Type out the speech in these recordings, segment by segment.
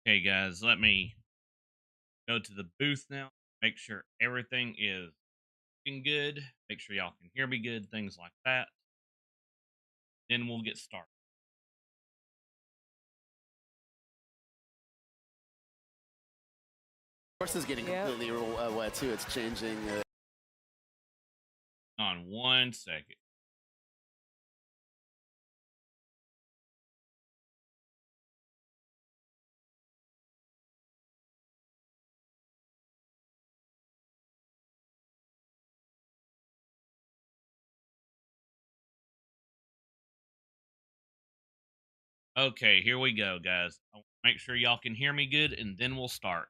Okay, guys, let me go to the booth now. Make sure everything is looking good. Make sure y'all can hear me good, things like that. Then we'll get started. Course is getting completely wet too. It's changing. On 1 second. Okay, here we go, guys. I want to make sure y'all can hear me good, and then we'll start.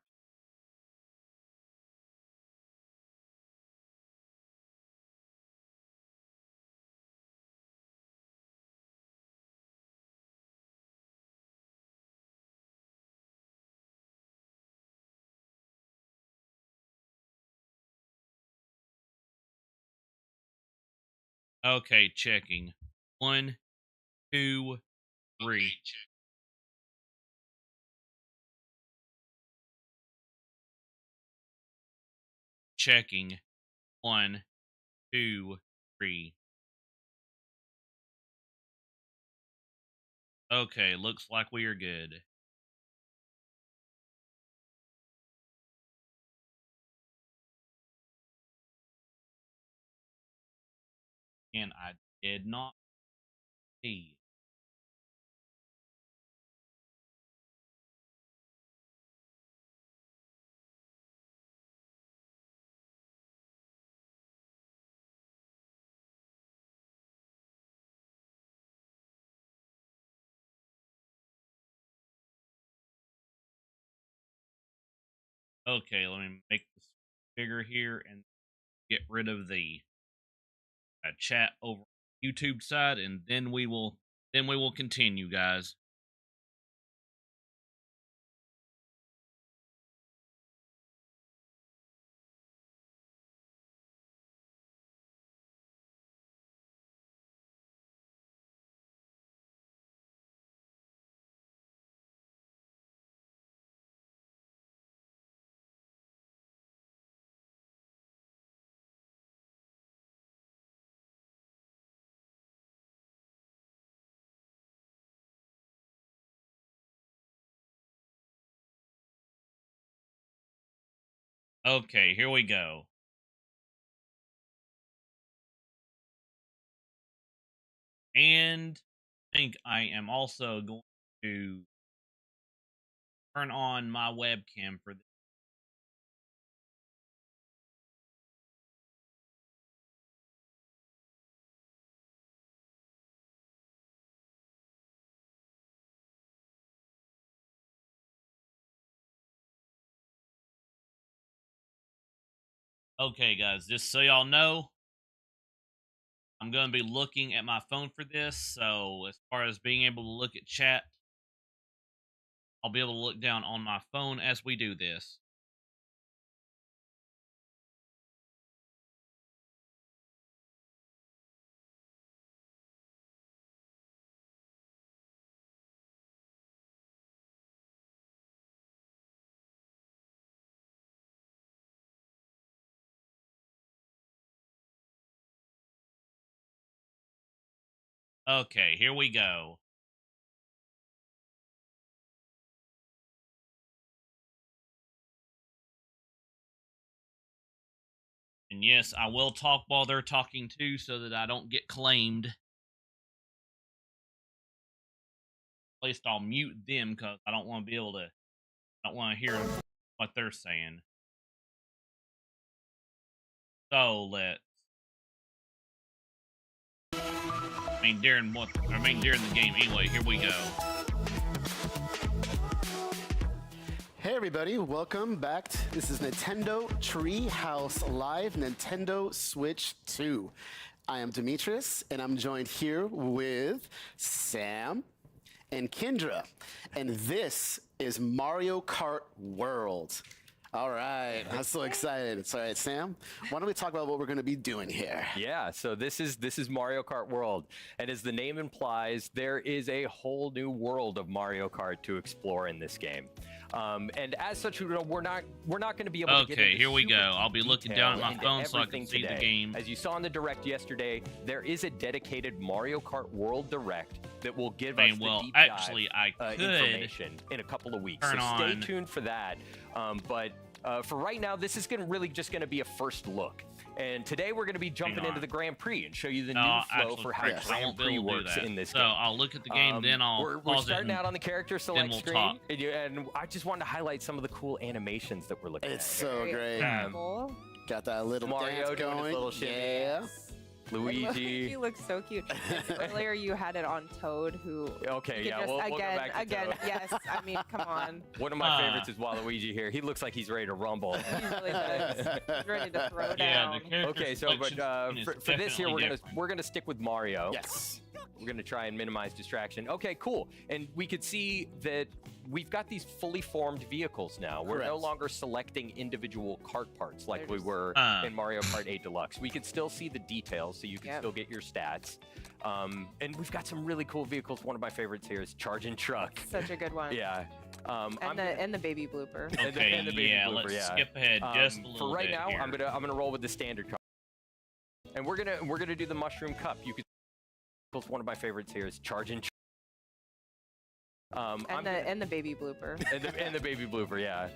Okay, checking. 1, 2, 3. Checking. 1, 2, 3. Okay, looks like we are good. And I did not see. Okay, let me make this bigger here and get rid of the chat over YouTube side, and then we will continue, guys. Okay, here we go. And I think I am also going to turn on my webcam for this. Okay, guys, just so y'all know, I'm going to be looking at my phone for this. So, as far as being able to look at chat, I'll be able to look down on my phone as we do this. Okay, here we go. And yes, I will talk while they're talking too so that I don't get claimed. At least I'll mute them because I don't want to be able to, I don't want to hear what they're saying. So let's. During the game anyway. Here we go. Hey everybody, welcome back. This is Nintendo Treehouse Live, Nintendo Switch 2. I am Demetrius, and I'm joined here with Sam and Kendra, and this is Mario Kart World. All right, I'm so excited. It's all right, Sam. Why don't we talk about what we're going to be doing here? Yeah, so this is Mario Kart World, and as the name implies, there is a whole new world of Mario Kart to explore in this game. And as such, we're not going to be able to get Okay, into here we super go. I'll be looking down at my into phone so I can everything see the today. game. As you saw in the Direct yesterday, there is a dedicated Mario Kart World Direct that will give us the Well, deep actually, dive, I could information in a couple of weeks. So turn stay on- tuned for that. But for right now, this is really just going to be a first look. And today we're going to be jumping into the Grand Prix and show you the new flow actually, for how Chris, I Grand won't be Prix able to do works that. in this So game. I'll look at the game, then I'll we're pause starting it out on the character select we'll screen, talk. and I just wanted to highlight some of the cool animations that we're looking It's at. so great. Cool. Got that little Mario dance doing his going. little shimmy. Yeah. Luigi. He looks so cute. Earlier you had it on Toad, who. Okay, you yeah, could we'll just, go back to again. Toad. Yes, I mean, come on. One of my favorites is Waluigi here. He looks like he's ready to rumble. He really does. He's ready to throw Yeah, down. the character Okay, so selection is for this here, definitely we're gonna stick with Mario. Yes. We're gonna try and minimize distraction. Okay, cool. And we could see that we've got these fully formed vehicles now. We're no Correct. longer selecting individual kart parts like They're we just- were in Mario Kart 8 Deluxe. We can still see the details, so you can Yep. still get your stats. And we've got some really cool vehicles. One of my favorites here is Charging Truck. Such a good one. Yeah. And the baby blooper. Okay, and the baby yeah, blooper, let's yeah. skip ahead just a little For right bit now, here. I'm gonna roll with the standard car. And we're gonna do the Mushroom Cup. You could. One of my favorites here is Charging. And the baby blooper. and the baby blooper, yeah.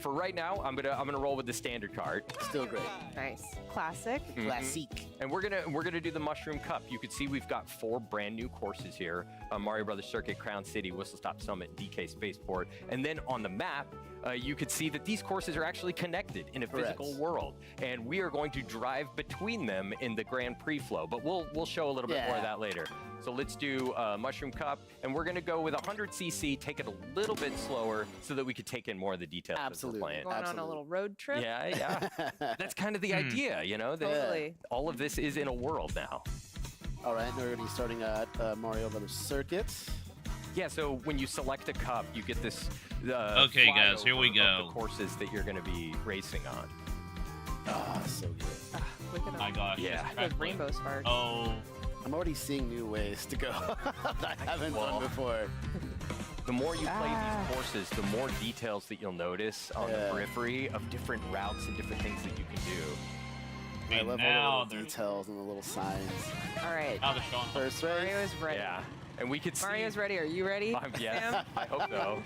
For right now, I'm gonna roll with the standard card. Still great. Nice. Classic. Classique. And we're gonna do the Mushroom Cup. You can see we've got 4 brand new courses here: Mario Brothers Circuit, Crown City, Whistle Stop Summit, DK Spaceport. And then on the map, you could see that these courses are actually connected in a physical world, and we are going to drive between them in the Grand Prix flow. But we'll show a little bit more of that later. So let's do Mushroom Cup, and we're gonna go with 100cc, take it a little bit slower so that we could take in more of the details Absolutely. as we're playing. Going on a Absolutely. little road trip. Yeah. That's kind of the idea, you know? that Totally. All of this is in a world now. All right, now we're going to be starting at Mario Brothers Circuit. Yeah, so when you select a cup, you get this. Okay, guys, here we flyover go. of the courses that you're going to be racing on. Ah, so good. Look at Oh my him. gosh. Yeah. just Those crackling. rainbow sparks. Oh, I'm already seeing new ways to go that I haven't done before. The more you play these courses, the more details that you'll notice on the periphery of different routes and different things that you can do. I love all now the little they're details and the little signs. All right. now they're showing. First race. Mario is ready. Yeah, and we could see. Mario's ready. Are you ready? Yes, Sam? I hope so.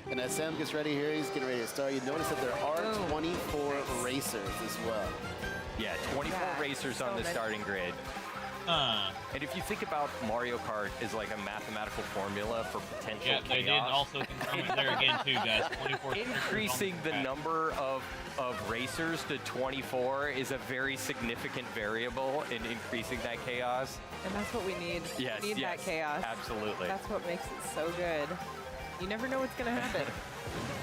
And as Sam gets ready here, he's getting ready to start. You notice that there are Boom. 24 racers as well. Yeah, 24 Yeah, racers so on the many. starting grid. And if you think about Mario Kart as like a mathematical formula for potential yeah, they did chaos, also confirm it there again too, guys. 24 increasing the number of racers to 24 is a very significant variable in increasing that chaos. And that's what we need. Yes, We need yes, that chaos. absolutely. That's what makes it so good. You never know what's going to happen.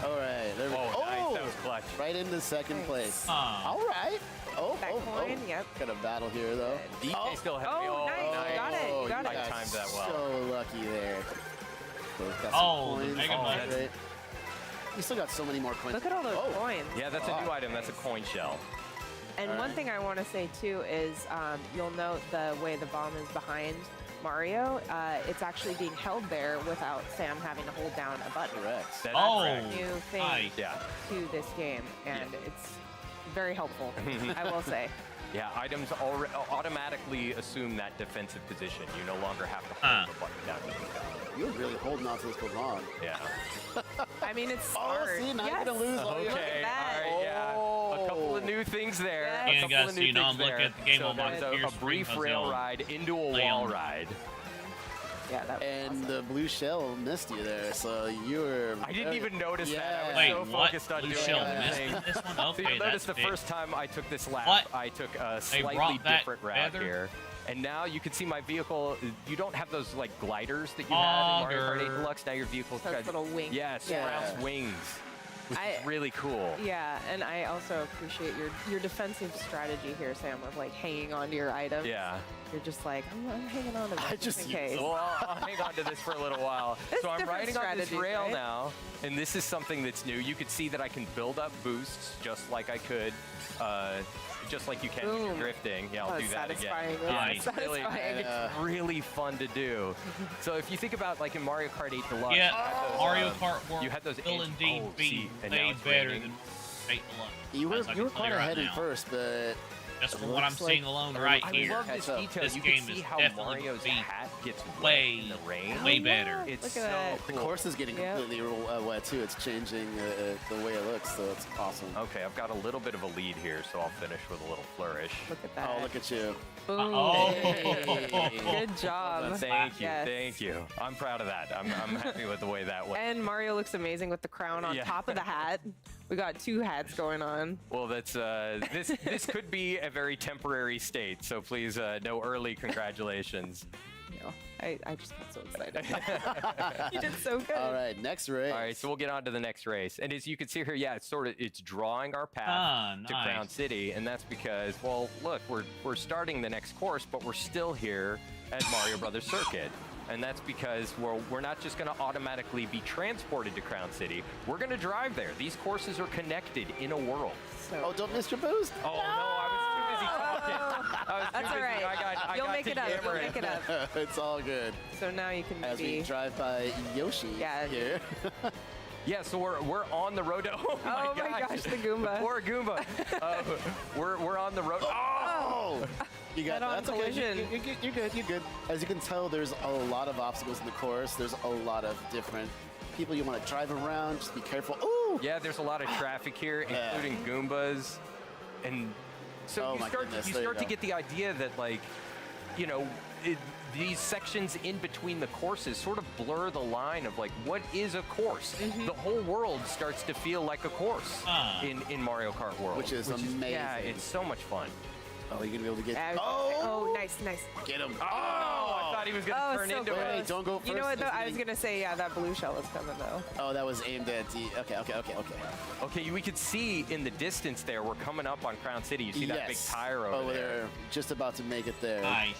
All right, there we go. Oh, nice, that was clutch. Right into second Nice. place. Ah. All right. Oh, That coin, yep. Got a battle here, though. DK still had me. Oh, nice. You got it. You got I it. timed that well. So lucky there. Both got some Oh, the coins. Mega Man. That's great. We still got so many more coins. Look at all those Oh. coins. Yeah, that's a new item. That's a coin shell. And one Alright. thing I want to say too is you'll note the way the bomb is behind Mario. It's actually being held there without Sam having to hold down a button. Correct. That's Oh, correct. New thing nice. Yeah. to this game, and it's very helpful. I will say. Yeah, items automatically assume that defensive position. You no longer have to hold the button down to do that. You're really holding on to this for long. Yeah. I mean, it's Oh, smart. see, now yes. you're going to lose all your... Okay, that. all right, yeah. A couple of new things there. Yes. A And couple guys, of so new you know, things I'm looking there. at the game so on my there's computer a brief screen, rail I'll ride into a play wall on. ride. Yeah, that was And awesome. the blue shell missed you there, so you were... I didn't even notice that. I was Wait, so what? focused on Blue doing shell other missed things. in this one? So Okay, you'll notice that's the big. first time I took this lap, What? I took a They slightly brought that different route feather? here. And now you can see my vehicle, you don't have those like gliders that you had in Mario Kart 8 Auger. Deluxe. Now your vehicle's Those got little wings. Yeah, Yeah. sprouts wings. which I- is really cool. Yeah, and I also appreciate your defensive strategy here, Sam, of like hanging on to your items. Yeah. You're just like, I'm hanging on to this I just just in use case. Well, I'll hang on to this for a little while. It's So I'm different riding on this strategies, rail right? now, and this is something that's new. You can see that I can build up boosts just like I could, just like you can when you're Boom. drifting. Yeah, I'll Oh, do it's that satisfying. again. It's Yeah, it's really, satisfying. it's really fun to do. So if you think about like in Mario Kart 8 Deluxe, Yeah, you had those, Mario Kart World you had those will indeed oh, be see, and now way it's better raining. than 8 Deluxe. You were as I can you were tell quite right ahead in now. first, but Just from what I'm looks like- seeing alone right I here. love this Catch up. detail. This You game can see is how definitely Mario's beat hat gets wet way, in the rain. way better. It's Look so at that. the cool. course is getting Yep. completely wet too. It's changing the way it looks, so it's awesome. Okay, I've got a little bit of a lead here, so I'll finish with a little flourish. Look at that. Oh, look at you. Boom. Oh. Good job. Thank you, Yes. thank you. I'm proud of that. I'm happy with the way that went. And Mario looks amazing with the crown on Yeah. top of the hat. We got two hats going on. Well, that's this could be a very temporary state, so please no early congratulations. You know, I just got so excited. You did so good. All right, next race. All right, so we'll get on to the next race, and as you can see here, yeah, it's drawing our path to nice. Crown City, and that's because, well, look, we're starting the next course, but we're still here at Mario Brothers Circuit. And that's because we're not just going to automatically be transported to Crown City. We're going to drive there. These courses are connected in a world. So, Oh, don't miss your boost. Oh, no, I was too busy talking. I was too that's all busy. right. I You'll got make to it up. You'll yammering. make it up. It's all good. So now you can As we be. drive by Yoshi Yeah. here. Yeah, so we're on the road. Oh my gosh, the Goomba. Poor Goomba. We're on the road. Oh! You got Head-on that's okay. collision. You're good. You're good. As you can tell, there's a lot of obstacles in the course. There's a lot of different people you want to drive around. Just be careful. Ooh! Yeah, there's a lot of traffic here, Yeah. including Goombas, and so Oh you my start goodness, you there you start to go. get the idea that, like, you know, these sections in between the courses sort of blur the line of like what is a course. The whole world starts to feel like a course in Mario Kart World, Which is amazing. Yeah, it's so much fun. Oh, you're gonna be able to get. Yeah, Oh! nice. Get him! Oh, I thought he was gonna Oh, turn so into close. it. Wait, don't go first. You know what, though? It's I was getting- going to say, yeah, that blue shell is coming, though. Oh, that was aimed at D. Okay. Okay, we could see in the distance there, we're coming up on Crown City. You see that big tire over there. Just about to make it there. Nice.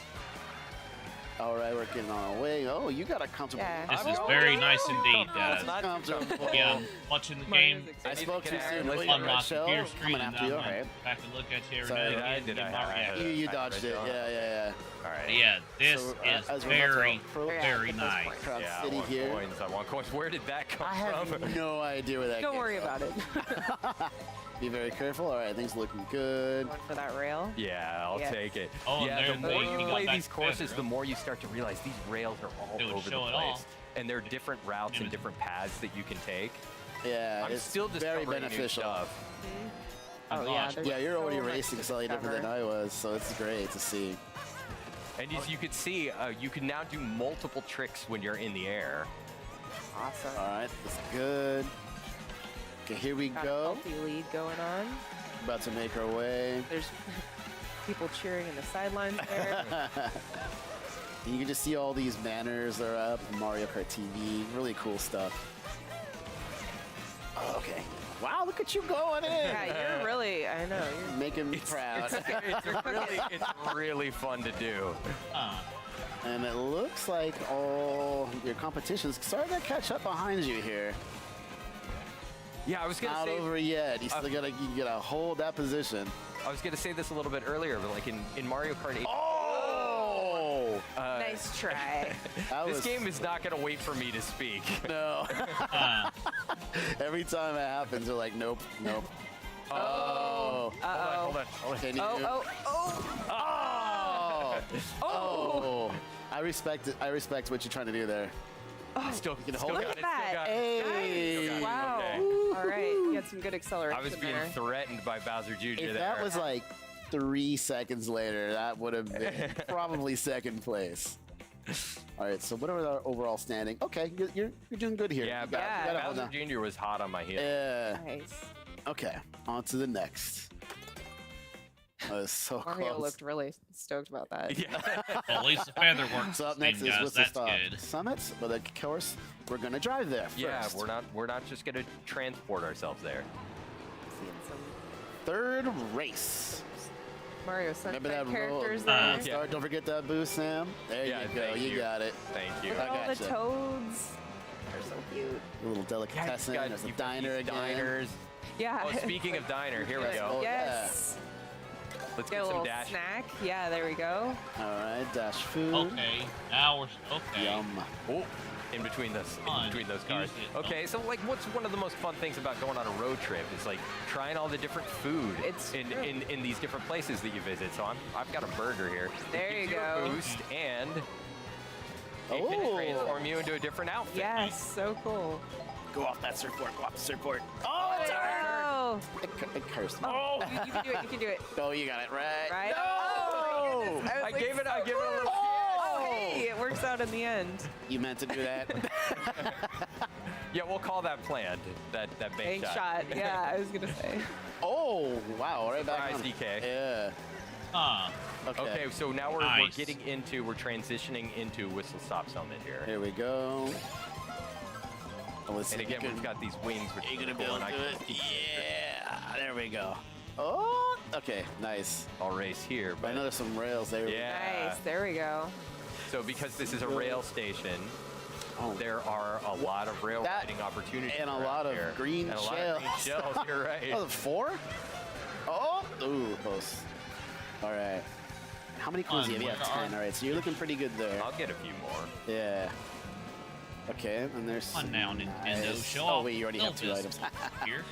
All right, we're getting on our way. Oh, you got a comfortable. Yeah. This I'm is going very down. nice indeed, That's guys. not comfortable. Yeah, I'm watching the Mine game. is I exciting. spoke too soon. Let's Oh, get you're on right, my Shell. computer screen, Coming and after I'm you. All gonna right. have to look at you every Sorry, now did and I- again. did I- Yeah. You I dodged it. read Yeah. All right. Yeah, this So, is as we're about to very, approach very those nice. points. Crown Yeah, City I want here. coins. I want coins. Where did that come I have from? no idea where that Don't came worry from. about it. Be very careful. All right, things looking good. Going for that rail. Yeah, I'll Yes. take it. Oh, yeah, and the there more they you got play back these to courses, bed, the more you start to realize these rails are all They would over the show it place. off. And there are different routes It and was- different paths that you can take. Yeah, I'm it's still very discovering new beneficial. stuff. Oh, yeah. there's Yeah, you're so already much racing to slightly different than discover. I was, so it's great to see. And as you can see, you can now do multiple tricks when you're in the air. Awesome. All right, that's good. Okay, here we Got a go. healthy lead going on. About to make our way. There's people cheering in the sidelines there. And you can just see all these banners that are up, Mario Kart TV, really cool stuff. Oh, okay. Wow, look at you going in. Yeah, you're really, I know, you're Making me proud. It's really fun to do. And it looks like all your competition's starting to catch up behind you here. Yeah, I was gonna Not say over yet. You still gotta hold that position. I was gonna say this a little bit earlier, but like in Mario Kart 8, Oh! nice try. That this was- game is not gonna wait for me to speak. No. Every time it happens, they're like, nope. Oh. Hold on. Can you? Oh. Oh. I respect it. I respect what you're trying to do there. Still, can still hold got it. it. Look at Still got that. it. Hey. Nice. Wow. Okay. All right, you had some good acceleration I was being there. threatened by Bowser Jr. If there. that was like 3 seconds later, that would have been probably second place. All right, so what are our overall standing? Okay, you're doing good here. yeah, You gotta hold Bowser on. Jr. was hot on my heel. Yeah. Nice. Okay, on to the next. That was so Mario close. looked really stoked about that. Yeah. Well, at least the feather works. So up this next game, is guys. Whistle That's Stop good. Summit, but of course we're gonna drive there first. Yeah, we're not just gonna transport ourselves there. Seeing some Third race. Mario Remember Sunshine that characters roll? there. Start. Don't forget that boost, Sam. There Yeah, you go. thank You you. got it. Thank you. Look at all the gotcha. toads. They're so cute. A little delicatessen. There's a you've got diner these again. diners. Yeah. Oh, speaking of diner, here we go. Oh, Yes. Let's Get get a some little dash. snack. Yeah, there we go. All right, dash food. Okay, now we're okay. Yum. Oh, in between those Fun. cars. Use it. Okay, so like, what's one of the most fun things about going on a road trip is like trying all the different food It's true. in these different places that you visit. So I've got a burger here. There It gives you a go. boost and it Oh. can transform you into a different outfit. Yes, so cool. Go off that surfboard. Go off the surfboard. Oh, it's Oh, It cursed me. oh, you can do it. You can do it. Oh, you got it right. Right? No! Oh, my goodness. I was gave it so a little Oh, hey, it works out in the end. You meant to do that. Yeah, we'll call that planned. That bank Bank shot. Yeah, I was gonna say. Oh, wow. Right back Surprise, on. DK. Yeah. Huh. Okay, so now we're Nice. transitioning into Whistle Stop Summit here. Here we go. Oh, let's And see if again, you we've can- got these wings, which Are you is gonna cool, be able and to I do can it? Yeah. There we go. Oh, okay. Nice. I'll race here, I but know there's some rails there. yeah. Nice. There we go. So because this is a rail station, Oh, there are a lot of rail That- riding opportunities and a around lot of here. green and a lot of green shells. shells. You're right. Oh, 4? Oh, ooh, close. All right. How many coins do you have? You have 10. All right, so you're looking pretty good there. I'll get a few more. Yeah. Okay, and there's Come on some now, Nintendo. nice- Show Oh, off. wait, you already have 2 Zelda's items. here.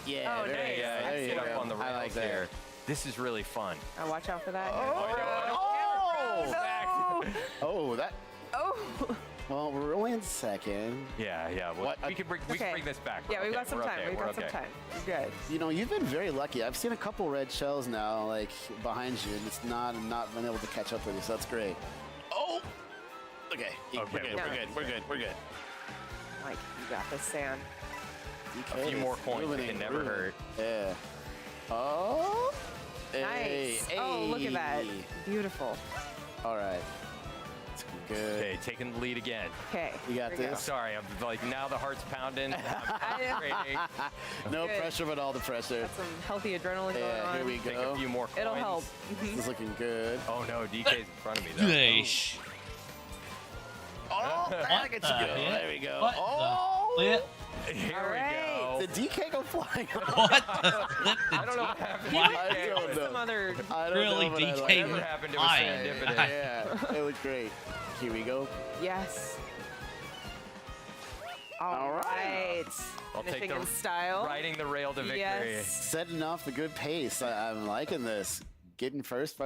Yeah, Oh, there nice. you go. Yeah, There you get go. up on the I like rails that. here. This is really fun. Watch out for that. Oh! no. Oh, that. Oh. Well, we're only in second. Yeah. Well, What? we can bring Okay. this back. Yeah, we've Okay, got some we're time. okay, We've we're got some okay. time. We're good. You know, you've been very lucky. I've seen a couple red shells now, like behind you, and it's not been able to catch up with you. So that's great. Oh. Okay. We're Okay, good. we're We're good. good. We're good. We're good. Mike, you got this, Sam. A few more is coins moving can and never grooving. hurt. Yeah. Oh. Nice. Hey, Oh, look at that. hey. Beautiful. All right. It's good. Okay, taking the lead again. Okay. You got here we go. this? Sorry, I'm like now the heart's pounding. I'm concentrating. No Good. pressure, but all the pressure. Got some healthy adrenaline going Yeah, on. here we Take a go. few more coins. It'll help. This is looking good. Oh no, DK's in front of me though. Yeesh. Oh, What I get the you go. heck? There we go. What Oh, the flip? Here All right. we did go. DK go flying? What the flip? I don't know what happened. to Why? DK. I don't know. Some other. I don't Really, know, but I DK like Whatever it. was happened to us flying. serendipitous. Yeah, it was great. Here we go. Yes. All All right. right. I'll take Finishing the in style. Riding the rail to victory. Yes. Setting off a good pace. I'm liking this. Getting first.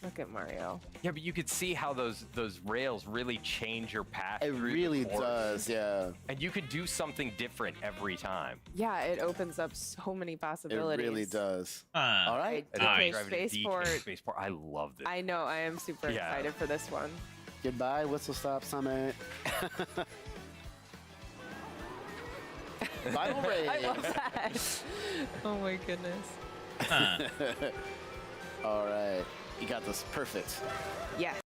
Look at Mario. Yeah, but you could see how those rails really change your path. It through the really course. does, yeah. And you could do something different every time. Yeah, it opens up so many It possibilities. really does. Huh. All right. Right. Nice. Driving a DK Spaceport. Spaceport. I love this. I know. I am super Yeah. excited for this one. Goodbye, Whistle Stop Summit. Final race. I love that. Oh my goodness. Huh. All right. You got this perfect. Yes.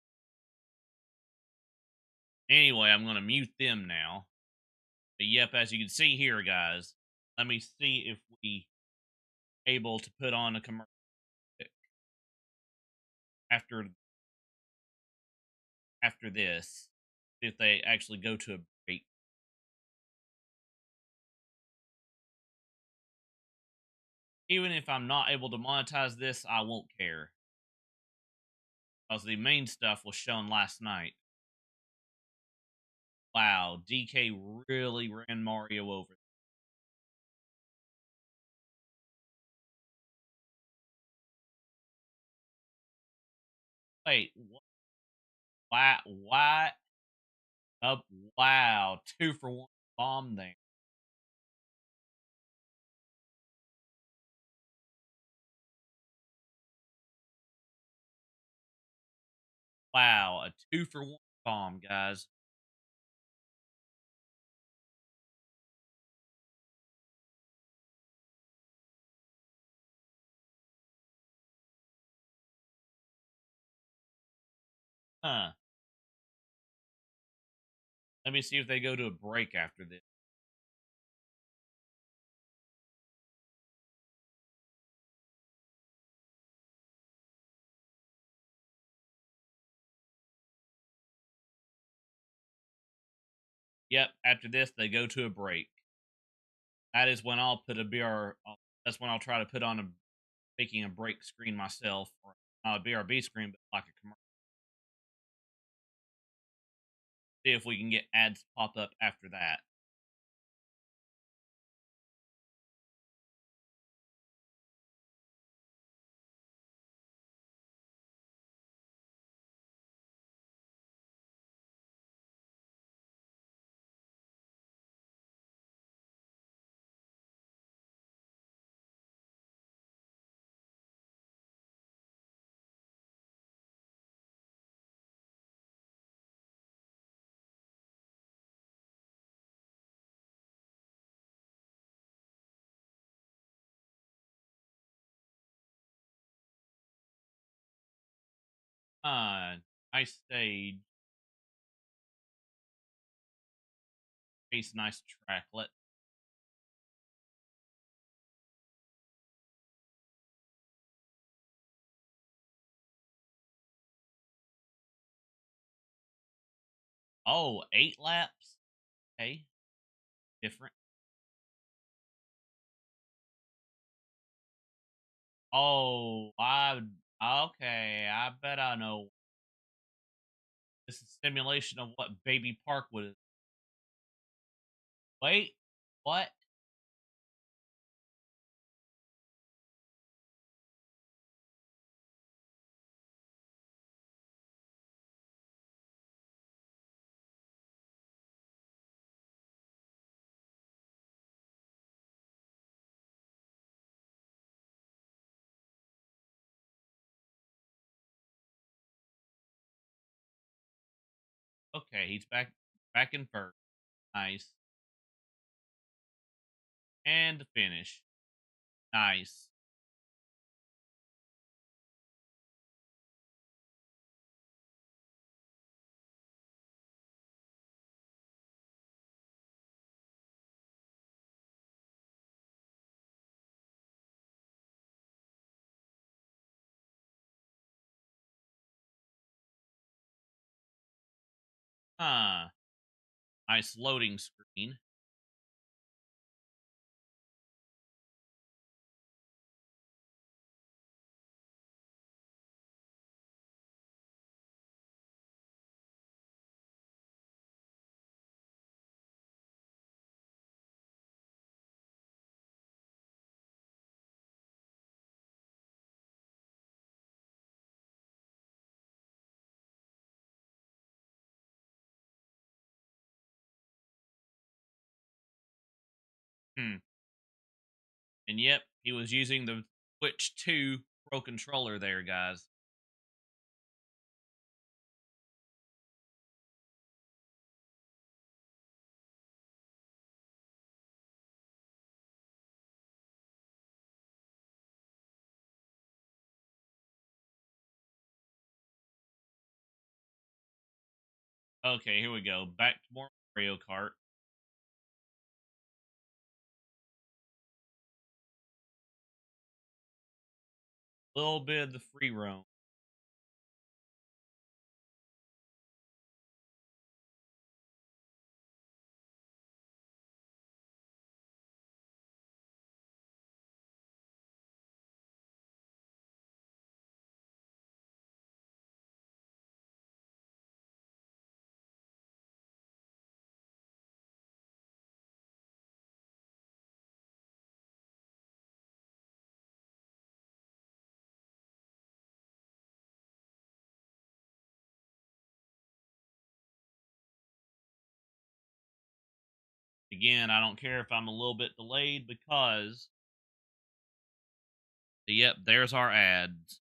Anyway, I'm going to mute them now. But yep, as you can see here, guys, let me see if we able to put on a commercial after this, if they actually go to a break. Even if I'm not able to monetize this, I won't care. Because the main stuff was shown last night. Wow, DK really ran Mario over. Wait, what? Why? Wow, 2-for-1 bomb there. Wow, a 2-for-1 bomb, guys. Huh. Let me see if they go to a break after this. Yep, after this they go to a break. That is when I'll put a BR. That's when I'll try to put on making a break screen myself, or not a BRB screen, but like a commercial. See if we can get ads pop up after that. Uh, nice stage. Nice tracklet. Oh, 8 laps. Okay, different. Oh, I okay. I bet I know. This is simulation of what Baby Park would. Wait, what? Okay, he's back in first. Nice. And the finish. Nice. Huh. Nice loading screen. Hmm. And yep, he was using the Switch 2 Pro controller there, guys. Okay, here we go. Back to more Mario Kart. Little bit of the free roam. Again, I don't care if I'm a little bit delayed because, yep, there's our ads.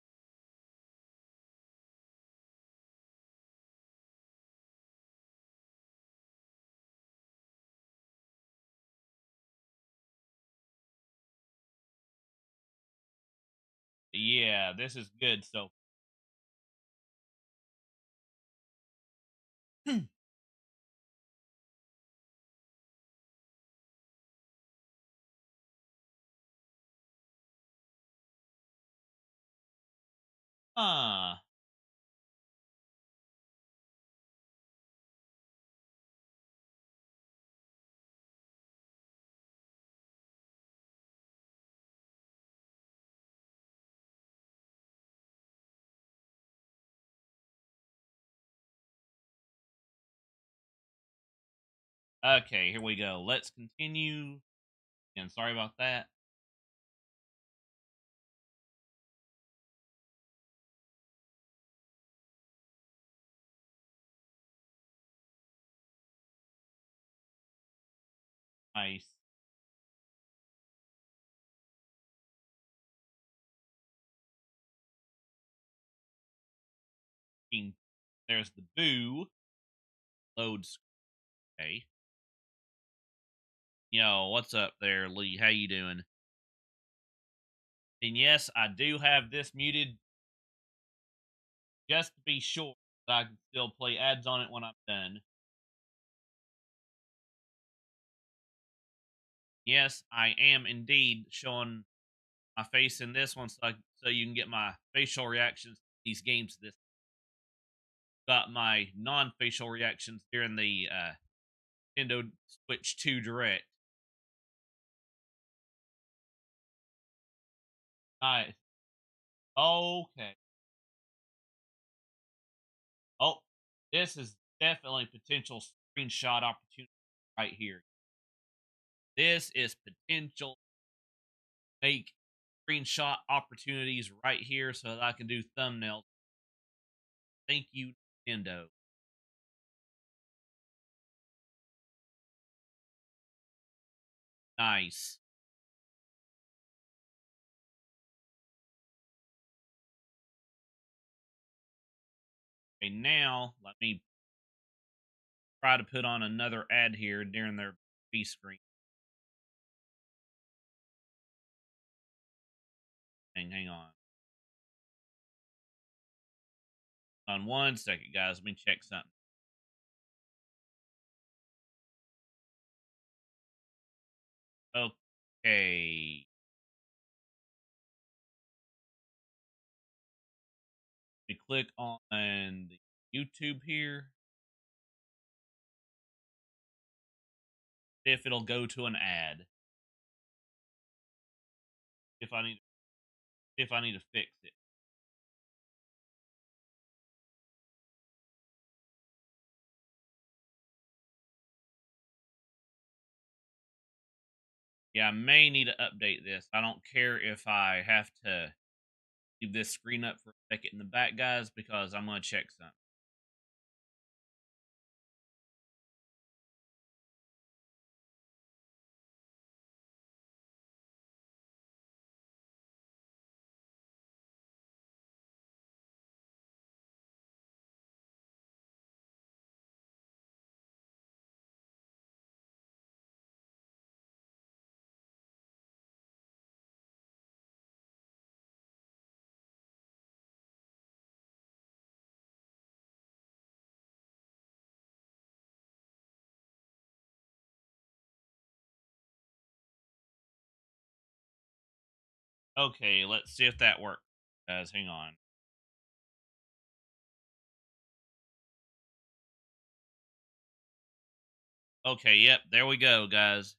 Yeah, this is good. So Huh. Okay, here we go. Let's continue. And sorry about that. Nice. There's the boo. Loads. Okay. Yo, what's up there, Lee? How you doing? And yes, I do have this muted just to be sure that I can still play ads on it when I'm done. Yes, I am indeed showing my face in this one so you can get my facial reactions to these games. This got my non-facial reactions during the Nintendo Switch 2 Direct. Nice. Okay. Oh, this is definitely potential screenshot opportunity right here. This is potential make screenshot opportunities right here so that I can do thumbnails. Thank you, Nintendo. Nice. Okay, now let me try to put on another ad here during their B screen. Hang on. On 1 second, guys. Let me check something. Okay. Let me click on the YouTube here. If it'll go to an ad. If I need to fix it. Yeah, I may need to update this. I don't care if I have to leave this screen up for a second in the back, guys, because I'm going to check something. Okay, let's see if that works, guys. Hang on. Okay, yep, there we go, guys.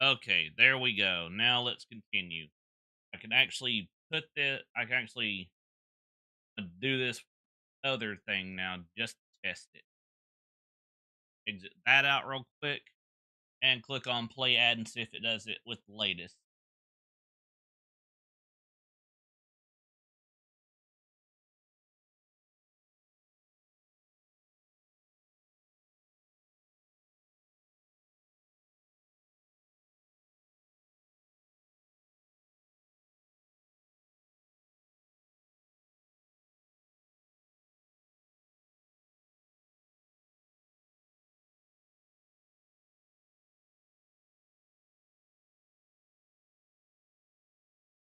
Okay, there we go. Now let's continue. I can actually I can actually do this other thing now just to test it. Exit that out real quick and click on play ad and see if it does it with the latest.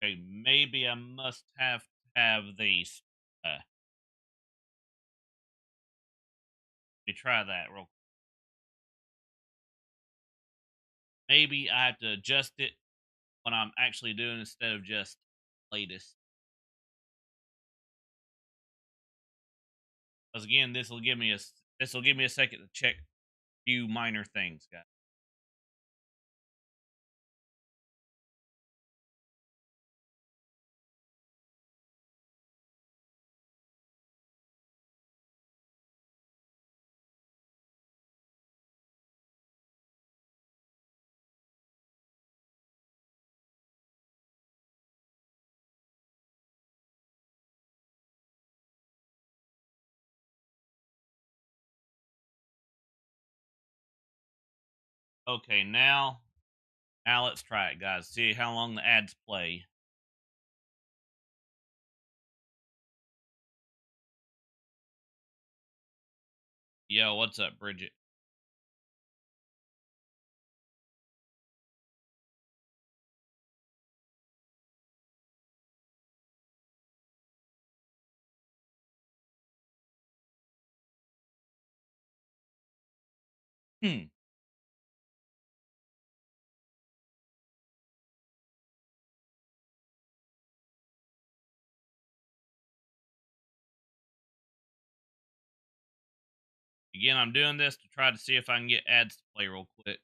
Okay, maybe I must have to have these. Let me try that real quick. Maybe I have to adjust it when I'm actually doing instead of just latest. Because again, this will give me a second to check a few minor things, guys. Okay, now let's try it, guys. See how long the ads play. Yo, what's up, Bridget? Hmm. Again, I'm doing this to try to see if I can get ads to play real quick.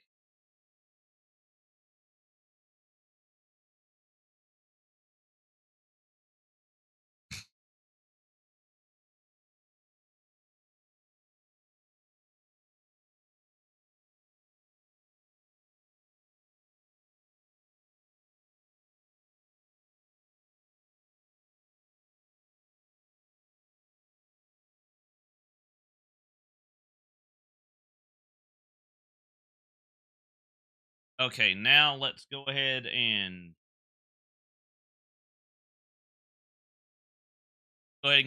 Okay, now let's go ahead and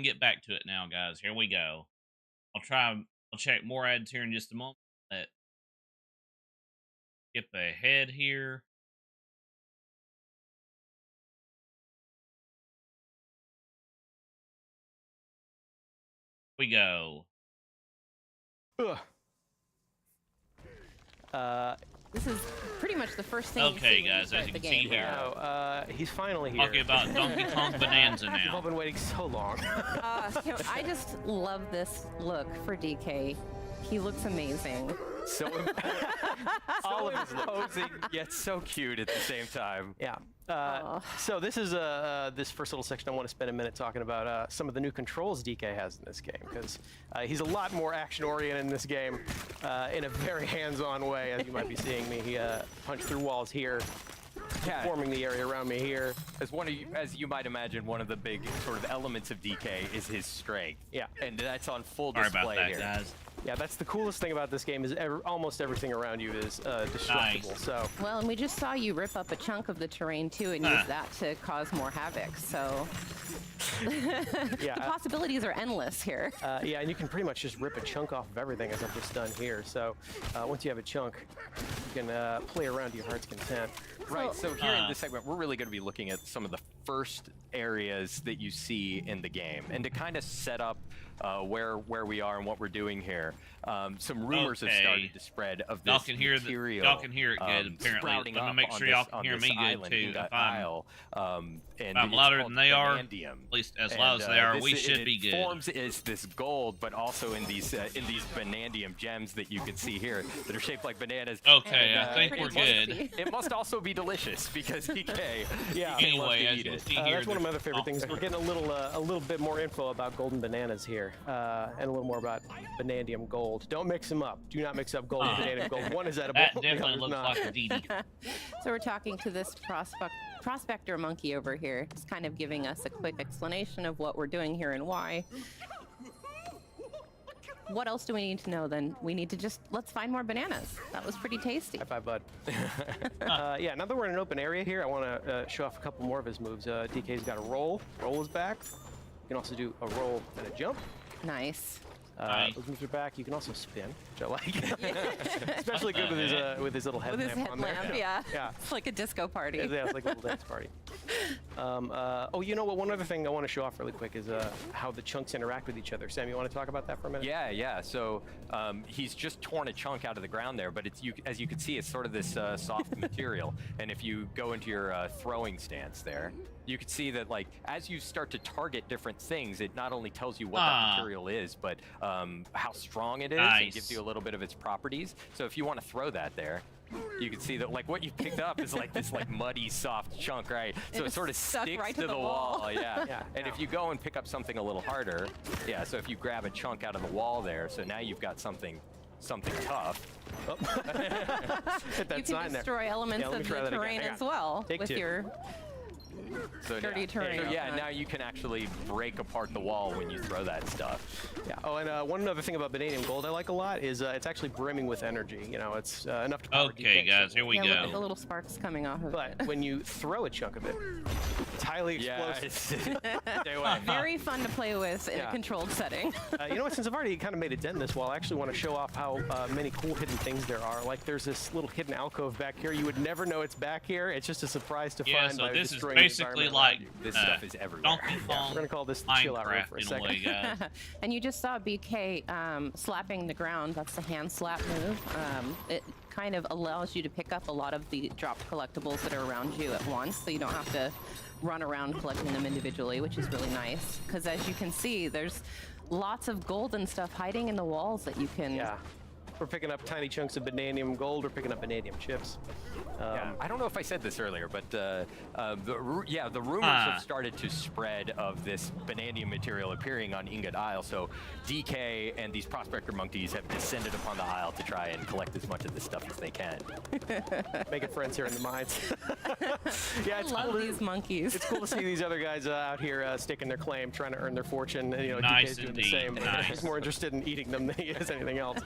get back to it now, guys. Here we go. I'll check more ads here in just a moment. Let's skip ahead here. We go. Ugh. This is pretty much the first thing. Okay, you see when guys, start as you the can game. see here. He's finally here. Talking about Donkey Kong Bonanza We've all now. been waiting so long. I just love this look for DK. He looks amazing. So all of his posing yet so cute at the same time. Yeah. So this is this first little section. I want to spend a minute talking about some of the new controls DK has in this game, because he's a lot more action-oriented in this game in a very hands-on way, as you might be seeing me. He punched through walls here, forming the area around me here. As you might imagine, one of the big sort of elements of DK is his strength. Yeah. And that's on full Sorry display about that, here. guys. Yeah, that's the coolest thing about this game is almost everything around you is destructible. Nice. So Well, and we just saw you rip up a chunk of the terrain too and use that to cause more havoc. So yeah, the possibilities are endless here. yeah, and you can pretty much just rip a chunk off of everything, as I've just done here. So once you have a chunk, you can play around to your heart's content. Right, so here in this segment, we're really going to be looking at some of the first areas that you see in the game. And to kind of set up where we are and what we're doing here, some rumors have started to spread of this Y'all can hear material. Y'all can hear it good, apparently. sprouting I'm going up to make on sure this- y'all can on hear this me good, island, too. Ingot If I'm, Isle, and if I'm it's louder called than they are, vanadium. at least as loud as they are, we should be good. It forms as this gold, but also in these vanadium gems that you can see here that are shaped like bananas. Okay, And, I think pretty we're tasty. good. It must also be delicious because DK. Yeah. DK loves Anyway, to as eat you can it. see here, That's one of my other favorite oh, things. We're getting a little bit more info about golden bananas here, and a little more about vanadium gold. Don't mix them up. Do not mix up gold and vanadium gold. One is edible. That the definitely other's looks not. like a DD. So we're talking to this prospector monkey over here, just kind of giving us a quick explanation of what we're doing here and why. What else do we need to know then? We need to let's find more bananas. That was pretty tasty. High five, bud. Yeah, now that we're in an open area here, I want to show off a couple more of his moves. DK's got a roll. Roll is back. You can also do a roll and a jump. Nice. Nice. Those moves are back. You can also spin, which I like. Especially good with his little With his headlamp on there. headlamp, yeah. Yeah. It's like a disco party. Yeah, it's like a little dance party. Oh, you know what? One other thing I want to show off really quick is how the chunks interact with each other. Sam, you want to talk about that for a minute? Yeah. So he's just torn a chunk out of the ground there, but as you can see, it's sort of this soft material. And if you go into your throwing stance there, you can see that as you start to target different things, it not only tells you what that material is, but how strong it is and gives you a little bit of its properties. So if you want to throw that there, you can see that what you picked up is this muddy soft chunk, right? So it sort of stuck sticks right to to the the wall. wall. Yeah. And if you go and pick up something a little harder, so if you grab a chunk out of the wall there, so now you've got something tough. Oh. Hit that You sign can there. destroy elements Yeah, let me of try the that again. terrain Hang as on. well Take with two. your So dirty terrain. So yeah, Okay. now you can actually break apart the wall when you throw that stuff. Yeah. Oh, and one other thing about vanadium gold I like a lot is it's actually brimming with energy. You know, it's enough to power Okay, DK. guys, here we Look at the go. little sparks coming off of But it. when you throw a chunk of it, it's highly explosive. Stay away. Very fun to play with in Yeah. a controlled setting. You know what? Since I've already kind of made a dent in this wall, I actually want to show off how many cool hidden things there are. Like there's this little hidden alcove back here. You would never know it's back here. It's just a surprise to Yeah, find so by this is destroying the basically environment like around you. This stuff is everywhere. Donkey We're Kong gonna call this the chill out room for a Minecraft in a second. way, guys. And you just saw BK slapping the ground. That's the hand slap move. It kind of allows you to pick up a lot of the dropped collectibles that are around you at once, so you don't have to run around collecting them individually, which is really nice. Because as you can see, there's lots of gold and stuff hiding in the walls that you can... Yeah. We're picking up tiny chunks of vanadium gold. We're picking up vanadium chips. I don't know if I said this earlier, but the rumors have started to spread of this vanadium material appearing on Ingot Isle. So DK and these prospector monkeys have descended upon the isle to try and collect as much of this stuff as they can. Making friends here in the mines. Yeah, I it's love cool. these monkeys. It's cool to see these other guys out here staking their claim, trying to earn their fortune. And, Nice DK's doing the indeed, same. nice. He's more interested in eating them than he is anything else.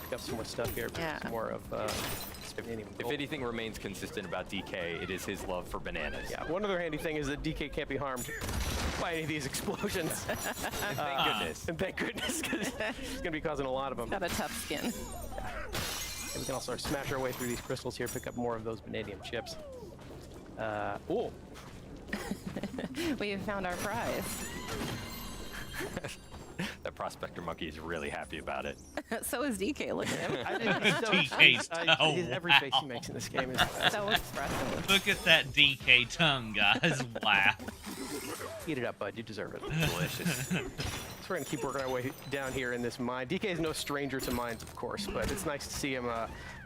Pick up some more stuff here. Yeah. Some more of vanadium If gold. anything remains consistent about DK, it is his love for bananas. Yeah, one other handy thing is that DK can't be harmed by any of these explosions. Thank goodness. And thank goodness, because he's going to be causing a lot of them. Got a tough skin. And we can also smash our way through these crystals here, pick up more of those vanadium chips. Oh, We have found our prize. That prospector monkey is really happy about it. So is DK. Look at him. DK's every face he makes in this game is. So expressive. Look at that DK tongue, guys. Wow. Eat it up, bud. You deserve it. Delicious. So we're gonna keep working our way down here in this mine. DK is no stranger to mines, of course, but it's nice to see him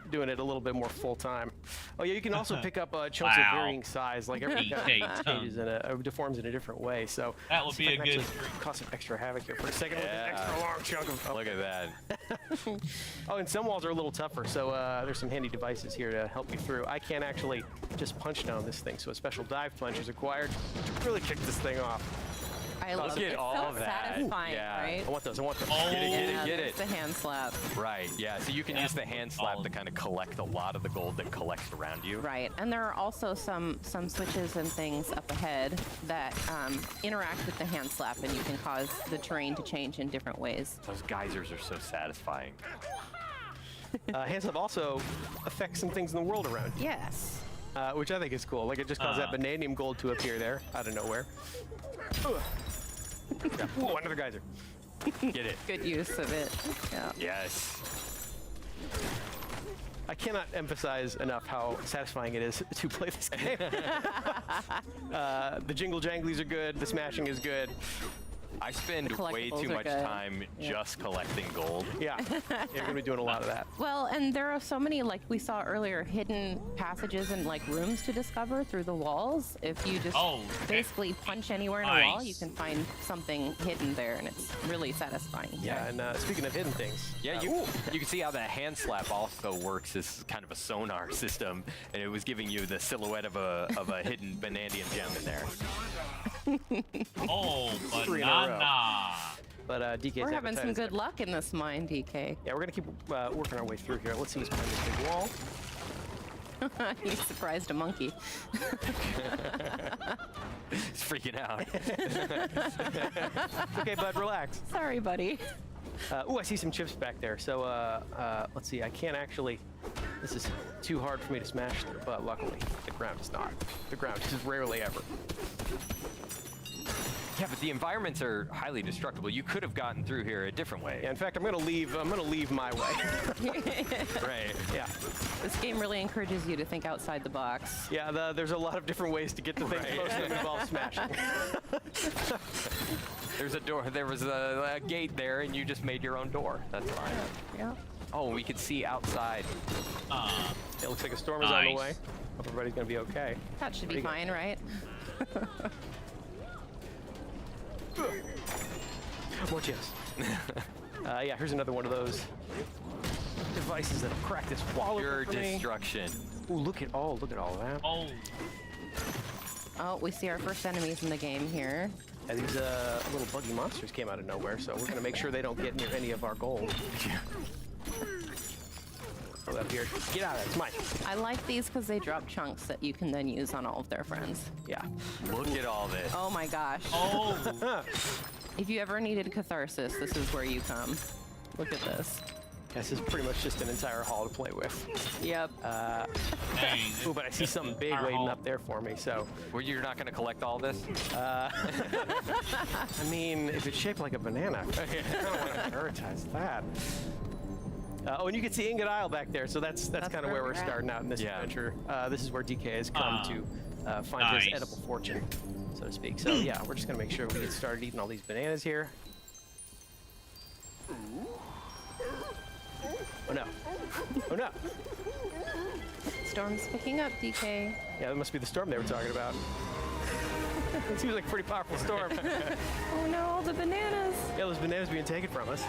doing it a little bit more full time. Oh yeah, you can also pick up chunks of Wow. varying size, like every DK kind of changes in deforms in a different way. So That would see be if a I can good actually cause some extra havoc here for a second. With Yeah. an extra long chunk of. Look at that. Oh, and some walls are a little tougher, so there's some handy devices here to help you through. I can't actually just punch down this thing, so a special dive punch is required to really kick this thing off. I love Look it. at It's all so of that. satisfying, Yeah. right? I want those. I want those. Oh, Get it, Yeah, get there's it. the hand slap. Right, yeah. So you can use the hand slap to kind of collect a lot of the gold that collects around you. Right, and there are also some switches and things up ahead that interact with the hand slap, and you can cause the terrain to change in different ways. Those geysers are so satisfying. Hands up also affects some things in the world around you. Yes. which I think is cool. Like, it just caused that vanadium gold to appear there out of nowhere. Yeah. Whoa, another geyser. Get it. Good use of it. Yeah. Yes. I cannot emphasize enough how satisfying it is to play this game. The jingle janglies are good. The smashing is good. I spend way collectibles too are much good. time just collecting gold. Yeah, you're gonna be doing a lot of that. Well, and there are so many, like we saw earlier, hidden passages and like rooms to discover through the walls. If you just basically punch anywhere in a wall, you can find something hidden there, and it's really satisfying. Yeah, and speaking of hidden things, Yeah, you can see how that hand slap also works as kind of a sonar system, and it was giving you the silhouette of a hidden vanadium gem in there. Oh, 3 in a row. banana. But DK's We're having some appetite is good luck in this mine, DK. Yeah, we're gonna keep working our way through here. Let's see what's behind this big wall. You surprised a monkey. It's freaking out. Okay, bud, relax. Sorry, buddy. I see some chips back there. So let's see. I can't actually. This is too hard for me to smash through, but luckily the ground is not. The ground is rarely ever. Yeah, but the environments are highly destructible. You could have gotten through here a different way. Yeah, in fact, I'm gonna leave my way. Right. Yeah. This game really encourages you to think outside the box. Yeah, there's a lot of different ways to get to things. Right. Most of them involve smashing. There's a door. There was a gate there, and you just made your own door. That's fine. Yeah. Oh, we could see outside. It looks like a storm is on the Nice. way. Hope everybody's gonna be okay. That should be fine, right? More chips. Yeah, here's another one of those devices that crack this wall. Pure open for me. destruction. Ooh, look at all that. Oh, Oh, we see our first enemies in the game here. And these little buggy monsters came out of nowhere, so we're gonna make sure they don't get near any of our gold. Oh, up here. Get out of there. It's mine. I like these because they drop chunks that you can then use on all of their friends. Yeah. Look at all this. Oh my gosh. oh. If you ever needed catharsis, this is where you come. Look at this. This is pretty much just an entire hall to play with. Yep. Dang. Ooh, but I see something big Our waiting hall. up there for me, so. Well, you're not going to collect all this? I mean, if it's shaped like a banana, I don't want to prioritize that. Oh, and you can see Ingot Isle back there, so that's kind of where we're at. starting out in this Yeah. adventure. This is where DK has come to find Nice. his edible fortune, so to speak. So yeah, we're just gonna make sure we get started eating all these bananas here. Oh no! Oh no! Storm's picking up, DK. Yeah, that must be the storm they were talking about. It seems like a pretty powerful storm. Oh no, all the bananas. Yeah, those bananas being taken from us.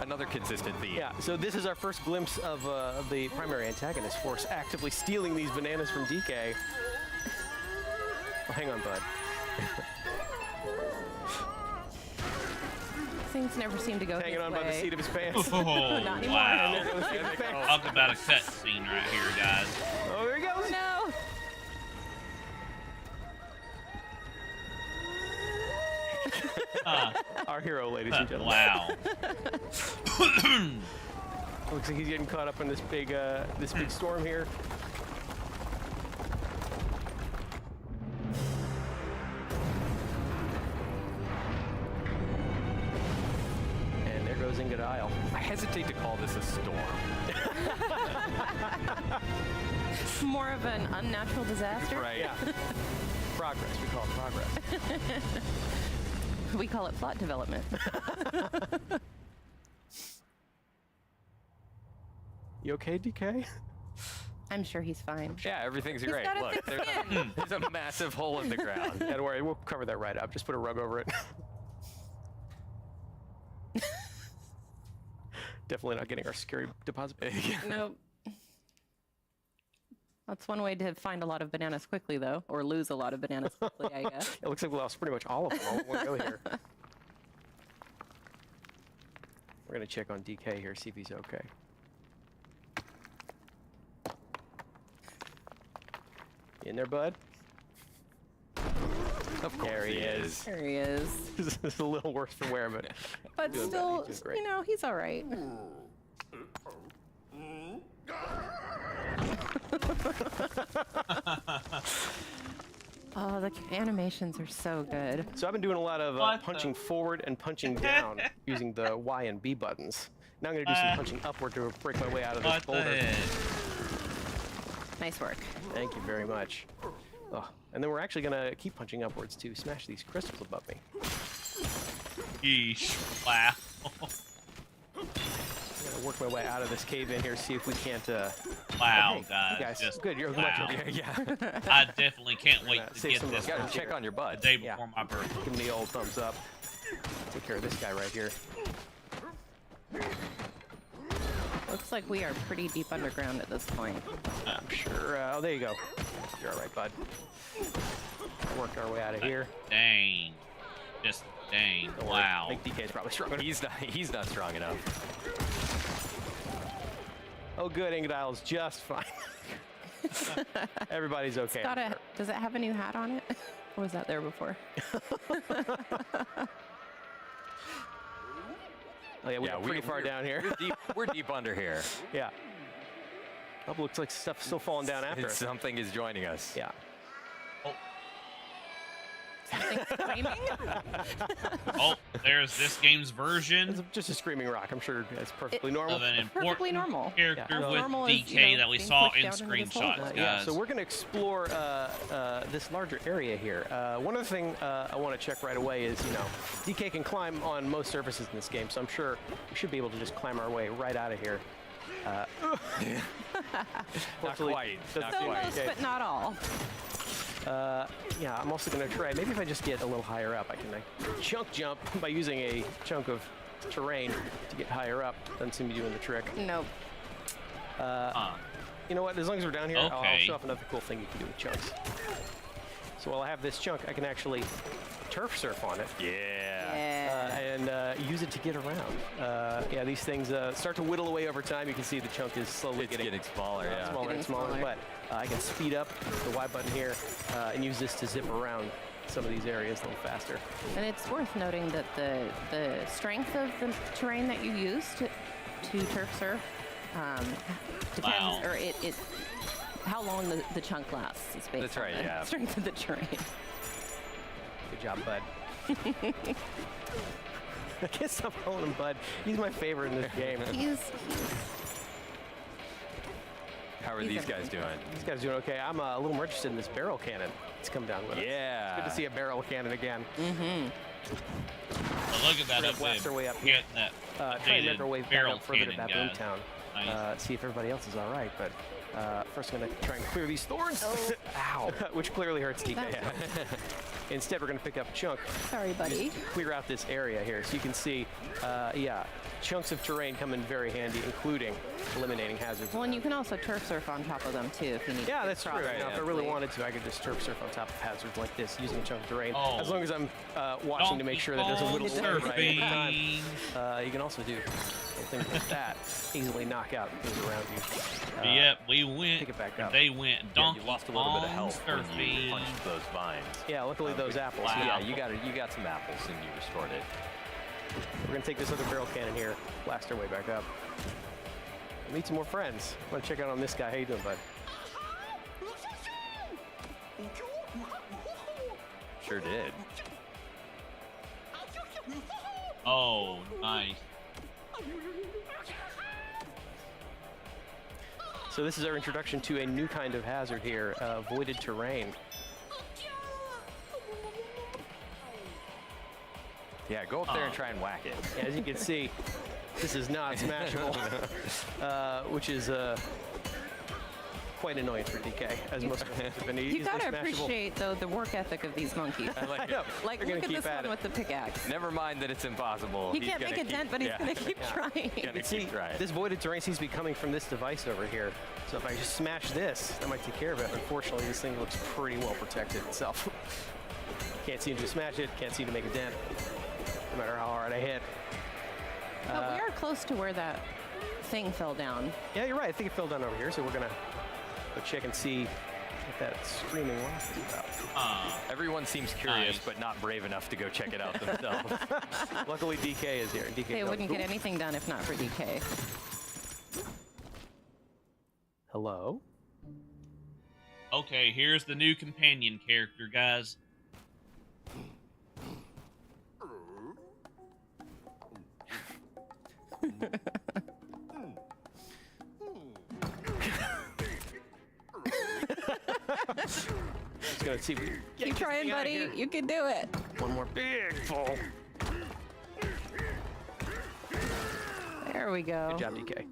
Another consistent theme. Yeah, so this is our first glimpse of the primary antagonist force actively stealing these bananas from DK. Oh, hang on, bud. Things never seem to go Hanging his on way. by the seat of his pants. Oh, Not anymore. wow. By the seat of his pants. Talk about a cutscene right here, guys. Oh, there he goes. No. Our hero, ladies and gentlemen. Wow. Looks like he's getting caught up in this big storm here. And there goes Ingot Isle. I hesitate to call this a storm. More of an unnatural disaster. Right. Yeah. Progress. We call it progress. We call it plot development. You okay, DK? I'm sure he's fine. Yeah, everything's He's great. got a Look, thick there's there's a massive hole in the ground. Yeah, don't worry. We'll cover that right up. Just put a rug over it. Definitely not getting our security deposit. Nope. That's one way to find a lot of bananas quickly, though, or lose a lot of bananas quickly, I guess. It looks like we lost pretty much all of them all in one go here. We're gonna check on DK here, see if he's okay. You in there, bud? Of course There he is. There he is. This is a little worse for wear, but But doing still, better. He's doing great. he's all right. Oh, the animations are so good. So I've been doing a lot of What punching the- forward and punching down using the Y and B buttons. Now I'm going to do some punching upward to break my way out of this What the boulder. heck? Nice work. Thank you very much. Oh, and then we're actually going to keep punching upwards to smash these crystals above me. Yeesh. Wow. I'm going to work my way out of this cave in here, see if we can't... Wow, hey, guys. you guys, Just, good, you're wow. much over here. Yeah. I definitely can't wait to save get some of this those Gotta guys. check on your the butt. day Yeah. before my birthday. Give him the old thumbs up. Take care of this guy right here. Looks like we are pretty deep underground at this point. I'm sure... oh, there you go. You're all right, bud. Worked our way out of here. Dang. Just dang. Don't worry, Wow. I think DK's probably strong enough. He's not strong enough. Oh, good, Ingodile's just fine. Everybody's okay. Does it have a new hat on it? Or was that there before? Oh yeah, we're pretty far down here. We're deep under here. Yeah. Oh, looks like stuff's still falling down after us. Something is joining us. Yeah. Something screaming? Oh, there's this game's version It's just a screaming rock. I'm sure it's perfectly normal. of an Perfectly important normal. character Yeah. with Normal DK is, you know, that we being saw pushed in down into this hole. screenshots, guys. Yeah, so we're going to explore this larger area here. One other thing I want to check right away is, DK can climb on most surfaces in this game, so I'm sure we should be able to just climb our way right out of here. Not Fortunately, quite. Not So quite. most, but not all. Yeah, I'm also going to try, maybe if I just get a little higher up, I can chunk jump by using a chunk of terrain to get higher up. Doesn't seem to be doing the trick. Nope. You know what, as long as we're down here, I'll Okay. show off another cool thing you can do with chunks. So while I have this chunk, I can actually turf surf on it. Yeah. And use it to get around. Yeah, these things start to whittle away over time. You can see the chunk is slowly It's getting smaller, yeah. smaller and Getting smaller. smaller. But I can speed up the Y button here and use this to zip around some of these areas a little faster. And it's worth noting that the strength of the terrain that you use to turf surf depends, Wow. or it how long the chunk lasts is based That's on right, the yeah. strength of the terrain. Good job, bud. I can't stop calling him Bud. He's my favorite in this game. How are He's these a- guys doing? These guys doing okay. I'm a little more interested in this barrel cannon. It's come down with us. Yeah. Good to see a barrel cannon again. So look at that We're up gonna blast there. our way up here. Getting that Try and make updated our way back barrel up further to cannon, Baboon guys. Town. Nice. See if everybody else is all right. But first, I'm going to try and clear these thorns. Oh. Ow. Which clearly hurts DK. That's- Instead, we're going to pick up a chunk, Sorry, buddy. clear out this area here. So you can see, yeah, chunks of terrain come in very handy, including eliminating hazards. Well, and you can also turf surf on top of them too if you need. Yeah, to that's true. cross Now, if I them really quickly. wanted to, I could just turf surf on top of hazards like this using a chunk of terrain. Oh. As long as I'm watching to make sure that it doesn't whittle away right over time. surfing. You can also do things like that. Easily knock out things around you. Yep, we went. pick it back and up. They went Yeah, donkey you lost a little bit of health when you surfing. punched those vines. Yeah, luckily those apples. Wow. Yeah, you got some apples and you restored it. We're gonna take this other barrel cannon here, blast our way back up. Meet some more friends. I want to check out on this guy. How you doing, bud? Sure did. Oh, nice. So this is our introduction to a new kind of hazard here, voided terrain. Yeah, go up there and try and whack it. As you can see, this is not smashable, which is quite annoying for DK, as most of them have been You easily gotta smashable. appreciate though the work ethic of these monkeys. I know. Like, They're look gonna at keep this at one it. with the pickaxe. Never mind that it's impossible. He He's can't gonna make a keep- dent, but he's yeah. gonna keep trying. Gonna But see, keep trying. this voided terrain seems to be coming from this device over here. So if I just smash this, that might take care of it. Unfortunately, this thing looks pretty well protected itself. Can't seem to smash it, can't seem to make a dent, no matter how hard I hit. But we are close to where that thing fell down. Yeah, you're right. I think it fell down over here, so we're gonna go check and see what that screaming wasp is about. Everyone seems curious, Nice. but not brave enough to go check it out themselves. Luckily, DK is here. DK They knows. wouldn't get anything done if not for DK. Hello? Okay, here's the new companion character, guys. Just gonna see. Keep trying, buddy. You can do it. One more big fall. There we go. Good job, DK.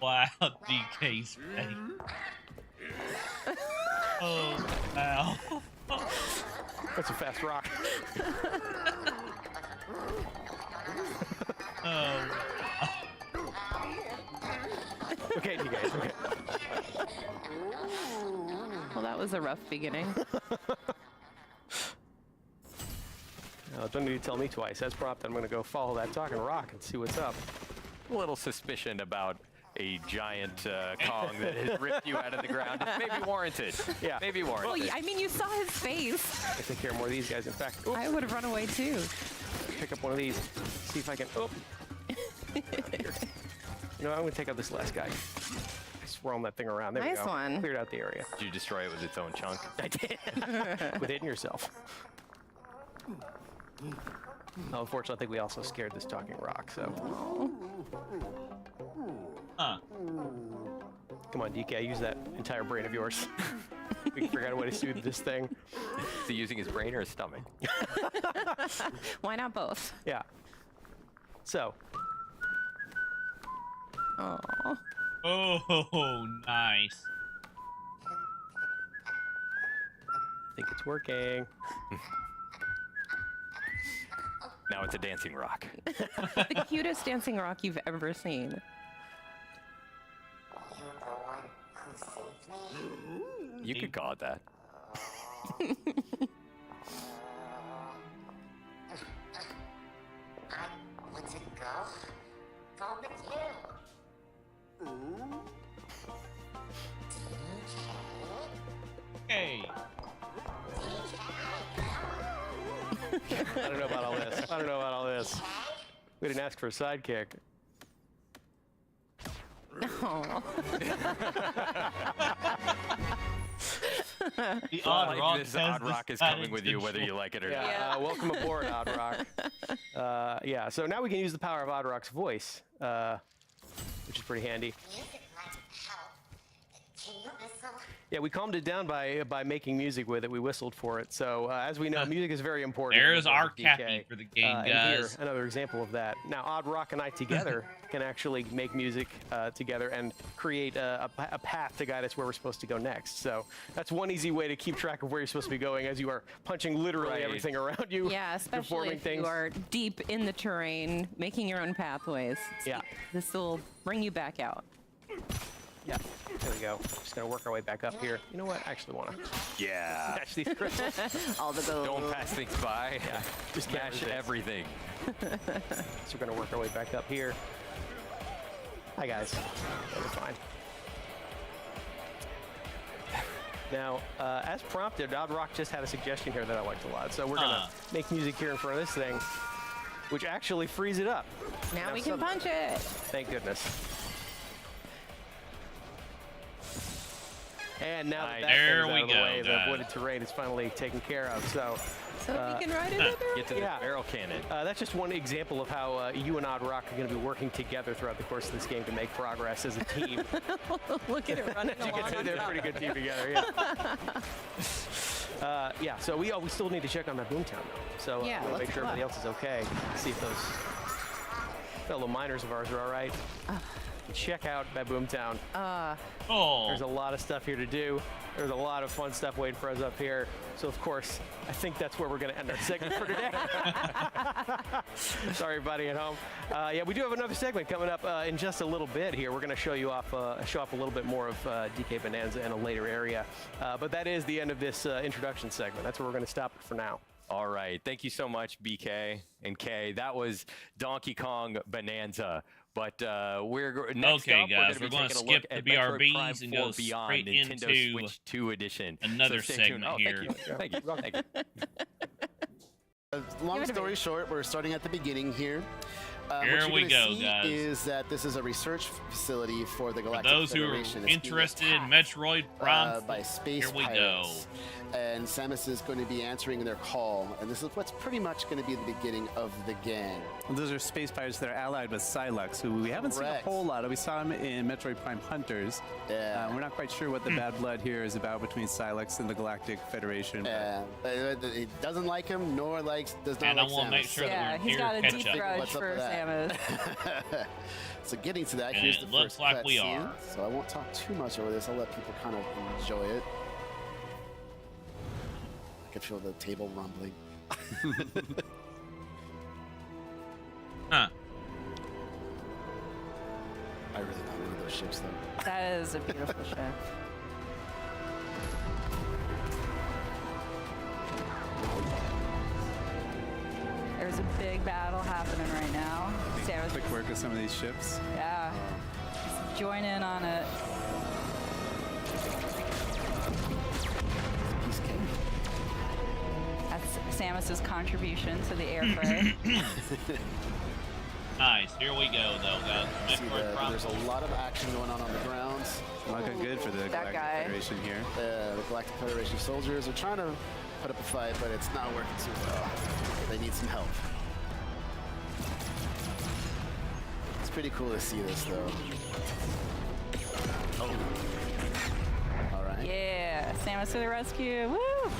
Wow, DK's face. Oh, wow. That's a fast rock. Oh. Okay, you guys. Okay. Well, that was a rough beginning. Now, don't need to tell me twice. As prompted, I'm going to go follow that talking rock and see what's up. A little suspicion about a giant Kong that has ripped you out of the ground. It's maybe warranted. Yeah. Maybe Well, warranted. I mean, you saw his face. I take care of more of these guys. In fact, I would have run away too. pick up one of these. See if I can. Oh. Here. You know, I'm going to take out this last guy. I swirl that thing around. There we Nice go. one. Cleared out the area. Did you destroy it with its own chunk? I did. With hitting yourself. Oh, unfortunately, I think we also scared this talking rock, so. Huh. Come on, DK, use that entire brain of yours. We can figure out a way to soothe this thing. Is he using his brain or his stomach? Why not both? Yeah. So, Oh. Oh, nice. I think it's working. Now it's a dancing rock. The cutest dancing rock you've ever seen. You could call it that. Okay. I don't know about all this. I don't know about all this. We didn't ask for a sidekick. Oh. The Well, odd like rock, this has odd rock is decided coming with to you whether join. you like it or Yeah. not. Yeah. Welcome aboard, Odd Rock. Yeah. So now we can use the power of Odd Rock's voice, which is pretty handy. Yeah, we calmed it down by making music with it. We whistled for it. So as we know, music is very important. There's in the world our of DK. cappy for the game, And here, guys. another example of that. Now, Odd Rock and I together can actually make music together and create a path to guide us where we're supposed to go next. So that's one easy way to keep track of where you're supposed to be going as you are punching literally Right. everything around you. Yeah, especially performing if things. you are deep in the terrain, making your own pathways. Yeah. This will bring you back out. Yeah, there we go. Just gonna work our way back up here. You know what? I actually want to Yeah. smash these crystals. All the gold. Don't pass things by. Yeah, just can't Smash resist. everything. So we're gonna work our way back up here. Hi guys. We're fine. Now, as prompted, Odd Rock just had a suggestion here that I liked a lot. So we're gonna make music here in front of this thing, which actually frees it up. Now we can some- punch it. Thank goodness. And now that Nice. that There thing's we out of the go, way, the guys. avoided terrain is finally taken care of. So So we can ride it in Get to the Yeah. barrel cannon. that's just one example of how you and Odd Rock are going to be working together throughout the course of this game to make progress as a team. Look at it running You along. can see on they're a top. pretty good team together. Yeah. Yeah. So we still need to check on that boomtown though. So Yeah, we'll let's make sure look. everybody else is okay. See if those fellow miners of ours are all right. Check out that boomtown. Oh, There's a lot of stuff here to do. There's a lot of fun stuff waiting for us up here. So of course, I think that's where we're going to end our segment for today. Sorry, everybody at home. Yeah, we do have another segment coming up in just a little bit here. We're going to show off a little bit more of DK Bonanza in a later area. But that is the end of this introduction segment. That's where we're going to stop it for now. All right. Thank you so much, BK and K. That was Donkey Kong Bonanza. But we're next Okay, up, guys, we're we're going gonna to skip at the Metroid Prime BRBs and 4 go Beyond, straight Nintendo into Switch 2 edition. another so stay tuned. segment here. Thank you. Thank you. Long story short, we're starting at the beginning here. Here what we you're gonna go, see guys. Is that this is a research facility for the For Galactic those who are Federation. It's being interested in attacked, Metroid Prime, by space here we pirates. go. And Samus is going to be answering their call, and this is what's pretty much going to be the beginning of the game. Well, those are space pirates that are allied with Silex, who we haven't Correct. seen a whole lot of. We saw him in Metroid Prime Hunters. Yeah. We're not quite sure what the bad blood here is about between Silex and the Galactic Federation. but- He doesn't like him, nor does not And I like want to Samus. make sure So- that Yeah, we're he's here got a catch deep up. grudge What's up for with that? Samus. So getting to that, And here's it the looks first like we cutscene. are. So I won't talk too much over this. I'll let people kind of enjoy it. I can feel the table rumbling. Huh. I really want one of those ships, though. That is a beautiful ship. There's a big battle happening right now. Samus, Quick work with some of these ships. yeah, join in on it. Piece of cake. That's Samus's contribution to the airfare. Nice. Here we go, though, guys. See Metroid Prime. there's a lot of action going on the ground. Looking good for the Galactic guy. Federation here. The Galactic Federation soldiers are trying to put up a fight, but it's not working too well. They need some help. It's pretty cool to see this, though. Oh. All right. Yeah, Samus to the rescue. Woo!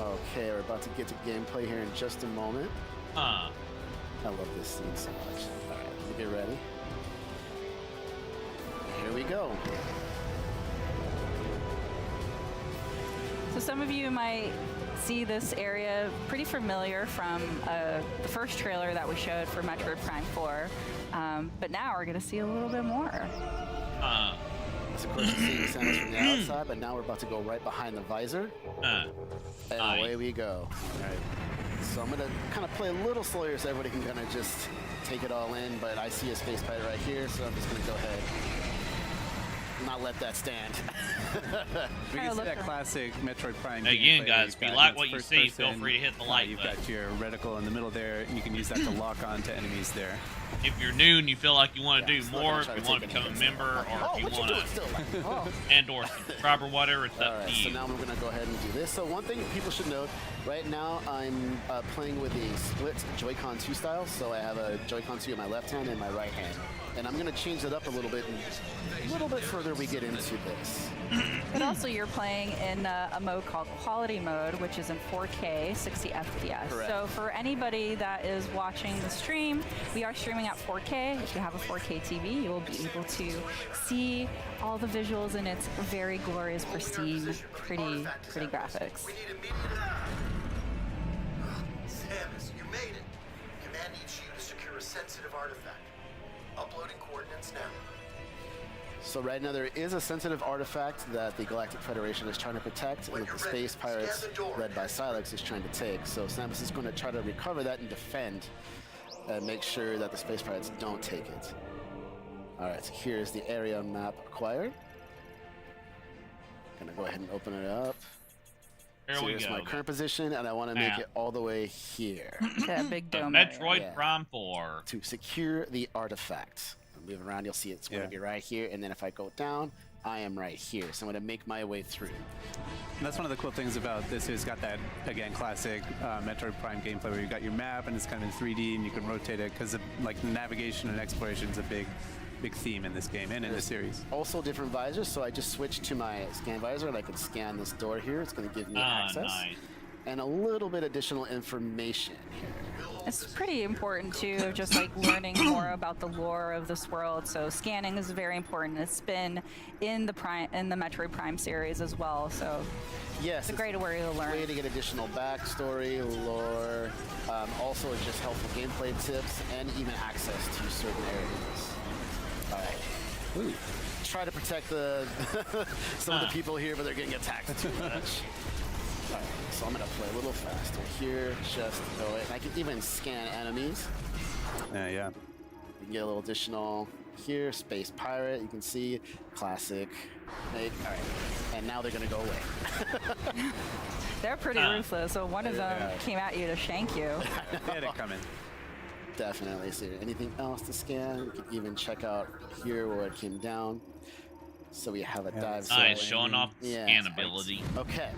Okay, we're about to get to gameplay here in just a moment. Huh. I love this scene so much. All right, let me get ready. Here we go. So some of you might see this area pretty familiar from the first trailer that we showed for Metroid Prime 4, but now we're going to see a little bit more. Huh. So of course you're seeing Samus from the outside, but now we're about to go right behind the visor, Huh. and Nice. away we go. All right. So I'm gonna kind of play a little slower so everybody can kind of just take it all in, but I see a space pirate right here, so I'm just gonna go ahead. Not let that stand. We can see that classic Metroid Prime. Again, gameplay guys, you've if you got. like It's what you first see, feel person. free to hit the like You've button. got your reticle in the middle there, and you can use that to lock on to enemies there. If you're new and you feel like you want to Yeah, do still more, gonna if try you to want to take become a any hits. member, or Oh, if you what you want doing still? Like, oh. to and/or subscribe or whatever, it's All up right, to so you. now we're gonna go ahead and do this. So one thing people should note, right now I'm playing with a split Joy-Con 2 style. So I have a Joy-Con 2 in my left hand and my right hand. And I'm gonna change it up a little bit, and a little bit further we get into this. But also you're playing in a mode called Quality Mode, which is in 4K, 60 FPS. Correct. So for anybody that is watching the stream, we are streaming at 4K. If you have a 4K TV, you will be able to see all the visuals in its very glorious, pristine, pretty graphics. Samus, you made it. Command needs you to secure a sensitive artifact. Uploading coordinates now. So right now there is a sensitive artifact that the Galactic Federation is trying to protect, and that the space pirates, led by Silex, is trying to take. So Samus is going to try to recover that and defend, and make sure that the space pirates don't take it. All right, so here's the area map acquired. Gonna go ahead and open it up. Here So we here's go. my current position, and I want to make Now. it all the way here That big The dome. area. Metroid Yeah. Prime 4. to secure the artifact. I'll move around, you'll see it's going Yeah. to be right here, and then if I go down, I am right here. So I'm going to make my way through. And that's one of the cool things about this. It's got that, again, classic Metroid Prime gameplay where you've got your map and it's kind of in 3D and you can rotate it because like navigation and exploration is a big theme in this game and in the series. Also different visors, so I just switched to my scan visor and I can scan this door here. It's going to give me Ah, access. nice. And a little bit additional information here. It's pretty important too, just like learning more about the lore of this world. So scanning is very important. It's been in the Metroid Prime series as well. So Yes, it's a great way to way learn. to get additional backstory, lore, also just helpful gameplay tips, and even access to certain areas. All right. Ooh. Try to protect the some of the people here, but they're getting attacked too much. All right, so I'm gonna play a little faster here. Just go ahead. I can even scan enemies. Yeah. You can get a little additional here, Space Pirate. You can see classic. All right, and now they're gonna go away. They're pretty ruthless, so one of them came at you to shank you. They had it coming. Definitely. So anything else to scan? We can even check out here where it came down. So we have a dive. Nice, showing off the scan ability. Okay,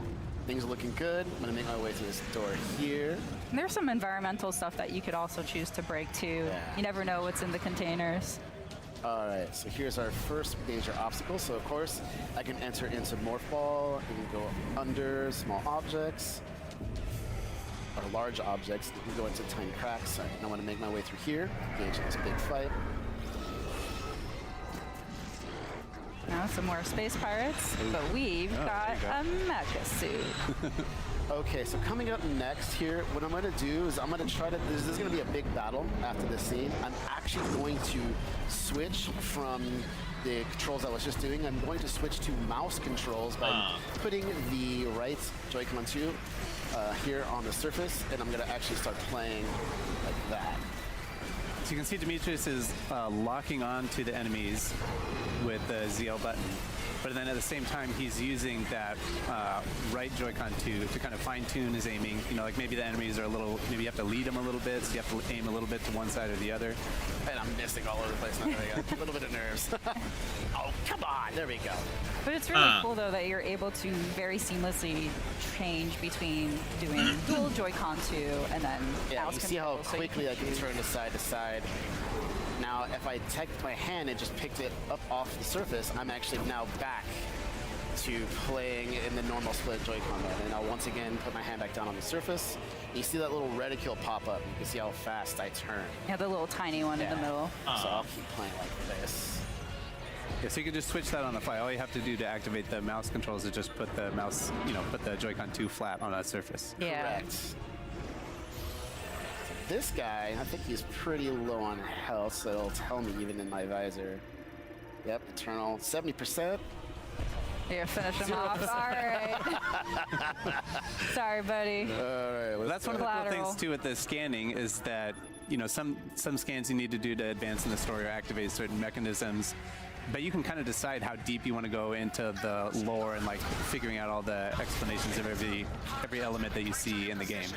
things are looking good. I'm gonna make my way through this door here. And there's some environmental stuff that you could also choose to break too. Yeah. You never know what's in the containers. All right, so here's our first major obstacle. So of course, I can enter into Morph Ball. I can go under small objects or large objects. You can go into tiny cracks. I want to make my way through here, engage in this big fight. Now some more space pirates, but we've got a mecha suit. Okay, so coming up next here, what I'm going to do is I'm going to try to, this is going to be a big battle after this scene. I'm actually going to switch from the controls I was just doing. I'm going to switch to mouse controls by putting the right Joy-Con 2 here on the surface, and I'm going to actually start playing like that. So you can see Demetrius is locking on to the enemies with the ZL button, but then at the same time he's using that right Joy-Con 2 to kind of fine-tune his aiming. You know, like maybe the enemies are a little, maybe you have to lead them a little bit, so you have to aim a little bit to one side or the other. And I'm missing all over the place now. There we go. A little bit of nerves. Oh, come on. There we go. But it's really cool though that you're able to very seamlessly change between doing dual Joy-Con 2 and then Yeah, mouse you see how control, so you quickly I can turn to side. Now, if I take my hand and just picked it up off the surface, I'm actually now back to playing in the normal split Joy-Con mode. And I'll once again put my hand back down on the surface. You see that little reticule pop up. You can see how fast I turn. Yeah, the little tiny one in the middle. So I'll keep playing like this. Yeah, so you can just switch that on the fly. All you have to do to activate the mouse controls is just put the mouse, you know, put the Joy-Con 2 flat on a surface. Yeah. Correct. This guy, I think he's pretty low on health, so it'll tell me even in my visor. Yep, Eternal, 70%. Here, finish him off. All right. Sorry, buddy. All right, Well, that's one of the cool things too with the scanning is that, you know, some scans you need to do to advance in the story or activate certain mechanisms, but you can kind of decide how deep you want to go into the lore and like figuring out all the explanations of every element that you see in the game.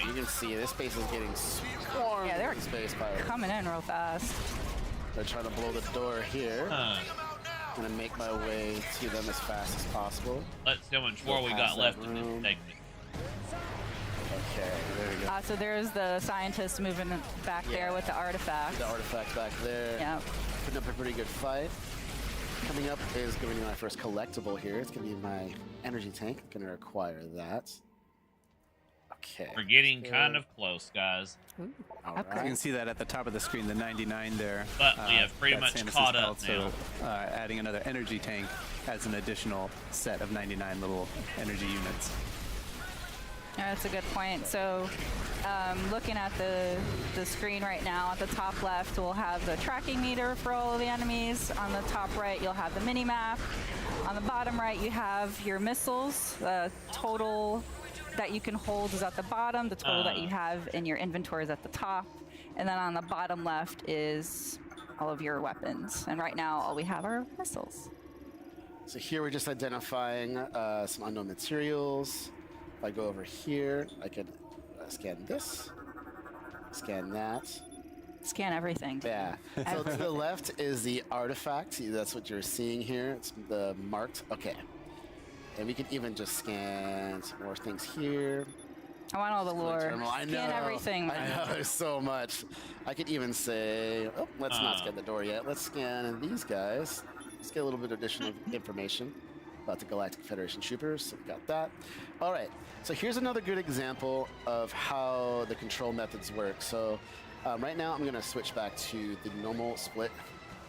You can see this space is getting swarmed. Yeah, they're with space pirates. coming in real fast. They're trying to blow the door here. Gonna make my way to them as fast as possible. Let's see how much more we got left in this segment. Okay, there we go. So there's the scientist moving back there with the artifact. The artifact back there. Yep. Putting up a pretty good fight. Coming up is going to be my first collectible here. It's going to be my energy tank. Going to require that. Okay. We're getting kind of close, guys. All You right. can see that at the top of the screen, the 99 there. But we have pretty that's much Samus's caught up health, so adding another energy tank adds an additional set of 99 little energy units. Yeah, that's a good point. So looking at the screen right now, at the top left, we'll have the tracking meter for all of the enemies. On the top right, you'll have the mini-map. On the bottom right, you have your missiles. The total that you can hold is at the bottom. The total that you have in your inventory is at the top. And then on the bottom left is all of your weapons. And right now, all we have are missiles. So here we're just identifying some unknown materials. If I go over here, I can scan this, scan that. Scan everything. Yeah. So to the left is the artifact. That's what you're seeing here. It's the marked. Okay. And we can even just scan some more things here. I want all the lore. I know. Scan everything. I know. There's so much. I could even say, oh, let's not scan the door yet. Let's scan these guys. Let's get a little bit of additional information about the Galactic Federation troopers. So we got that. All right. So here's another good example of how the control methods work. So right now I'm going to switch back to the normal split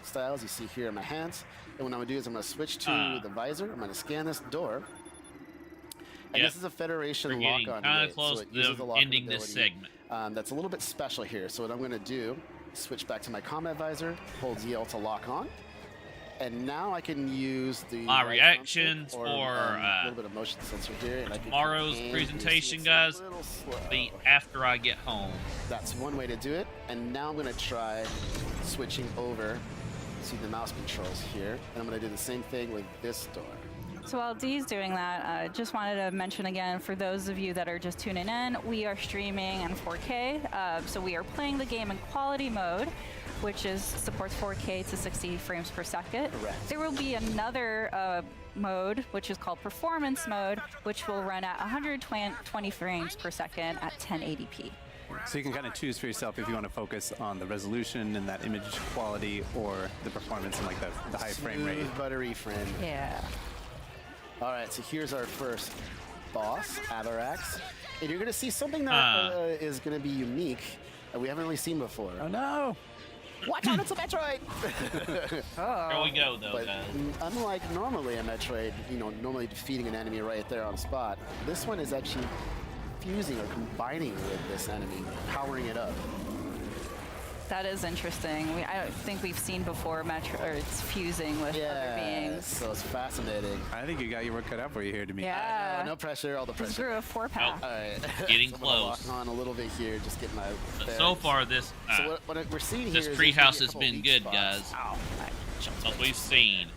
styles you see here in my hands. And what I'm going to do is I'm going to switch to the visor. I'm going to scan this door. And this is a Federation lock-on. Kind of close to ending this segment. That's a little bit special here. So what I'm going to do is switch back to my combat visor, hold ZL to lock on. And now I can use the My right reactions thumbstick or, a little bit of motion sensor here, and I can tomorrow's command presentation, it's guys, a little slow. Be after I get home. That's one way to do it. And now I'm going to try switching over to the mouse controls here, and I'm going to do the same thing with this door. So while Dee's doing that, I just wanted to mention again, for those of you that are just tuning in, we are streaming in 4K. So we are playing the game in quality mode, which supports 4K to 60 frames per second. Correct. There will be another mode, which is called performance mode, which will run at 120 frames per second at 1080p. So you can kind of choose for yourself if you want to focus on the resolution and that image quality or the performance and like the high frame rate. Smooth, buttery frame. Yeah. All right, so here's our first boss, Avarax. And you're going to see something that is going to be unique that we haven't really seen before. Oh no! Watch out, it's a Metroid! Here we go, though, But guys. unlike normally a Metroid, normally defeating an enemy right there on spot, this one is actually fusing or combining with this enemy, powering it up. That is interesting. I don't think we've seen before it's fusing with other beings. So it's fascinating. I think you got your work cut out for you here, Dimitri. Yeah. No pressure, all the This pressure. grew a 4-pack. All right. Getting So I'm gonna close. Lock on a little bit here, just get my. But so bearings. far, this So what we're seeing this here is treehouse there's has gonna be a couple been weak good, spots. guys. Oh, That's what we've seen.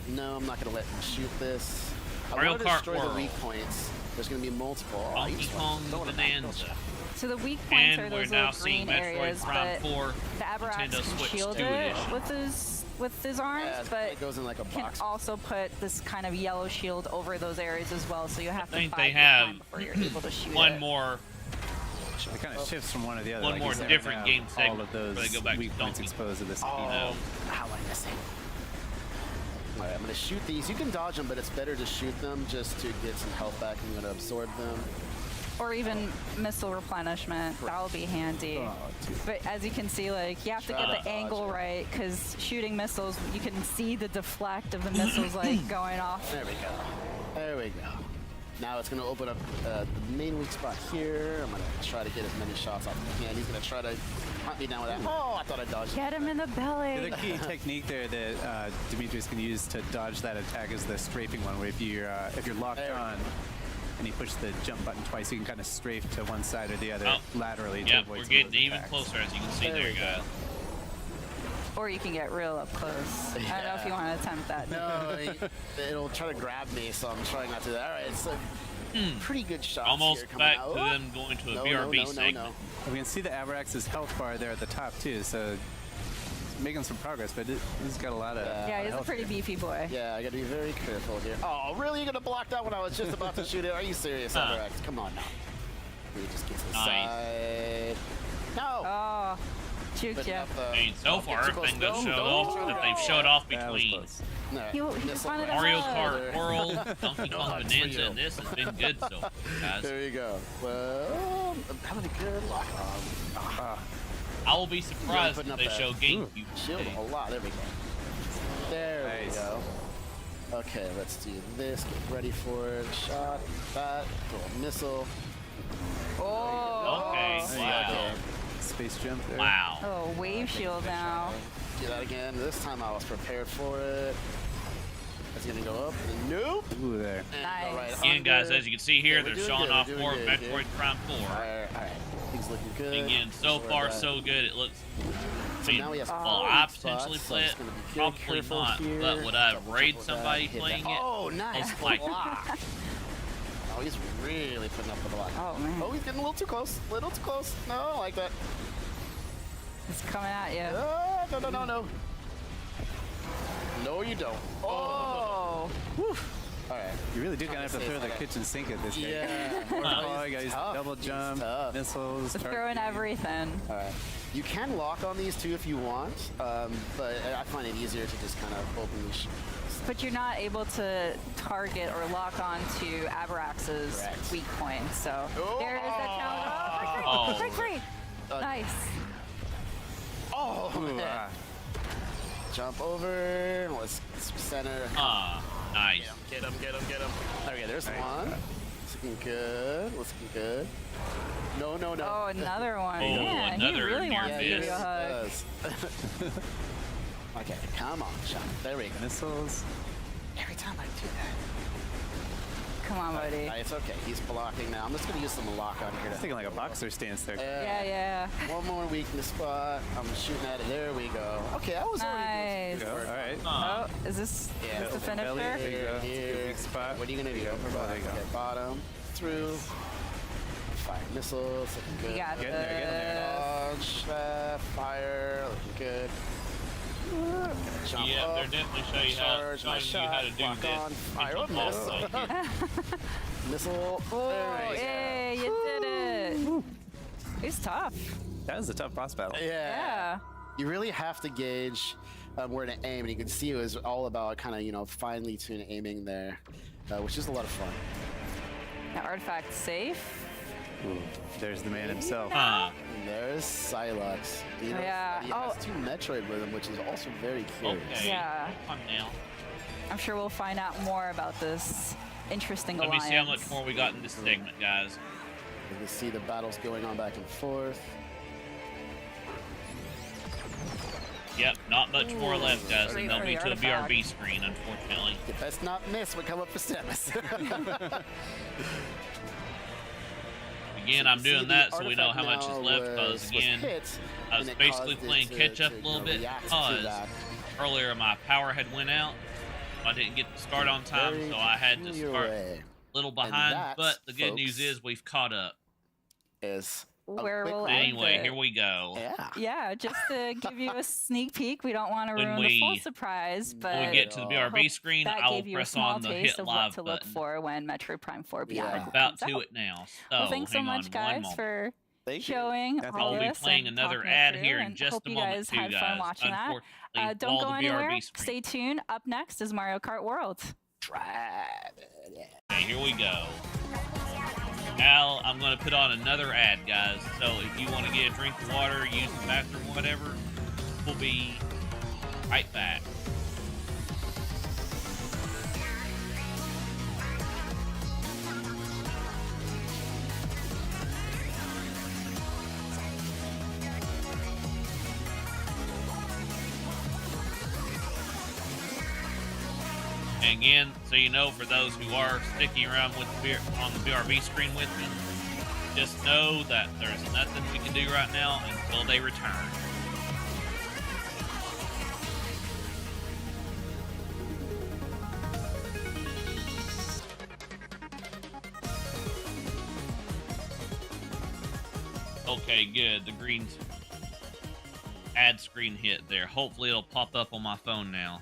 No, I'm not gonna let him shoot this. I Mario want to Kart destroy World. the weak points. There's gonna be multiple. Oh, Donkey he's Kong throwing them back. Bonanza. so the weak points are And we're those now little seeing green Metroid areas, Prime but 4 the Avarax Nintendo can Switch shield 2 it edition. with his arms, Yeah, but it goes in like a can box. also put this kind of yellow shield over those areas as well. So you have to think bide they your have time before you're able to shoot One it. more It kind of shifts from one to the other. One like more you said, different now, game all segment of those before they go back to weak points Donkey. exposed to this. Oh, you know. how I miss it. All right, I'm gonna shoot these. You can dodge them, but it's better to shoot them just to get some health back. I'm gonna absorb them. Or even missile replenishment. That'll be handy. But as you can see, like, you have to get the angle right, because shooting missiles, you can see the deflect of the missiles like going off. There we go. There we go. Now it's gonna open up the main weak spot here. I'm gonna try to get as many shots off as I can. He's gonna try to hunt me down with that. Oh, I thought I dodged. Get him in the belly. The key technique there that Demetrius can use to dodge that attack is the strafing one, where if you're locked There we on and you push the jump button twice, you can kind of strafe to one side or the other Oh. laterally to Yep, avoid we're some of getting those even attacks. closer, as you can see There there, we go. guys. Or you can get real up close. I don't know if you want to attempt that. No, it'll try to grab me, so I'm trying not to do that. All right, so pretty good shots Almost here coming back out. to them going to a No, BRB no, no, segment. no. We can see the Avarax's health bar there at the top too, so it's making some progress, but it's got a lot of Yeah, he's a health pretty here. beefy boy. Yeah, I gotta be very careful here. Oh, really? You're gonna block that when I was just about to shoot it? Are you serious, Avarax? Come on now. Let me just get to the Nice. side. No! Oh, juked Putting ya. up the- I mean, so Get far, too close. everything that Don't- showed don't off shoot that it. they've showed off That was between close. No, He missile wanted blast. a Mario hug. Kart World, Donkey No Kong hugs for Bonanza, you. and this has been good so far, guys. There you go. Well, I'm having a good lock on. I will be surprised putting if up they that- show GameCube Shield today. a lot. There we go. There we Nice. go. Okay, let's do this. Get ready for it. Shot. That. Throw a missile. Oh. Okay, There you wow. go. Space jump there. Wow. Oh, wave shield now. Do that again. This time I was prepared for it. It's gonna go up. Nope. Ooh, there. And Nice. go right Again, guys, under. as you can see here, Yeah, we're they're doing showing good, off we're doing more good, Metroid dude. Prime 4. All right. Things looking good. Again, so That's where far we're at. so good. It looks. So now we have well, four I weak potentially spots, play so it. just gonna be Probably careful not. here. But would I Double raid check with somebody that, hit playing that. it? Oh, nice Most likely. block. Oh, he's really putting up with a block. Oh, man. Oh, he's getting a little too close. A little too close. No, I don't like that. It's coming at you. Oh, no, no, no, no. No, you don't. Oh. Whew. All right. You really do kind of have to Safe throw the side. kitchen sink at this guy. Yeah. Oh, you He's got tough. double He's jump, tough. missiles. Just target throwing aim. everything. All right. You can lock on these too if you want, but I find it easier to just kind of openly shoot. But you're not able to target or lock on to Avarax's Correct. weak points. So Oh. there is that challenge. Oh. Oh, great. Uh, Nice. Oh, Ooh, man. Jump over. Let's center. Ah, nice. Get him, get him, get him. Okay, there's one. It's looking good. Looking good. No, no, no. Oh, another one. Oh, Man, another he really near wants to give miss. you a hug. does. Okay, come on, Sean. There we go. Missiles. Every time I do that. Come on, buddy. It's okay. He's blocking now. I'm just going to use some lock on here. I was thinking like a boxer stance there. Yeah. One more weakness spot. I'm shooting at it. There we go. Okay, I was already Nice. All right. Oh, is this Yeah, the belly. finisher? There you go. Here. Weak spot. What are you going to do? There you go. Okay, bottom, through. Fire missiles. Looking good. You got Getting there, getting there. Dodge, fire. Looking good. Jump Yeah, up. they're definitely showing you Charge my showing you how to shot. do Lock this. on. Fire. Jump Oh, off miss. like here. Missile. Oh, There we go. yay, you did it. He's tough. That was a tough boss battle. Yeah. You really have to gauge where to aim, and you can see it was all about kind of, finely tuned aiming there, which is a lot of fun. Now, artifact safe. Ooh, there's the man himself. Huh. And there's Psylocke. Yeah. He has 2 Metroid with him, which is also very curious. Okay. Yeah. Come now. I'm sure we'll find out more about this interesting Let me alliance. see how much more we got in this segment, guys. You can see the battles going on back and forth. Yep, not much more left, guys, and Great they'll for be the to the BRB artifact. screen, unfortunately. You best not miss what come up for Stemis. Again, I'm doing that so we know how much is left, because again, I was basically playing catch up a little bit because earlier my power had went out. I didn't get to start on time, so I had to start a little behind. that, But the good folks, news is we've caught up. Is Where quick we'll look. end Anyway, it. here we go. Yeah. Yeah, just to give you a sneak peek. We don't want to When ruin the full we- surprise, but When we get to the BRB hope screen, that I will gave you a press small on the taste hit of what live to look button. for when Metroid Prime 4 Yeah. Beyond About comes to out. it now. So, Well, thanks so hang much, on guys, one moment. for Thank you. showing Definitely. all I'll be this playing and another talking it ad through, here in and just hope a you moment, guys too, had guys. fun watching that. Unfortunately, Don't while go the anywhere. BRB screen. Stay tuned. Up next is Mario Kart World. Okay, here we go. Now I'm going to put on another ad, guys. So if you want to get a drink of water, use the bathroom, whatever, we'll be right back. And again, so you know, for those who are sticking around with on the BRB screen with me, just know that there's nothing we can do right now until they return. Okay, good. The green ad screen hit there. Hopefully it'll pop up on my phone now.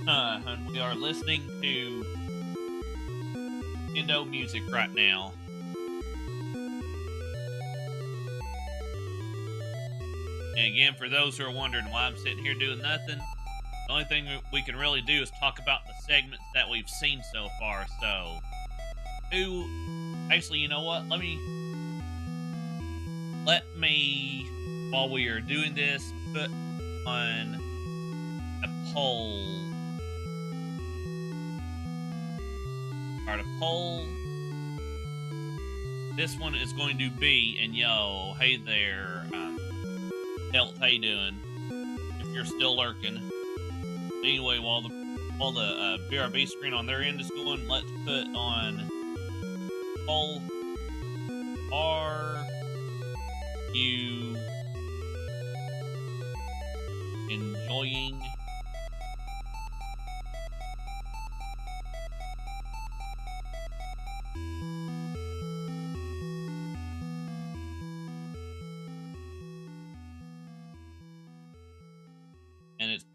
And we are listening to Nintendo music right now. And again, for those who are wondering why I'm sitting here doing nothing, the only thing we can really do is talk about the segments that we've seen so far. So, actually, you know what? Let me, while we are doing this, put on a poll. Alright, a poll. This one is going to be, and yo, hey there, Health, how you doing? If you're still lurking. Anyway, while the BRB screen on their end is going, let's put on poll. Are you enjoying and it's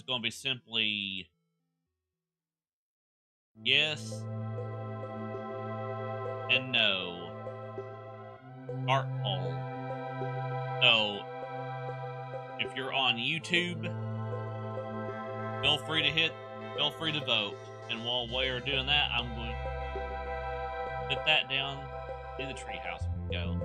going to be simply yes and no. Start poll. So, if you're on YouTube, feel free to vote. And while we're doing that, I'm going to put that down in the treehouse. Go.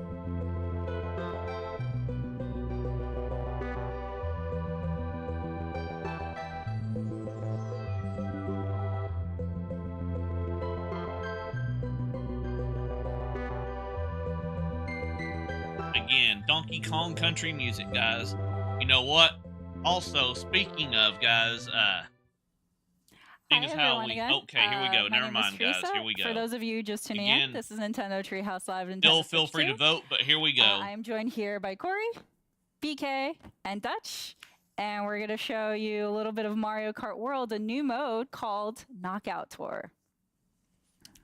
Again, Donkey Kong country music, guys. You know what? Also, speaking of, guys, seeing as how we... Again. Okay, here we go. My Never name is mind, guys. Teresa. Here we go. For those of you just tuning Again, in, this is Nintendo Treehouse Live. Nintendo Still feel Switch free 2. to vote, but here we go. I am joined here by Corey, BK, and Dutch. And we're going to show you a little bit of Mario Kart World, a new mode called Knockout Tour.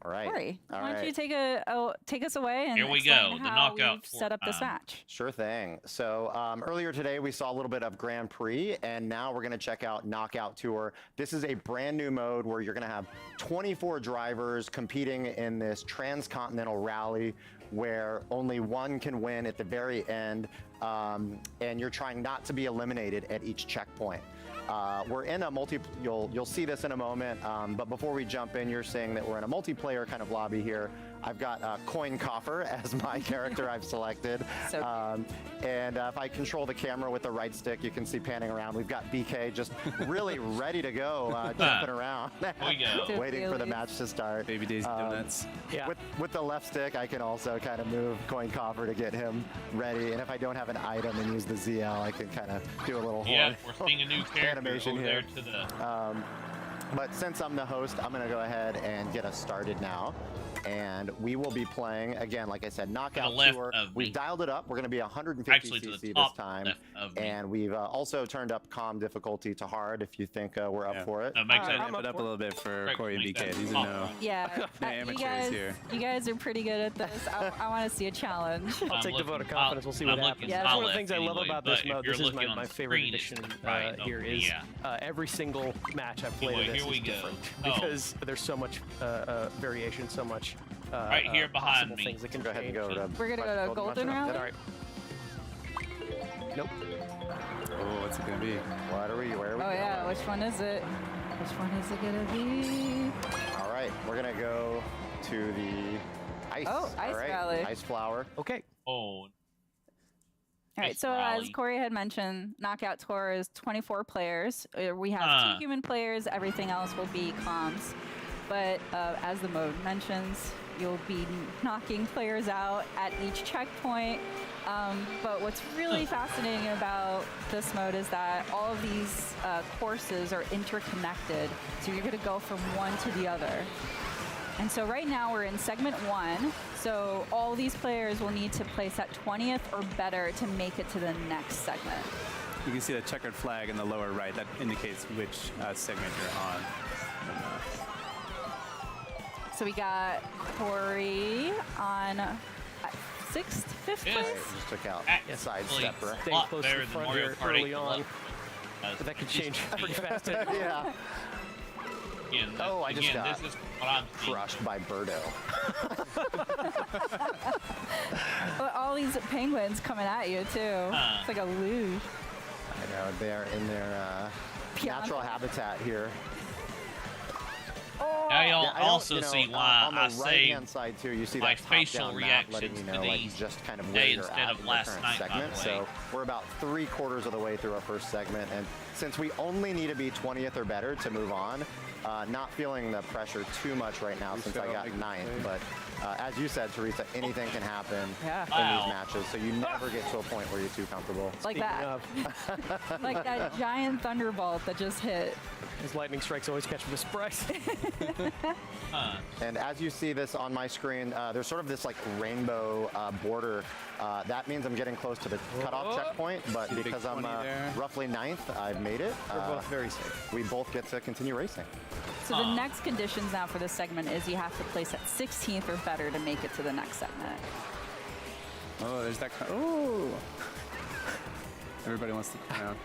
All right. Corey, All why don't you right. take us away and Here we explain go, the how Knockout we've Tour set up this time. match. Sure thing. So earlier today we saw a little bit of Grand Prix, and now we're going to check out Knockout Tour. This is a brand new mode where you're going to have 24 drivers competing in this transcontinental rally where only one can win at the very end, and you're trying not to be eliminated at each checkpoint. We're in a you'll see this in a moment, but before we jump in, you're saying that we're in a multiplayer kind of lobby here. I've got Coin Coffer as my character I've selected. And if I control the camera with the right stick, you can see panning around. We've got BK just really ready to go, jumping around, waiting for the match to start. Baby Daisy Donuts. Yeah. With the left stick, I can also kind of move Coin Coffer to get him ready. And if I don't have an item and use the ZL, I can kind of do a little Yeah, we're seeing a new character animation over here. there to the... But since I'm the host, I'm going to go ahead and get us started now. And we will be playing, again, like I said, Knockout Tour. We've dialed it up. We're going to be 150 cc this time. And we've also turned up calm difficulty to hard if you think we're up for it. That makes sense. Ramp it up a little bit for Corey and BK. These are no amateurs here. You guys are pretty good at this. I want to see a challenge. I'll take the vote of confidence. We'll see what happens. Yeah, That's one of the things I love about this mode. This is my favorite screen, addition right, here is every single match I've played of this is different because there's so much variation, so much right here behind me. Things that can go ahead and go to We're going to go to Golden Round? All right. Nope. Oh, what's it gonna be? Where are we yeah, which one is it? Which one is it going to be? All right, we're going to go to the ice. Ice Rally. Ice Flower. Okay. Oh. All right, so as Corey had mentioned, Knockout Tour is 24 players. We have 2 human players. Everything else will be comms. But as the mode mentions, you'll be knocking players out at each checkpoint. But what's really fascinating about this mode is that all of these courses are interconnected. So you're going to go from one to the other. And so right now we're in segment 1. So all these players will need to place at 20th or better to make it to the next segment. You can see the checkered flag in the lower right. That indicates which segment you're on. So we got Corey on 6th, 5th place. Just took out side stepper. Stay close to the front here early on. But that could change pretty fast. Yeah. Again, I just got this is what I'm crushed by Birdo. All these penguins coming at you too. It's like a luge. I know, they're in their natural habitat here. Now y'all also see why on the I say right-hand side too, you see my that facial top-down map letting reactions you to know like these just kind of today where you're instead at of in the last current night, by the segment. way. So we're about 3/4 of the way through our first segment, and since we only need to be 20th or better to move on, not feeling the pressure too much right now since I got 9th, but as you said, Teresa, anything can happen in these matches, so you never get to a point where you're too comfortable. Like that. Like that giant thunderbolt that just hit. His lightning strikes always catch him with surprise. And as you see this on my screen, there's sort of this like rainbow border. That means I'm getting close to the cutoff checkpoint, but because I'm roughly 9th, I've made it. We're both very safe. We both get to continue racing. So the next conditions now for this segment is you have to place at 16th or better to make it to the next segment. Oh, there's that. Oh! Everybody wants to come out.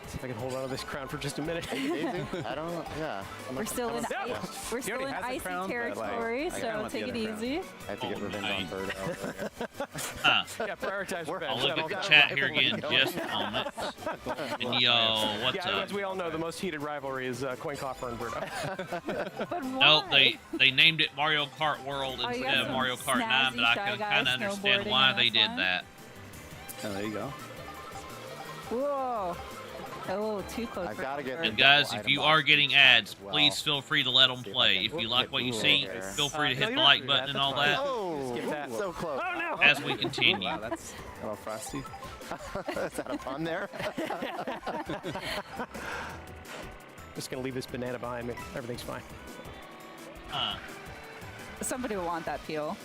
See if I can hold on to this crown for just a minute. Easy. I don't. Yeah. We're still in we're still in has the icy crown, but, territory, like, I kinda so want the take it other crown. easy. I have to get revenge on Birdo. Huh. Yeah, prioritize revenge. I'll look That'll- at the chat here again just a moment. And yo, what's Yeah, up? as we all know, the most heated rivalry is Coin Coffer and Birdo. But Nope, why? they named it Mario Kart World Oh, you instead got of some Mario Kart 9, but snazzy I Shy can Guy kind of understand snowboarding why in they this did one. that. Oh, there you go. Whoa. A little too close. I've for gotta get comfort. the And guys, double if you item are box getting as ads, well. please feel free to let them See if I play. can If you get like what you Qumu see, over there. feel free to No, hit you the don't like do that. button and That's all fine. that Oh, Skip that. so close. Oh, no. as we continue. Wow, that's a little frosty. Is that a pun there? Just gonna leave this banana behind me. Everything's fine. Somebody will want that peel.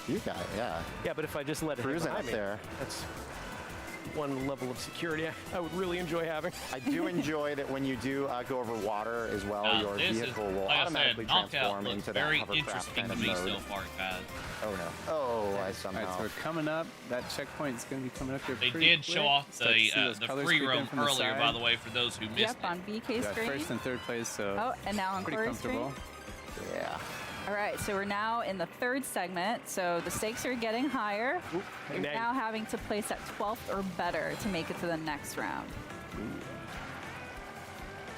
You got it, yeah. Yeah, but if I just let it hit Cruising behind up me, there. that's one level of security I would really enjoy having. I do enjoy that when you do go over water as well, your This is, vehicle will like I automatically said, Knockout transform looks into very that hovercraft interesting kind to of me mode. so far, guys. Oh no. Oh, I All right, somehow. so we're coming up. That checkpoint is going to be coming up here They pretty did quick. show off Start to see those the colors free creep in roam from the earlier, by side. the way, for those who missed Yep, it. on BK We got screen. first and third place, so Oh, and now on pretty Corey's screen. comfortable. Yeah. All right, so we're now in the third segment. So the stakes are getting higher. You're Dang. now having to place at 12th or better to make it to the next round.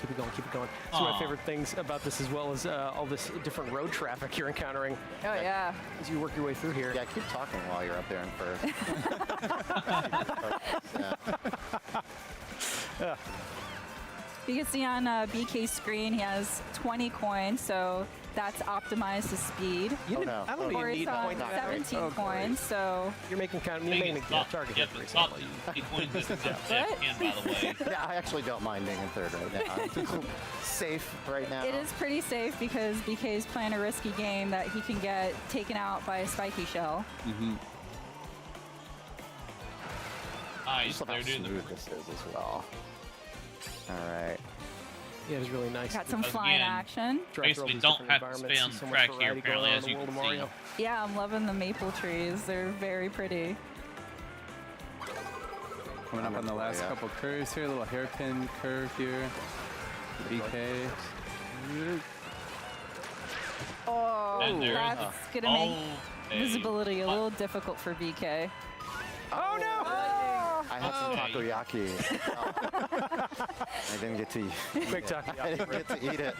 Keep it going, keep it going. Some of Aw. my favorite things about this, as well as all this different road traffic you're encountering Oh, yeah. as you work your way through here. Yeah, keep talking while you're up there in first. Yeah. You can see on BK's screen, he has 20 coins, so that's optimized to speed. You Oh, didn't- no. I don't Or even it's need on point that. 17 Oh, great. coins, so You're making Thing making is, a top, target yeah, hit the for top example. 2 coins is What? by the way. Yeah, I actually don't mind being in third right now. Safe right now. it is pretty safe because BK's playing a risky game that he can get taken out by a spiky shell. I Nice, just love they're how doing the smooth this is as well. All right. Yeah, it was really nice. Got some Because flying again, action. Drive through all basically these don't different have to environments, stay on see the so much track here, variety going apparently, on as in you the world can of see. Mario. Yeah, I'm loving the maple trees. They're very pretty. Coming up on the last Yeah. couple curves here, a little hairpin curve here. BK. Oh, And there's that's going to make okay. visibility a little difficult for BK. Oh no! I had some takoyaki. Oh. I didn't get to Quick takoyaki. I didn't get to eat it.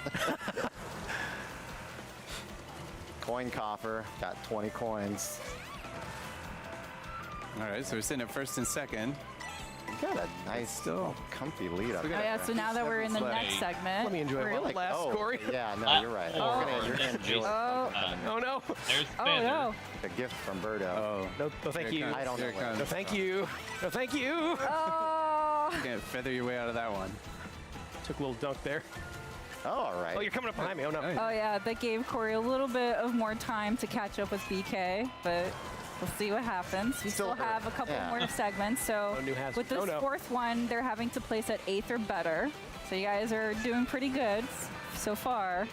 Coin coffer, got 20 coins. All right, so we're sitting at first and second. You got a nice, Still- comfy lead up we Oh, got there. yeah, so now that we're in the Play. next segment, Let me enjoy we're my like, last Oh, Corey. yeah, no, you're right. You're gonna enjoy Oh. Oh no! There's oh Feather. no. the gift from Birdo. Oh, No, thank here you. comes- I don't here know what- comes. No, thank you. No, thank you. Oh. Can't feather your way out of that one. Took a little dunk there. Oh, all right. Oh, you're coming up behind me. Oh no. Nice. Oh yeah, that gave Corey a little bit of more time to catch up with BK, but we'll see what happens. We still Still have a couple yeah. more segments, so No new hazard. with this Oh, no. fourth one, they're having to place at 8th or better. So you guys are doing pretty good so far.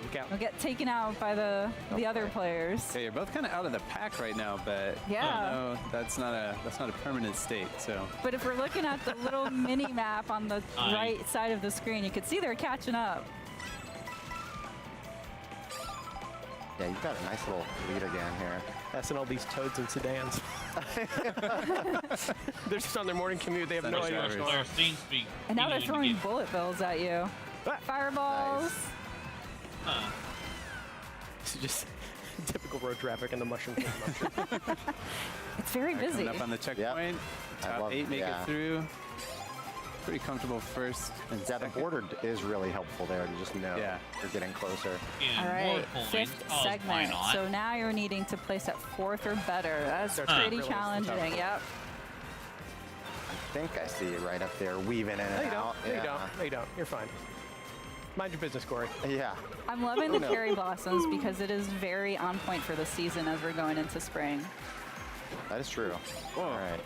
Look out. You'll get taken out by the other players. Yeah, you're both kind of out of the pack right now, but Yeah. no, that's not a permanent state. So But if we're looking at the little mini map on the Aye. right side of the screen, you can see they're catching up. Yeah, you've got a nice little lead again here. Passing all these toads and sedans. They're just on their morning commute. They have no Sunday idea what's drivers. going on. There seems to be And now they're continuing to throwing bullet bills at you. Ah. Fireballs. Nice. Huh. This is just typical road traffic in the mushroom King mushroom. It's very all right, busy. coming up on the checkpoint. I Top love- 8 make yeah. it through. Pretty comfortable first and Yeah, the second. border is really helpful there to just know Yeah. you're getting closer. Again, All more right, coins. fifth Oh, why segment. not? So now you're needing to place at 4th or better. That's Starts to pretty realize the challenging. tough Yep. I think I see you right up there, weaving in No, and you don't. out. No, you don't. No, you don't. You're fine. Mind your business, Corey. Yeah. I'm loving the no. cherry blossoms because it is very on point for the season as we're going into spring. That is true. Whoa. All right.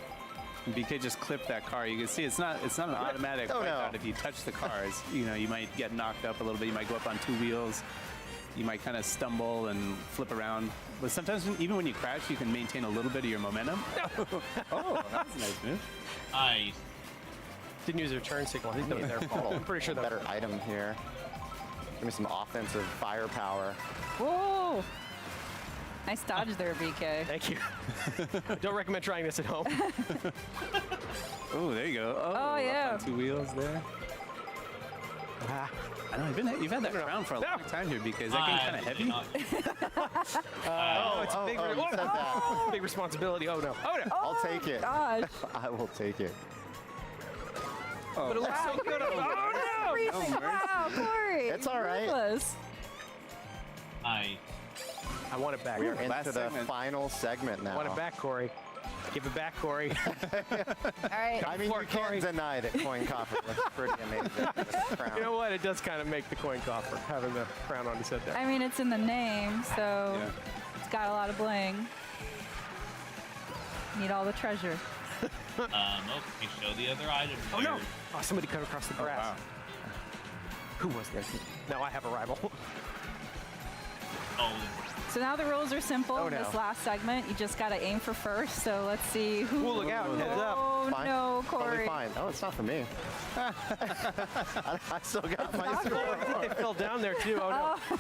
BK just clipped that car. You can see it's not an automatic Oh, no. wipeout. If you touch the cars, you might get knocked up a little bit. You might go up on 2 wheels. You might kind of stumble and flip around. But sometimes even when you crash, you can maintain a little bit of your momentum. Oh, that was a nice move. Nice. Didn't use their turn signal. I think that was their fault. I'm pretty sure that. Better item here. Give me some offensive firepower. Whoa! Nice dodge there, BK. Thank you. Don't recommend trying this at home. Oh, there you go. Oh, up yeah. on 2 wheels there. I don't know. You've had that crown for a long time here because that game's kind of heavy. It's a big, you said that. big responsibility. Oh no. Oh no. I'll take it. Gosh. I will take it. But it looks so good. Oh no. Wow, Corey. It's all right. Ruthless. I I want it back. We are Last into the segment. final segment now. I want it back, Corey. Give it back, Corey. All right. I mean, you can't deny that coin coffer looks pretty amazing with the crown. You know what? It does kind of make the coin coffer having the crown on his head there. I mean, it's in the name, so Yeah. it's got a lot of bling. Need all the treasure. okay, show the other item. Oh no! Oh, somebody cut across the grass. wow. Who was this? Now I have a rival. Oh, So now the rules are simple. Oh, no. This last segment, you just got to aim for first. So let's see who. Ooh, look out, heads up. Oh Fine. no, Totally Corey. fine. Oh, it's not for me. I still got my super horn. It fell down there too. Oh no!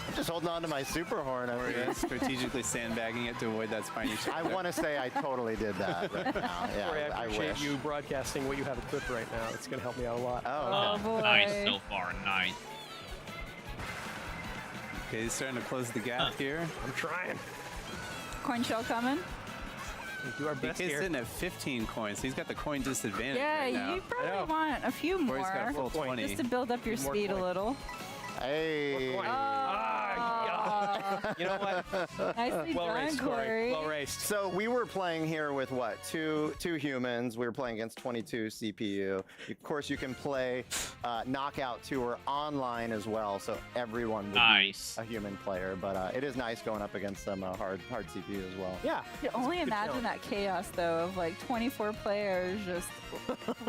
I'm just holding on to my super horn over Or here. yeah, strategically sandbagging it to avoid that spiny shape. I want to say I totally did that right now. Yeah, Corey, I appreciate wish. you broadcasting what you have equipped right now. It's going to help me out a lot. Oh, okay. boy. nice so far. Nice. Okay, he's starting to close the gap here. I'm trying. Coin shell coming. We do our best BK's here. sitting at 15 coins. He's got the coin disadvantage Yeah, right now. you I probably know. want a few more. Corey's got a full 20. Just to build up your More speed a coin. little. Hey. You know what? Nicely Well done, raced, Corey. Corey. Well raced. So we were playing here with what? Two humans. We were playing against 22 CPU. Of course, you can play Knockout Tour online as well, so everyone would Nice. be a human player. But it is nice going up against some hard CPU as well. Yeah. You can only Good imagine challenge. that chaos, though, of like 24 players just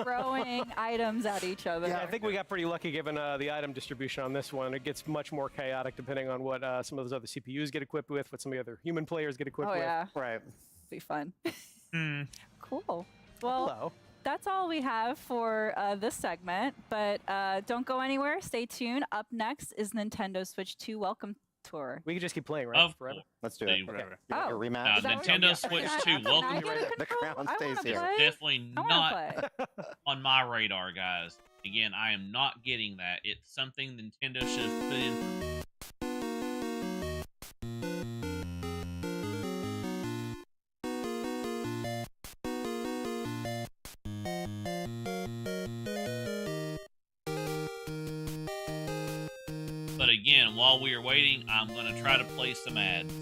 throwing items at each other. Yeah, I think we got pretty lucky given the item distribution on this one. It gets much more chaotic depending on what some of those other CPUs get equipped with, what some of the other human players get equipped Oh, with. yeah. Right. Be fun. Hmm. Cool. Well, Hello. that's all we have for this segment, but don't go anywhere. Stay tuned. Up next is Nintendo Switch 2 Welcome Tour. We can just keep playing, right? Of Forever. course. Let's do it. Whatever. You want your Oh. rematch? Is that what- Nintendo Switch 2. Can I Welcome get a The control? crown I stays wanna here. play. Definitely I not want to play. on my radar, guys. Again, I am not getting that. It's something Nintendo should have put in. But again, while we are waiting, I'm going to try to play some ads.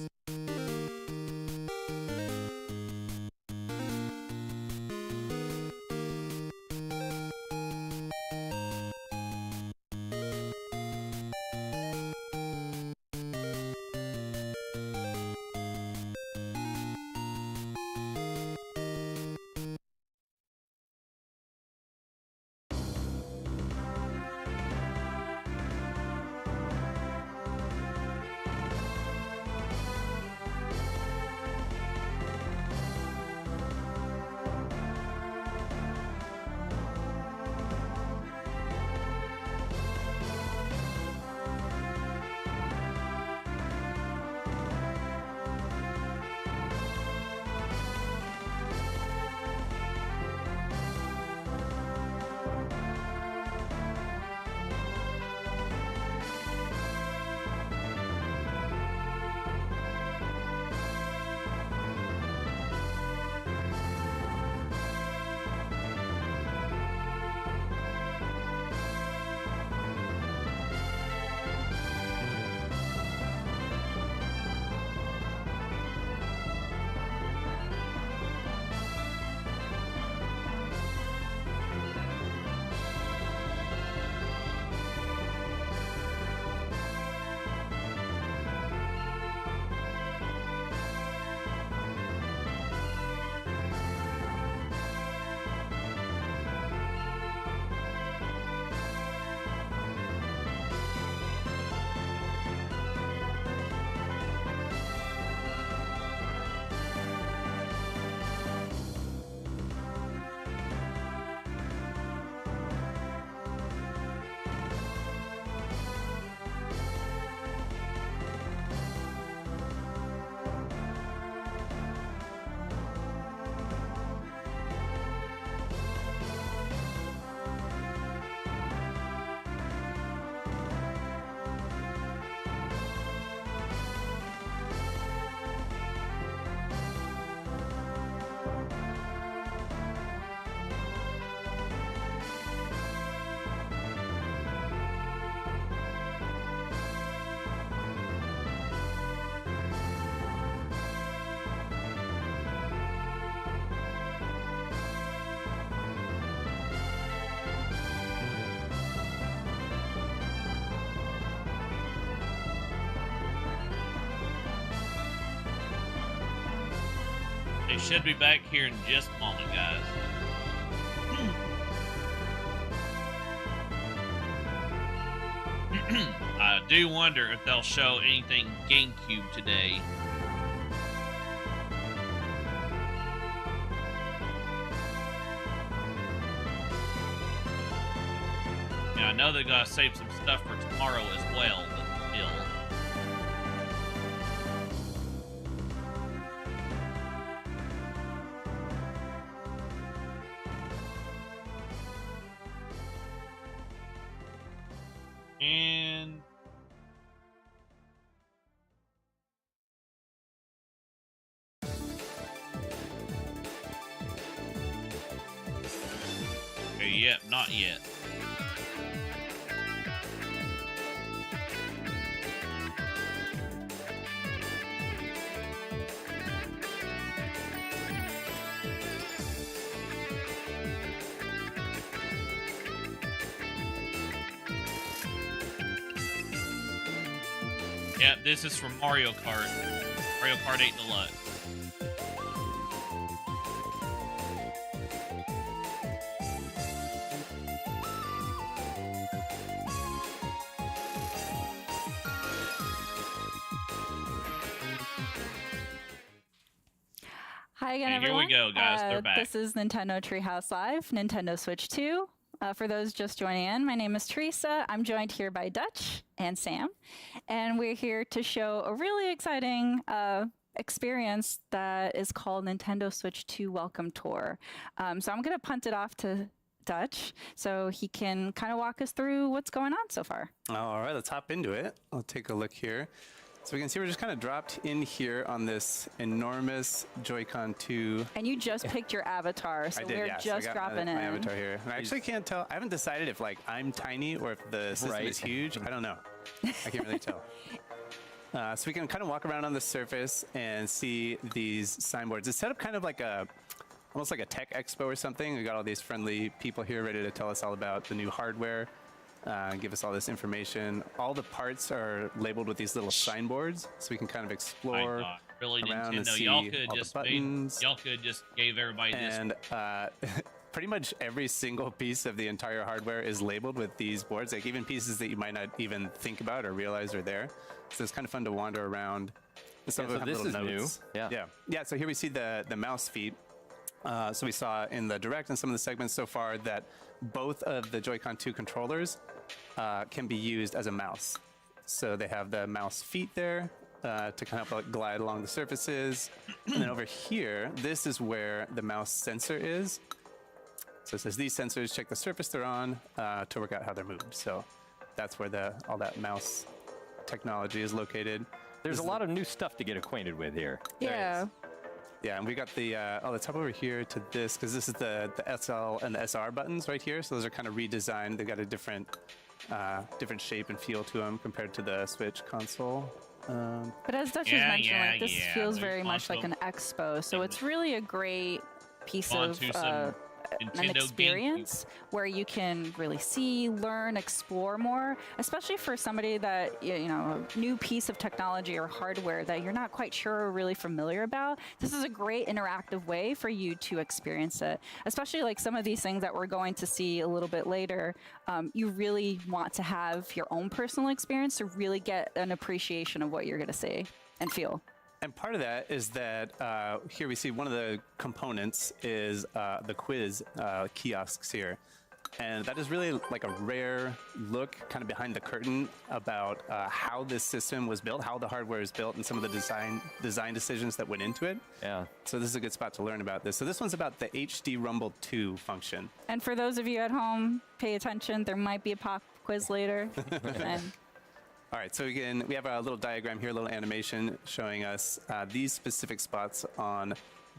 It should be back here in just a moment, guys. I do wonder if they'll show anything GameCube today. Yeah, I know they gotta save some stuff for tomorrow as well, but still. And okay, yep, not yet. Yeah, this is from Mario Kart. Mario Kart 8 Deluxe. Hi again, And here everyone. we go, guys. They're back. This is Nintendo Treehouse Live, Nintendo Switch 2. For those just joining in, my name is Teresa. I'm joined here by Dutch and Sam, and we're here to show a really exciting experience that is called Nintendo Switch 2 Welcome Tour. So I'm going to punt it off to Dutch so he can kind of walk us through what's going on so far. All right, let's hop into it. I'll take a look here. So we can see we're just kind of dropped in here on this enormous Joy-Con 2. And you just picked your avatar, so I did, we're yes. just I got dropping my in. avatar here. And I actually can't tell. I haven't decided if like I'm tiny or if the system is huge. I don't know. I can't really tell. So we can kind of walk around on the surface and see these signboards. It's set up kind of like almost like a tech expo or something. We got all these friendly people here ready to tell us all about the new hardware. Give us all this information. All the parts are labeled with these little signboards, so we can kind of explore really, around and Nintendo, see y'all could all just the buttons. y'all could just gave everybody this. And pretty much every single piece of the entire hardware is labeled with these boards, like even pieces that you might not even think about or realize are there. So it's kind of fun to wander around. Some of them have this little is notes. new. Yeah. So here we see the mouse feet. So we saw in the direct and some of the segments so far that both of the Joy-Con 2 controllers can be used as a mouse. So they have the mouse feet there to kind of help glide along the surfaces. And then over here, this is where the mouse sensor is. So it says these sensors check the surface they're on to work out how they're moved. So that's where all that mouse technology is located. There's a lot of new stuff to get acquainted with here. Yeah. Yeah, and we got the let's hop over here to this because this is the SL and the SR buttons right here. So those are kind of redesigned. They got a different shape and feel to them compared to the Switch console. But as Dutch was mentioning, this feels very much like an expo. So it's really a great piece of an experience where you can really see, learn, explore more, especially for somebody that, a new piece of technology or hardware that you're not quite sure or really familiar about. This is a great interactive way for you to experience it, especially like some of these things that we're going to see a little bit later. You really want to have your own personal experience to really get an appreciation of what you're going to see and feel. And part of that is that here we see one of the components is the quiz kiosks here. And that is really like a rare look kind of behind the curtain about how this system was built, how the hardware is built, and some of the design decisions that went into it. Yeah. So this is a good spot to learn about this. So this one's about the HD Rumble 2 function. And for those of you at home, pay attention. There might be a pop quiz later. All right, so again, we have a little diagram here, a little animation showing us these specific spots on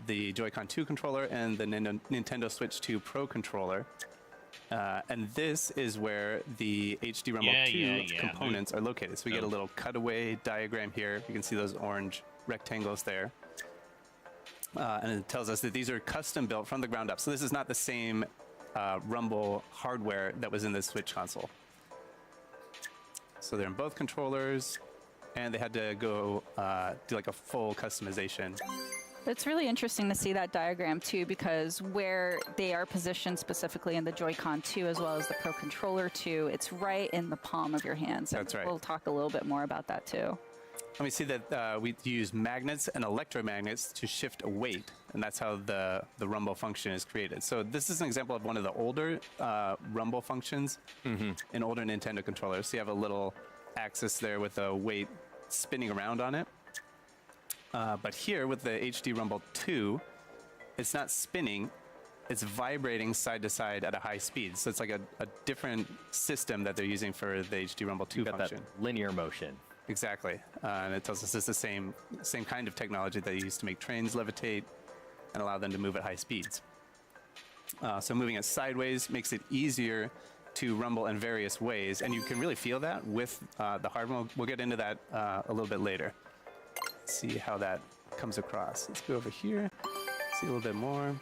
the Joy-Con 2 controller and the Nintendo Switch 2 Pro controller. And this is where the HD Rumble 2 components are located. So we get a little cutaway diagram here. You can see those orange rectangles there. And it tells us that these are custom built from the ground up. So this is not the same Rumble hardware that was in the Switch console. So they're in both controllers, and they had to go do like a full customization It's really interesting to see that diagram too, because where they are positioned specifically in the Joy-Con 2 as well as the Pro Controller 2, it's right in the palm of your hands. That's right. We'll talk a little bit more about that too. And we see that we use magnets and electromagnets to shift a weight, and that's how the rumble function is created. So this is an example of one of the older rumble functions in older Nintendo controllers. So you have a little axis there with a weight spinning around on it. But here with the HD Rumble 2, it's not spinning, it's vibrating side to side at a high speed. So it's like a different system that they're using for the HD Rumble 2 function. That linear motion. Exactly. And it tells us it's the same kind of technology that you use to make trains levitate and allow them to move at high speeds. So moving it sideways makes it easier to rumble in various ways. And you can really feel that with the hardware. We'll get into that a little bit later. See how that comes across. Let's go over here, see a little bit more.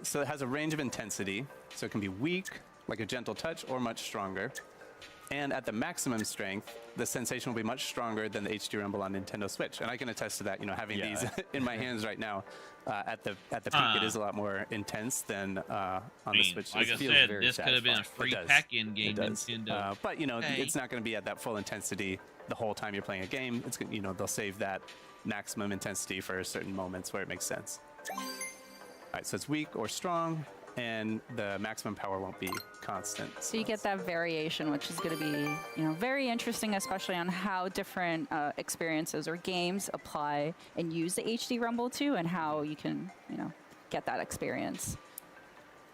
So it has a range of intensity, so it can be weak, like a gentle touch, or much stronger. And at the maximum strength, the sensation will be much stronger than the HD Rumble on Nintendo Switch. And I can attest to that, you know, having these in my hands right now. At the peak, it is a lot more intense than on the Switch. Like I said, this could have been a free pack-in game, Nintendo. But, you know, it's not going to be at that full intensity the whole time you're playing a game. It's, you know, they'll save that maximum intensity for certain moments where it makes sense. All right, so it's weak or strong, and the maximum power won't be constant. So you get that variation, which is going to be, you know, very interesting, especially on how different experiences or games apply and use the HD Rumble 2 and how you can, you know, get that experience.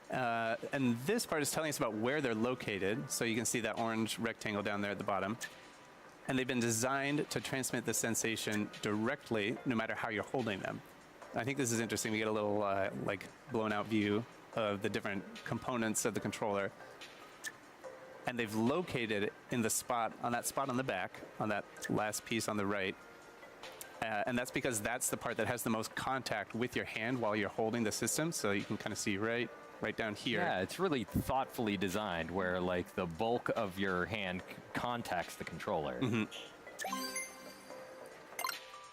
And this part is telling us about where they're located. So you can see that orange rectangle down there at the bottom. And they've been designed to transmit the sensation directly, no matter how you're holding them. I think this is interesting. We get a little like blown out view of the different components of the controller. And they've located it in the spot, on that spot on the back, on that last piece on the right. And that's because that's the part that has the most contact with your hand while you're holding the system. So you can kind of see right down here. Yeah, it's really thoughtfully designed where like the bulk of your hand contacts the controller.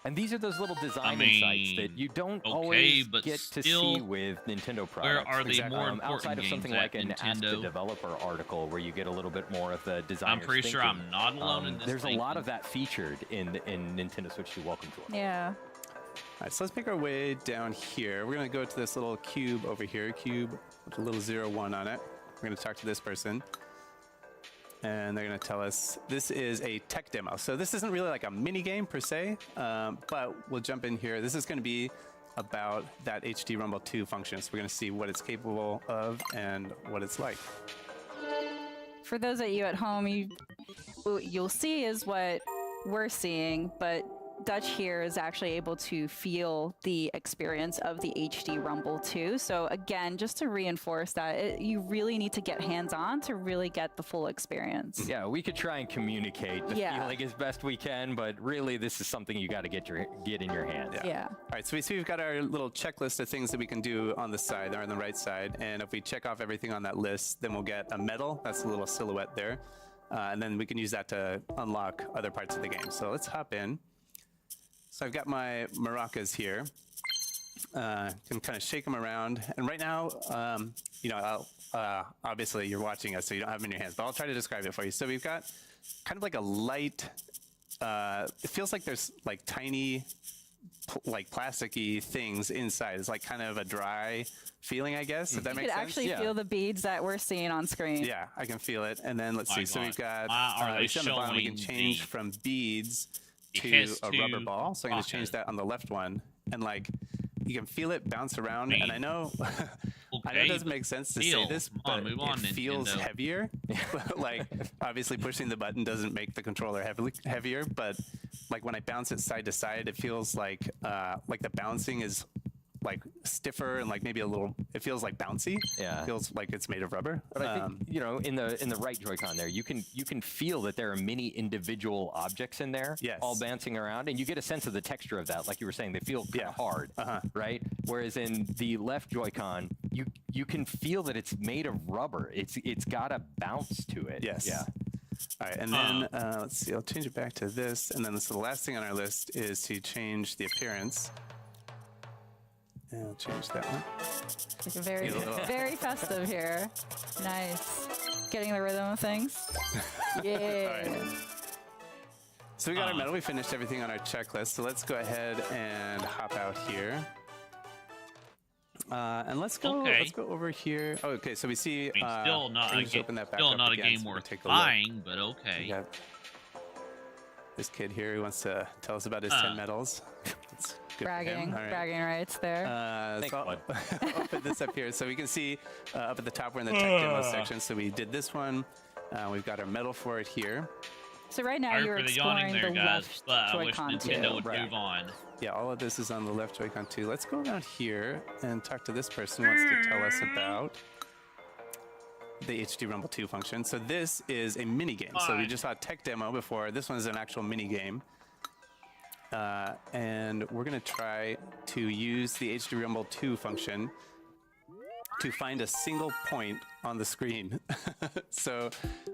And these are those little design insights that you don't always get to see with Nintendo products. Where are the more important outside of something like an Ask the Nintendo? Developer article where you get a little bit more of the design. I'm pretty sure I'm not alone in this. There's a lot of that featured in Nintendo Switch 2 Welcome to It. Yeah. All right, so let's make our way down here. We're going to go to this little cube over here, cube with a little 01 on it. We're going to talk to this person. And they're going to tell us this is a tech demo. So this isn't really like a mini game per se, but we'll jump in here. This is going to be about that HD Rumble 2 function. So we're going to see what it's capable of and what it's like. For those of you at home, you'll see is what we're seeing, but Dutch here is actually able to feel the experience of the HD Rumble 2. So again, just to reinforce that, you really need to get hands-on to really get the full experience. Yeah, we could try and communicate the feeling as best we can, but really this is something you got to get in your hands. Yeah. All right, so we see we've got our little checklist of things that we can do on the side, or on the right side, and if we check off everything on that list, then we'll get a medal. That's a little silhouette there, and then we can use that to unlock other parts of the game. So let's hop in. So I've got my maracas here. Can kind of shake them around. And right now, you know, obviously you're watching us, so you don't have them in your hands, but I'll try to describe it for you. So we've got kind of like a light, it feels like there's like tiny, like plasticky things inside. It's like kind of a dry feeling, I guess, if that makes sense. You can actually feel the beads that we're seeing on screen. Yeah, I can feel it. And then let's see. So we've got, are they on the bottom, we can change from beads to a rubber ball. So I'm going to change that on the left one, and like you can feel it bounce around. And I know I know it doesn't make sense to say this, but it feels heavier. Like obviously pushing the button doesn't make the controller heavier, but like when I bounce it side to side, it feels like the bouncing is like stiffer and like maybe a little, it feels like bouncy. Yeah. It feels like it's made of rubber. But I think, you know, in the right Joy-Con there, you can feel that there are many individual objects in there, all bouncing around, and you get a sense of the texture of that. Like you were saying, they feel kind of hard, right? Whereas in the left Joy-Con, you can feel that it's made of rubber. It's got a bounce to it. Yes. Yeah. All right, and then let's see. I'll change it back to this, and then the last thing on our list is to change the appearance. And I'll change that one. Like very festive here. Nice. Getting the rhythm of things. Yeah. All right. So we got our medal. We finished everything on our checklist. So let's go ahead and hop out here. And let's go. Okay. Let's go over here. Oh, okay. So we see. I mean, still not a, open that back still up not a again, game so we'll worth take a look. buying, but We okay. got this kid here who wants to tell us about his 10 medals. That's good for Bragging, him. All right. bragging rights there. So I'll put this up here so we can see up at the top we're in the tech demo section. So we did this one. We've got our medal for it here. So right now Sorry you're for the exploring yawning there, the guys, left but I wish Joy-Con Nintendo too. would move on. Yeah, all of this is on the left Joy-Con too. Let's go around here and talk to this person who wants to tell us about the HD Rumble 2 function. So this is a mini game. So we just saw a tech demo before. This one is an actual mini game. And we're going to try to use the HD Rumble 2 function to find a single point on the screen. So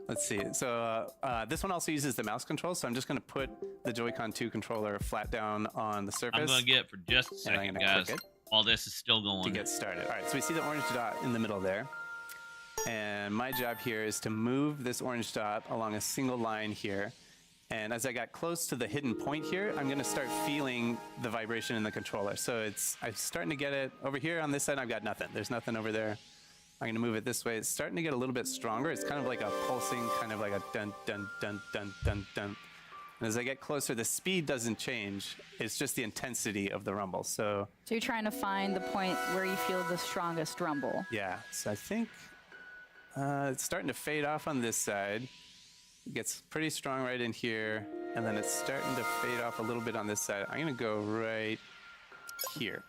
let's see. So this one also uses the mouse control. So I'm just going to put the Joy-Con 2 controller flat down on the surface. I'm going to get it for just a And I'm second, gonna guys, click it while this is still going. to get started. All right, so we see the orange dot in the middle there. And my job here is to move this orange dot along a single line here. And as I got close to the hidden point here, I'm going to start feeling the vibration in the controller. So I'm starting to get it over here on this side. I've got nothing. There's nothing over there. I'm going to move it this way. It's starting to get a little bit stronger. It's kind of like a pulsing, kind of like a dun, dun, dun, dun, dun, dun. And as I get closer, the speed doesn't change. It's just the intensity of the rumble. So So you're trying to find the point where you feel the strongest rumble. yeah, so I think it's starting to fade off on this side. It gets pretty strong right in here, and then it's starting to fade off a little bit on this side. I'm going to go right here.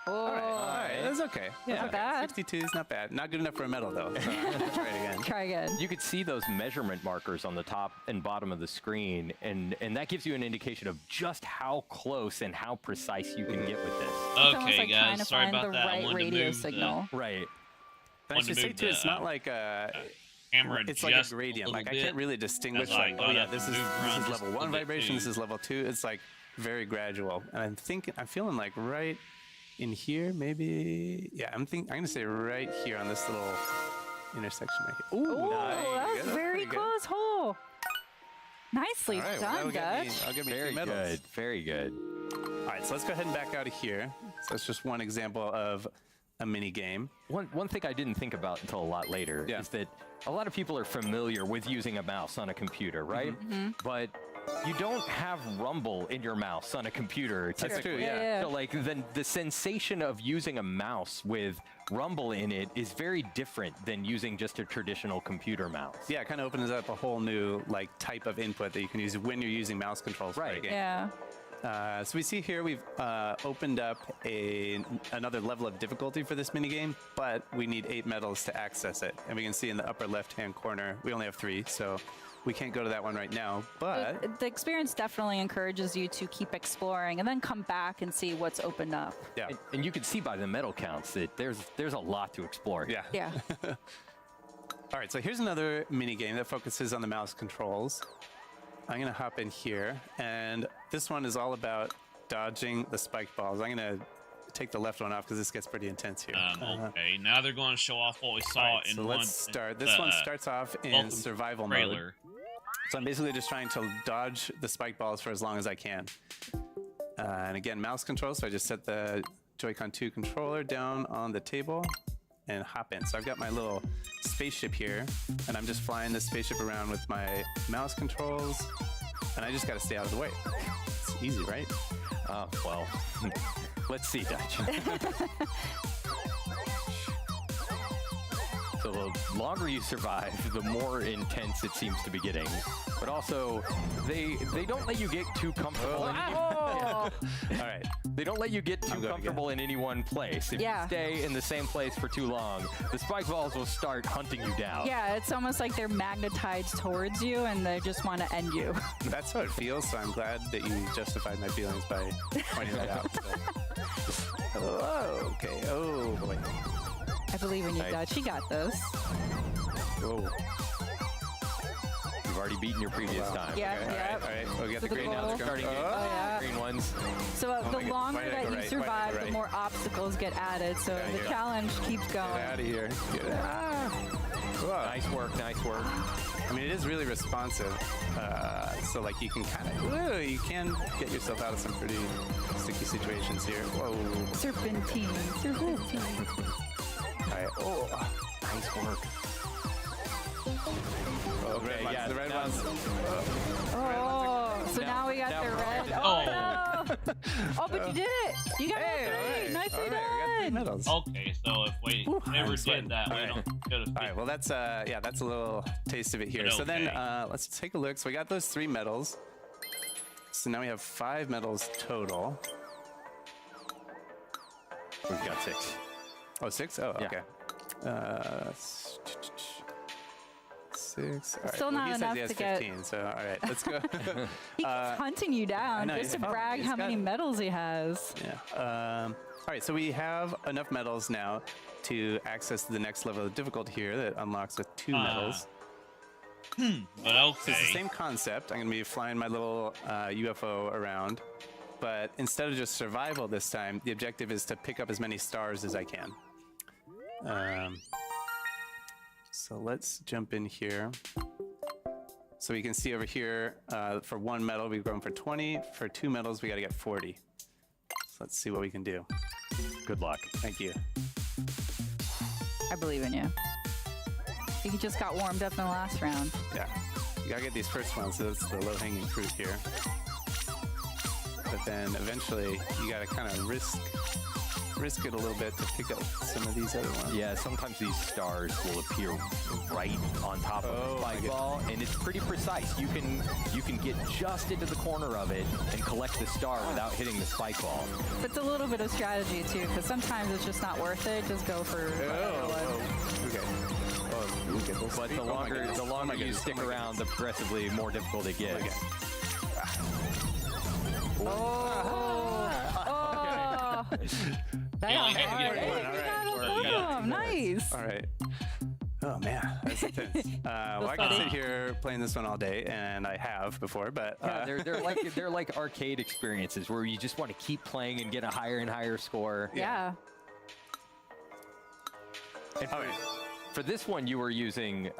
Oh, All right, that's okay. Not That's okay. bad. 62 is not bad. Not good enough for a medal, though. So let's try it again. Try again. You could see those measurement markers on the top and bottom of the screen, and that gives you an indication of just how close and how precise you can get with this. It's almost Okay, like trying guys, to sorry find about the that. I right wanted to radio move the signal. Right. But I Wanted should to say, move too, it's the, not like camera it's like a just gradient. little Like, I can't bit. really distinguish, That's why I like, got oh, yeah, up this and is moved around just level a 1 little bit, vibration, too. this is level 2. It's, like, very gradual. And I'm feeling like right in here, maybe. Yeah, I'm going to say right here on this little intersection right here. Ooh, Oh, nice. that was That's very pretty good. close hole. Nicely All right, well, done, that'll get me- Dutch. I'll get me Very 2 medals. good. Very good. All right, so let's go ahead and back out of here. So that's just one example of a mini game. One thing I didn't think about until a lot later Yeah. is that a lot of people are familiar with using a mouse on a computer, right? But you don't have rumble in your mouse on a computer. That's true, typically. yeah. So like the sensation of using a mouse with rumble in it is very different than using just a traditional computer mouse. Yeah, it kind of opens up a whole new like type of input that you can use when you're using mouse controls for a Right. game. Yeah. So we see here we've opened up another level of difficulty for this minigame, but we need 8 medals to access it. And we can see in the upper left-hand corner, we only have 3, so we can't go to that one right now, but The experience definitely encourages you to keep exploring and then come back and see what's opened up. yeah. And you can see by the medal counts that there's a lot to explore. Yeah. Yeah. All right, so here's another mini game that focuses on the mouse controls. I'm going to hop in here, and this one is all about dodging the spiked balls. I'm going to take the left one off because this gets pretty intense here. Okay, now they're going to show off what we saw All right, in so one. let's start. This one starts off in welcome survival mode. trailer. So I'm basically just trying to dodge the spike balls for as long as I can. And again, mouse control, so I just set the Joy-Con 2 controller down on the table and hop in. So I've got my little spaceship here, and I'm just flying this spaceship around with my mouse controls, and I just got to stay out of the way. It's easy, right? Oh, well, let's see, Dutch. So the longer you survive, the more intense it seems to be getting. But also, they don't let you get too comfortable. Oh. All right. They don't let you get too going comfortable in any one place. If Yeah. you stay in the same place for too long, the spike balls will start hunting you down. Yeah, it's almost like they're magnetized towards you and they just want to end you. That's how it feels, so I'm glad that you justified my feelings by pointing that out. Oh, okay. Oh, boy. I believe in you, Nice. Dutch. You got this. Whoa. already beaten your previous time. Yeah, Okay, yeah. all right. Oh, we got So the the green now. goal- They're Starting coming. to Oh, yeah. green ones. So Oh the my God. longer Why did I that go you right? Why survive, did I go the right? more obstacles get added. So Yeah, the here. challenge keeps Get going. out of here. Nice work, nice work. I mean, it is really responsive. So like you can kind of, you can get yourself out of some pretty sticky situations here. Whoa. Serpentine, serpentine. All right. Oh, Nice work. oh red ones. yeah, The red now- ones. Oh, so now we got now the we're red. on. Oh, no. Oh, but you did it. You got Hey, it. all right. Nicely All right, we got three done. medals. Okay, so if we never sweating. did that, we All right. don't go to All right, well that's that's a little taste of it here. But So then okay. let's take a look. So we got those 3 medals. So now we have 5 medals total. We've got 6. Oh, 6? Oh, Yeah. okay. 6. All right. Still well, not he says enough he has to get- 15, so all right, let's go. He keeps hunting you down know, just he's to fun. brag He's how many got- medals he has. Yeah. All right, so we have enough medals now to access the next level of difficulty here that unlocks with 2 medals. But So it's the okay. same concept. I'm going to be flying my little UFO around, but instead of just survival this time, the objective is to pick up as many stars as I can. So let's jump in here. So we can see over here, for 1 medal, we've grown for 20. For 2 medals, we got to get 40. So let's see what we can do. Good luck. Thank you. I believe in you. You just got warmed up in the last round. Yeah, you gotta get these first ones, so that's the low-hanging fruit here. But then eventually, you gotta kind of risk it a little bit to pick up some of these other ones. Yeah, sometimes these stars will appear right on top of Oh, the my spike ball, and it's pretty precise. You can get just into the corner of it and collect the star without hitting the spike ball. It's a little bit of strategy too, because sometimes it's just not worth it. Just go for another one. Okay. Oh, look at those. But the Oh my longer goodness. the Oh my longer you goodness. stick Oh my around, the progressively more difficult it gets. Okay. Oh, that You only was have to hard. get Hey, one, you all right. got Or- both yeah. of them. Nice. All right. Oh man, that's intense. Well, I can funny. sit here playing this one all day, and I have before, but Yeah, they're like arcade experiences where you just want to keep playing and get a higher and higher score. Yeah. And all right. for this one, you were using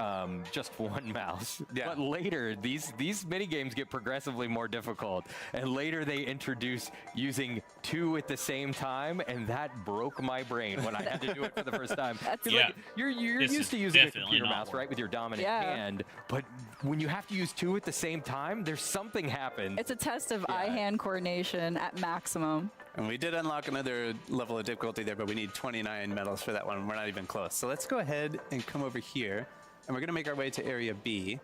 just 1 mouse. Yeah. But later, these mini games get progressively more difficult, and later they introduce using 2 at the same time, and that broke my brain when I had to do it for the first time. 'Cause, Yeah. like, you're This used is to using a definitely computer not mouse, right, with your dominant Yeah. hand, but when you have to use 2 at the same time, there's something happens. It's a test of eye-hand coordination at maximum. And we did unlock another level of difficulty there, but we need 29 medals for that one. We're not even close. So let's go ahead and come over here, and we're going to make our way to Area B.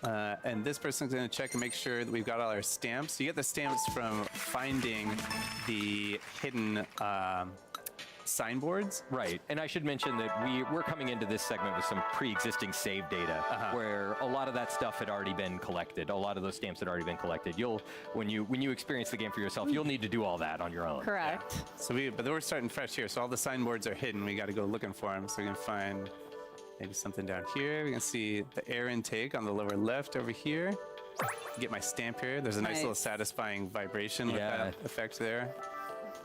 And this person's going to check and make sure that we've got all our stamps. You get the stamps from finding the hidden signboards. Right, and I should mention that we're coming into this segment with some pre-existing save data, where a lot of that stuff had already been collected. A lot of those stamps had already been collected. When you experience the game for yourself, you'll need to do all that on your own. Correct. So but we're starting fresh here. So all the signboards are hidden. We got to go looking for them. So we can find maybe something down here. We can see the air intake on the lower left over here. Get my stamp here. There's a nice little Nice. satisfying vibration with Yeah. that effect there.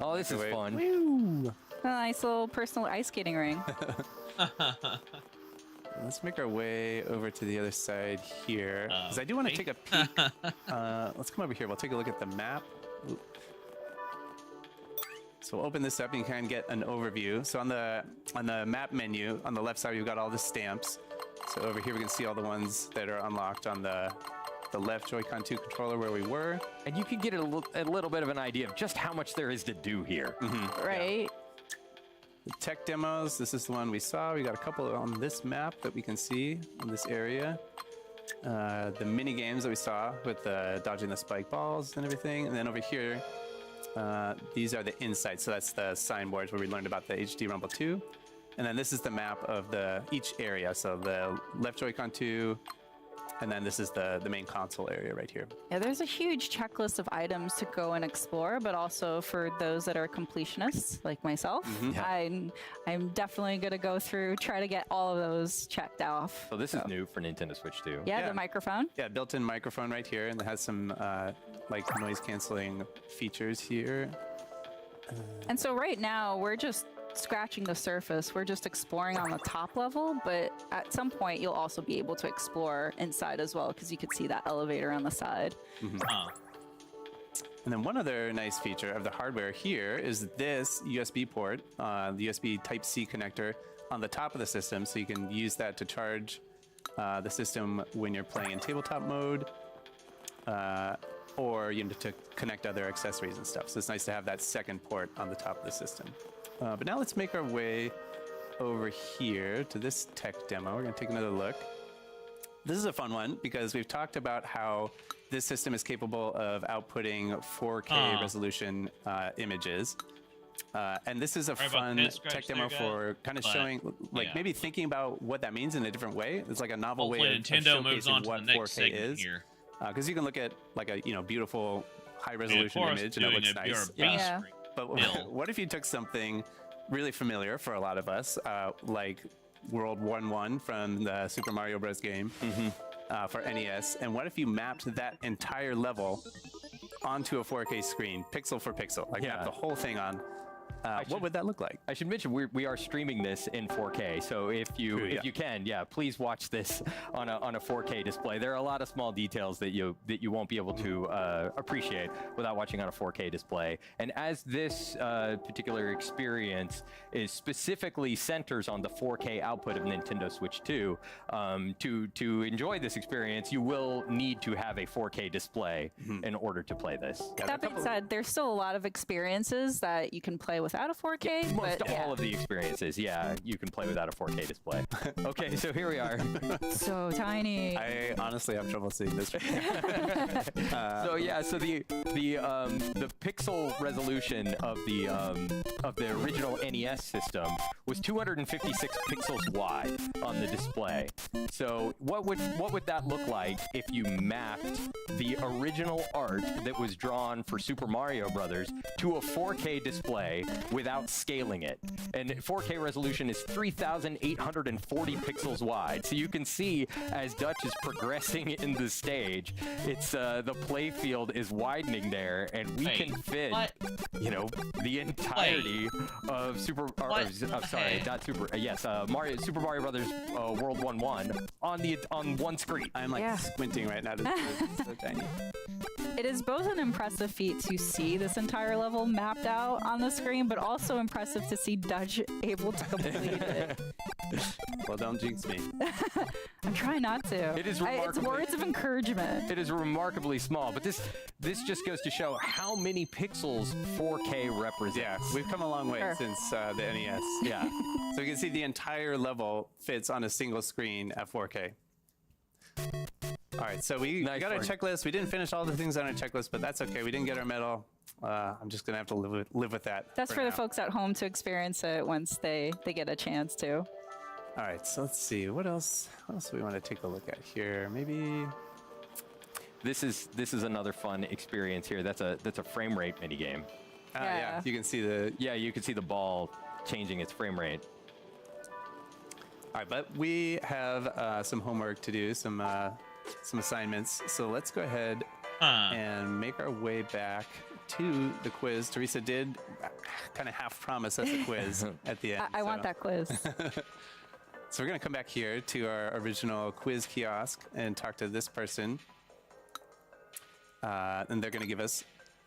Oh, this is Wait. fun. A nice little personal ice skating ring. Let's make our way over to the other side here. Because I do want to okay. take a peek. Let's come over here. We'll take a look at the map. Ooh. So we'll open this up and you can get an overview. So on the map menu, on the left side, we've got all the stamps. So over here, we can see all the ones that are unlocked on the left Joy-Con 2 controller where we were. And you can get a little bit of an idea of just how much there is to do here. Right. The tech demos, this is the one we saw. We got a couple on this map that we can see in this area. The mini games that we saw with dodging the spike balls and everything. And then over here, these are the insights. So that's the signboards where we learned about the HD Rumble 2. And then this is the map of each area. So the left Joy-Con 2, And then this is the main console area right here. Yeah, there's a huge checklist of items to go and explore, but also for those that are completionists like myself, I'm definitely going to go through, try to get all of those checked off. So this is new for Nintendo Switch 2. Yeah, the microphone. Yeah, built-in microphone right here, and it has some like noise canceling features here. And so right now we're just scratching the surface. We're just exploring on the top level, but at some point you'll also be able to explore inside as well, because you could see that elevator on the side. And then one other nice feature of the hardware here is this USB port, the USB Type-C connector on the top of the system, so you can use that to charge the system when you're playing in tabletop mode, or to connect other accessories and stuff. So it's nice to have that second port on the top of the system. But now let's make our way over here to this tech demo. We're going to take another look. This is a fun one because we've talked about how this system is capable of outputting 4K resolution images. And this is a fun tech demo for kind of showing, like maybe thinking about what that means in a different way. It's like a novel way of Nintendo moves on showcasing to what the next 4K segment is. here. Because you can look at like a beautiful high resolution image and it looks nice. Yeah. But what if you took something really familiar for a lot of us, like World 1-1 from the Super Mario Bros. Game for NES, and what if you mapped that entire level onto a 4K screen, pixel for pixel, like map the whole thing on? What would that look like? I should mention we are streaming this in 4K, so if you can, please watch this on a 4K display. There are a lot of small details that you won't be able to appreciate without watching on a 4K display. And as this particular experience is specifically centers on the 4K output of Nintendo Switch 2, to enjoy this experience, you will need to have a 4K display in order to play this. That being said, there's still a lot of experiences that you can play without a 4K. Most all of the experiences, you can play without a 4K display. Okay, so here we are. So tiny. I honestly have trouble seeing this. So the pixel resolution of the original NES system was 256 pixels wide on the display. So what would that look like if you mapped the original art that was drawn for Super Mario Brothers to a 4K display without scaling it? And 4K resolution is 3,840 pixels wide. So you can see as Dutch is progressing in the stage, it's the play field is widening there, and we can fit the entirety of Super Mario Brothers World 1-1 on one screen. I'm like squinting right now. It's so tiny. It is both an impressive feat to see this entire level mapped out on the screen, but also impressive to see Dutch able to complete it. Well, don't jinx me. I'm trying not to. It is it's words of encouragement. It is remarkably small, but this just goes to show how many pixels 4K represents. Yeah, we've come a long way since the NES. Yeah. So you can see the entire level fits on a single screen at 4K. All right, so we got our checklist. We didn't finish all the things on our checklist, but that's okay. We didn't get our medal. I'm just gonna have to live with that. That's for the folks at home to experience it once they get a chance to. All right, so let's see what else do we want to take a look at here. Maybe this is another fun experience here. That's a frame rate mini game. Yeah, you can see the ball changing its frame rate. All right, but we have some homework to do, some assignments. So let's go ahead and make our way back to the quiz. Teresa did kind of half promise us a quiz at the end. I want that quiz. So we're going to come back here to our original quiz kiosk and talk to this person. And they're going to give us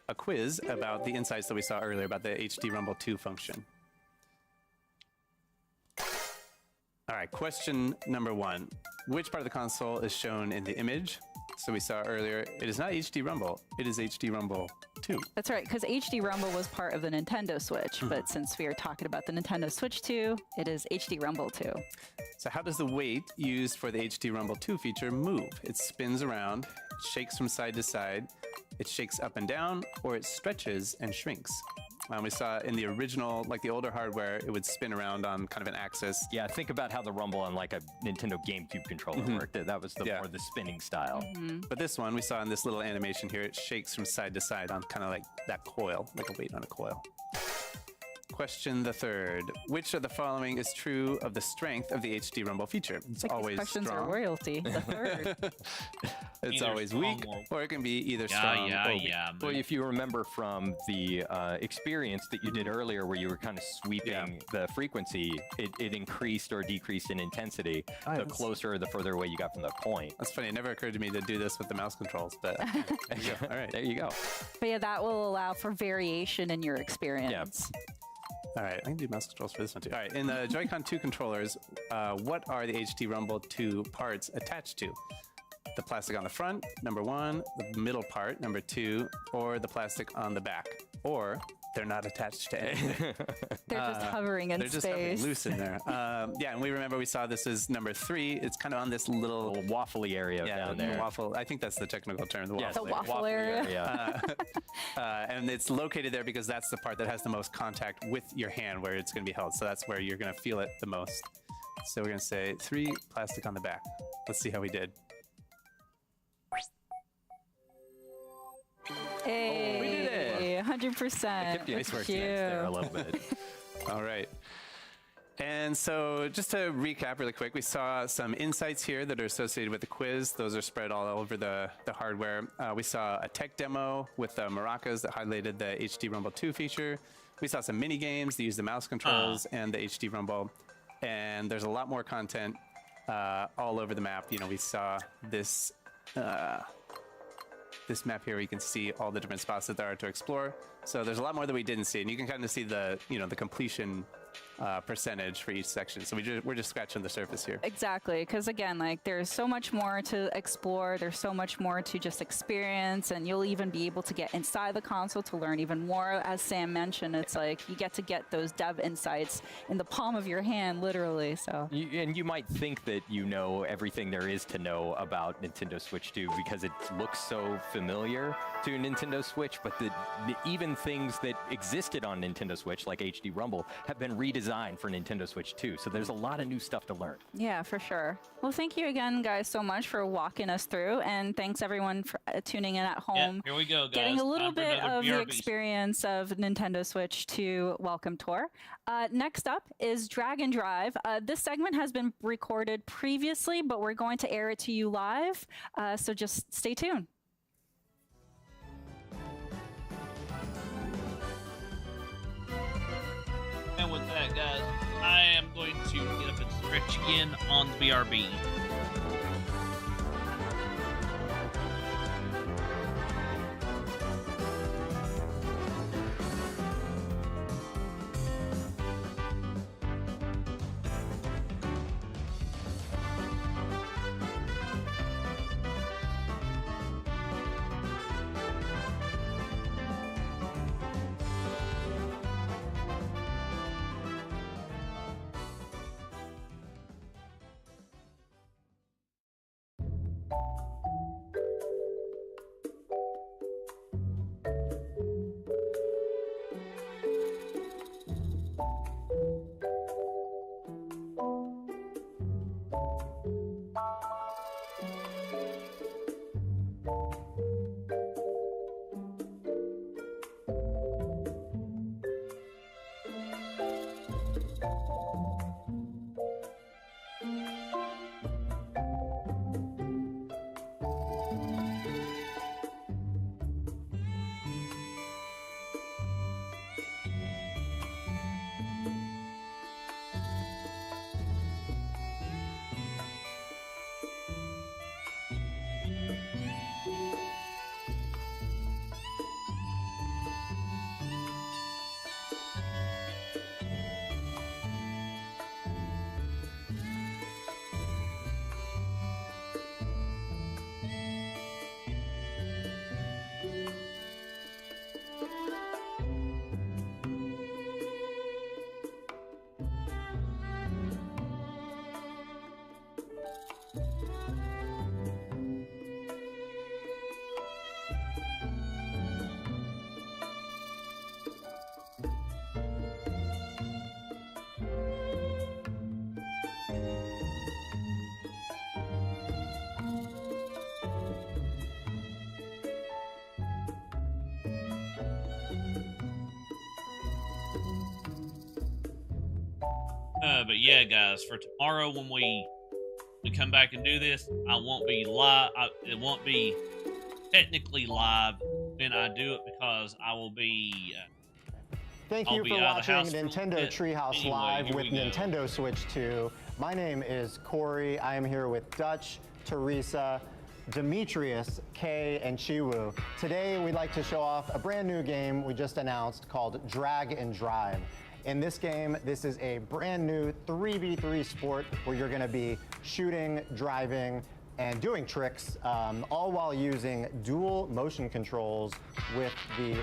a quiz about the insights that we saw earlier about the HD Rumble 2 function. All right, question number 1. Which part of the console is shown in the image? So we saw earlier, it is not HD Rumble, it is HD Rumble 2. That's right, because HD Rumble was part of the Nintendo Switch, but since we are talking about the Nintendo Switch 2, it is HD Rumble 2. So how does the weight used for the HD Rumble 2 feature move? It spins around, shakes from side to side, it shakes up and down, or it stretches and shrinks. We saw in the original, like the older hardware, it would spin around on kind of an axis. Yeah, think about how the Rumble on like a Nintendo GameCube controller worked. That was the more the spinning style. But this one, we saw in this little animation here, it shakes from side to side on kind of like that coil, like a weight on a coil. Question the third. Which of the following is true of the strength of the HD Rumble feature? It's Like always these questions strong. are royalty. The third. It's Either always strong weak, or- or it can be either Yeah, strong yeah, or weak. yeah. Well, if you remember from the experience that you did earlier where you were kind of sweeping the frequency, it increased or decreased in intensity the closer or the further away you got from the point. That's funny. It never occurred to me to do this with the mouse controls, but there you go. All right. There you go. But yeah, that will allow for variation in your experience. All right, I can do mouse controls for this one too. All right, in the Joy-Con 2 controllers, what are the HD Rumble 2 parts attached to? The plastic on the front, number 1, the middle part, number 2, or the plastic on the back, or they're not attached to anything. They're just hovering in They're just hovering space. loose in there. Yeah, and we remember we saw this as number 3. It's kind of on this little Little waffly area down the there. waffle. I think that's the technical term. The Yes, waffle. The waffle area. And it's located there because that's the part that has the most contact with your hand where it's going to be held. So that's where you're going to feel it the most. So we're going to say 3, plastic on the back. Let's see how we did. Hey, we did it. 100%. Kept the Look icework at there a you. little bit. All right. And so just to recap really quick, we saw some insights here that are associated with the quiz. Those are spread all over the hardware. We saw a tech demo with the maracas that highlighted the HD Rumble 2 feature. We saw some mini games that use the mouse controls and the HD Rumble. And there's a lot more content all over the map. You know, we saw this this map here where you can see all the different spots that there are to explore. So there's a lot more that we didn't see, and you can kind of see the the completion percentage for each section. So we're just scratching the surface here. Exactly, because again, like there's so much more to explore. There's so much more to just experience, and you'll even be able to get inside the console to learn even more. As Sam mentioned, it's like you get to get those dev insights in the palm of your hand, literally. So. And you might think that you know everything there is to know about Nintendo Switch 2 because it looks so familiar to Nintendo Switch, but even things that existed on Nintendo Switch, like HD Rumble, have been redesigned for Nintendo Switch 2. So there's a lot of new stuff to learn. Yeah, for sure. Well, thank you again, guys, so much for walking us through, and thanks everyone for tuning in at home. Here we go, guys. Getting a little Time for bit another of the BRB. experience of Nintendo Switch 2 Welcome Tour. Next up is Drag and Drive. This segment has been recorded previously, but we're going to air it to you live, so just stay tuned. And with that, guys, I am going to get up and stretch again on the BRB. But yeah, guys, for tomorrow when we come back and do this, I won't be live. It won't be technically live when I do it because I will be. Thank I'll you be for out of the watching house for a Nintendo bit. Treehouse Anyway, Live here with we go. Nintendo Switch 2. My name is Corey. I am here with Dutch, Teresa, Demetrius, Kay, and Qumu. Today, we'd like to show off a brand new game we just announced called Drag and Drive. In this game, this is a brand new 3v3 sport where you're going to be shooting, driving, and doing tricks, all while using dual motion controls with the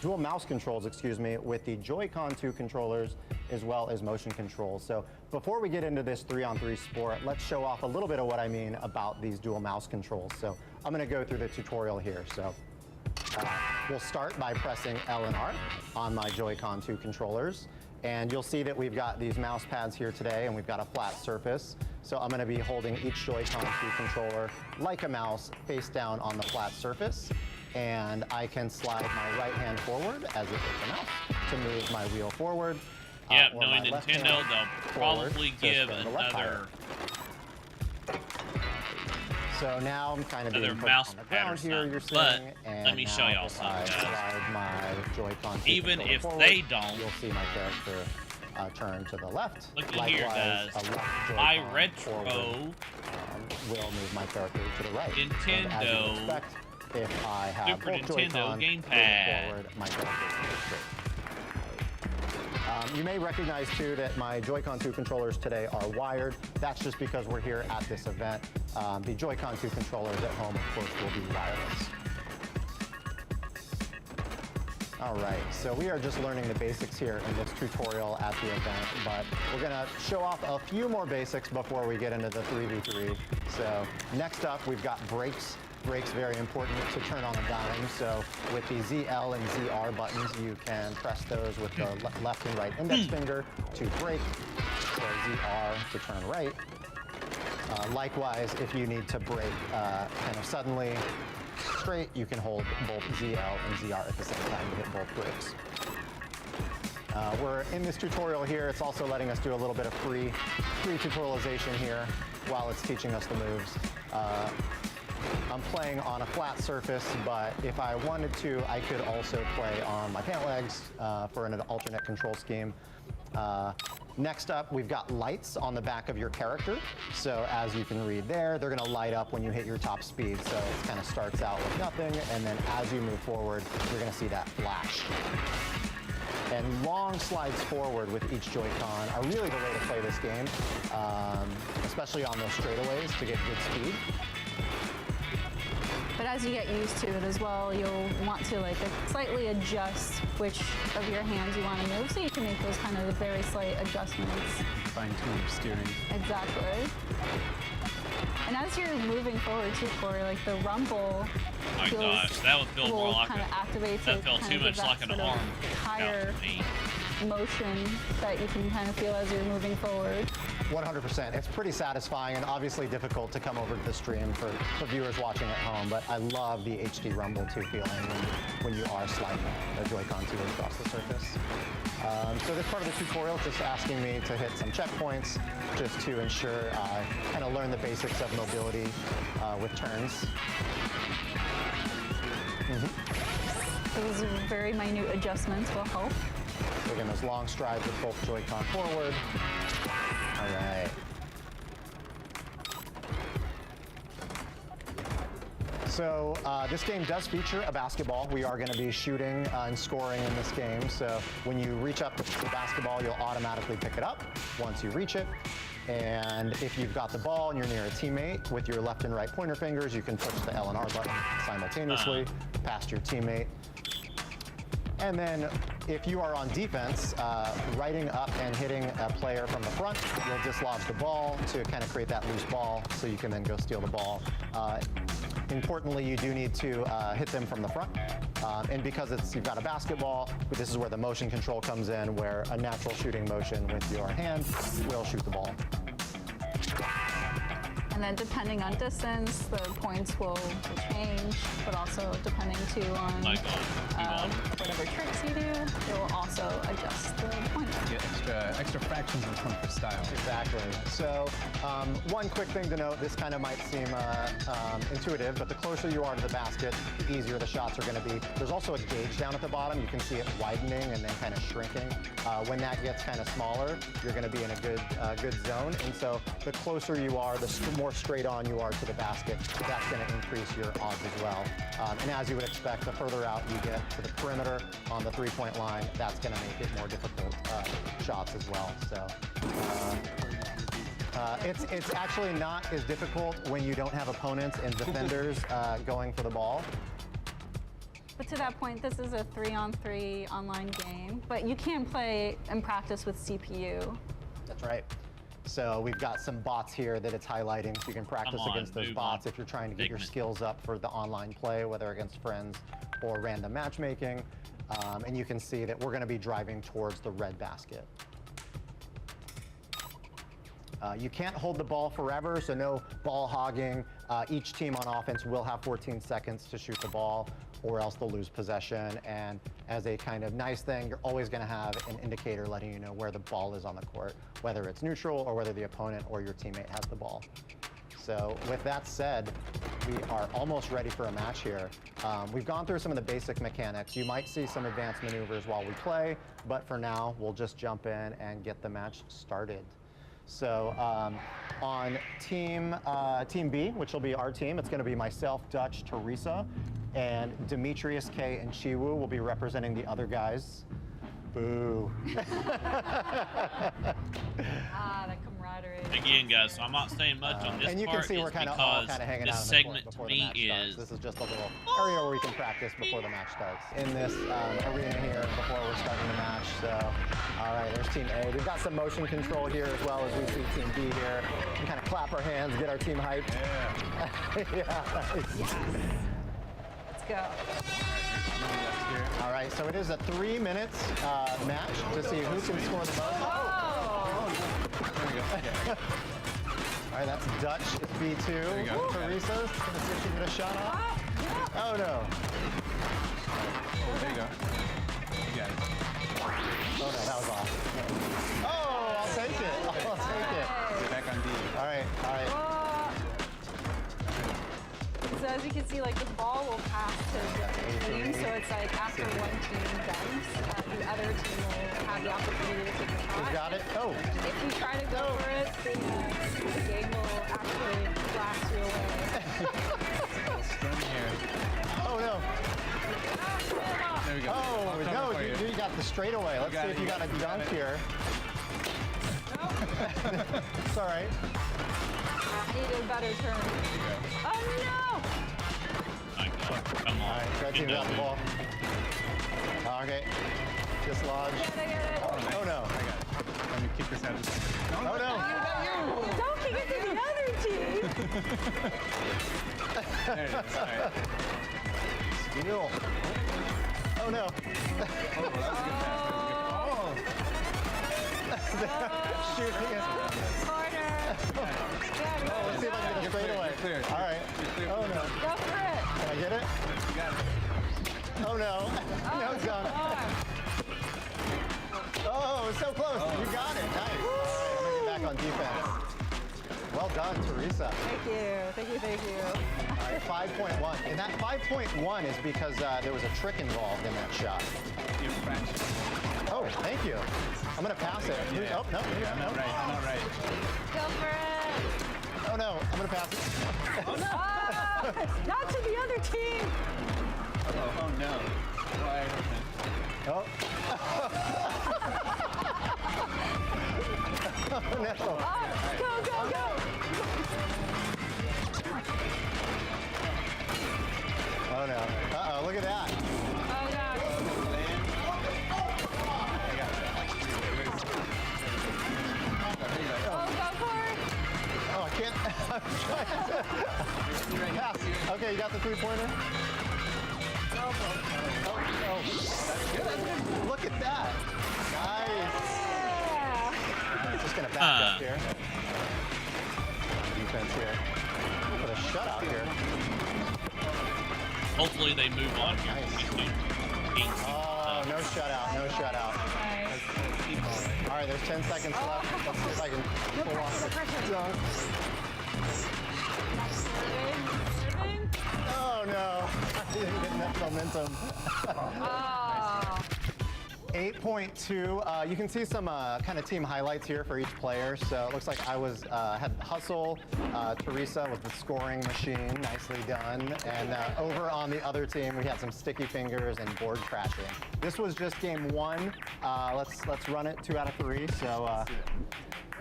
dual mouse controls, excuse me, with the Joy-Con 2 controllers as well as motion controls. So before we get into this 3-on-3 sport, let's show off a little bit of what I mean about these dual mouse controls. So I'm going to go through the tutorial here. So we'll start by pressing L and R on my Joy-Con 2 controllers. And you'll see that we've got these mouse pads here today and we've got a flat surface. So I'm going to be holding each Joy-Con 2 controller like a mouse face down on the flat surface. And I can slide my right hand forward as if it's a mouse to move my wheel forward. Yep, or knowing my left Nintendo, hand they'll forward probably to give spin the left another So now I'm kind of being put mouse on the pad ground or here, you're something. seeing, But and let me show now y'all if something, I guys. slide my Joy-Con 2 Even controller if forward, they don't, you'll see my character turn to the left. Look at Likewise, here, guys. a left My Joy-Con retro forward, will move my character to the right. And as you Nintendo would expect, if I have Super both Nintendo Joy-Con moving gamepad. forward, my character moves straight. You may recognize too that my Joy-Con 2 controllers today are wired. That's just because we're here at this event. The Joy-Con 2 controllers at home, of course, will be wireless. All right, so we are just learning the basics here in this tutorial at the event, but we're gonna show off a few more basics before we get into the 3v3. So next up, we've got brakes. Brakes, very important to turn on a dime. So with the ZL and ZR buttons, you can press those with the left and right index finger to brake, so ZR to turn right. Likewise, if you need to brake kind of suddenly straight, you can hold both ZL and ZR at the same time to hit both brakes. We're in this tutorial here. It's also letting us do a little bit of free tutorialization here while it's teaching us the moves. I'm playing on a flat surface, but if I wanted to, I could also play on my pant legs for an alternate control scheme. Next up, we've got lights on the back of your character. So as you can read there, they're gonna light up when you hit your top speed. So it kind of starts out with nothing, and then as you move forward, you're gonna see that flash. And long slides forward with each Joy-Con are really the way to play this game, especially on those straightaways to get good speed. But as you get used to it as well, you'll want to like slightly adjust which of your hands you want to move, so you can make those kind of very slight adjustments. Fine-tune steering. Exactly. And as you're moving forward too, Corey, like the rumble My gosh, that would feel more like kind of activate that felt too much like an arm higher to me. motion that you can kind of feel as you're moving forward. 100%. It's pretty satisfying and obviously difficult to come over to the stream for viewers watching at home, but I love the HD Rumble 2 feeling when you are sliding the Joy-Con 2 across the surface. So this part of the tutorial is just asking me to hit some checkpoints just to ensure I kind of learn the basics of mobility with turns. Those very minute adjustments will help. So again, those long strides with both Joy-Con forward. All right. So this game does feature a basketball. We are going to be shooting and scoring in this game. So when you reach up to the basketball, you'll automatically pick it up once you reach it. And if you've got the ball and you're near a teammate, with your left and right pointer fingers, you can push the L and R button simultaneously past your teammate. And then if you are on defense, riding up and hitting a player from the front, you'll dislodge the ball to kind of create that loose ball so you can then go steal the ball. Importantly, you do need to hit them from the front. And because you've got a basketball, this is where the motion control comes in, where a natural shooting motion with your hand will shoot the ball. And then depending on distance, the points will change, but also depending too on whatever tricks you do, it will also adjust the points. Get extra fractions of point per style. Exactly. So one quick thing to note, this kind of might seem intuitive, but the closer you are to the basket, the easier the shots are going to be. There's also a gauge down at the bottom. You can see it widening and then kind of shrinking. When that gets kind of smaller, you're going to be in a good zone. And so the closer you are, the more straight on you are to the basket, that's going to increase your odds as well. And as you would expect, the further out you get to the perimeter on the three-point line, that's going to make it more difficult shots as well. So it's actually not as difficult when you don't have opponents and defenders going for the ball. But to that point, this is a 3-on-3 online game, but you can play and practice with CPU. That's right. So we've got some bots here that it's highlighting, so you can practice against those bots if you're trying to get your skills up for the online play, whether against friends or random matchmaking. And you can see that we're going to be driving towards the red basket. You can't hold the ball forever, so no ball hogging. Each team on offense will have 14 seconds to shoot the ball, or else they'll lose possession. And as a kind of nice thing, you're always going to have an indicator letting you know where the ball is on the court, whether it's neutral or whether the opponent or your teammate has the ball. So with that said, we are almost ready for a match here. We've gone through some of the basic mechanics. You might see some advanced maneuvers while we play, but for now, we'll just jump in and get the match started. So on team B, which will be our team, it's going to be myself, Dutch, Teresa, and Demetrius, K, and Qumu will be representing the other guys. Boo. The camaraderie. Again, guys, so I'm not saying much on this and you part. can see we're kind of hanging out this in the court segment to before the me match is starts. This is just a little area where we can practice before the match starts. In this arena here before we're starting the match. So, all right, there's Team A. We've got some motion control here as well as we see Team B here. We can kind of clap our hands, get our team hyped. Yeah. Yeah. Yes. Let's go. All right, so it is a 3 minutes match to see who can score the most. Oh! There we go. Okay. All right, that's Dutch. It's B2. There you go. Teresa's going to see if she can get a shot off. Oh, no. Oh, there you go. You got it. Oh, no, that was off. Oh, I'll take it. I'll take it. Get back on D. All right, all right. So as you can see, like the ball will pass to the team, so it's like after one team dunks, the other team will have the opportunity to take a shot. Who's got it? Oh. If you try to go for it, the game will actually blast you away. Stun here. Oh, no. There we go. Oh, no, you got the straightaway. Let's see if you got a dunk here. It's all right. I need a better turn. Oh, no! Come on. All right, red team got the ball. Okay. Dislodge. I get it. Oh, no. I got it. Let me kick this out of the Oh, no. Don't kick it to the other team! There it is. All right. Steal. Oh, no. Oh, well, that's a good pass. Shooting it. Corner! Oh, let's see if I can get a straightaway. Clear. All right. Oh, no. Go for it! Can I get it? You got it. Oh, no. No, it's gone. Oh, so close. You got it. Nice. All right, I'm going to get back on defense. Well done, Teresa. Thank you. Thank you, thank you. All right, 5.1. And that 5.1 is because there was a trick involved in that shot. You fraction. Oh, thank you. I'm going to pass it. Yeah. Oh, no. Yeah, I'm not right. I'm not right. Go for it! Oh, no. I'm going to pass it. Oh, no! Not to the other team! Oh, no. Wide open. Oh. Oh, no. Oh, go, go, go! Oh, no. Uh-oh, look at that. Oh, God. Oh, go for it! Oh, I can't. I'm trying to pass. Okay, you got the three-pointer? Oh. Look at that. Nice. Yeah. I'm just going to back up here. defense here. Put a shutout here. Hopefully they move on here. Oh, no shutout, no shutout. All right, there's 10 seconds left. Let's see if I can pull off the dunk. Oh no, I didn't get enough momentum. 8.2. You can see some kind of team highlights here for each player. So it looks like I had hustle. Teresa was the scoring machine, nicely done. And over on the other team, we had some sticky fingers and board crashing. This was just game one. Let's run it 2 out of 3. So.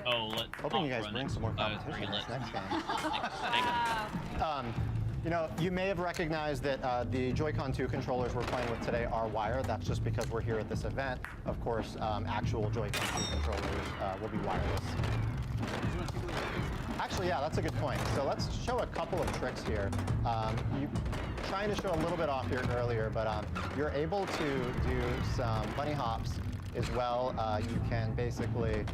Hoping you guys bring some more competition this next game. You know, you may have recognized that the Joy-Con 2 controllers we're playing with today are wired. That's just because we're here at this event. Of course, actual Joy-Con 2 controllers will be wireless. Actually, yeah, that's a good point. So let's show a couple of tricks here. You trying to show a little bit off here earlier, but you're able to do some bunny hops as well. You can basically,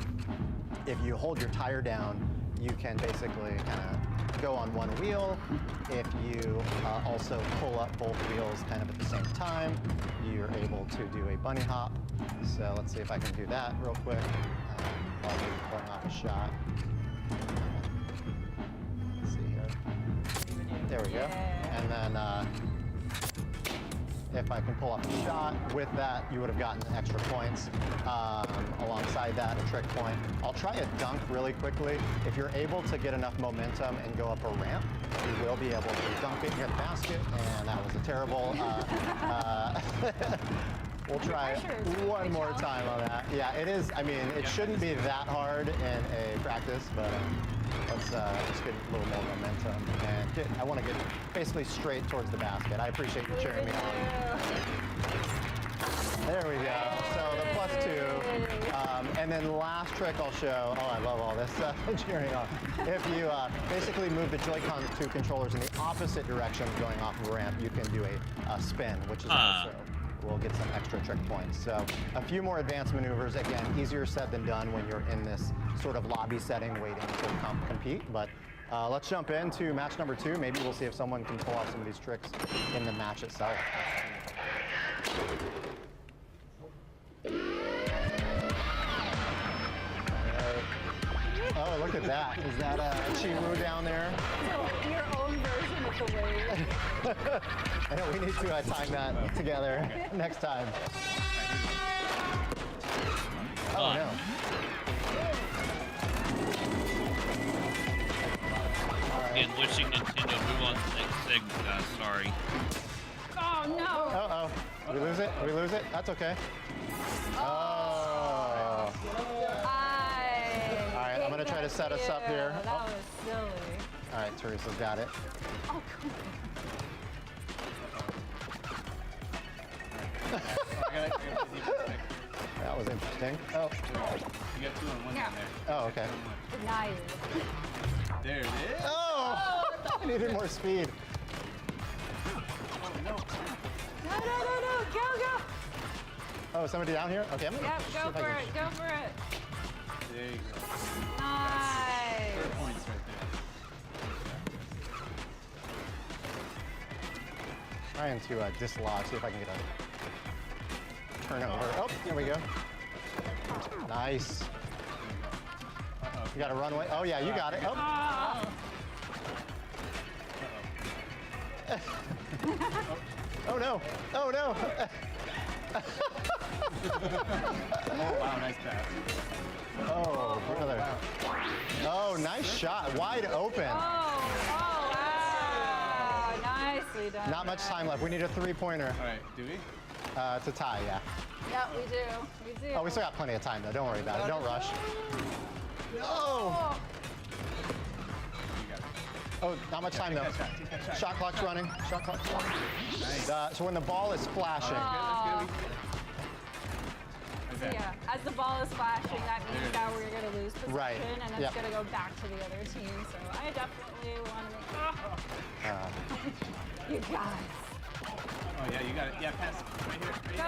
if you hold your tire down, you can basically kind of go on one wheel. If you also pull up both wheels kind of at the same time, you're able to do a bunny hop. So let's see if I can do that real quick while maybe pulling off a shot. Let's see here. There we go. And then if I can pull off a shot with that, you would have gotten extra points. Alongside that, a trick point. I'll try a dunk really quickly. If you're able to get enough momentum and go up a ramp, you will be able to dunk it near the basket, and that was a terrible. We'll try one more time on that. Yeah, it is. I mean, it shouldn't be that hard in a practice, but let's just get a little more momentum. And I want to get basically straight towards the basket. I appreciate you cheering me on. There we go. So the +2. And then last trick I'll show. Oh, I love all this cheering on. If you basically move the Joy-Con 2 controllers in the opposite direction going off of a ramp, you can do a spin, which is also will get some extra trick points. So a few more advanced maneuvers. Again, easier said than done when you're in this sort of lobby setting waiting to compete. But let's jump into match number 2. Maybe we'll see if someone can pull off some of these tricks in the match itself. Oh, look at that. Is that Qumu down there? Your own version of the wave. I know we need to time that together next time. Oh, no. Again, wishing Nintendo move on to the next segment, guys. Sorry. Oh, no. Uh-oh. We lose it? We lose it? That's okay. Oh. All right, I'm going to try to set us up here. That was silly. All right, Teresa's got it. Oh, come on. That was interesting. Oh. You got 2 on 1 down there. Oh, okay. Nice. There it is. Oh! I needed more speed. No. Go. Oh, somebody down here? Okay, I'm going to Yep, go for it. Go for it. There you go. Nice. 4 points right there. Trying to dislodge, see if I can get a turnover. Oh, there we go. Nice. You got a runway. Oh, yeah, you got it. Oh. Oh, no. Oh, no. Oh, wow, nice pass. Oh, brother. Oh, nice shot. Wide open. Wow. Nicely done. Not much time left. We need a 3-pointer. All right, do we? To tie, yeah. Yeah, we do. Oh, we still got plenty of time, though. Don't worry about it. Don't rush. No! Oh, not much time, though. Shot clock's running. Shot clock's running. Nice. So when the ball is flashing. So yeah, as the ball is flashing, that means that we're going to lose possession, Right. and it's going to go back to the other team. So I definitely want to make. You guys. Oh, yeah, you got it. Yeah, pass it. Right here. Go.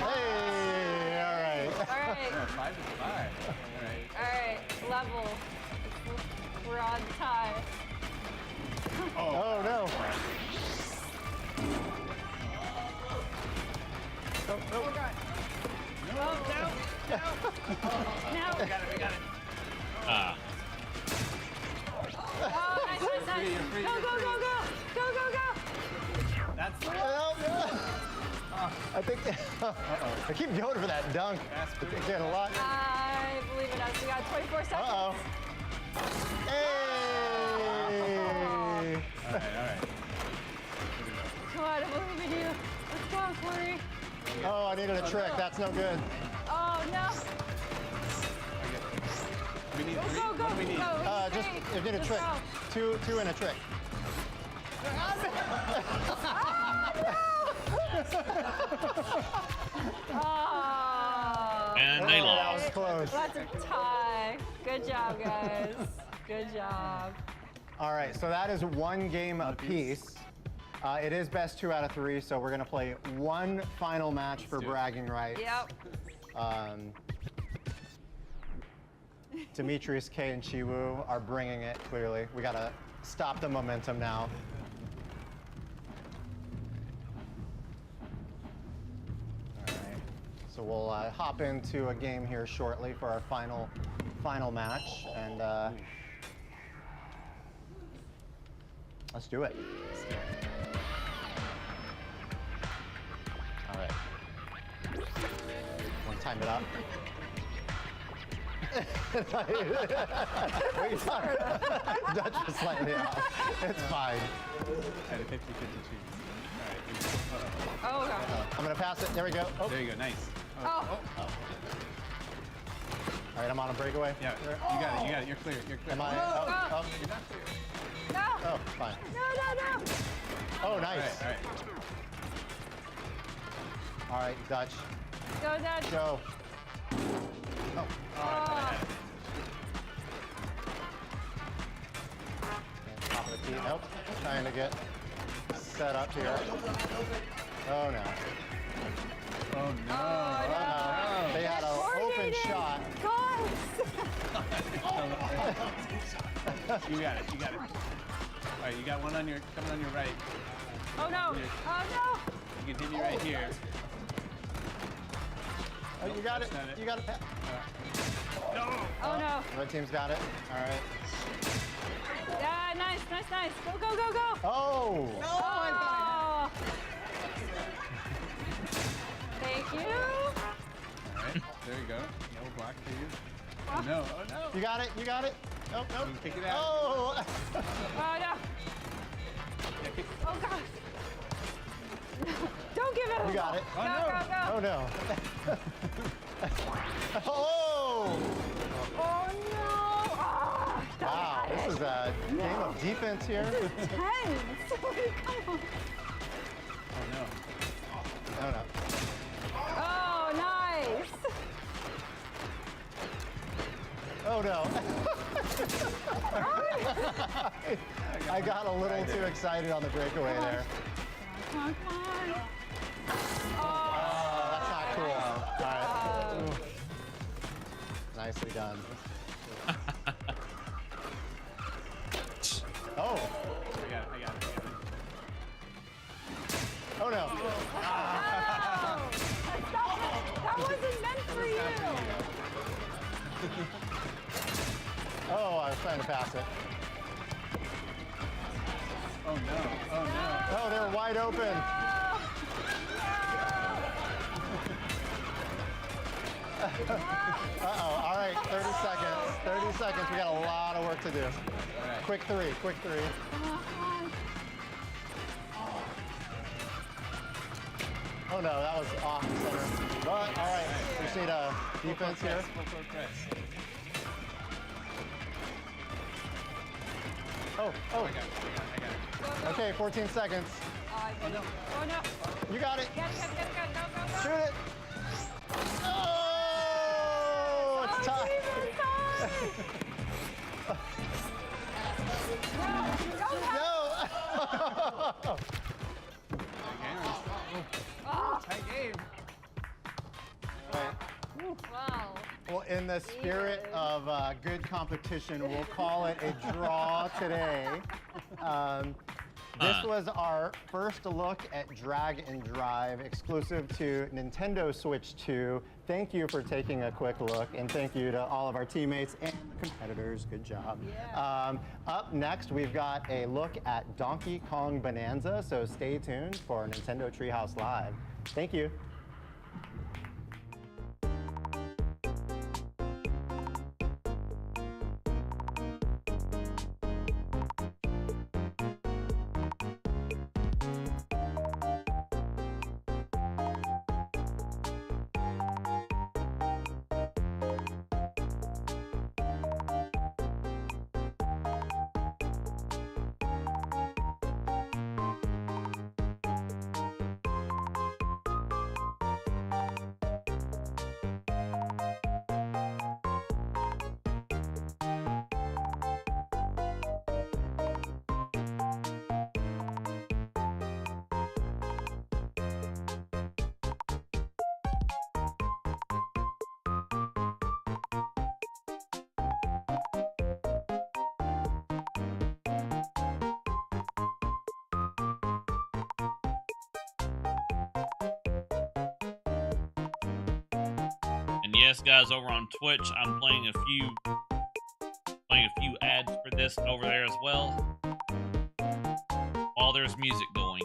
Hey, all right. right. 5 is 5. All right. Level. We're on tie. Oh no. Oh, God. Oh, no. No. We got it. Ah. Oh, nice. You're free, Go, you're go, free. go, go. Go, go, go. That's I think I keep going for that dunk. Getting a lot. I believe in us. We got 24 seconds. Uh-oh. Hey! all right. Come on, I believe in you. Let's go, Corey. Oh, I needed a trick. That's no good. Oh, no. We need Go, 3. go, go. What do we need? Go. Just you need a Let's trick. go. Two and a trick. Oh. And they That lost. was close. That's a tie. Good job, guys. Good job. All right, so that is one game apiece. It is best 2 out of 3, so we're gonna play one final match for bragging rights. Yep. Demetrius, K, and Qumu are bringing it, clearly. We gotta stop the momentum now. All right, so we'll hop into a game here shortly for our final match, and let's do it. All right. Want to time it up? What are you talking about? Dutch was slightly off. It's fine. Had a 50-50 chance. Oh, God. I'm gonna pass it. There we go. Oh. There you go. Nice. Oh. All right, I'm on a breakaway. Yeah. You got it. You're clear. Am I? Oh. Oh, You're not clear. No. oh, fine. No. Oh, nice. All right. All right, Dutch. Go, Dad. Go. Oh. Top of the key. Nope. Trying to get set up here. Oh no. Oh no. They had an open shot. Guys. You got it. All right. You got one on your coming on your right. Oh, no. Oh, no. You can hit me right here. Oh, you got it. That's not it. You got it. Oh, no. Red team's got it. All right. Yeah, nice. Go. Oh. Oh. Thank you. All right. There you go. No block for you. Oh no. You got it. Nope. You can kick it out. Oh. Oh, no. Oh, God. Don't give it. You got it. Go. Oh no. Oh. Oh, no. Ah, Wow. This is a game of defense here. tense. Come on. Oh no. Oh no. Oh, nice. Oh no. I got a little too excited on the breakaway there. Come on. That's not cool. All right. Nicely done. Oh. I got it. Oh no. That wasn't meant for you. Oh, I was trying to pass it. Oh no. Oh, they're wide open. Uh-oh. All right, 30 seconds. 30 seconds. We got a lot of work to do. Right. Quick three. Oh no, that was off center. But all right, we just need a defense here. Full press. Oh. I got it. Okay, 14 seconds. Oh, no. You got it. Get. Go. Shoot it. Oh, it's tied. No. Tight game. Right. Wow. Well, in the spirit of good competition, we'll call it a draw today. This was our first look at Drag and Drive, exclusive to Nintendo Switch 2. Thank you for taking a quick look, and thank you to all of our teammates and competitors. Good job. Yeah. Up next, we've got a look at Donkey Kong Bonanza, so stay tuned for Nintendo Treehouse Live. Thank you. And yes, guys, over on Twitch, I'm playing a few ads for this over there as well, while there's music going.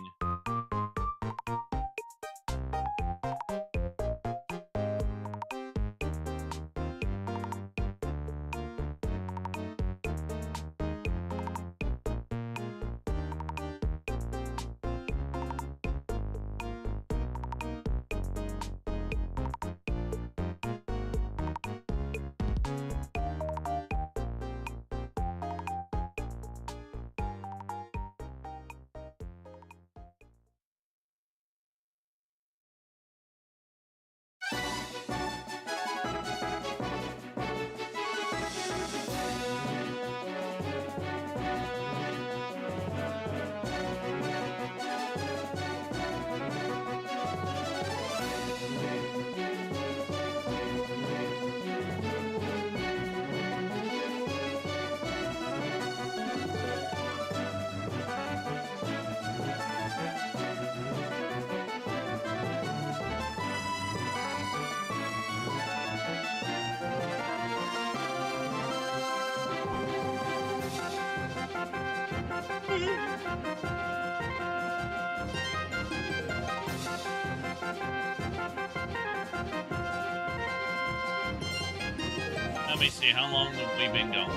Let me see, how long have we been going?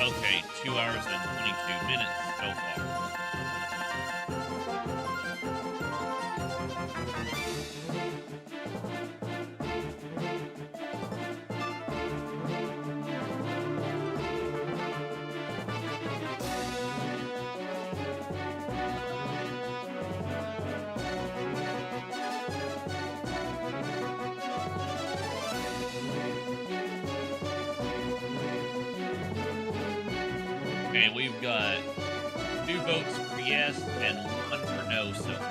Okay, 2 hours and 22 minutes so far. Okay, we've got 2 votes for yes and 1 for no so far.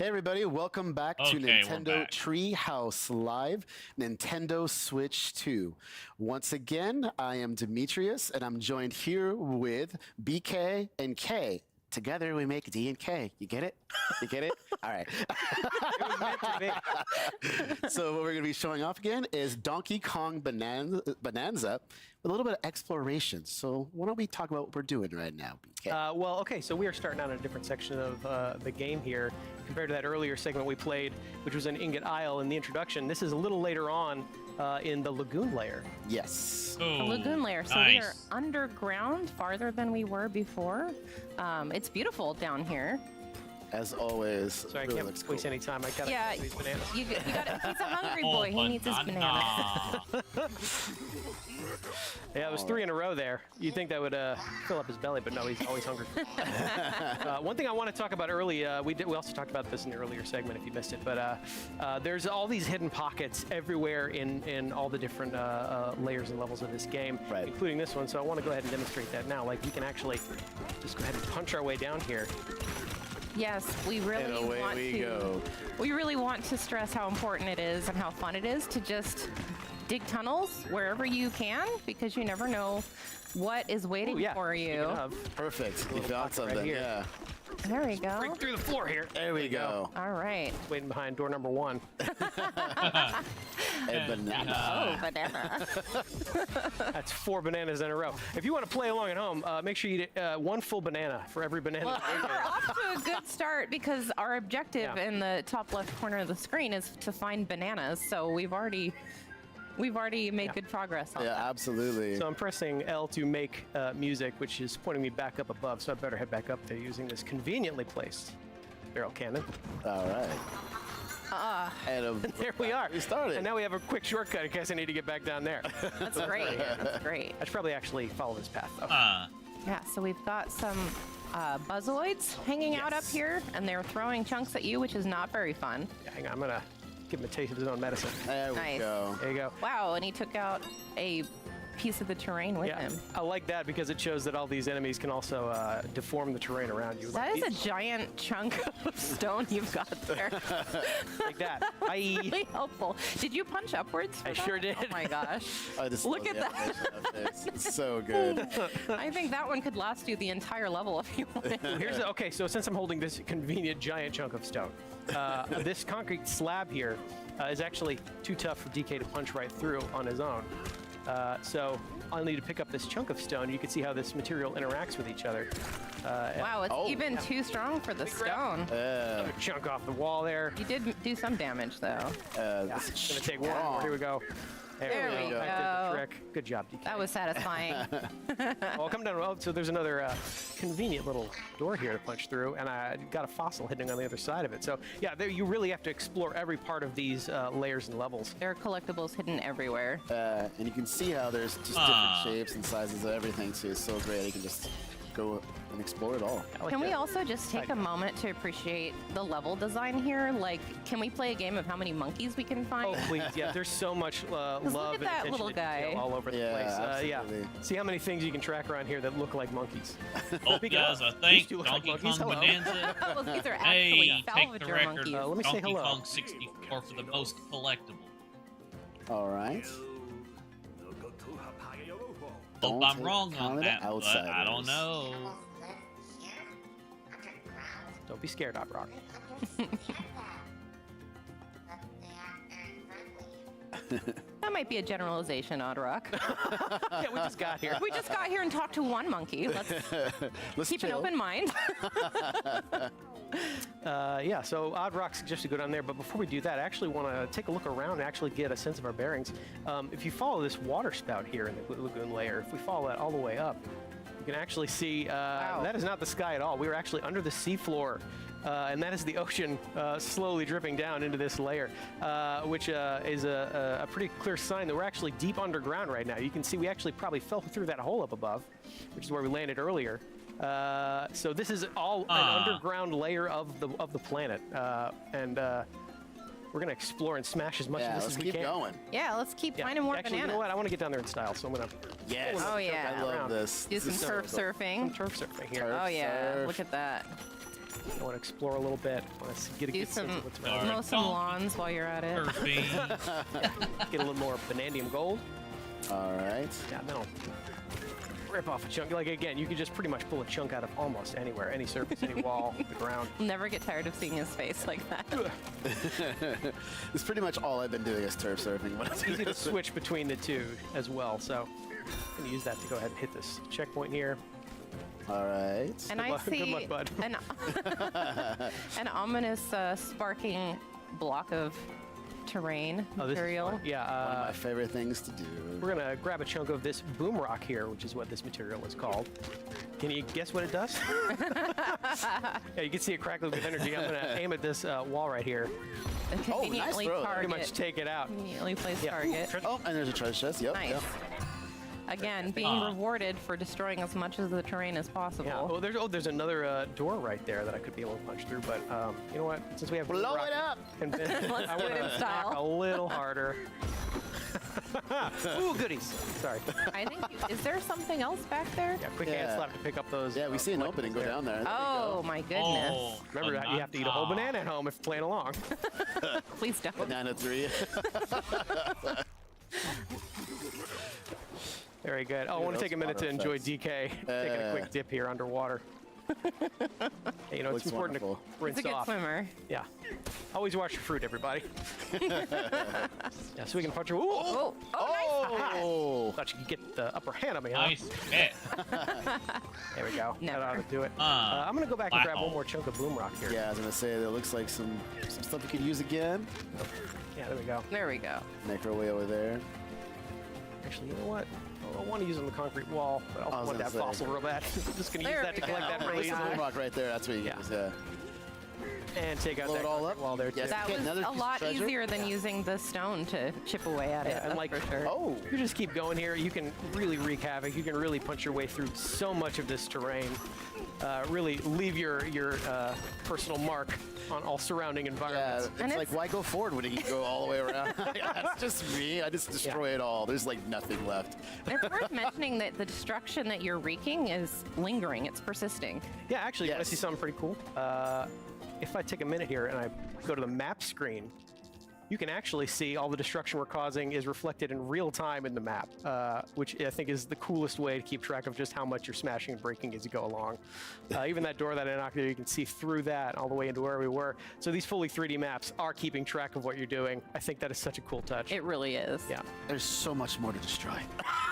Hey everybody, welcome back to Okay, we're Nintendo back. Treehouse Live, Nintendo Switch 2. Once again, I am Demetrius, and I'm joined here with BK and K. Together we make D and K. You get it? You get it? All right. It was meant to be. So what we're going to be showing off again is Donkey Kong Bonanza with a little bit of exploration. So why don't we talk about what we're doing right now, BK? Well, okay, so we are starting out in a different section of the game here compared to that earlier segment we played, which was an Ingot Isle in the introduction. This is a little later on in the Lagoon Layer. Yes. The Oh, lagoon layer. So we are underground, farther than we were before. It's beautiful down here. As always. Sorry, really I looks can't cool. waste any time. I gotta Yeah, get these bananas. you got he's a hungry Oh, boy. He needs his banana. banana. Yeah, it was 3 in a row there. You'd think that would fill up his belly, but no, he's always hungry. One thing I want to talk about early, we also talked about this in the earlier segment if you missed it, but there's all these hidden pockets everywhere in all the different layers and levels of this game, Right. including this one. So I want to go ahead and demonstrate that now. Like, we can actually just go ahead and punch our way down here. Yes, we really And away want we to. go. We really want to stress how important it is and how fun it is to just dig tunnels wherever you can, because you never know what is waiting Ooh, yeah. for Speaking you. of, Perfect. You little found pocket something. right here. Yeah. There we go. break through the floor here. There we go. All right. Waiting behind door number 1. A banana. Oh, banana. That's 4 bananas in a row. If you want to play along at home, make sure you eat 1 full banana for every banana. Well, we're off to a good start because our objective Yeah. in the top left corner of the screen is to find bananas. So we've already made good progress on Yeah, that. absolutely. So I'm pressing L to make music, which is pointing me back up above, so I better head back up there using this conveniently placed barrel cannon. All right. And There we are. We started. And now we have a quick shortcut in case I need to get back down there. That's great. That's great. I should probably actually follow this path, though. Yeah, so we've got some buzzoids hanging out up Yes. here, and they're throwing chunks at you, which is not very fun. Yeah, hang on, I'm going to give him a taste of his own medicine. There we Nice. go. There you go. Wow, and he took out a piece of the terrain with Yeah, him. I like that because it shows that all these enemies can also deform the terrain around you. That is a giant chunk of stone you've got there. like that. Really helpful. Did you punch upwards for I that? sure did. Oh my gosh. I just Look love at the that. animation of this. It's so good. I think that one could last you the entire level if you wanted. Okay, so since I'm holding this convenient giant chunk of stone, this concrete slab here is actually too tough for DK to punch right through on his own. So I'll need to pick up this chunk of stone. You can see how this material interacts with each other. Wow, it's even too strong for the stone. Another chunk off the wall there. You did do some damage though. Yeah, it's gonna take one more. Here we go. There we go. That did the trick. Good job, DK. That was satisfying. Well, come down. Oh, so there's another convenient little door here to punch through, and I got a fossil hidden on the other side of it. So yeah, there, you really have to explore every part of these layers and levels. There are collectibles hidden everywhere. And you can see how there's just different shapes and sizes of everything, so it's so great. You can just go and explore it all. I like Can we that. also just take a moment to appreciate the level design here? Like, can we play a game of how many monkeys we can find? Oh, please. Yeah, there's so much love at and that attention little to detail guy. all over the Yeah, place. Yeah. absolutely. See how many things you can track around here that look like monkeys. Oh, Speaking guys, of, I these think two look like Donkey monkeys. Kong Hello. Bonanza. Well, these are Hey, actually take the salvager record. monkeys. let me say Donkey hello. Kong 64 for the most collectible. All right. Hope Don't I'm take wrong count on of the that, but I outsiders. don't know. Don't be scared, Hot Rock. That might be a generalization, Odd Rock. Yeah, we just got here. We just got here and talked to one monkey. Let's keep an chill. open mind. Yeah, so Odd Rock suggested go down there, but before we do that, I actually want to take a look around and actually get a sense of our bearings. If you follow this water spout here in the lagoon layer, if we follow that all the way up, you can actually see that is not the sky at all. We were actually under the seafloor, and that is the ocean slowly dripping down into this layer, which is a pretty clear sign that we're actually deep underground right now. You can see we actually probably fell through that hole up above, which is where we landed earlier. So this is all an underground layer of the planet, and we're gonna explore and smash as much Yeah, of this let's as we keep can. going. Yeah, let's keep Yeah. finding more Actually, bananas. you know what? I want to get down there in style, so I'm gonna. Yes. Oh, yeah. I love around. this. Do This some is so turf cool. surfing. Turf surfing here. Turf Oh yeah, surf. look at that. I want to explore a little bit. I want to get a Do good sense some of what's around. mow some lawns while you're at it. Get a little more vanadium gold. All right. Yeah, then I'll rip off a chunk. Like, again, you can just pretty much pull a chunk out of almost anywhere, any surface, any wall, the ground. Never get tired of seeing his face like that. It's pretty much all I've been doing is turf surfing. It's easy to switch between the two as well, so I'm gonna use that to go ahead and hit this checkpoint here. All right. And I Good see luck, bud. an ominous sparking block of terrain Oh, this is material. fun. Yeah, One of my favorite things to do. we're gonna grab a chunk of this boom rock here, which is what this material is called. Can you guess what it does? Yeah, you can see it crackling with energy. I'm gonna aim at this wall right here. And conveniently throw. Pretty target. much take it out. Conveniently placed Yeah. target. Oh, and there's a treasure chest. Yep. Nice. Yep. Again, being rewarded for destroying as much of the terrain as possible. Yeah. There's another door right there that I could be able to punch through, but you know what? Since we have Blow rock it up. and Let's I do want it in to style. knock a little harder. Ooh, goodies. Sorry. I think. Is there something else back there? Yeah, quick hand Yeah. slap to pick up those. Yeah, we see an collectibles opening. Go there. down there. Oh my goodness! Remember, you have to eat a whole banana at home if you're playing along. Please don't. Banana 3. Very good. Oh, I want to take a minute to enjoy DK taking a quick dip here underwater. Hey, you know, it's Looks important wonderful. to rinse He's a good off. swimmer. Yeah. Always wash your fruit, everybody. Yeah, so we can punch her. Ooh! Oh, Oh. Thought you could get the upper hand on me, huh? Nice hit. There we go. Never. That ought to do it. I'm going to go back and black grab one hole. more chunk of boom rock here. Yeah, I was gonna say that looks like some stuff we could use again. Yeah, there we go. there we go. Make our way over there. Actually, you know what? I want to use it on the concrete wall, but I I was want gonna that say. fossil real bad. I'm just going to use There that to we collect go. that Oh really my easily. God. Little rock right there. That's what you Yeah. use. Yeah. And take out Blow that it all concrete up? wall there, too. Yes. That Okay, was another a piece of lot treasure? easier than using the stone to chip away at it. Yeah, and That's like, for sure. Oh. you just keep going here. You can really wreak havoc. You can really punch your way through so much of this terrain. Really leave your personal mark on all surrounding Yeah, environments. it's And like, it's- why go forward when you can go all the way around? That's just me. I just destroy it all. There's like nothing left. It's worth mentioning that the destruction that you're wreaking is lingering. It's persisting. Yeah, actually, you want Yes. to see something pretty cool? If I take a minute here and I go to the map screen, you can actually see all the destruction we're causing is reflected in real time in the map, which I think is the coolest way to keep track of just how much you're smashing and breaking as you go along. Even that door that I knocked there, you can see through that all the way into where we were. So these fully 3D maps are keeping track of what you're doing. I think that is such a cool touch. It really is. Yeah. There's so much more to destroy.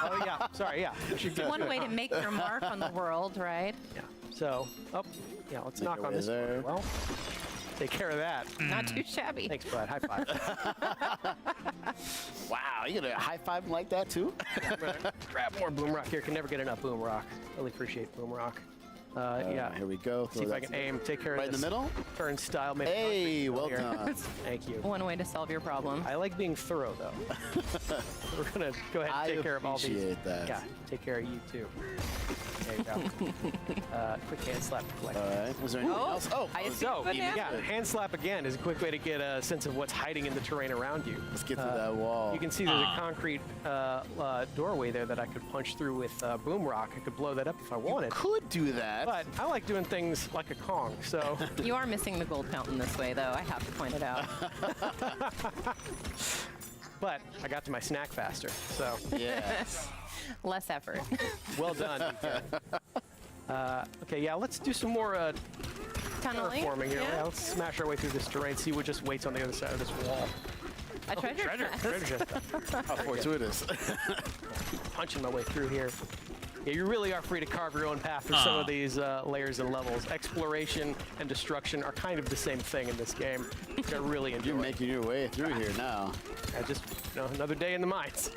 Oh, yeah. Sorry, yeah. We should get One to it. way to make your mark on the world, right? Yeah. So, yeah, let's knock your on way this there. one as well. Take care of that. Not too shabby. Thanks, bud. High five. Wow, you gonna high five him like that too? Grab more boom rock here. Can never get enough boom rock. Really appreciate boom rock. Yeah. Here we go. See if I can aim. Take care Right of in this the middle. turnstile. Maybe Hey, well here. done. Thank you. One way to solve your problem. I like being thorough, though. We're gonna go ahead and I take care of all these. appreciate that. Yeah, take care of you too. There you go. Quick hand slap to collect. All right. Was there anything else? Oh, I let's see So, banana. yeah, hand slap again is a quick way to get a sense of what's hiding in the terrain around you. Let's get through that wall. You can see there's a concrete doorway there that I could punch through with boom rock. I could blow that up if I wanted. Could do that. But I like doing things like a Kong, so You are missing the gold fountain this way, though. I have to point it out. but I got to my snack faster. So Yes. Less effort. well done. DK. Okay, yeah, let's do some more Tunneling. terraforming here. Yeah. Yeah, let's smash our way through this terrain, see what just waits on the other side of this wall. A treasure chest. Treasure chest. How fortuitous. Punching my way through here. Yeah, you really are free to carve your own path through some of these layers and levels. Exploration and destruction are kind of the same thing in this game, which I really enjoy. You're making your way through here now. Just, another day in the mines.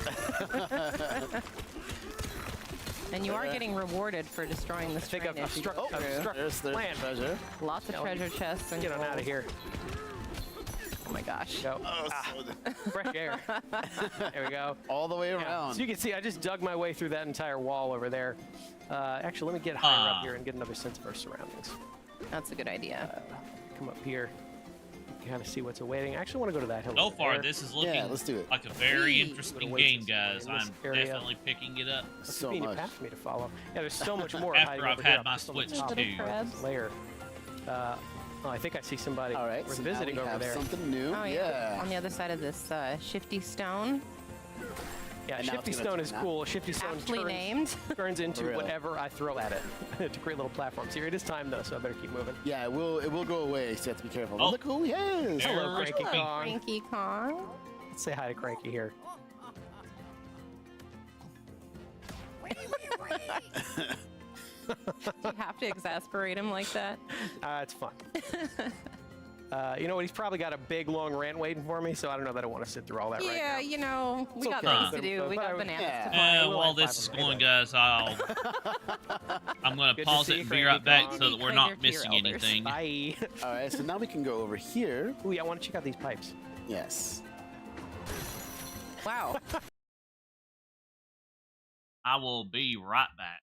And you are getting rewarded for destroying this Think terrain I've as you struck, go I've through. struck There's land. treasure. Lots of treasure chests and Get on out of gold. here. Oh my gosh. Go. Oh, Fresh air. There we go. all the way Yeah. around. So you can see I just dug my way through that entire wall over there. Actually, let me get higher up here and get another sense of our surroundings. That's a good idea. Come up here. Kind of see what's awaiting. I actually want to go to that hill. So over far, there. this is looking let's do it. like a very Whee! interesting What awaits game, us guys. in this I'm area. definitely picking it up. That's a So convenient much. path for me to follow. Yeah, there's so much more After hiding I've over had here. my Just on the Switch top of too. this layer. Oh, I think I see somebody. All right, We're so now visiting we over have there. something new. Oh yeah. On the other side of this shifty stone. Yeah, And now Shifty it's gonna Stone turn is that. cool. Shifty Stone Aptly named. turns into Really? whatever I throw at it to create little platforms. Here, it is time though, so I better keep moving. Yeah, it will go away, so you have to be careful. Oh. Look who he is! Hello, There's Cranky Cranky. Kong. Cranky Kong. Let's say hi to Cranky here. Do you have to exasperate him like that? It's fun. You know what? He's probably got a big, long rant waiting for me, so I don't know that I want to sit through all that right Yeah, now. you know, we It's got okay. things to do. We got bananas Yeah. to find. And we'll while high this five is him going, anyway. guys, I'm gonna Good to pause see it you, and be Cranky right back Kong. so that we're Be not kinder to your missing elders. anything. Bye. All right, so now we can go over here. Ooh, yeah, I want to check out these pipes. Yes. Wow. I will be right back.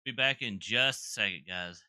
Be back in just a second, guys.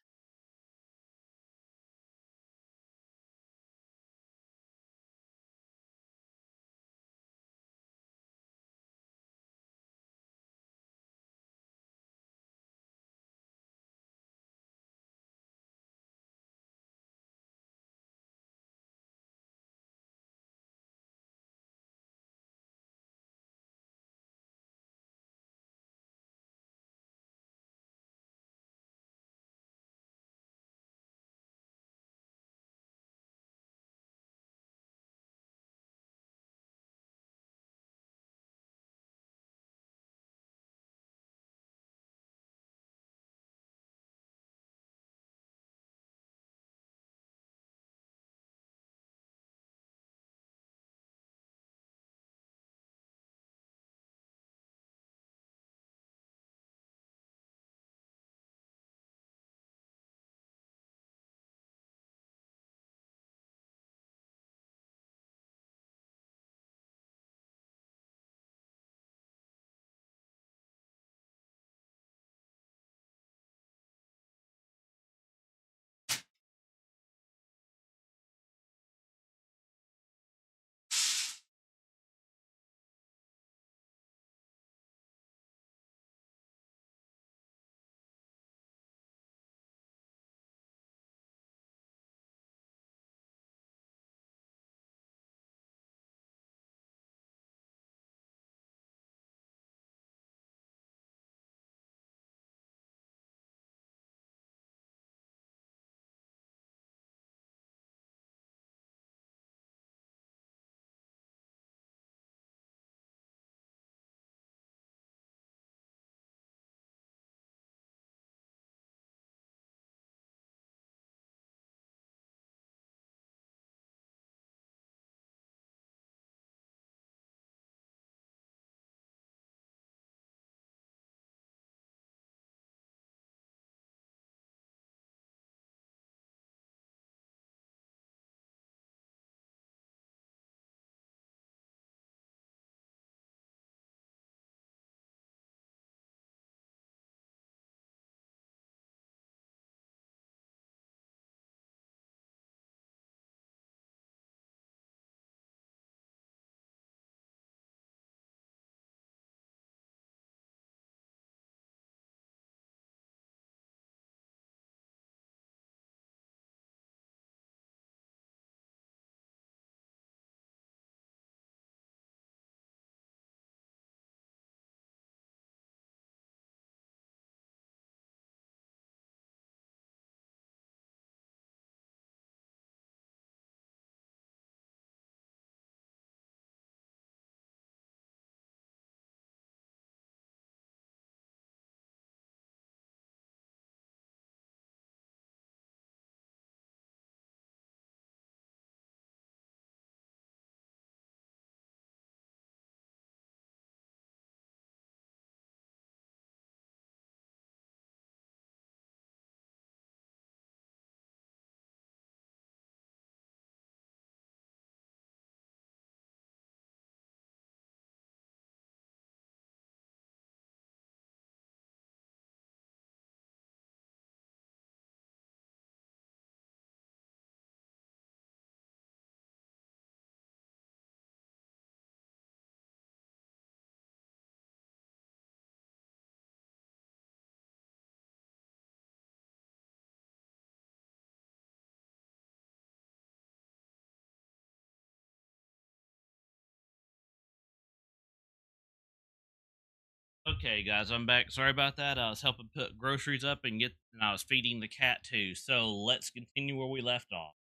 Okay, guys, I'm back. Sorry about that. I was helping put groceries up and I was feeding the cat too. So let's continue where we left off.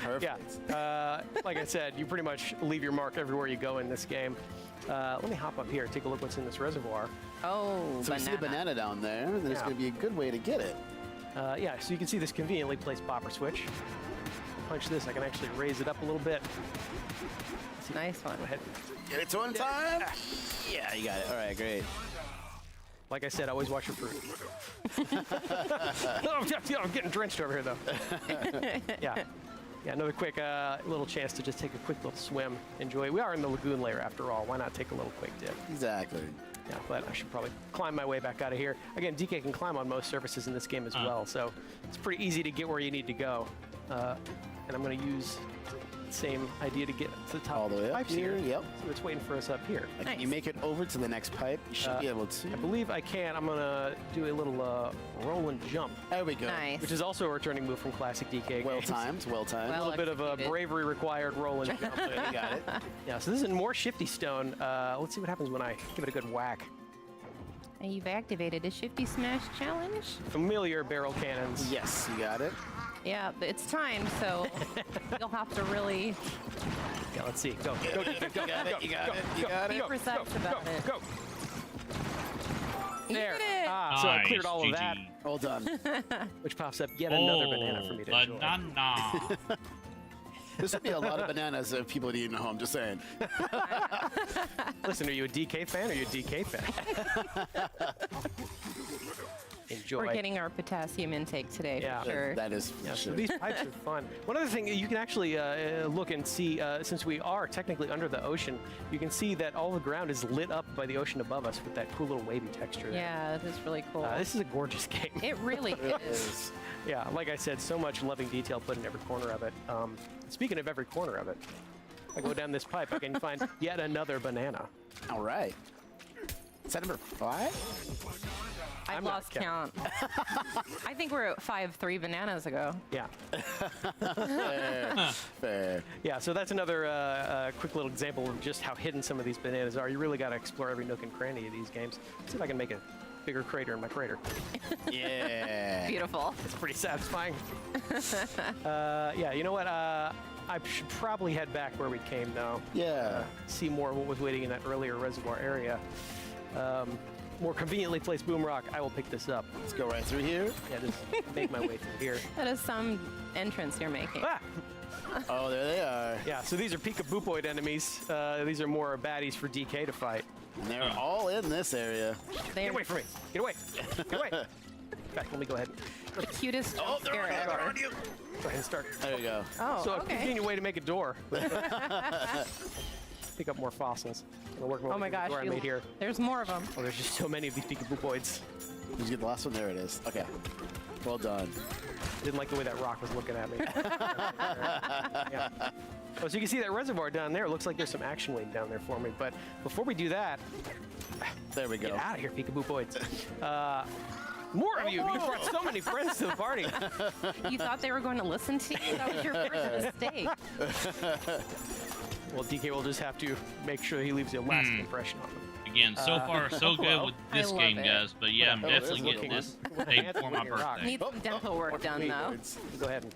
Perfect. Yeah, like I said, you pretty much leave your mark everywhere you go in this game. Let me hop up here, take a look what's in this reservoir. Oh, So we see a banana down there, and there's Yeah. going to be a good way to get it. Yeah, so you can see this conveniently placed popper switch. Punch this, I can actually raise it up a little bit. Nice one. Go ahead. Get it to in time? Yeah, you got it. All right, great. Like I said, always watch your fruit. I'm getting drenched over here, though. Yeah. Yeah, another quick little chance to just take a quick little swim. Enjoy. We are in the lagoon layer after all. Why not take a little quick dip? Exactly. Yeah, but I should probably climb my way back out of here. Again, DK can climb on most surfaces in this game as well, so it's pretty easy to get where you need to go. And I'm going to use the same idea to get to the top All the of way the up pipes here, here. yep. So it's waiting for us up here. Like, you make it over to the next pipe, you should be able to. I believe I can. I'm going to do a little roll and jump, There we go. Nice. which is also a returning move from classic DK Well games. timed, well timed. A Well little bit of a executed. bravery required roll and jump. You got it. Yeah, so this is more shifty stone. Let's see what happens when I give it a good whack. And you've activated a Shifty Smash challenge. Familiar barrel cannons. Yes, you got it. Yeah, but it's timed, so you'll have to really Yeah, let's see. Go, go, go, go, You got it, you got it, you go, got be it. go, precise go, about go, it. go. You There. did it! Ah, so I Nice, cleared all of that, GG. Well done. which pops up yet another banana for me to enjoy. Banana. This would be a lot of bananas if people didn't know. I'm just saying. Listen, are you a DK fan or are you a DK fan? Enjoy. We're getting our potassium intake today, Yeah. for sure. That is Yeah, so sure. these pipes are fun. One other thing, you can actually look and see, since we are technically under the ocean, you can see that all the ground is lit up by the ocean above us with that cool little wavy texture there. Yeah, this is really cool. This is a gorgeous game. It really is. Yeah, like I said, so much loving detail put in every corner of it. Speaking of every corner of it, I go down this pipe, I can find yet another banana. All right. Is that number 5? I've I'm not lost count. I think we're at 5-3 bananas ago. Yeah. Fair. Fair. Yeah, so that's another quick little example of just how hidden some of these bananas are. You really got to explore every nook and cranny of these games. Let's see if I can make a bigger crater in my crater. Yeah. Beautiful. It's pretty satisfying. Yeah, you know what? I should probably head back where we came now. Yeah. See more of what was waiting in that earlier reservoir area. More conveniently placed boom rock. I will pick this up. Let's go right through here. Yeah, just make my way through here. That is some entrance you're making. Ah! Oh, there they are. Yeah, so these are Peekaboopoid enemies. These are more baddies for DK to fight. And they're all in this area. Get away from me! Get away! Get away! In fact, let me go ahead. The cutest Oh, jump they're scare on, they're ever. on you. Go ahead and start. There you go. Oh, So a okay. convenient way to make a door. Pick up more fossils. I'm working Oh my gosh, door I made here. there's more of them. Oh, there's just so many of these Peekaboopoids. Did you get the last one? There it is. Okay. Well done. Didn't like the way that rock was looking at me. Yeah. Oh, so you can see that reservoir down there. Looks like there's some action waiting down there for me. But before we do that, There we go. get out of here, Peekaboopoids. More of you. You brought so many friends to the party. You thought they were going to listen to you? That was your first mistake. Well, DK will just have to make sure he leaves a lasting impression on them. Again, so far so good well, with this I game, love it. guys. But yeah, I'm Oh, definitely there's getting one. this day before my Rock. birthday. Need some dental work done, though. Go ahead and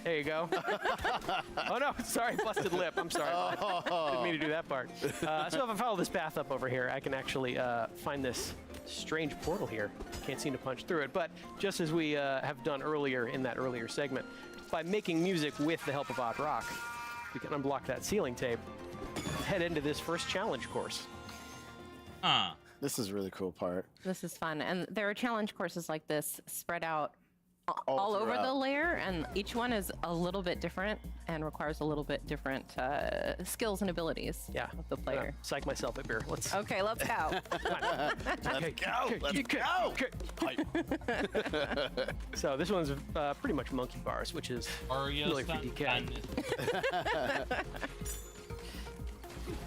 there you go. Oh no, sorry, busted lip. I'm sorry. Didn't mean to do that part. So if I follow this path up over here, I can actually find this strange portal here. Can't seem to punch through it, but just as we have done earlier in that earlier segment, by making music with the help of Odd Rock, we can unblock that ceiling tape, head into this first challenge course. Huh. This is a really cool part. This is fun. And there are challenge courses like this spread out all over throughout. the layer, and each one is a little bit different and requires a little bit different skills and abilities Yeah, of the player. Psych myself up here. Let's Okay, let's go. Let's go. Let's go. So this one's pretty much monkey bars, which is Oreos really for DK.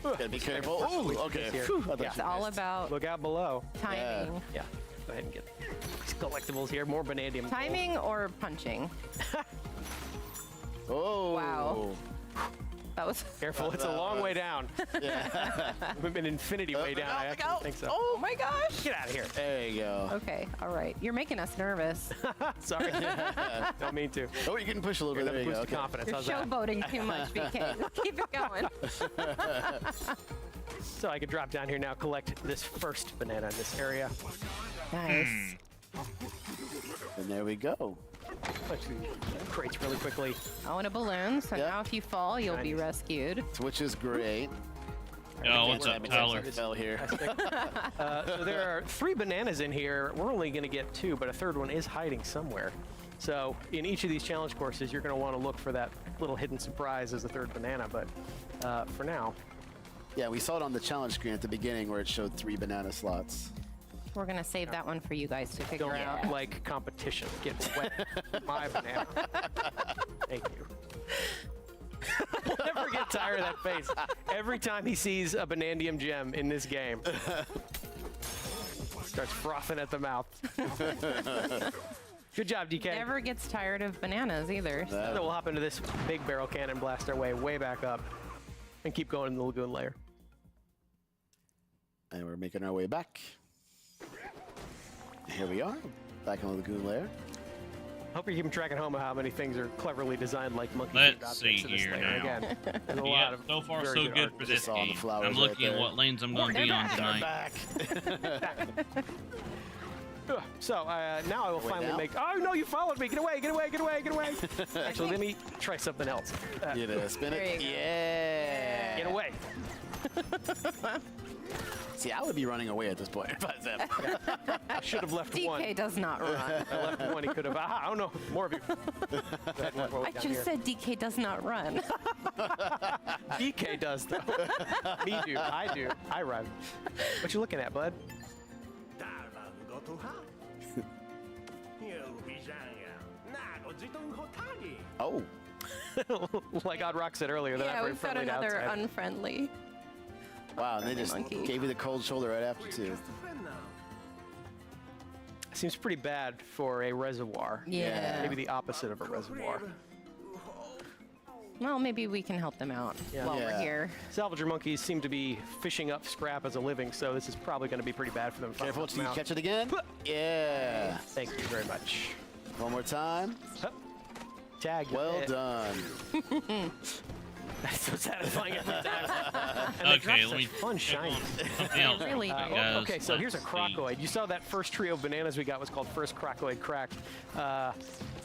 Gotta be careful. Oh, okay. Here. Phew, I thought It's you all missed. about Look out below. timing. Yeah, go ahead and get these collectibles here. More vanadium. Timing or punching? Oh. Wow. That was. Careful, it's a long way down. We've been infinity way down. I actually think so. Oh my gosh. Get out of here. There you go. Okay, all right. You're making us nervous. Sorry. Don't mean to. Oh, you can push a little bit. Another There you boost go. of confidence. You're How's that? showboating too much, BK. Keep it going. So I can drop down here now, collect this first banana in this area. Nice. And there we go. Punch through the crates really quickly. Oh, and a balloon. So Yep. now if you fall, you'll be rescued. Which is great. Yo, what's up, Tyler? I fell here. So there are 3 bananas in here. We're only going to get 2, but a third one is hiding somewhere. So in each of these challenge courses, you're going to want to look for that little hidden surprise as a third banana. But for now, Yeah, we saw it on the challenge screen at the beginning where it showed 3 banana slots. We're gonna save that one for you guys to figure Don't out. like competition. Get wet. My banana. Thank you. We'll never get tired of that face. Every time he sees a Banandium gem in this game, starts frothing at the mouth. Good job, DK. Never gets tired of bananas either. So. So we'll hop into this big barrel cannon, blast our way back up, and keep going in the lagoon layer. And we're making our way back. Here we are, back in the lagoon layer. Hope you're keeping track at home of how many things are cleverly designed like monkey Let's food objects see in this here layer. now. Again, there's a Yeah, lot of so far very so good art. for this Just saw the game. flowers I'm right looking at there. what lanes I'm going to be on tonight. So now I will finally down? make. Oh no! You followed me. Get away! Get away! Get away! Get away! Actually, let me try something else. Get it, spin There it. you go. Yeah. Get away! See, I would be running away at this point. I should have left one. DK does not run. I left one. He could have. I don't know. More of you. I just said DK does not run. DK does though. Me do. I do. I run. What you looking at, bud? Oh, Like Odd Rock said earlier, they're not Yeah, very we've got friendly to another outside. unfriendly. wow, and they just Monkey. gave you the cold shoulder right after, too. Seems pretty bad for a reservoir. Yeah. Maybe the opposite of a reservoir. Well, maybe we can help them out while Yeah. we're here. Salvager monkeys seem to be fishing up scrap as a living, so this is probably going to be pretty bad for them. if I Careful, help till them you out. catch it again. Yeah. Thank you very much. One more time. Hup. Tag. Well it. done. That's so satisfying every time. Okay, let me fun shiny. something else. Really for you do. guys. Okay, so here's a Let's see. crocoid. You saw that first trio of bananas we got was called First Crocoid Crack.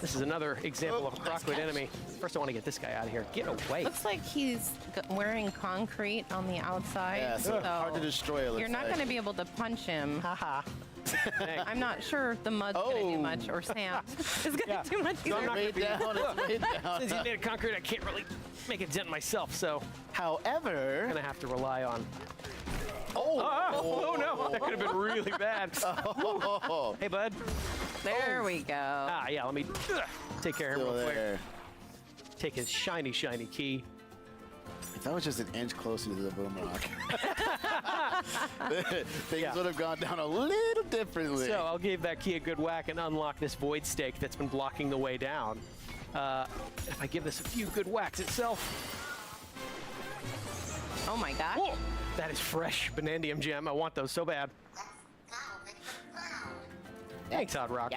This is another example of a crocoid enemy. First, I want to get this guy out of here. Get away. Looks like he's wearing concrete on the outside. Yeah, so hard to destroy, it looks You're not like. going to be able to punch him. Haha. I'm not sure if the mud's going to do Oh. much or sand is going to Yeah. do much So I'm either. not Way down, it's way down. Since he's made of concrete, I can't really make a dent myself, so I'm However, going to have to rely on... oh, Oh, no, that could have been really bad. oh, Hey, bud. There we go. Yeah, let me take care of him still real quick. there. Take his shiny, shiny key. If that was just an inch closer to the boom rock, things Yeah. would have gone down a little differently. So I'll give that key a good whack and unlock this void stake that's been blocking the way down. If I give this a few good whacks itself. Oh my gosh. Whoa, that is fresh Banandium gem. I want those so bad. Thanks, Odd Rock.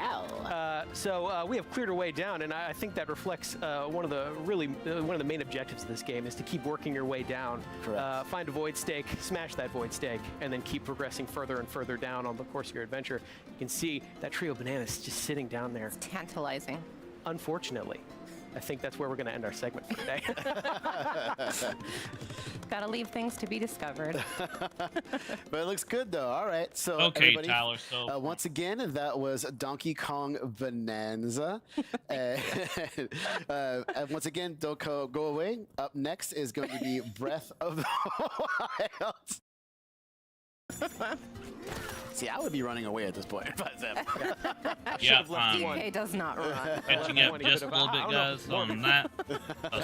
So we have cleared our way down, and I think that reflects one of the main objectives of this game is to keep working your way down. Correct. Find a void stake, smash that void stake, and then keep progressing further and further down on the course of your adventure. You can see that trio of bananas just sitting down there. Tantalizing. Unfortunately, I think that's where we're going to end our segment for today. Gotta leave things to be discovered. But it looks good though. All right, so Okay, everybody, Tyler, so- once again, that was Donkey Kong Bonanza. And once again, don't go away. Up next is going to be Breath of the Wild. See, I would be running away at this point. Yeah, DK does not run. catching up just a little bit, guys, on that.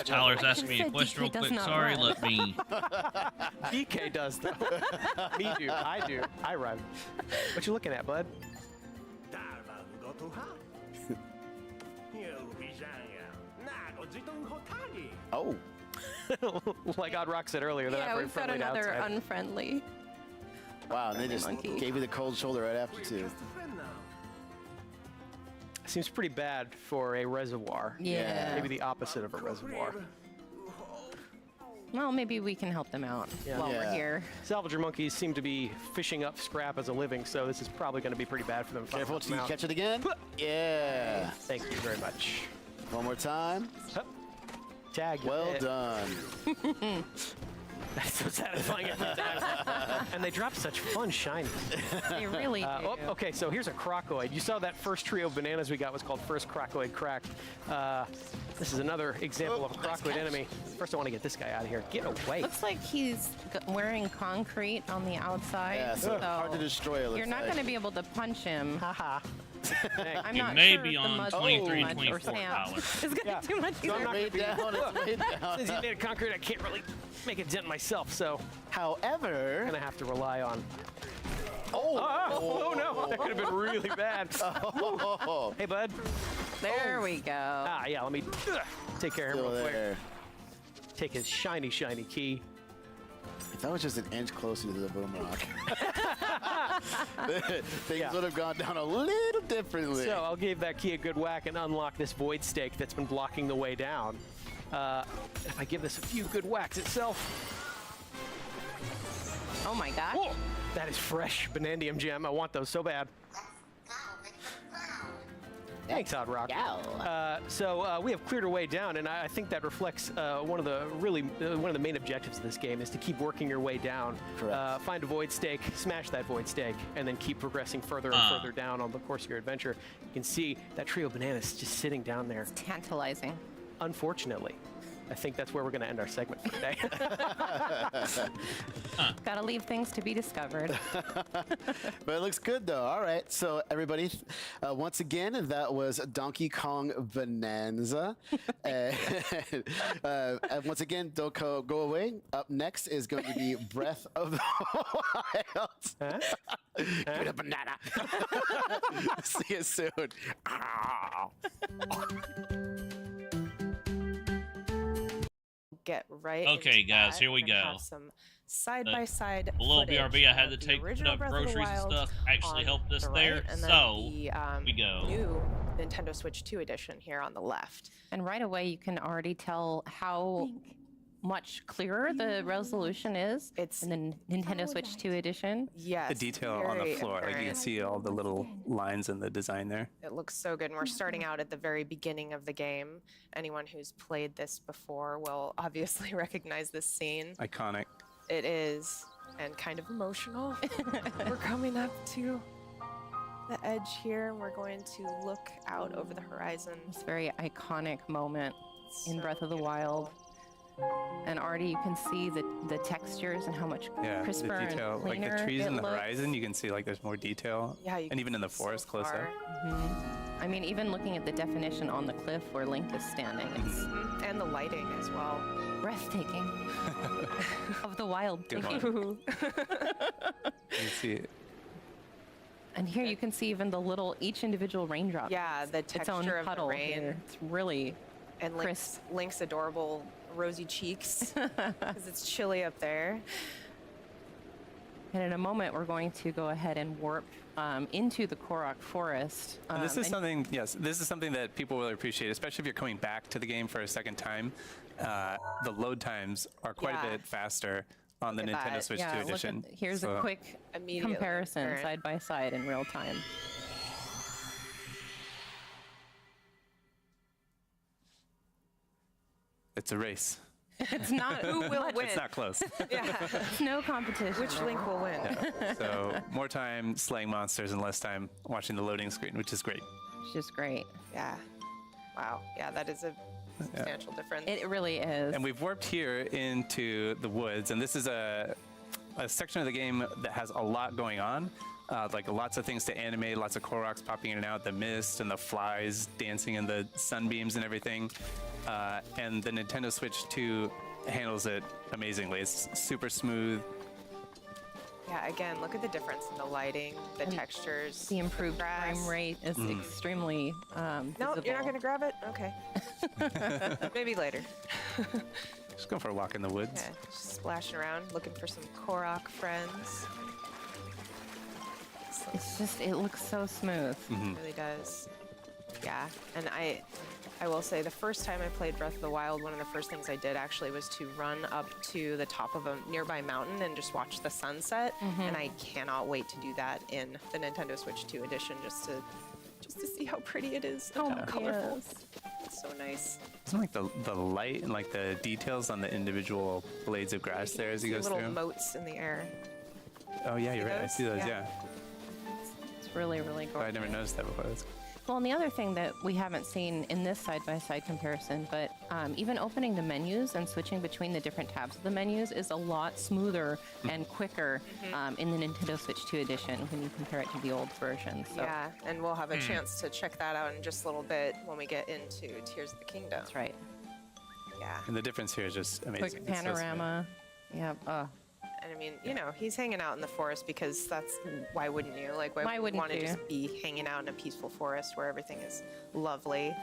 Tyler's asking me a said question real DK does quick. not Sorry, run. let me. DK does, though. Me do. I do. I run. What you looking at, bud? Oh, Like Odd Rock said earlier, they're not Yeah, very we've got friendly to another outside. unfriendly. wow, and they just Monkey. gave you the cold shoulder right after, too. Seems pretty bad for a reservoir. Yeah. Maybe the opposite of a reservoir. Well, maybe we can help them out while Yeah. we're here. Salvager monkeys seem to be fishing up scrap as a living, so this is probably going to be pretty bad for them. if I Careful help till them you out. catch it again. Yeah. Thank you very much. One more time. Hup. Tag. Well it. done. That's so satisfying every time. And they drop such fun shinies. They really do. Okay, so here's a Crocoid. You saw that first trio of bananas we got was called First Crocoid Crack. This is another example of a Crocoid enemy. First, I want to get this guy out of here. Get away. Looks like he's wearing concrete on the outside. Yeah, so hard to destroy. It looks you're not like. going to be able to punch him. Haha. I'm It not may sure be the on muzzle 23, much, or Sam $24. is going to do much It's either. way down. It's way down. Since he's made of concrete, I can't really make a dent myself, so However, I'm going to have to rely on... Oh no, that could have been really bad. Hey, bud. There we go. Yeah, let me take care of him still real quick. there. Take his shiny, shiny key. If that was just an inch closer to the boom rock, things would have gone down a little differently. So I'll give that key a good whack and unlock this void stake that's been blocking the way down. If I give this a few good whacks itself. Oh my gosh. Whoa, that is fresh Banandium gem. I want those so bad. Thanks, Odd Rock. So we have cleared our way down, and I think that reflects one of the main objectives of this game is to keep working your way down. Correct. Find a void stake, smash that void stake, and then keep progressing further and further down on the course of your adventure. You can see that trio of bananas just sitting down there. It's tantalizing. Unfortunately, I think that's where we're going to end our segment for today. Gotta leave things to be discovered. But it looks good though. All right, so everybody, once again, that was Donkey Kong Bonanza. And once again, don't go away. Up next is going to be Breath of the Wild. Give me a banana. See you soon. Get right. Okay, into guys, that. here we We're gonna go. Have some side-by-side. A little footage BRB I had to of the take original up Breath of the groceries and Wild stuff actually on helped us the there. right, and then So the, we go. New Nintendo Switch 2 edition here on the left. And right away, you can already tell how much clearer the resolution is in the Nintendo Switch 2 edition. Yes. The detail on the very floor, like you can apparent. see all the little lines in the design there. It looks so good. And we're starting out at the very beginning of the game. Anyone who's played this before will obviously recognize this scene. Iconic. It is, and kind of emotional. We're coming up to the edge here, and we're going to look out over the horizon. It's a very iconic moment in So Breath of the Wild. And already you can see the textures and how much Yeah, crisper the detail, and like cleaner the trees it in the looks. horizon, you can see like there's more detail. Yeah, you and can even in the see so forest close up. far. I mean, even looking at the definition on the cliff where Link is standing, it's And the lighting as well. breathtaking. Of the wild. Good Thank one. you. You see it. And here you can see even each individual raindrop. Yeah, the its own texture of the puddle rain. here. It's really And crisp. Link's adorable rosy cheeks because it's chilly up there. And in a moment, we're going to go ahead and warp into the Korok Forest. And this is something, this is something that people really appreciate, especially if you're coming back to the game for a second time. The load times are quite a bit faster on the Look at Nintendo that. Switch 2 look at edition. here's a quick Immediately comparison apparent. side by side in real time. It's a race. It's not Who will win? It's not close. Yeah. It's no competition. Which Link will win? So more time slaying monsters and less time watching the loading screen, which is great. It's just great. Yeah. Wow. Yeah, that is a substantial difference. It really is. And we've warped here into the woods, and this is a section of the game that has a lot going on. Like lots of things to animate, lots of Koroks popping in and out, the mist and the flies dancing in the sunbeams and everything. And the Nintendo Switch 2 handles it amazingly. It's super smooth. Yeah, again, look at the difference in the lighting, the textures. The improved grass. frame rate is extremely No, visible. you're not going to grab it? Okay. Maybe later. Just go for a walk in the woods. Okay, just splashing around, looking for some Korok friends. It's just, it looks so smooth. It really does. Yeah, and I will say the first time I played Breath of the Wild, one of the first things I did actually was to run up to the top of a nearby mountain and just watch the sunset. And I cannot wait to do that in the Nintendo Switch 2 edition, just to see how pretty it is and how colorful. It's So nice. Isn't like the light and like the details on the individual blades of grass there as he goes Little through? moats in the air. Oh yeah, you're right. I see those. Yeah. It's really, really Oh, I gorgeous. never noticed that before. That's Well, and the other thing that we haven't seen in this side-by-side comparison, but even opening the menus and switching between the different tabs of the menus is a lot smoother and quicker in the Nintendo Switch 2 edition when you compare it to the old version. So Yeah, and we'll have a chance to check that out in just a little bit when we get into Tears of the Kingdom. that's right. Yeah. And the difference here is just amazing. Quick It's so smooth. panorama. Yeah. And I mean, you know, he's hanging out in the forest because that's why wouldn't you? Like, why wouldn't want to you? just be hanging out in a peaceful forest where everything is lovely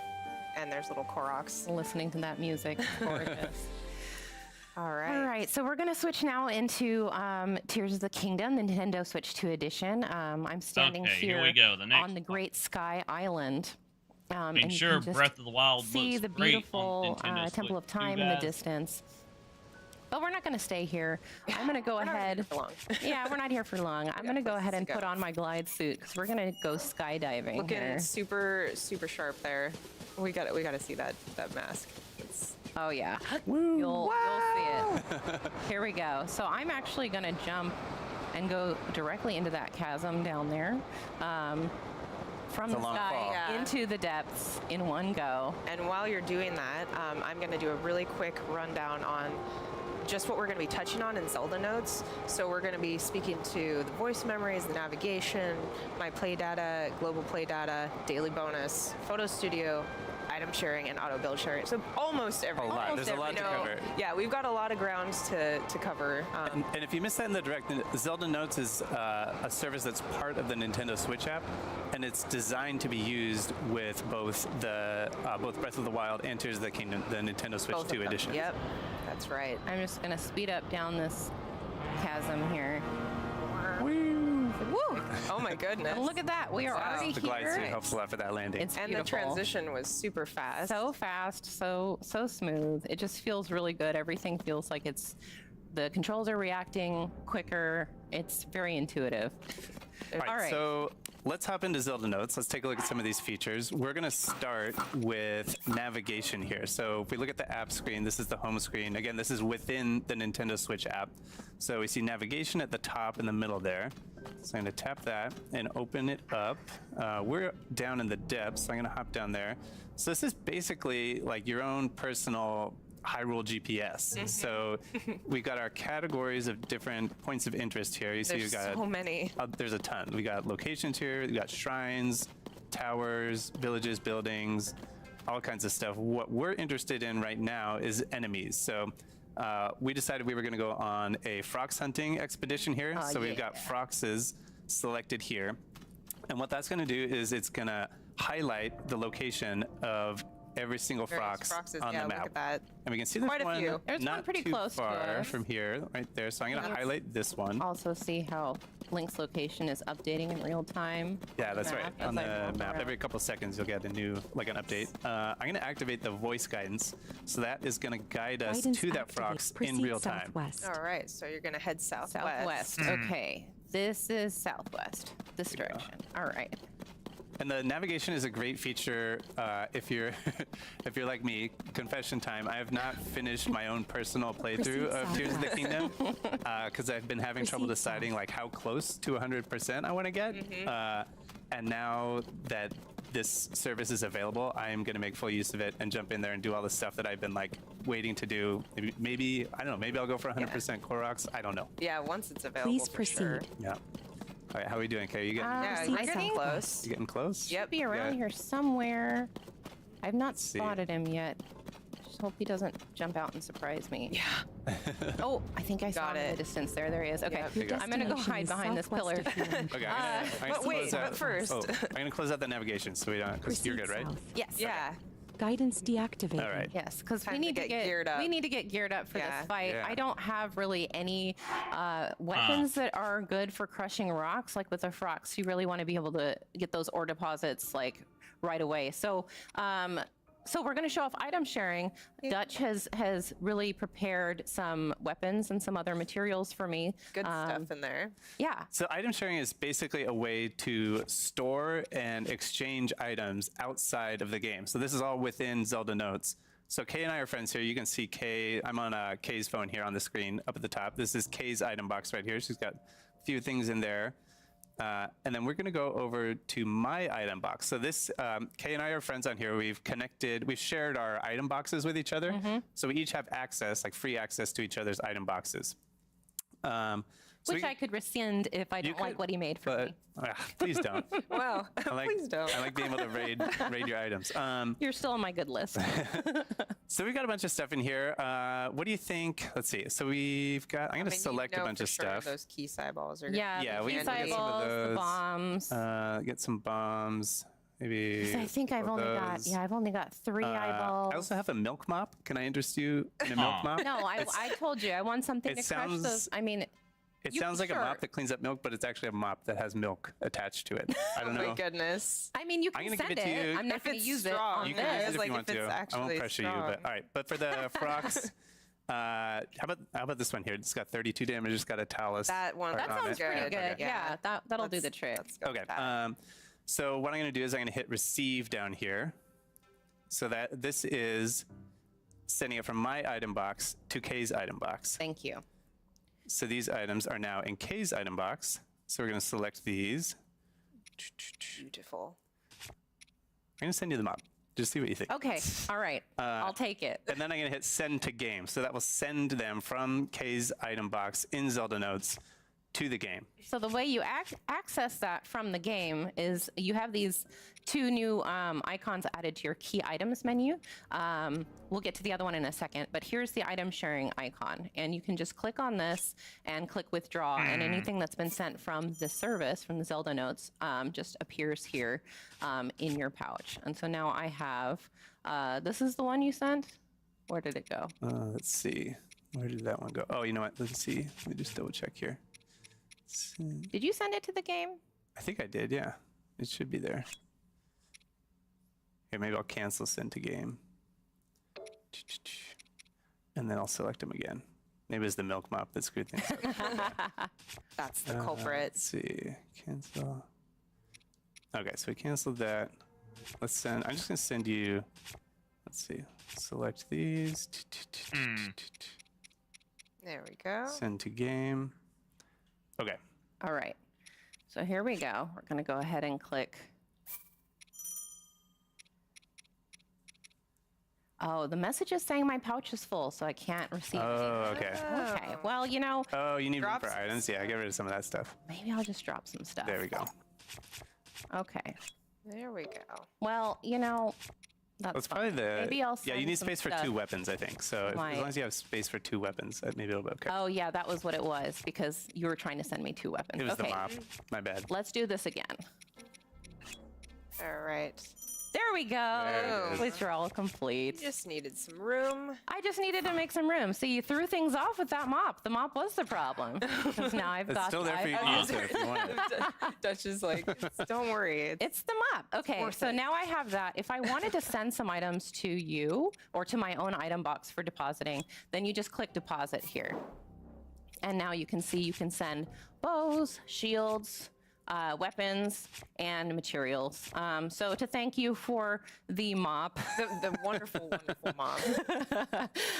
and there's little Koroks? Listening to that music. It's gorgeous. All right. All right, so we're going to switch now into Tears of the Kingdom, the Nintendo Switch 2 edition. I'm standing Okay, here here we go, the next on the Great Sky Island. I and mean, you sure, can just Breath of the Wild see looks the great beautiful on Nintendo Temple of Switch 2, Time in the guys. distance. But we're not going to stay here. I'm going to go ahead. Yeah, we're not here for long. I'm going to go ahead and put on my glide suit because we're going to go skydiving. Looking here. super sharp there. We got to see that mask. Oh yeah, you'll see it. Here we go. So I'm actually going to jump and go directly into that chasm down there. From It's a the long sky fall. Yeah. into the depths in one go. And while you're doing that, I'm going to do a really quick rundown on just what we're going to be touching on in Zelda notes. So we're going to be speaking to the voice memories, the navigation, my play data, global play data, daily bonus, photo studio, item sharing, and auto build sharing. So almost everything. A lot. There's a lot to cover. Yeah, we've got a lot of grounds to cover. And if you missed that in the direct, Zelda Notes is a service that's part of the Nintendo Switch app, and it's designed to be used with both both Breath of the Wild and Tears of the Kingdom, the Nintendo Switch Both of 2 them. edition. Yep, that's right. I'm just going to speed up down this chasm here. Woo! Oh my goodness. And look at that. We are already The glide here. suit helps a lot for that landing. It's And beautiful. the transition was super fast. So fast, so smooth. It just feels really good. Everything feels like the controls are reacting quicker. It's very intuitive. All right, so let's hop into Zelda Notes. Let's take a look at some of these features. We're going to start with navigation here. So if we look at the app screen, this is the home screen. Again, this is within the Nintendo Switch app. So we see navigation at the top in the middle there. So I'm going to tap that and open it up. We're down in the depths, so I'm going to hop down there. So this is basically like your own personal Hyrule GPS. So we got our categories of different points of interest here. You see, There's you got so many. there's a ton. We got locations here. We got shrines, towers, villages, buildings, all kinds of stuff. What we're interested in right now is enemies. So we decided we were going to go on a frox hunting expedition here. So we've got froxes selected here. And what that's going to do is it's going to highlight the location of every single Various frox froxes, on yeah, the look map. at that. And we can see there's Quite a one few. There's one not pretty too close to far us. from here, right there. So I'm going to Yes. highlight this one. Also see how Link's location is updating in real time. Yeah, that's right. as On I the walk map, around. every couple seconds you'll get a new, like an update. I'm going to activate the voice guidance, so that is going to guide us to that frox in real time. All right, so you're going to head southwest. Southwest. Okay. This is southwest. This direction. All right. And the navigation is a great feature if you're if you're like me. Confession time: I have not finished my own personal playthrough of Tears of the Kingdom because I've been having trouble deciding like how close to 100% I want to get. And now that this service is available, I am going to make full use of it and jump in there and do all the stuff that I've been like waiting to do. Maybe I don't know. Maybe I'll go for 100% Koroks. I don't know. Yeah, once it's available. Please for proceed. Sure. Yeah. All right, how are we doing, Kay? You getting, Yeah, you're getting close. you getting close? Yep. Be around Yeah. here somewhere. I've not see. spotted him yet. Just hope he doesn't jump out and surprise me. Yeah. Oh, I think I saw him in the distance there. There he is. Okay. Yep. There you go. I'm going to go hide behind this pillar. Okay, I'm gonna but close wait, out. but first. Oh, I'm gonna close out the navigation so we don't. Because you're good, right? Yes. Yeah. Guidance deactivated. All right. Yes, because we Time to need to get get geared up. We need to get geared up for Yeah. this fight. Yeah. I don't have really any weapons that are good for crushing rocks. Like with the frox, you really want to be able to get those ore deposits like right away. So So we're going to show off item sharing. Dutch has really prepared some weapons and some other materials for me. Good stuff in there. Yeah. So item sharing is basically a way to store and exchange items outside of the game. So this is all within Zelda Notes. So Kay and I are friends here. You can see Kay. I'm on Kay's phone here on the screen up at the top. This is Kay's item box right here. She's got a few things in there. And then we're going to go over to my item box. So this, Kay and I are friends on here. We've shared our item boxes with each other. So we each have access, like free access to each other's item boxes. Which I could rescind if I don't like what he made for me. Please don't. Wow, please don't. I like being able to raid your items. You're still on my good list. So we've got a bunch of stuff in here. What do you think? Let's see. So we've got, I'm going to select a bunch of stuff. Those key eyeballs are Yeah, we key can get some of eyeballs, the those. bombs. Get some bombs. Maybe. I think I've only got 3 eyeballs. I also have a milk mop. Can I interest you in a milk mop? No, I told you I want something to crush those. I mean, it sounds like a mop that cleans up milk, but it's actually a mop that has milk attached to it. I don't know. Oh my goodness. I mean, you can I'm gonna send give it to you. I'm not going to use it on You can use it if like you want if it's to. I actually won't pressure you, but all right. But for the frocks, how about this one here? It's got 32 damage. It's got a talus. That one. That sounds pretty good. Okay. Yeah, that'll do the trick. Okay. So what I'm going to do is I'm going to hit receive down here. So that this is sending it from my item box to Kay's item box. Thank you. So these items are now in Kay's item box. So we're going to select these. Beautiful. I'm going to send you the mop. Just see what you think. Okay. All right. I'll take it. And then I'm going to hit send to game. So that will send them from Kay's item box in Zelda Notes to the game. So the way you access that from the game is you have these 2 new icons added to your key items menu. We'll get to the other one in a second, but here's the item sharing icon. And you can just click on this and click withdraw, and anything that's been sent from the service, from the Zelda Notes, just appears here in your pouch. And so now I have, this is the one you sent? Where did it go? Let's see. Where did that one go? Oh, you know what? Let's see. Let me just double check here. Did you send it to the game? I think I did, yeah. It should be there. Okay, maybe I'll cancel send to game. And then I'll select them again. Maybe it's the milk mop that screwed things up. That's the culprit. Let's see. Cancel. Okay, so we canceled that. Let's send. I'm just going to send you. Let's see. Select these. There we go. Send to game. Okay. All right. So here we go. We're going to go ahead and click. Oh, the message is saying my pouch is full, so I can't receive it. Oh, okay. Okay. Well, you know. Oh, you need room for items? Yeah, get rid of some of that stuff. Maybe I'll just drop some stuff. There we go. Okay. There we go. Well, you know, that's probably the. Maybe I'll yeah, you send need some space for stuff. 2 weapons, I think. So as Right. long as you have space for 2 weapons, maybe it'll be okay. Oh, yeah, that was what it was, because you were trying to send me 2 weapons. It was okay. the mop. My bad. Let's do this again. All right. There we go. There it is. Withdrawal complete. Just needed some room. I just needed to make some room. So you threw things off with that mop. The mop was the problem. Because now I've It's got still there for you to use it if you want it. Dutch is like, don't worry. It's the mop. Okay, so now I have that. If I wanted to send some items to you or to my own item box for depositing, then you just click deposit here. And now you can see you can send bows, shields, weapons, and materials. So to thank you for the mop. The wonderful, wonderful mop.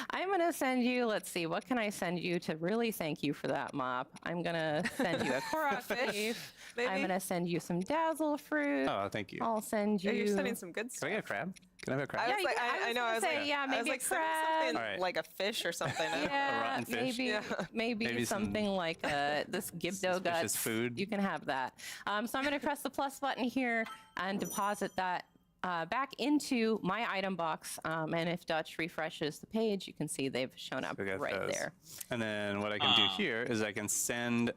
I'm going to send you, let's see, what can I send you to really thank you for that mop? I'm going to send you a Korok leaf. I'm going to send you some dazzle fruit. Oh, thank you. I'll send you. You're sending some good stuff. Can I get a crab? Can I have a crab? I was like, I know. I was say, like, yeah, maybe I was like, a send me crab. something All right. like a fish or something. Yeah, rotten fish. maybe, Yeah. maybe something like this Gibdo Suspicious guts. food. You can have that. So I'm going to press the plus button here and deposit that back into my item box. And if Dutch refreshes the page, you can see they've shown up We got right those. there. And then what I can do here is I can send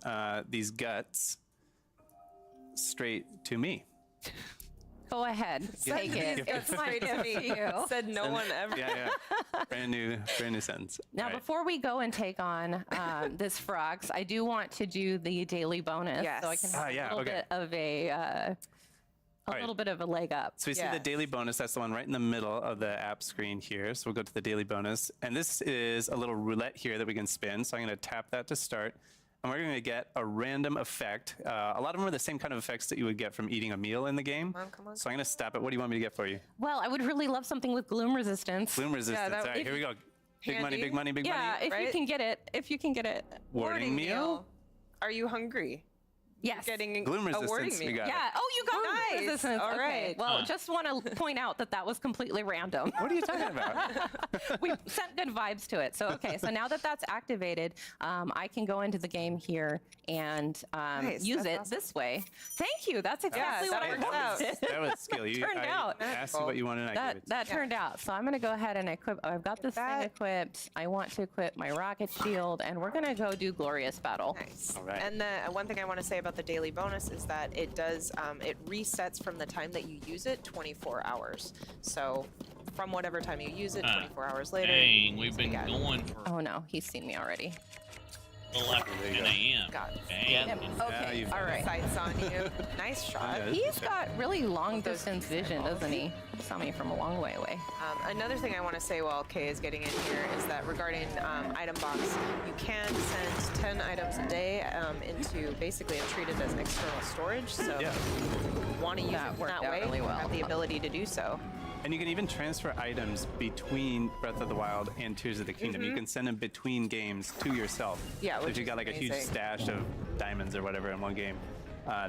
these guts straight to me. Go ahead, take it. It's my gift to you. Said no one ever. Yeah. brand new sentence. Now, All right. before we go and take on this frogs, I do want to do the daily bonus, Yes. so I can have yeah, a little okay. bit of a little bit of a leg up. So we see the daily bonus. That's the one right in the middle of the app screen here. So we'll go to the daily bonus. And this is a little roulette here that we can spin. So I'm going to tap that to start. And we're going to get a random effect. A lot of them are the same kind of effects that you would get from eating a meal in the game. Come on. So I'm going to stop it. What do you want me to get for you? Well, I would really love something with gloom resistance. Gloom resistance. All right, here we go. Big money, big money, big money. Yeah, if you can get it. If you can get it. Warding meal? Are you hungry? Yes. Getting Gloom a resistance, warding we meal. got it. Yeah. Oh, you got Nice. gloom resistance. All Okay. right. Well, just want to point out that was completely random. What are you talking about? We sent good vibes to it. So, okay. So now that that's activated, I can go into the game here and use That's it awesome. this way. Thank you. That's exactly what I that works wanted. That was skill. Turned out. I asked you what you wanted and I gave it to you. That turned out. So I'm going to go ahead and equip. I've got this thing equipped. I want to equip my rocket shield, and we're going to go do Glorious Battle. Nice. All right. And the one thing I want to say about the daily bonus is that it does it resets from the time that you use it 24 hours. So from whatever time you use it, 24 hours later. Dang, we've been again. going for Oh no, he's seen me already. a little after 10 a.m. Got it. Dang. Yep. Okay. you've All right. Sights on you. Nice shot. Yeah. He's got really long distance vision, doesn't he? Saw me from a long way away. Another thing I want to say while Kay is getting in here is that regarding item box, you can send 10 items a day into basically and treat it as external storage. So Yeah. if you want to use That it worked that out way, really you well. have the ability to do so. And you can even transfer items between Breath of the Wild and Tears of the Kingdom. You can send them between games to yourself. Yeah, So which if you is got like a huge amazing. stash of diamonds or whatever in one game,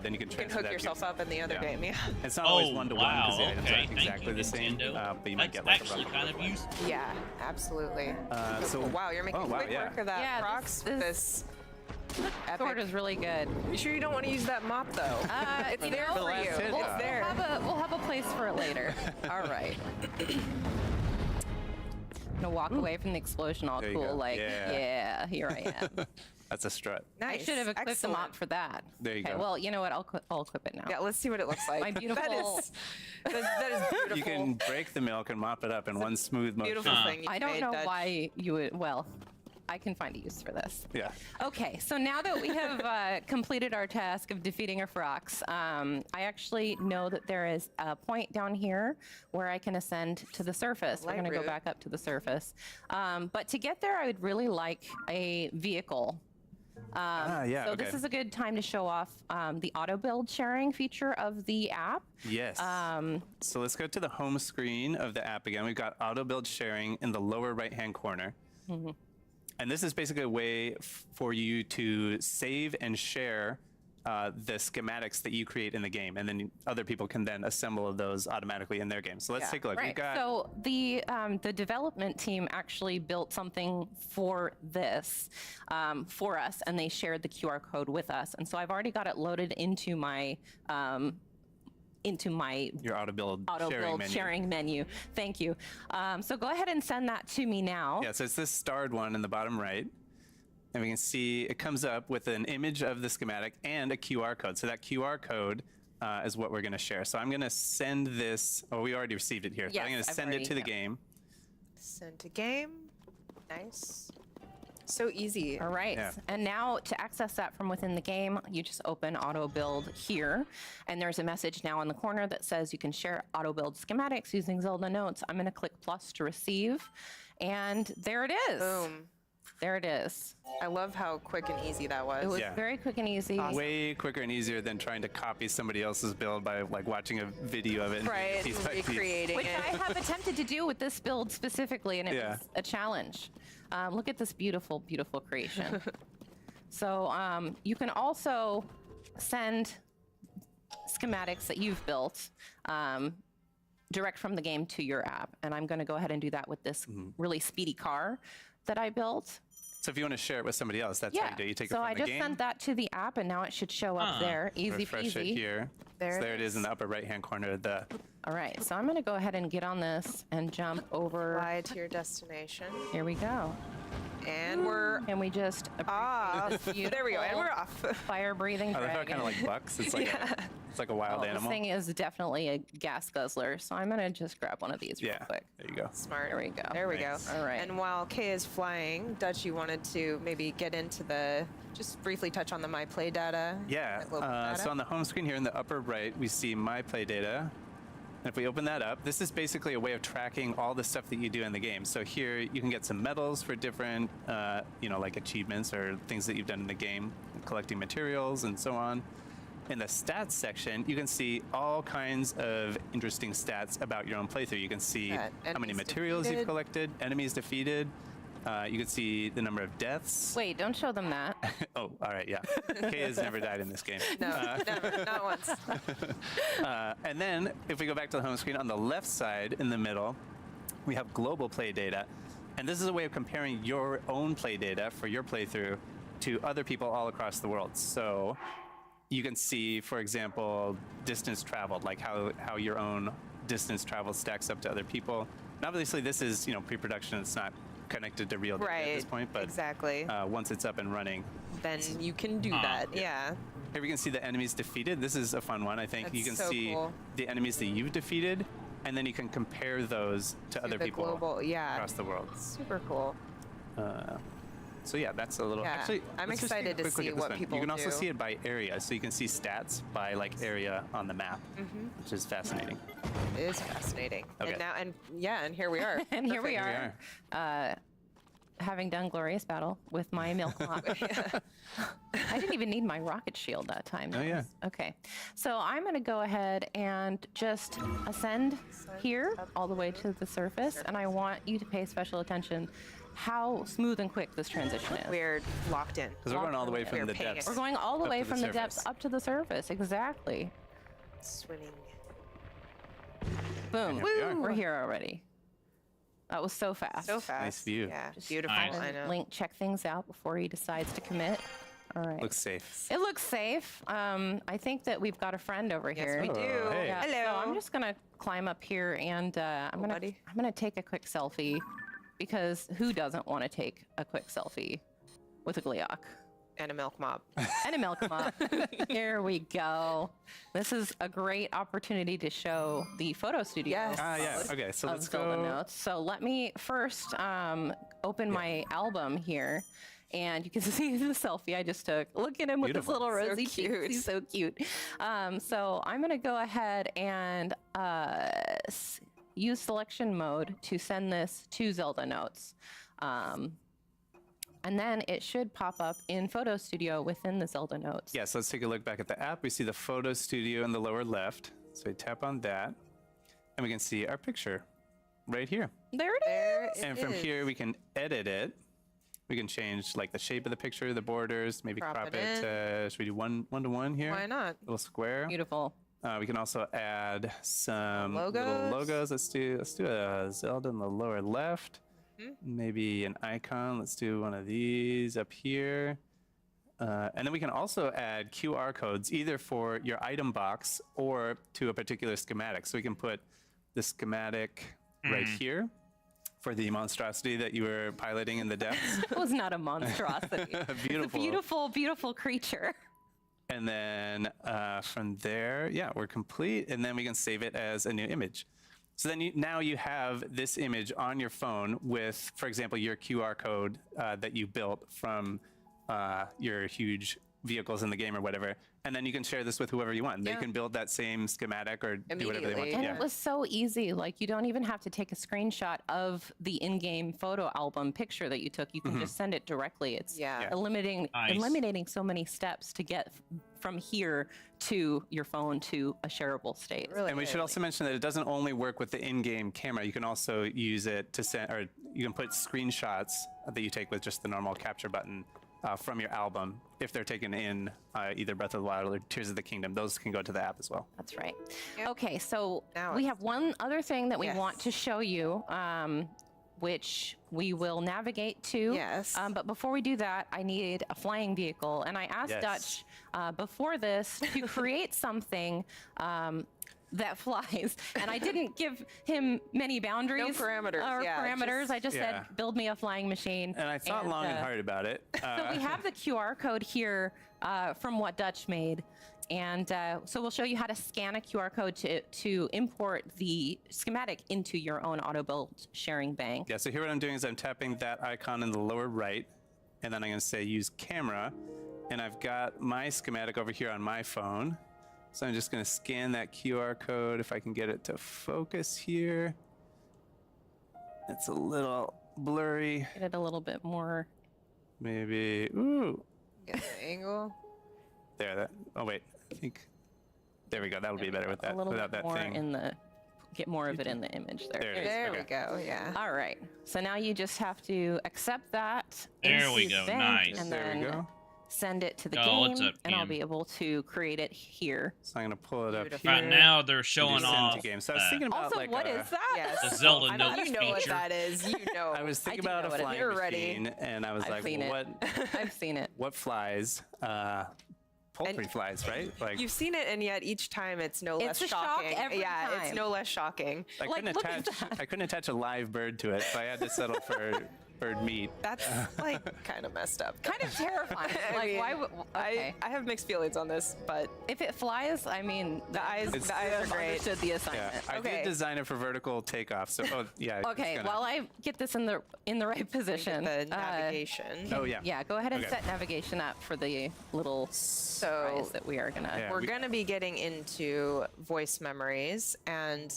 then you can You transfer can hook that to yourself up in the other game, yeah. It's not always Oh, one-to-one because the wow, items okay, aren't thank exactly you, the same, Nintendo. but you might That's get like actually a rough kind of useful. Yeah, absolutely. So Wow, you're making oh, wow, quick yeah. work of that, Yeah, Prox. this- This Sword is really good. You sure you don't want to use that mop though? It's you there know, for you. hit, It's yeah. there. We'll have a place for it later. All right. I'm gonna walk away from the explosion all There you cool, go. like, Yeah. yeah, here I am. That's a strut. Nice. I should have equipped the mop Excellent. for that. There you okay, go. well, you know what? I'll equip it now. Yeah, let's see what it looks like. My beautiful- That is beautiful. You can break the milk and mop it up in one smooth motion. Beautiful thing. you I don't made, know Dutch. why you would. Well, I can find a use for this. Yeah. Okay, so now that we have completed our task of defeating our frogs, I actually know that there is a point down here where I can ascend to the surface. We're Light going to go route. back up to the surface. But to get there, I would really like a vehicle. Yeah, So okay. this is a good time to show off the auto build sharing feature of the app. Yes. So let's go to the home screen of the app again. We've got auto build sharing in the lower right-hand corner. And this is basically a way for you to save and share the schematics that you create in the game, and then other people can then assemble those automatically in their game. So let's Yeah. take a look. We've Right. got So the development team actually built something for this for us, and they shared the QR code with us. And so I've already got it loaded into my your auto build sharing menu. Thank you. So go ahead and send that to me now. Yeah, so it's this starred one in the bottom right. And we can see it comes up with an image of the schematic and a QR code. So that QR code is what we're going to share. So I'm going to send this. Oh, we already received it here. So I'm Yes, going to I've send it already- to the yeah. game. Send to game. Nice. So easy. All right. Yeah. And now to access that from within the game, you just open auto build here. And there's a message now in the corner that says you can share auto build schematics using Zelda notes. I'm going to click plus to receive. And there it is. Boom. There it is. I love how quick and easy that was. It was Yeah. very quick and easy. Way quicker and easier than trying to copy somebody else's build by like watching a video of it. and right. piece by piece. Recreating Which it. I have attempted to do with this build specifically, and it Yeah. was a challenge. Look at this beautiful, beautiful creation. So you can also send schematics that you've built direct from the game to your app. And I'm going to go ahead and do that with this really speedy car that I built. So if you want to share it with somebody else, that's how Yeah. you do it. You take so it from I the just game, sent that to the app, and now it should show up there. Easy refresh peasy. it here. There So it there it is in the upper right-hand corner of the. All right. So I'm going to go ahead and get on this and jump over. Fly to your destination. Here we go. And we're And we just off. There we go. And we're off. fire-breathing Oh, they're dragon. kind of like bucks. It's like it's like a wild This animal. thing is definitely a gas guzzler, so I'm gonna just grab one of these real Yeah. quick. There you go. Smart. There we go. There we Nice. go. All right. And while Kay is flying, Dutch, you wanted to maybe get into just briefly touch on the My Play data. Yeah. the global data. So on the home screen here in the upper right, we see My Play Data. And if we open that up, this is basically a way of tracking all the stuff that you do in the game. So here you can get some medals for different, like achievements or things that you've done in the game, collecting materials and so on. In the stats section, you can see all kinds of interesting stats about your own playthrough. You can see how many enemies materials defeated. you've collected, enemies defeated. You can see the number of deaths. Wait, don't show them that. Oh, all right, yeah. Kay has never died in this game. No, never, not once. And then if we go back to the home screen, on the left side in the middle, we have global play data. And this is a way of comparing your own play data for your playthrough to other people all across the world. So you can see, for example, distance traveled, like how your own distance travel stacks up to other people. And obviously this is, pre-production. It's not connected to real data at this point, but exactly. Once it's up and running, Then you can do that. Yeah. here we can see the enemies defeated. This is a fun one, I think. You can That's so see cool. the enemies that you've defeated, and then you can compare those to other the people global, yeah. across the world. Super cool. So yeah, that's a little. Yeah, Actually, I'm let's just take a excited to quick look see at this what one. people You can also do. see it by area, so you can see stats by area on the map, which is fascinating. It is fascinating. Okay. And here we are. And here we Perfect. are. Having done Glorious Battle with my milk mop. I didn't even need my rocket shield that time. Oh, yeah. Okay. So I'm going to go ahead and just ascend here all the way to the surface. And I want you to pay special attention how smooth and quick this transition is. We're locked in. Because we're going all the way from the depths. We're going all the up way to the from the surface. depths up to the surface. Exactly. Swimming. Boom. here we are. We're here already. That was so fast. So fast. Nice view. Yeah. Beautiful. Nice. I know. Link check things out before he decides to commit. All right. Looks safe. It looks safe. I think that we've got a friend over Yes, here. we do. Oh, hey. Yeah, Hello. So I'm just gonna climb up here and I'm buddy. gonna take a quick selfie because who doesn't want to take a quick selfie with a Gleeok And a milk mop. and a milk mop? Here we go. This is a great opportunity to show the photo studio. Yes. Yeah. Okay, so Of let's Zelda go. notes. So let me first open my album here. And you can see the selfie I just took. Look at him with Beautiful. his little So rosy cute. cheeks. He's so cute. So I'm going to go ahead and use selection mode to send this to Zelda Notes. And then it should pop up in Photo Studio within the Zelda Notes. Yeah, so let's take a look back at the app. We see the photo studio in the lower left. So we tap on that, and we can see our picture right here. There it There is. it And from is. here, we can edit it. We can change like the shape of the picture, the borders, maybe Crop crop it it to, should we do one to one here? Why not? Little square. Beautiful. We can also add some little Logos. logos. Let's do a Zelda in the lower left. Maybe an icon. Let's do one of these up here. And then we can also add QR codes either for your item box or to a particular schematic. So we can put the schematic right here for the monstrosity that you were piloting in the depths. It was not a monstrosity. Beautiful. Beautiful, beautiful creature. And then from there, yeah, we're complete. And then we can save it as a new image. So then now you have this image on your phone with, for example, your QR code that you built from your huge vehicles in the game or whatever. And then you can share this with whoever you want. They can build that same schematic or do whatever they want. And Yeah. it was so easy. Like, you don't even have to take a screenshot of the in-game photo album picture that you took. You can just send it directly. It's Yeah. eliminating so many steps to get from here to your phone to a shareable state. Really And we should good. also mention that it doesn't only work with the in-game camera. You can also use it to send, or you can put screenshots that you take with just the normal capture button from your album if they're taken in either Breath of the Wild or Tears of the Kingdom. Those can go to the app as well. That's right. Yep. Okay, so Now we it's have one other thing that we Yes. want to show you, which we will navigate to. Yes. But before we do that, I need a flying vehicle. And I asked Yes. Dutch before this to create something that flies. And I didn't give him many boundaries. No parameters, Or yeah, parameters. I just Yeah. said, build me a flying machine. And I thought long and hard about it. So we have the QR code here from what Dutch made. And so we'll show you how to scan a QR code to import the schematic into your own auto build sharing bank. Yeah, so here what I'm doing is I'm tapping that icon in the lower right, and then I'm going to say use camera, and I've got my schematic over here on my phone. So I'm just going to scan that QR code if I can get it to focus here. It's a little blurry. Get it a little bit more. Maybe, ooh. Get the angle. There, that, oh wait, I think, there we go, that'll be better with that, A little without bit that more thing. in the, get more of it in the image there. There it is. There we okay. go, yeah. All right, so now you just have to accept that. There we into the go, bank, nice. And There we then go. send it to the Oh, what's game, up, and I'll Cam? be able to create it here. So I'm going to pull it up Beautiful. here. Right now, they're and do showing send off to game. So I was thinking about Also, like what is that? Yes. the Zelda I know notes you know what feature. that is. You know. I was thinking do about know a what it is. flying You're ready. machine, and I was I've like, seen well, it. what I've seen it. what flies? Poultry flies, right? Like You've seen it, and yet each time it's no It's less a shock shocking. every yeah, it's time. no less shocking. I like, couldn't look at attach. that. I couldn't attach a live bird to it, so I had to settle for bird meat. That's like kind of messed up. Kind of terrifying. I Like, mean, why would, okay. I have mixed feelings on this, but If it flies, I mean, the eyes It's- are great. understood the Yeah, assignment. I Okay. did design it for vertical takeoff. So, oh yeah. it's Okay, gonna- while I get this in the right position. The navigation. Oh yeah. Yeah, go ahead and Okay. set navigation up for the little So prize that we are gonna. Yeah. we're we- going to be getting into voice memories, and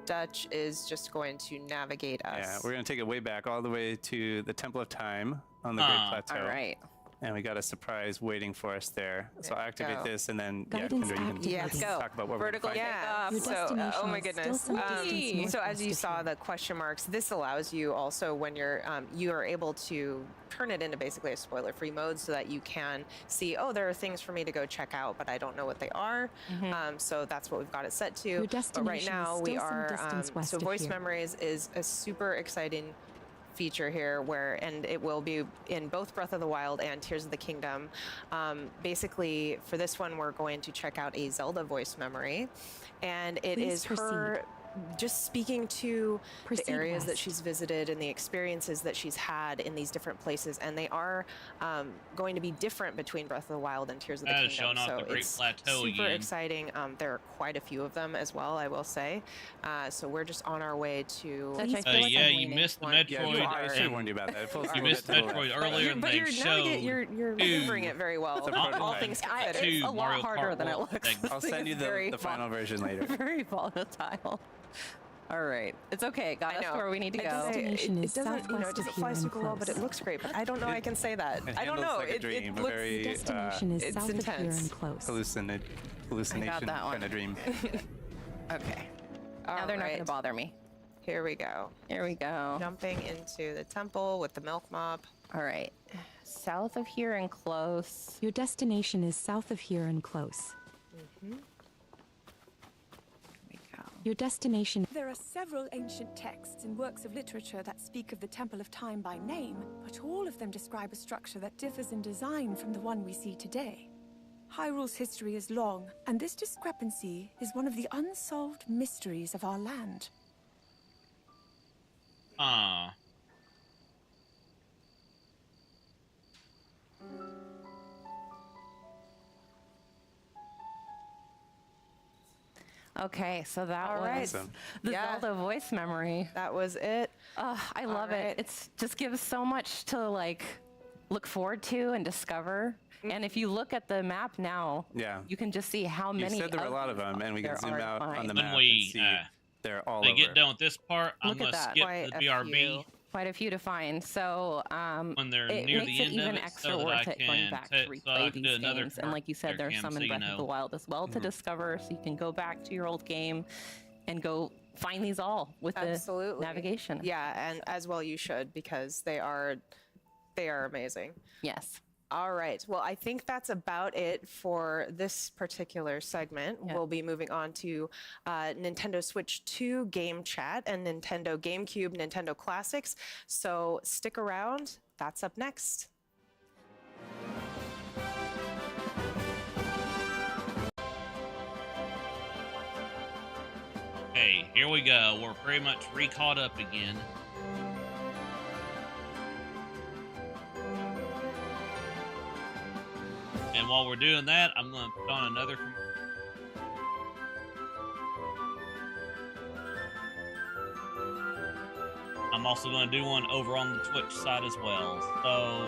Dutch is just going to navigate us. Yeah, we're gonna take it way back, all the way to the Temple of Time on the Great Plateau. All right. And we got a surprise waiting for us there. So I'll activate go. this, and then Guidance Kendra, you can activated. Yes. Go. talk about what Vertical we're gonna find. Yeah. Your So, destination oh my is goodness. still some distance So as you northwest of saw here. the question marks, this allows you also when you are able to turn it into basically a spoiler-free mode, so that you can see, oh, there are things for me to go check out, but I don't know what they are. So that's what we've got it set to. Your But right destination now is we still some are. distance west So of voice here. memories is a super exciting feature here and it will be in both Breath of the Wild and Tears of the Kingdom. Basically, for this one, we're going to check out a Zelda voice memory, and it Please is her just speaking to Proceed the areas that west. she's visited and the experiences that she's had in these different places, and they are going to be different between Breath of the Wild and Tears of the That is Kingdom. showing off So the Great it's Plateau super again. exciting. There are quite a few of them as well, I will say. So we're just on our way to. That's I feel like yeah, I'm you leaning missed the one. Yeah, Metroid. you are. I should have and warned you about that. It pulls you a missed little bit to the Metroid left. earlier, and But they you're showed you're two. remembering it very well. It's a All prototype. things I- considered. it's Two a lot Mario harder Kart than it World looks. segments. I'll send you Very the final version later. Very volatile. All right, it's okay. Got I us know. where we need to It go. doesn't, Destination it is doesn't, southwest it doesn't of fly here and super well, but it close. looks great. But I don't know I can say that. It I don't handles know. like a dream, a looks, very Destination is it's south of here intense. and close. hallucination that one. kind of dream. Okay. Now they're not going to bother me. Here we go. Here we go. Jumping into the temple with the milk mop. All right. South of here and close. Your destination is south of here and close. Here we go. Your destination. There are several ancient texts and works of literature that speak of the Temple of Time by name, but all of them describe a structure that differs in design from the one we see today. Hyrule's history is long, and this discrepancy is one of the unsolved mysteries of our land. Ah. Okay, so that All was right. Awesome. the Yeah. Zelda voice memory. That was it. I love right. it. It's just gives so much to like look forward to and discover. And if you look at the map now, Yeah. you can just see how You many. said there were a lot of them, and we can there zoom are out on the fine. map When we and see they're all they over. get done with this part, I'm Look at gonna that. skip Quite the a BRB few. Quite a few to find. So when they're it near makes the it end even of it, extra so that worth I it going can back ta- to so replay I can do these another games. And like you said, there, there's Cam, some so in you Breath of the know. Wild as well to discover, so you can go back to your old game and go find these all with Absolutely. the navigation. Yeah, and as well you should, because they are amazing. Yes. All right. Well, I think that's about it for this particular segment. Yeah. We'll be moving on to Nintendo Switch 2 game chat and Nintendo GameCube, Nintendo Classics. So stick around. That's up next. Okay, here we go. We're pretty much re-caught up again. And while we're doing that, I'm going to put on another commercial. I'm also going to do one over on the Twitch side as well. So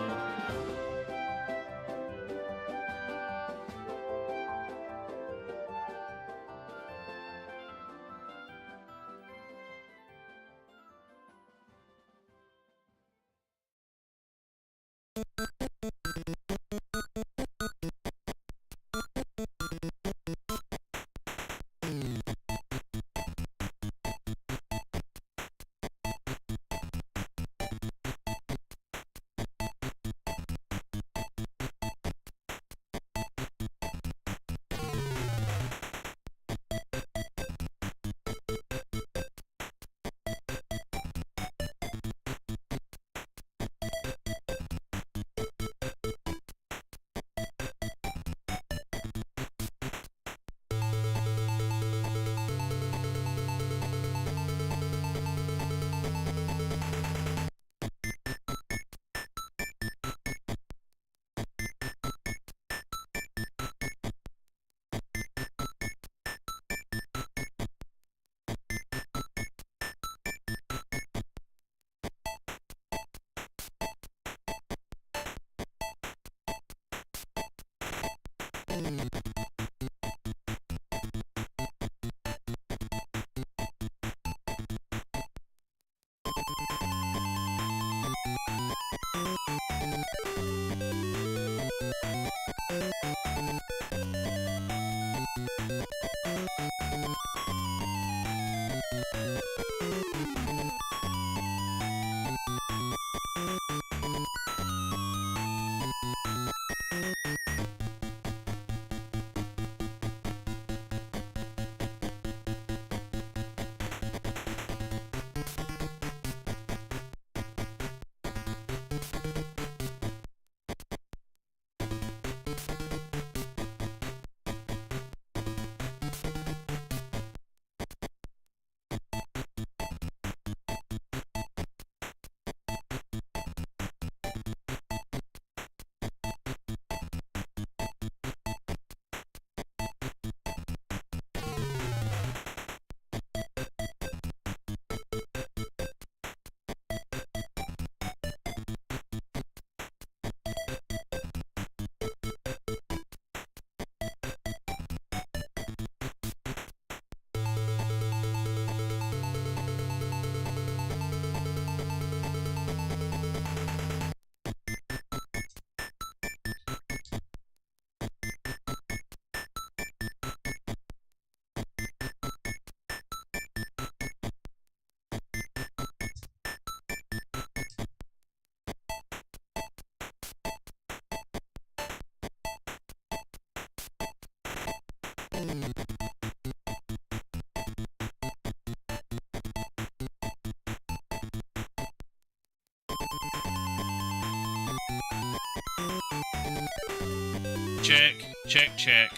check, check, check.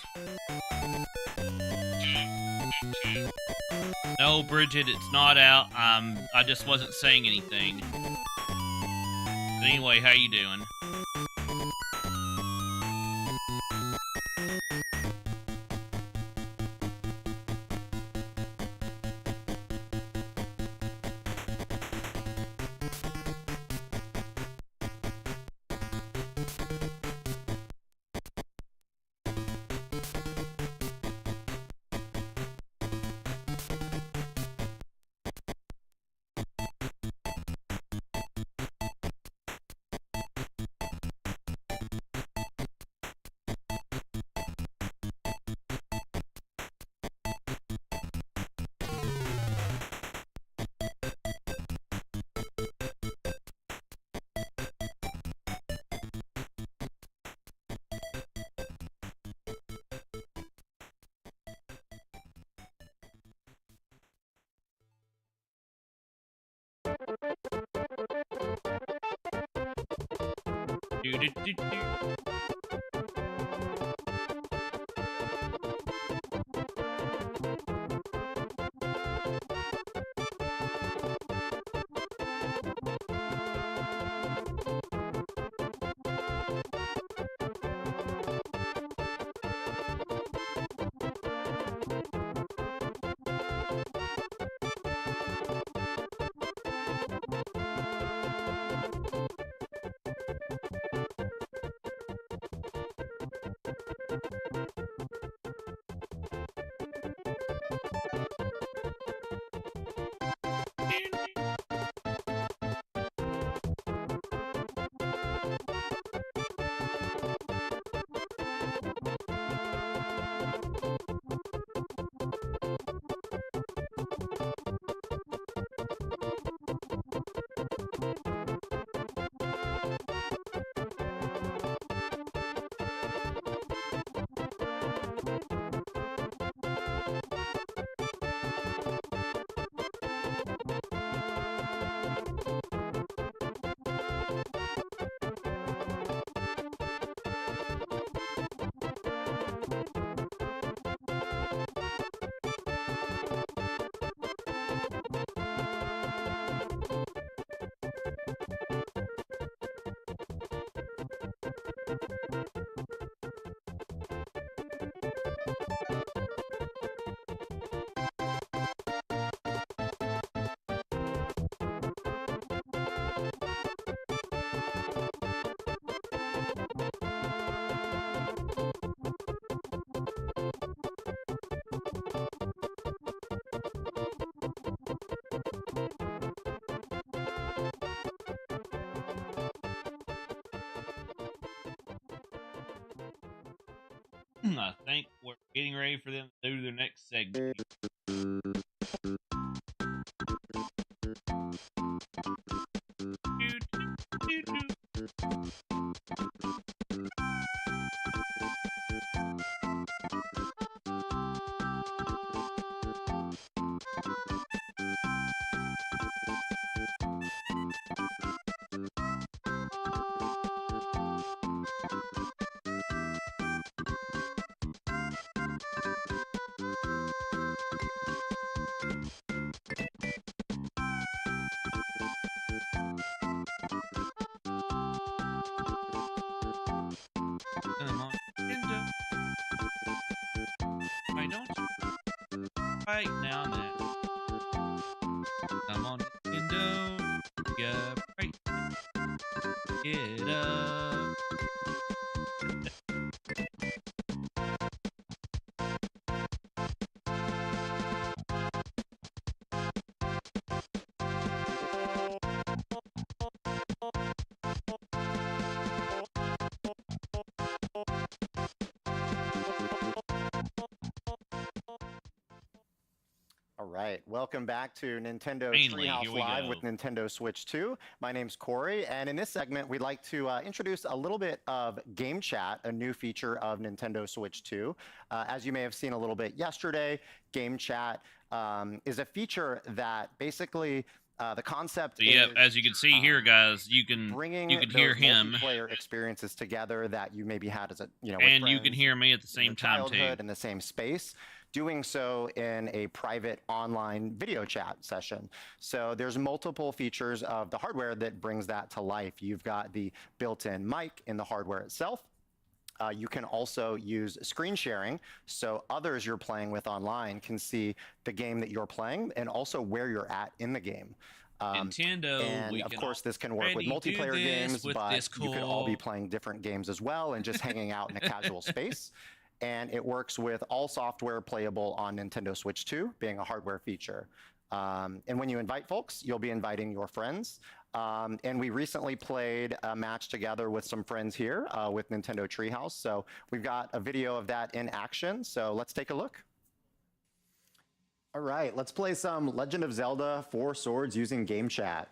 No, Bridget, it's not out. I just wasn't saying anything. But anyway, how you doing? I think we're getting ready for them to do their next segment. Come on, Nintendo. Why don't you fight now and then? Come on, Nintendo. Yeah, right. Get up. All right, welcome back to Nintendo Mainly, Treehouse here we Live go. with Nintendo Switch 2. My name's Corey, and in this segment, we'd like to introduce a little bit of Game Chat, a new feature of Nintendo Switch 2. As you may have seen a little bit yesterday, Game Chat is a feature that basically the concept So, yeah, is as you can see here, guys, you can bringing hear those him, multiplayer experiences together that you maybe had as a with and you can friends hear me at the in your same time too. childhood in the same space, doing so in a private online video chat session. So there's multiple features of the hardware that brings that to life. You've got the built-in mic in the hardware itself. You can also use screen sharing, so others you're playing with online can see the game that you're playing and also where you're at in the game. Nintendo, and we of can course, this can work with already do multiplayer this games, with but you could all be Discord. playing different games as well and just hanging out in a casual space. And it works with all software playable on Nintendo Switch 2, being a hardware feature. And when you invite folks, you'll be inviting your friends. And we recently played a match together with some friends here with Nintendo Treehouse. So we've got a video of that in action. So let's take a look. All right, let's play some Legend of Zelda 4 Swords using Game Chat.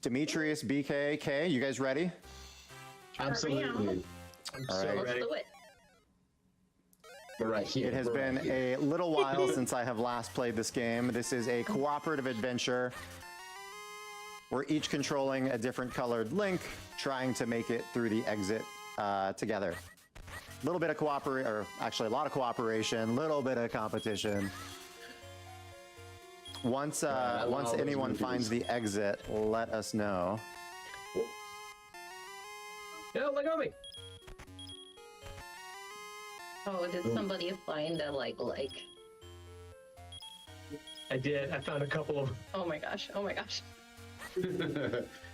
Demetrius, BK, K, you guys ready? Absolutely. All right. Let's do it. We're right here. It has been a little while since I have last played this game. This is a cooperative adventure. We're each controlling a different colored Link, trying to make it through the exit together. A little bit of cooperation, or actually a lot of cooperation, a little bit of competition. Once anyone finds the exit, let us know. Yeah, look at me. Oh, did somebody find a like? I did. I found a couple of. Oh my gosh! Oh my gosh!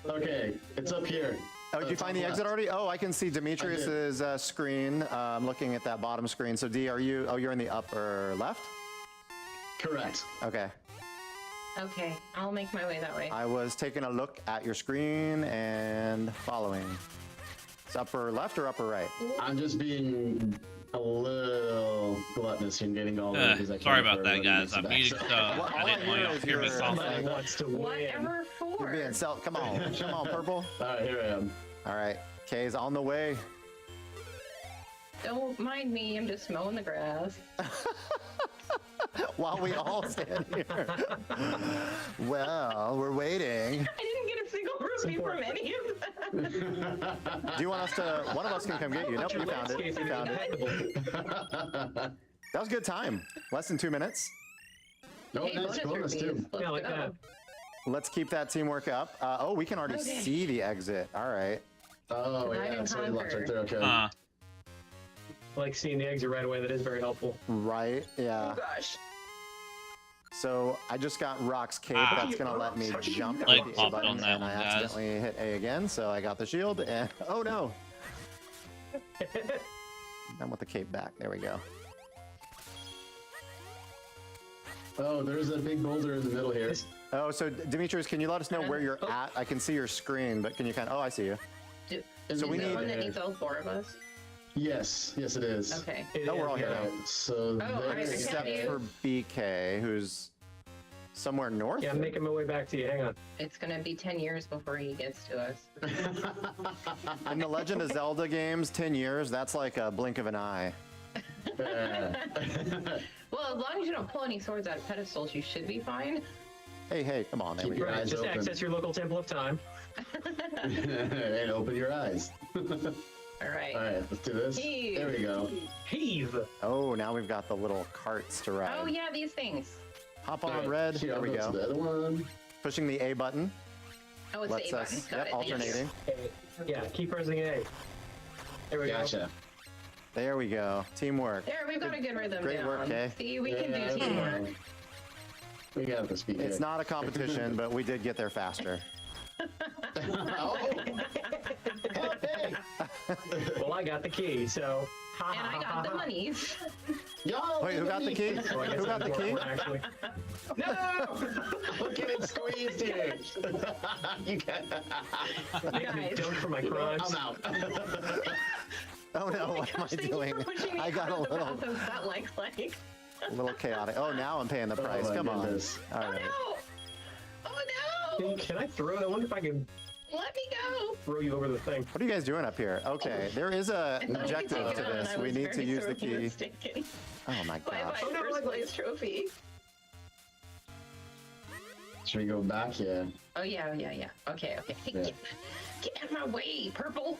Okay, it's up here. Oh, did you find the exit already? Oh, I can see Demetrius's screen. I'm looking at that bottom screen. So D, are you? Oh, you're in the upper left. Correct. Okay. Okay, I'll make my way that way. I was taking a look at your screen and following. It's upper left or upper right? I'm just being a little gluttonous in getting all the because I Sorry can't about that, guys. I back, muted so- stuff. I didn't want y'all to hear me Somebody talking. wants to win. Whatever for. You're being come on, come on, purple. All right, here I am. All right, Kay's on the way. Don't mind me, I'm just mowing the grass. While we all stand here. Well, we're waiting. I didn't get a single rupee from any of them. Do you want us to? One of us can come get you. Nope, you found it. You found it. That was a good time. Less than 2 minutes. No, Hey, nice bonus bonus rupees. too. Let's Yeah, like go. that. Let's keep that teamwork up. Oh, we can already Okay. see the exit. All right. Oh Divide yeah, and that's right left right there. Okay. I like seeing the exit right away. That is very helpful. Right. Yeah. Oh gosh. So I just got Rock's cape. That's gonna let me jump Leg with the A popped button, on that and I one, guys. accidentally hit A again. So I got the shield, and oh no! I'm with the cape back. There we go. Oh, there's a big boulder in the middle here. Oh, so Demetrius, can you let us know where you're at? I can see your screen, but can you kind of? Oh, I see you. Is So we the need- one that needs all four of us? Yes, yes it is. Okay. No, we're all here. Yeah, so Oh, I there's- Except for BK, who's somewhere north. Yeah, I'm making my way back to you. Hang on. It's gonna be 10 years before he gets to us. In the Legend of Zelda games, 10 years, that's like a blink of an eye. Well, as long as you don't pull any swords out of pedestals, you should be fine. Hey, come on. There we Keep go. your eyes Just open. access your local temple of time. And open your eyes. All right. All right, let's do this. Heave. There we go. Heave. Oh, now we've got the little carts to ride. Oh yeah, these things. Hop on All right, red. here, There we that's go. The other one. Pushing the A button. Oh, it's Lets the A us, button. Got yep, it. alternating. Yeah, keep pressing A. There we Gotcha. There we go. Teamwork. There, we've got a good rhythm Great down. work, Kay. See, we can Yeah, do teamwork. We got this. BK. It's not a competition, but we did get there faster. Oh. Well, I got the key, so. And I got the monies. Yo, Wait, who got the key? So I guess Who got the that's key? what we're actually. No! Look at it squeezed here. You Makes me Guys. dunk for my crimes. I'm out. Oh no, what am I Thank you doing? for pushing me I got out a of the little, path of that like. chaotic. Oh, now I'm paying the price. my Come goodness. on. All right. Oh no! Oh no! Can I throw it? I wonder if I can Let me go! throw you over the thing. What are you guys doing up here? Okay, there is a I thought I could take objective it to on, this. I We was need to very use the sorely key. mistaken. Oh my Bye gosh. bye, first place trophy. Should we go back? Yeah. Oh yeah. Okay. Hey, Yeah. get out of my way, purple.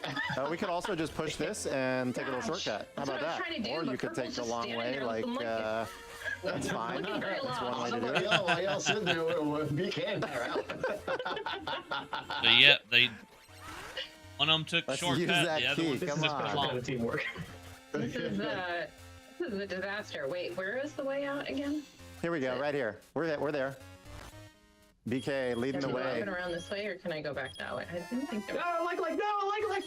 We could also just push this and take a little Gosh, shortcut. How that's about what I was that? trying to do, Or but you could take purple's the just long standing way, there like, looking like that's fine. Looking very That's one way to do Somebody it. else, while y'all sitting there with BK and I are out. So yeah, one of them took Let's shortcut. use that The other key, one come took on. the Kind long. of teamwork. This is a disaster. Wait, where is the way out again? Here we go, right here. We're there. BK leading the Am I way. walking around this way, or can I go back that way? I didn't think there was... No, like.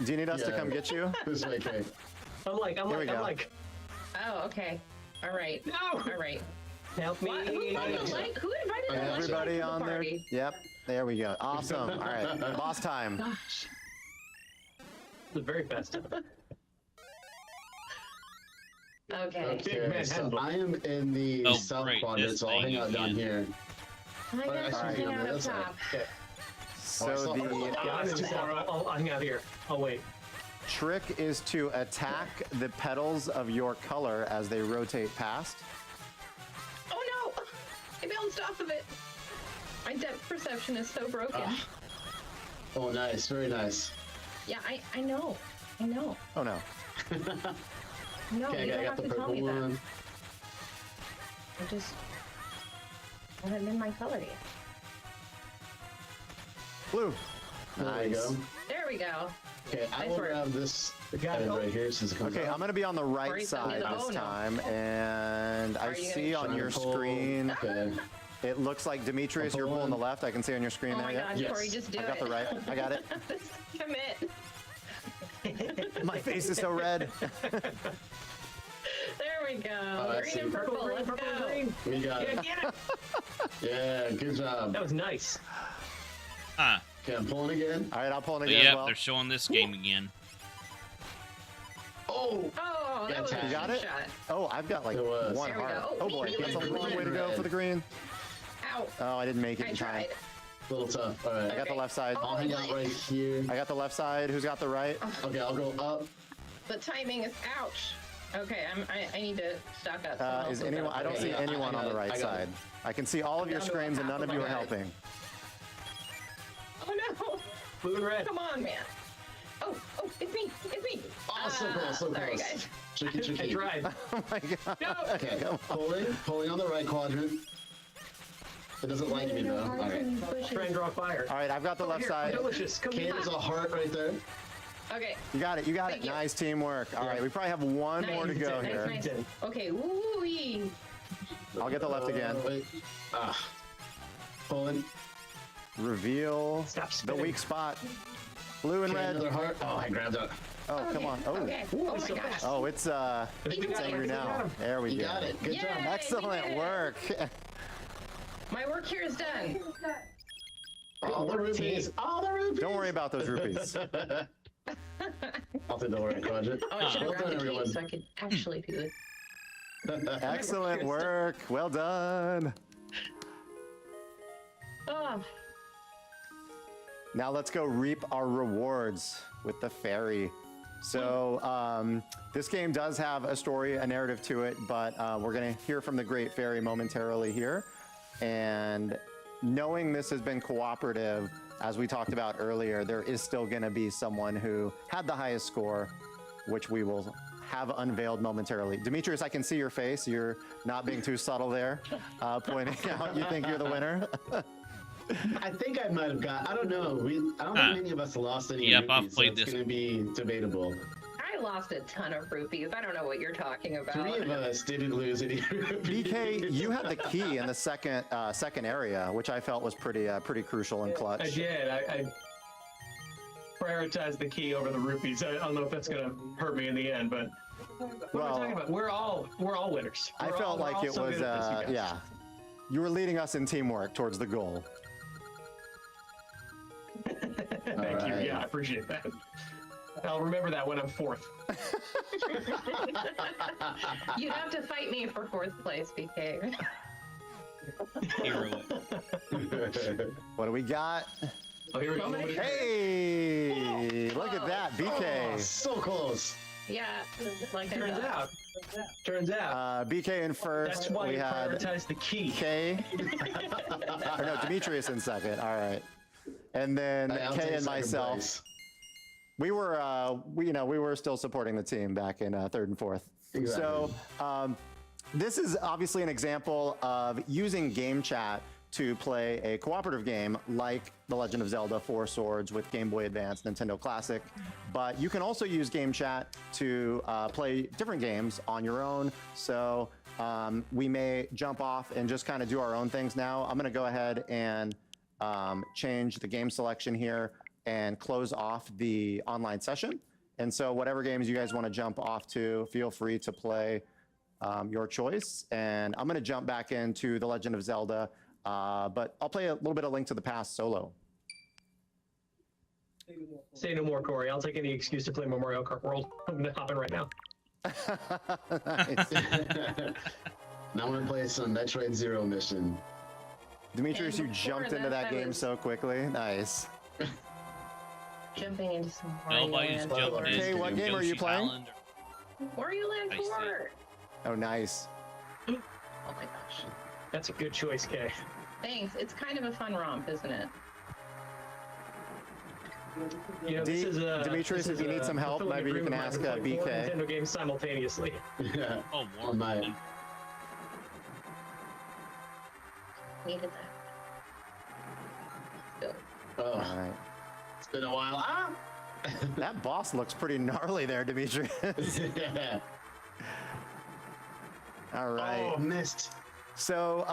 Do you need us to Yeah. come get you? This way, Kay. I'm Here we go. like. Oh, okay. All right. No! All right. Help me. Who invited the Lushy Everybody to the on there. party? Yep. There we go. Awesome. All right. Boss time. Gosh. The very best. Okay. Okay, so I am in the Oh, south great, quadrant, this so I'll thing hang out down again. here. I But guess actually, hang on the out other up side. top. Okay. So Oh, the Yeah, I'm too far. I'll hang out here. I'll wait. trick is to attack the petals of your color as they rotate past. Oh no! I bounced off of it. My depth perception is so broken. Oh, nice, very nice. Yeah, I know. I know. Oh no. No, Okay, you I don't got have the to tell purple me that. one. I haven't been my color yet. Blue. There we Nice. go. There we go. Okay, I Nice will work. grab this got it. head right here since it comes Okay, out. I'm gonna be on the right Or you side send me the- this oh, no. time, and I Are you see gonna on your Trying to pull- screen Okay. It looks like Demetrius, you're pulling the left. I can see on your screen Oh there. my Yeah. gosh, Corey, just do it. I got the right. I got it. Commit. My face is so red. There we go. let's Green and see. purple. Let's go. We got it. Yeah, good job. That was nice. Huh. Okay, I'm pulling again. All right, I'll pull it But again. yep, as well. they're showing this game again. Oh! Oh, that was a You good got it? shot. Oh, I've got like It was. one There we heart. go. Oh boy, that's a long way to go for the green. Ow. Oh, I didn't make it I in time. tried. A little tough. All right. I got the left side. I'll hang out right here. I got the left side. Who's got the right? Okay, I'll go up. The timing is ouch. Okay, I need to stock up. Someone else Is has anyone? got I don't it. see anyone I on got the it. right I got side. I can see all of your Down to screens, and half none of of you my are guys. helping. Oh no! Blue and red. Come on, man. Oh, it's me. It's me. So close, so sorry, close. guys. Tricky. I tried. Oh my god. No. Okay, pulling on the right quadrant. It doesn't like me though. All right. Try and draw fire. All right, I've got the left side. Delicious. Come Okay, here. there's a heart right there. Okay. You got it. You got it. Thank you. Nice teamwork. All right, we probably have one more to go nice, here. Nice. Okay. Woo-wee. I'll get the left again. Wait. Pulling. Reveal Stop the spinning. weak spot. Blue and Okay, red. another heart. Oh, I grabbed it. Oh, come on. Oh. Okay. Oh my gosh. Oh, it's angry now. There we You go. got it. Good Yay, job. we Excellent did it. work. My work here is done. All the rupees. All the rupees. Don't worry about those rupees. I'll take the right quadrant. Oh, I should have Well grabbed done, the everyone. key so I could actually do it. Excellent work. Well done. Oh, Now let's go reap our rewards with the fairy. So this game does have a story, a narrative to it, but we're going to hear from the great fairy momentarily here. And knowing this has been cooperative, as we talked about earlier, there is still going to be someone who had the highest score, which we will have unveiled momentarily. Demetrius, I can see your face. You're not being too subtle there, pointing out you think you're the winner. I think I might have got. I don't know. I don't think any of us lost any. Yep, rupees, I've played so it's this. going to be debatable. I lost a ton of rupees. I don't know what you're talking about. 3 of us didn't lose any rupees. BK, you had the key in the second area, which I felt was pretty crucial and clutch. I did. I prioritized the key over the rupees. I don't know if that's gonna hurt me in the end, but what am I talking about? We're all winners. I felt like it was, yeah. You were leading us in teamwork towards the goal. Thank you. Yeah, I appreciate that. I'll remember that when I'm fourth. You'd have to fight me for 4th place, BK. Hero. What do we got? Oh, here we go. Hey, look at that, BK. Oh, so close. Yeah, like Turns out. BK in first. That's why we you had prioritize the key. K. Or no, Demetrius in second. All right. And then I'll Kay take and second myself. place. We were, we were still supporting the team back in 3rd and 4th. Exactly. So this is obviously an example of using game chat to play a cooperative game like The Legend of Zelda 4 Swords with Game Boy Advance, Nintendo Classic. But you can also use game chat to play different games on your own. So we may jump off and just kind of do our own things now. I'm going to go ahead and change the game selection here and close off the online session. And so whatever games you guys want to jump off to, feel free to play your choice. And I'm going to jump back into The Legend of Zelda, but I'll play a little bit of Link to the Past solo. Say no more, Corey. I'll take any excuse to play Mario Kart World. I'm gonna hop in right now. Now I'm going to play some Metroid Zero mission. Demetrius, you jumped into that game so quickly. Nice. Jumping into some Nobody's Wario jumped Land. in. Okay, what game are you Yoshi's playing? Island Wario Land I see. 4. Oh, nice. Oh my gosh. That's a good choice, Kay. Thanks. It's kind of a fun romp, isn't it? You know, this is Demetrius, this if you is need a some help, fulfilling maybe you can agreement ask of having to play 4 BK. Nintendo games simultaneously. Yeah. Oh, more. On my. Needed that. Go. Oh, All right. it's been a while. Ah! That boss looks pretty gnarly there, Demetrius. Yeah. All right. Oh, missed. So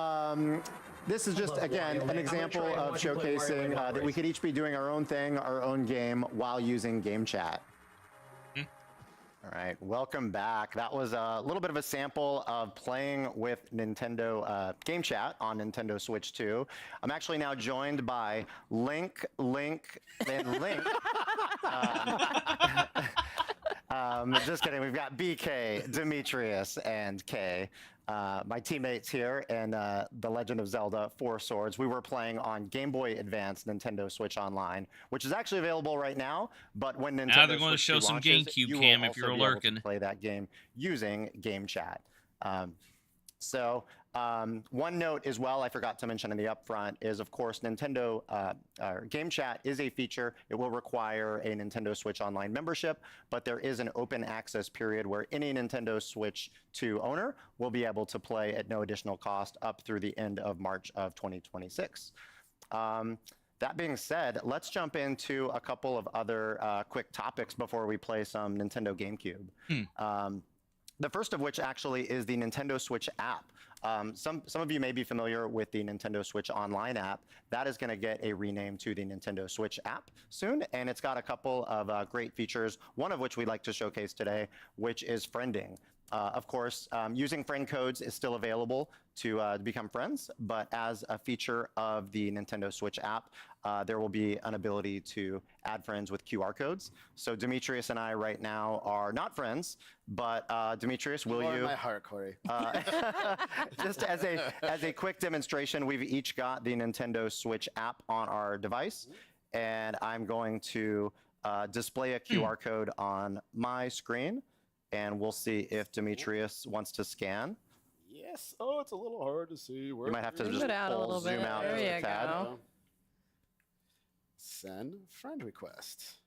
this is just, again, an example of showcasing that we could each be doing our own thing, our own game, while using game chat. All right, welcome back. That was a little bit of a sample of playing with Nintendo Game Chat on Nintendo Switch 2. I'm actually now joined by Link, and Link. Just kidding. We've got BK, Demetrius, and Kay. My teammates here in The Legend of Zelda: Four Swords. We were playing on Game Boy Advance Nintendo Switch Online, which is actually available right now. But when Nintendo now they're going to Switch show 2 some launches, GameCube you cam will if you're also be able to lurking. play that game using Game Chat. One note as well, I forgot to mention in the upfront, is of course Nintendo Game Chat is a feature. It will require a Nintendo Switch Online membership, but there is an open access period where any Nintendo Switch 2 owner will be able to play at no additional cost up through the end of March of 2026. That being said, let's jump into a couple of other quick topics before we play some Nintendo GameCube. The first of which actually is the Nintendo Switch app. Some of you may be familiar with the Nintendo Switch Online app. That is going to get a rename to the Nintendo Switch app soon, and it's got a couple of great features, one of which we'd like to showcase today, which is friending. Of course, using friend codes is still available to become friends, but as a feature of the Nintendo Switch app, there will be an ability to add friends with QR codes. So Demetrius and I right now are not friends, but Demetrius, will you? In my heart, Corey. Just as a quick demonstration, we've each got the Nintendo Switch app on our device, and I'm going to display a QR code on my screen. And we'll see if Demetrius wants to scan. Yes. Oh, it's a little hard to see. You might have to just zoom out there just a tad. go. Send friend request.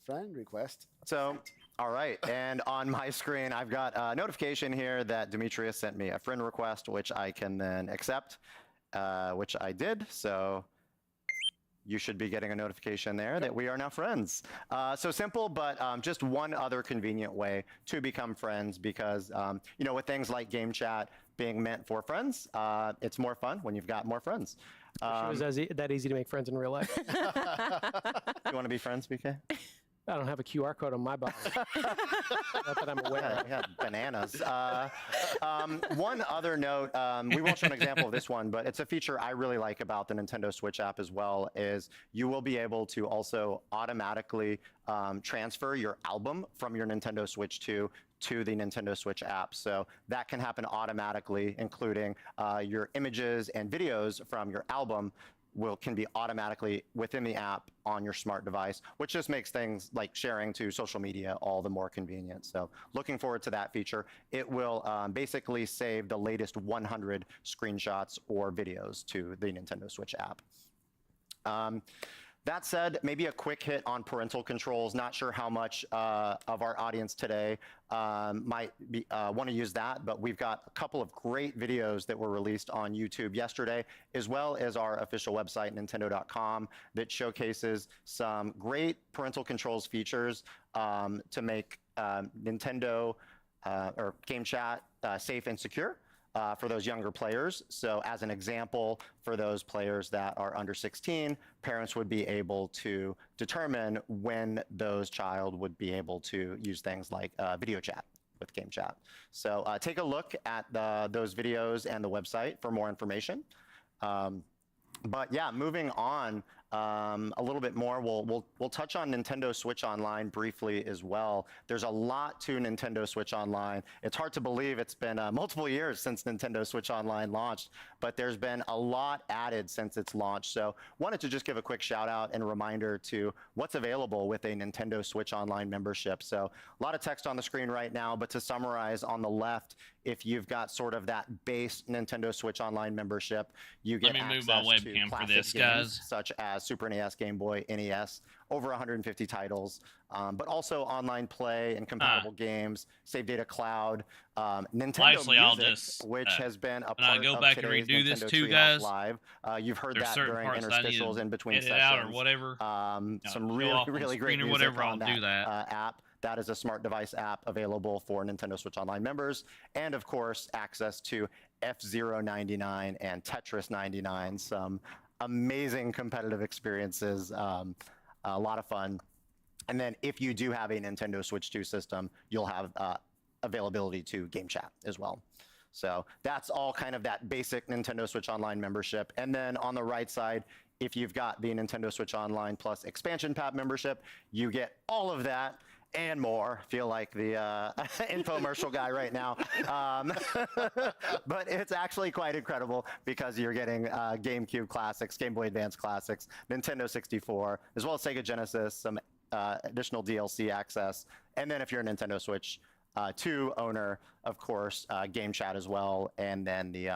Friend request. So, all right. And on my screen, I've got a notification here that Demetrius sent me a friend request, which I can then accept, which I did. So you should be getting a notification there that we are now friends. So simple, but just one other convenient way to become friends because, you know, with things like game chat being meant for friends, it's more fun when you've got more friends. It was that easy to make friends in real life. You want to be friends, BK? I don't have a QR code on my body. Not that I'm aware. Yeah, bananas. One other note, we won't show an example of this one, but it's a feature I really like about the Nintendo Switch app as well, is you will be able to also automatically transfer your album from your Nintendo Switch 2 to the Nintendo Switch app. So that can happen automatically, including your images and videos from your album can be automatically within the app on your smart device, which just makes things like sharing to social media all the more convenient. So looking forward to that feature. It will basically save the latest 100 screenshots or videos to the Nintendo Switch app. That said, maybe a quick hit on parental controls. Not sure how much of our audience today might want to use that, but we've got a couple of great videos that were released on YouTube yesterday, as well as our official website, Nintendo.com, that showcases some great parental controls features to make Nintendo or Game Chat safe and secure. For those younger players. So as an example, for those players that are under 16, parents would be able to determine when those child would be able to use things like video chat with Game Chat. So take a look at those videos and the website for more information. But yeah, moving on a little bit more, we'll touch on Nintendo Switch Online briefly as well. There's a lot to Nintendo Switch Online. It's hard to believe it's been multiple years since Nintendo Switch Online launched, but there's been a lot added since its launch. So wanted to just give a quick shout out and reminder to what's available with a Nintendo Switch Online membership. So a lot of text on the screen right now, but to summarize, on the left, if you've got sort of that base Nintendo Switch Online membership, you get access to classic games such as Super NES, Game Boy, NES, over 150 titles, but also online play and compatible games, save data cloud, Nintendo Music, which has been a part go of back and today's redo this Nintendo too, Treehouse guys. Live. You've heard There's that certain during parts that I need to interstitials in between edit sessions. out or whatever. Some show really, off on really great screen or music whatever, on I'll do that. App. That is a smart device app available for Nintendo Switch Online members, and of course, access to F-Zero 99 and Tetris 99, some amazing competitive experiences, a lot of fun. And then if you do have a Nintendo Switch 2 system, you'll have availability to game chat as well. So that's all kind of that basic Nintendo Switch Online membership. And then on the right side, if you've got the Nintendo Switch Online Plus expansion pack membership, you get all of that and more. Feel like the infomercial guy right now. But it's actually quite incredible because you're getting GameCube classics, Game Boy Advance classics, Nintendo 64, as well as Sega Genesis, some additional DLC access. And then if you're a Nintendo Switch 2 owner, of course, game chat as well. And then the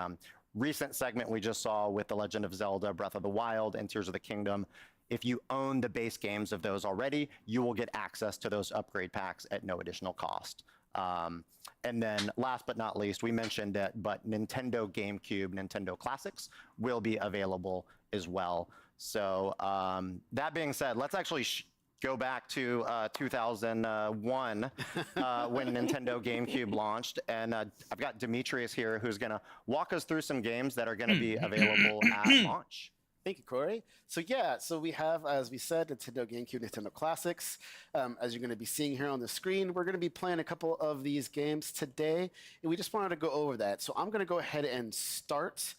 recent segment we just saw with The Legend of Zelda, Breath of the Wild, and Tears of the Kingdom. If you own the base games of those already, you will get access to those upgrade packs at no additional cost. And then last but not least, we mentioned it, but Nintendo GameCube, Nintendo Classics will be available as well. So that being said, let's actually go back to 2001 when Nintendo GameCube launched. And I've got Demetrius here who's going to walk us through some games that are going to be available at launch. Thank you, Corey. So yeah, so we have, as we said, Nintendo GameCube, Nintendo Classics. As you're going to be seeing here on the screen, we're going to be playing a couple of these games today, and we just wanted to go over that. So I'm going to go ahead and start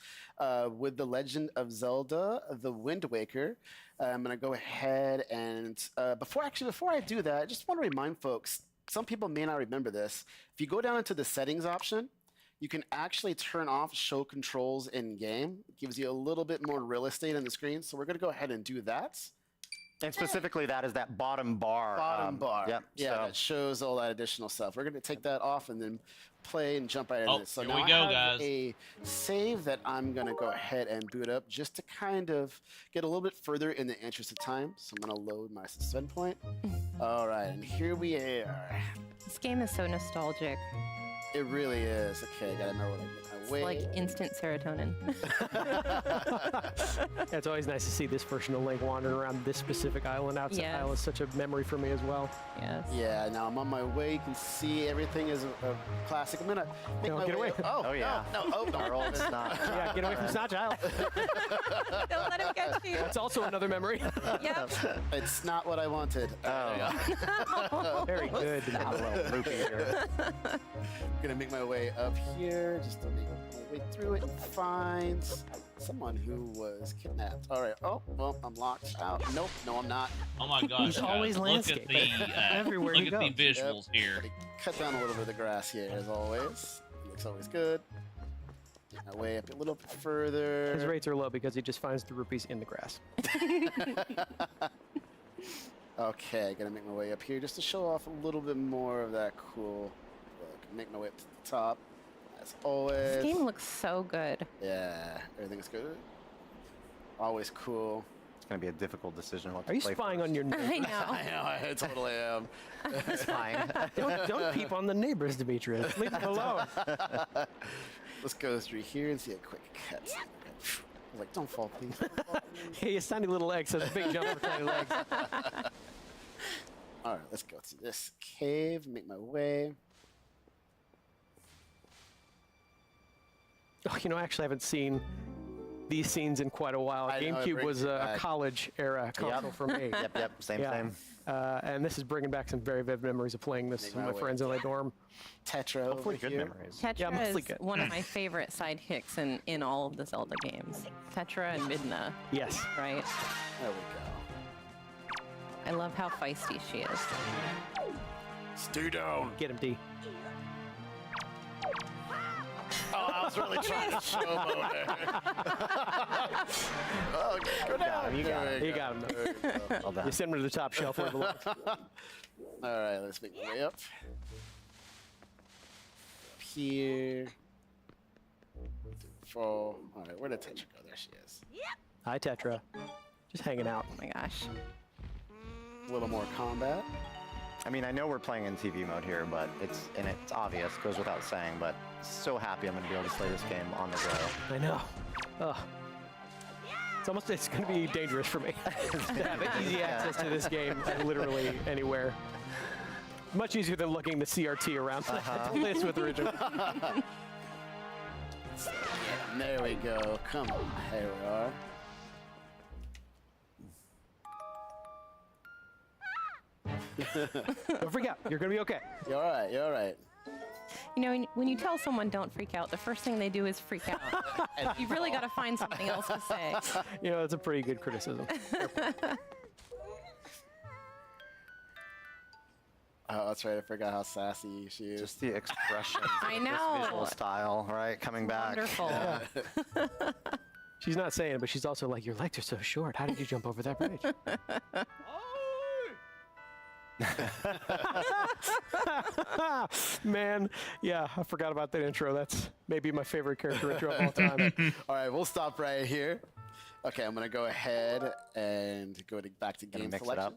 with The Legend of Zelda, The Wind Waker. I'm going to go ahead and, before I do that, I just want to remind folks, some people may not remember this. If you go down into the settings option, you can actually turn off show controls in game. It gives you a little bit more real estate on the screen. So we're going to go ahead and do that. And specifically, that is that bottom bar. Bottom bar. Yep. Yeah, so. that shows all that additional stuff. We're going to take that off and then play and jump right into this. So here now we go, I have guys. a save that I'm going to go ahead and boot up just to kind of get a little bit further in the interest of time. So I'm going to load my suspend point. All right, and here we are. This game is so nostalgic. It really is. Okay, gotta remember what I did. It's like instant serotonin. Yeah, it's always nice to see this version of Link wandering around this specific island. Outside Yes. island is such a memory for me as well. Yes. Yeah, now I'm on my way. You can see everything is a classic. I'm gonna make my get way. away. Oh yeah. No, Carl, it's not. Yeah, get away from Snotch Isle. Don't let him get you. That's also another memory. Yep. It's not what I wanted. Very good. Loopy here. I'm gonna make my way up here just to make my way through it and find someone who was kidnapped. All right. Oh, well, I'm locked out. Nope. No, I'm not. Oh my gosh! He's always guys, landscape. Look at the Everywhere look you at go. the visuals here. Let me cut down a little bit of the grass here, as always. Looks always good. Make my way up a little bit further. His rates are low because he just finds the rupees in the grass. Okay, gotta make my way up here just to show off a little bit more of that cool look. Make my way up to the top, as always. This game looks so good. Yeah, everything's good. Always cool. It's going to be a difficult decision what to Are you play spying first. on your neighbors? I know. I know, I totally am. It's fine. Don't peep on the neighbors, Demetrius. Leave them alone. Let's go through here and see a quick cut. I was like, don't fall, please. Don't fall, please. Hey, his tiny little legs has a big jump for tiny legs. All right, let's go to this cave, make my way. Oh, you know, I actually haven't seen these scenes in quite a while. I know, it GameCube brings was me a back. college era console for me. Yep, same. And this is bringing back some very vivid memories of playing this Make with my my way. friends in my dorm. Tetra over Hopefully good here. memories. Tetra Yeah, mostly is good. one of my favorite sidekicks in all of the Zelda games. Tetra and Midna, Yes. right? There we go. I love how feisty she is. Stay down. Get him, D. Oh, I was really trying to showboat her. Oh, go down. You got him. You got him. There we go. Well done. You send him to the top shelf where it belongs. All right, let's make my way up. Up here. Fall. All right, where did Tetra go? There she is. Hi, Tetra. Just hanging out. Oh my gosh. A little more combat. I mean, I know we're playing in TV mode here, but it's obvious, goes without saying, but so happy I'm going to be able to play this game on the go. I know. Ugh. It's going to be dangerous for me to have easy access to this game literally anywhere. Much easier than looking the CRT around the list with original. There we go. Come on. Here we are. Don't freak out. You're going to be okay. You're all right. You're all right. You know, when you tell someone don't freak out, the first thing they do is freak out. You really got to find something else to say. You know, it's a pretty good criticism. Oh, that's right. I forgot how sassy she is. Just the expression. I know. Visual style, right? Coming back. Wonderful. Yeah. She's not saying it, but she's also like, your legs are so short. How did you jump over that bridge? Man, yeah, I forgot about that intro. That's maybe my favorite character intro of all time. All right, we'll stop right here. Okay, I'm gonna go ahead and back to game mix it selection. up?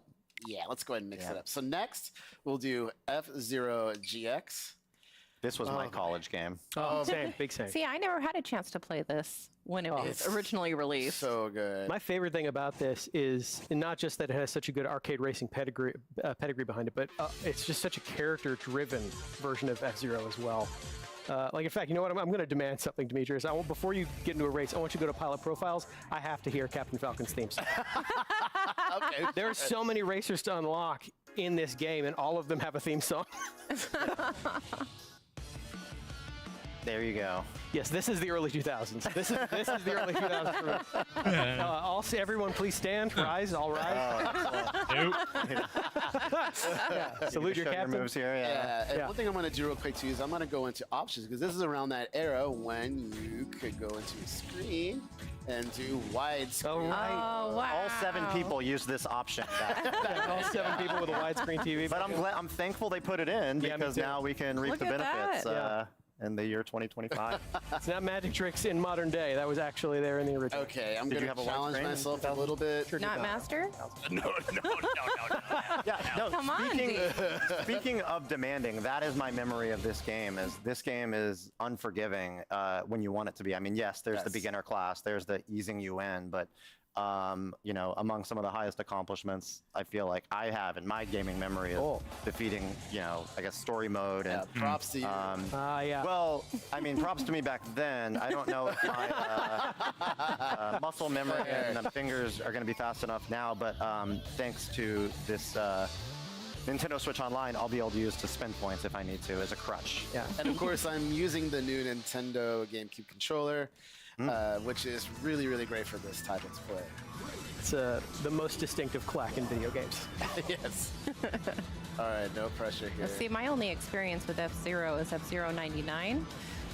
Yeah, let's go ahead and mix it up. So next, we'll do F-Zero GX. This was my college game. Oh, same, big same. See, I never had a chance to play this when it was originally released. So good. My favorite thing about this is not just that it has such a good arcade racing pedigree behind it, but it's just such a character-driven version of F-Zero as well. Like, in fact, you know what? I'm going to demand something, Demetrius. Before you get into a race, I want you to go to Pilot Profiles. I have to hear Captain Falcon's theme song. Okay. There are so many racers to unlock in this game, and all of them have a theme song. There you go. Yes, this is the early 2000s. This is the early 2000s. Everyone, please stand. Rise. All rise. Nope. Salute your captain. Moves here. Yeah. And one thing I'm going to do real quick too is I'm going to go into options because this is around that era when you could go into a screen and do widescreen. Oh, right. Oh, wow. All 7 people use this option. All 7 people with a widescreen TV. But I'm thankful they put it in because now we can reap Look the at benefits that. in the year 2025. It's not magic tricks in modern day. That was actually there in the original. Okay, I'm Did going you to have a challenge widescreen? myself a little bit. Not Master? No. Yeah, no. Come on, Speaking of demanding, that is my memory of this game. Is this game is unforgiving when you want it to be. I mean, yes, there's the beginner class, there's the easing you in, but you know, among some of the highest accomplishments I feel like I have in my gaming memory is defeating, you know, I guess story mode and props to you. Yeah. Well, I mean, props to me back then. I don't know if my muscle memory and fingers are going to be fast enough now, but thanks to this Nintendo Switch Online, I'll be able to use to spend points if I need to as a crutch. Yeah. And of course, I'm using the new Nintendo GameCube controller, which is really, really great for this title to play. It's the most distinctive clack in video games. Yes. All right, no pressure here. See, my only experience with F-Zero is F-Zero 99.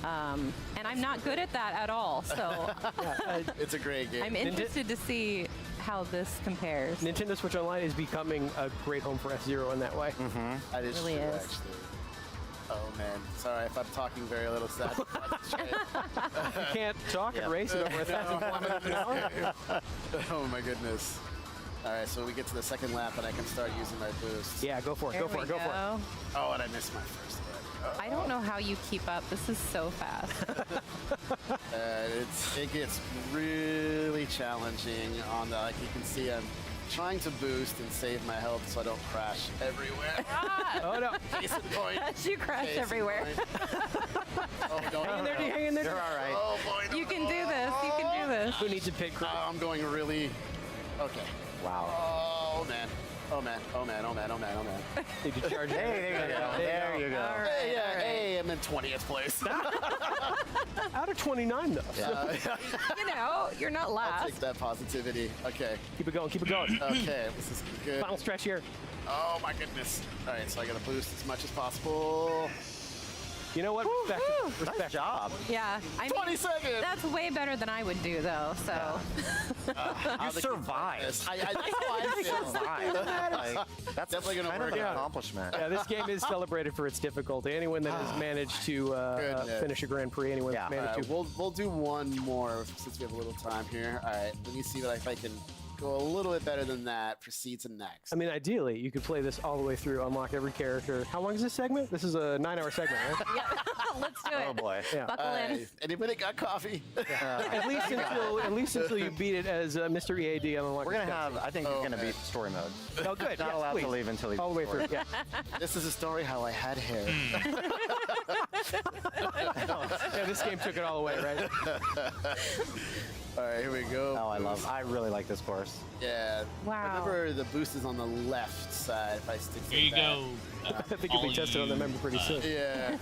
And I'm not good at that at all, so It's a great game. I'm interested to see how this compares. Nintendo Switch Online is becoming a great home for F-Zero in that way. That is really true, is. actually. Oh man, sorry if I'm talking very little. Sad. You can't talk and race at over 1,000 kilometers an hour. Oh my goodness. All right, so we get to the second lap and I can start using my boost. Yeah, go for it. There Go for we it. Go for it. go. Oh, and I missed my first hit. I don't know how you keep up. This is so fast. It gets really challenging on the, like you can see I'm trying to boost and save my health so I don't crash everywhere. Oh no. Case in point. You crash Case in everywhere. point. Oh, don't Hang in there, hang in there. You're all right. Oh boy. You can do this. You can do this. Who needs a pit crew? I'm going really. Okay. Wow. Oh man. Oh man. Oh man. Oh man. Oh man. Oh man. Need to charge it. Hey, there you go. There you go. All right, Hey, yeah, all right. hey, I'm in 20th place. Out of 29 though. So You know, you're not I'll last. take that positivity. Okay. keep it going. Keep it going. Okay. This is good. Final stretch here. Oh my goodness. All right, so I gotta boost as much as possible. You know what? Respect. Nice job. Yeah. I 20 mean, seconds. that's way better than I would do, though. So. You survived. That's how I feel. Like, that's Definitely gonna kind work of an out. accomplishment. Yeah, this game is celebrated for its difficulty. Anyone that has managed to Goodness. finish a Grand Prix, anyone that's All managed right, to. we'll do one more since we have a little time here. All right, let me see if I can go a little bit better than that, proceed to next. I mean, ideally, you could play this all the way through, unlock every character. How long is this segment? This is a 9-hour segment, right? Yeah, let's do it. Oh boy. Yeah. Buckle in. Anybody got coffee? At least until you beat it as Mr. EAD on Unlock. We're gonna have. I think he's gonna beat story mode. Oh, good. Not yes, allowed please. to leave until he's all the way through. Yeah. This is a story how I had hair. Yeah, this game took it all away, right? All right, here we go. Oh, I really like this course. Yeah. Wow. Remember, the boost is on the left side. If I stick to Here you that. go. I think you'll be tested on the member pretty soon. Yeah.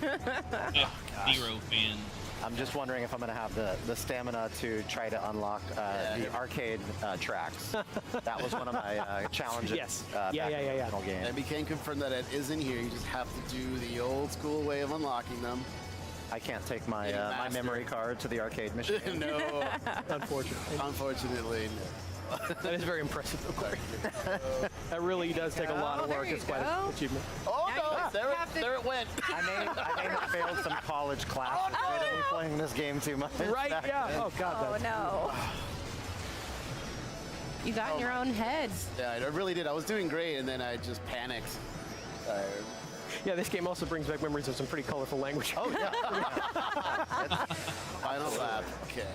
F-Zero fan. I'm just wondering if I'm gonna have the stamina to try to unlock the arcade tracks. That was one of my challenges. Yes. Back in the Yeah. original game. And we can confirm that it is in here. You just have to do the old school way of unlocking them. I can't take my Getting my master. memory card to the arcade machine. No. Unfortunately. Unfortunately, That is very impressive, of course. That really does take a lot of work. It's quite an achievement. Oh, no, there it went. I may have failed some college classes due to me playing this game too much. Right, yeah. Oh, God. Oh, no. You got in your own head. Yeah, I really did. I was doing great, and then I just panicked. Yeah, this game also brings back memories of some pretty colorful language. Oh, yeah. Final lap. Okay.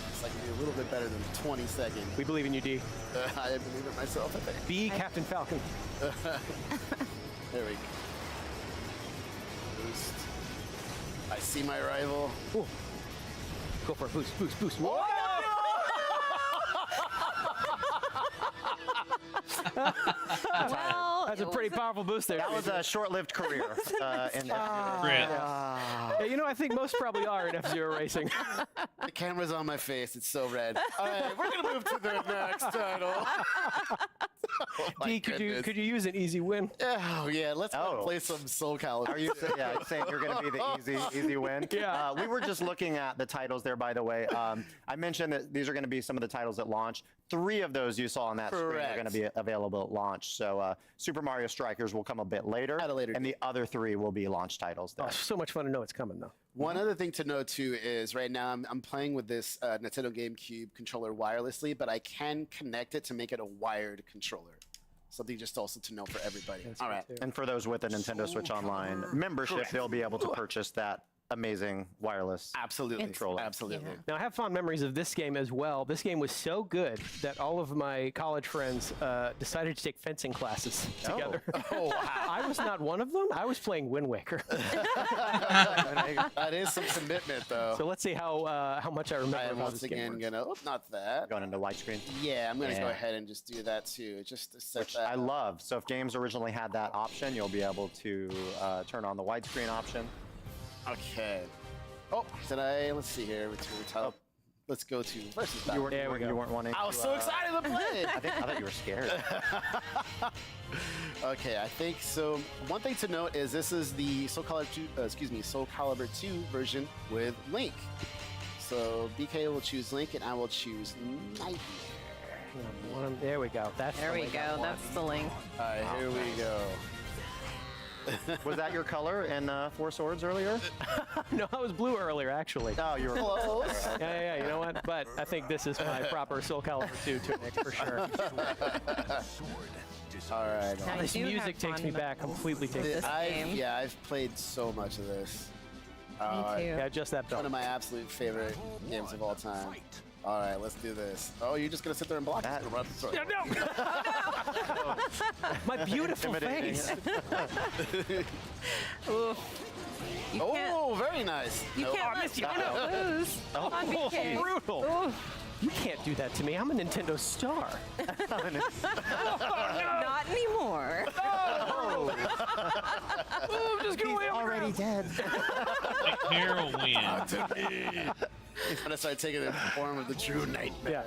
It's like a little bit better than 20 seconds. We believe in you, D. I believe it myself, I think. Be Captain Falcon. There we go. Boost. I see my rival. Ooh. Go for it. Boost. Whoa! Well, That's a pretty powerful boost there. That was a short-lived career in Yeah, you know, I think most probably are in F-Zero racing. The camera's on my face. It's so red. All right, we're gonna move to the next title. Oh my D, goodness. could you use an easy win? Oh yeah, let's play some Soul Calibur. Are you saying you're going to be the easy win? Yeah. We were just looking at the titles there, by the way. I mentioned that these are going to be some of the titles at launch. 3 of those you saw on that screen are going to be available at launch. So Super Mario Strikers will come a bit later, At a later and the other 3 will be launch titles there. Oh, so much fun to know it's coming, though. One other thing to note too is right now I'm playing with this Nintendo GameCube controller wirelessly, but I can connect it to make it a wired controller. Something just also to know for everybody. All right. And for those with a Nintendo Switch Online membership, they'll be able to purchase that amazing wireless controller. Absolutely. Now, I have fond memories of this game as well. This game was so good that all of my college friends decided to take fencing classes together. Oh, wow. I was not one of them. I was playing Wind Waker. That is some commitment, though. So let's see how much I remember I am about once this game. again gonna. Oh, not that. Going into widescreen. Yeah, I'm gonna go Yeah. ahead and just do that too, just to set Which that. I love. So if games originally had that option, you'll be able to turn on the widescreen option. Okay. Oh, did I? Let's see here. Let's go to versus battle. You weren't wanting. I was to, so excited to play. I thought you were scared. Okay, I think so. One thing to note is this is the Soul Calibur 2 version with Link. So BK will choose Link, and I will choose Nightmare. There we go. There we go. That's the link. All right, here we go. Was that your color in Four Swords earlier? No, I was blue earlier, actually. Oh, you were close. Yeah, you know what? But I think this is my proper Soul Calibur 2 tunic for sure. All right. Now, This you do music have takes me fun back, completely takes me this back. game. Yeah, I've played so much of this. Me too. Yeah, just that belt. One of my absolute favorite games of all time. All right, let's do this. Oh, you're just gonna sit there and block that? Yeah, no! My beautiful face. Ooh. You can't, Oh, very nice. you Nope. can't let Tino lose. Come on, BK. Brutal. Ooh. You can't do that to me. I'm a Nintendo star. Not anymore. Oh, I'm just gonna lay on the Already ground. dead. Like heroin. To me. He's gonna start taking the form of the true nightmare. Yeah.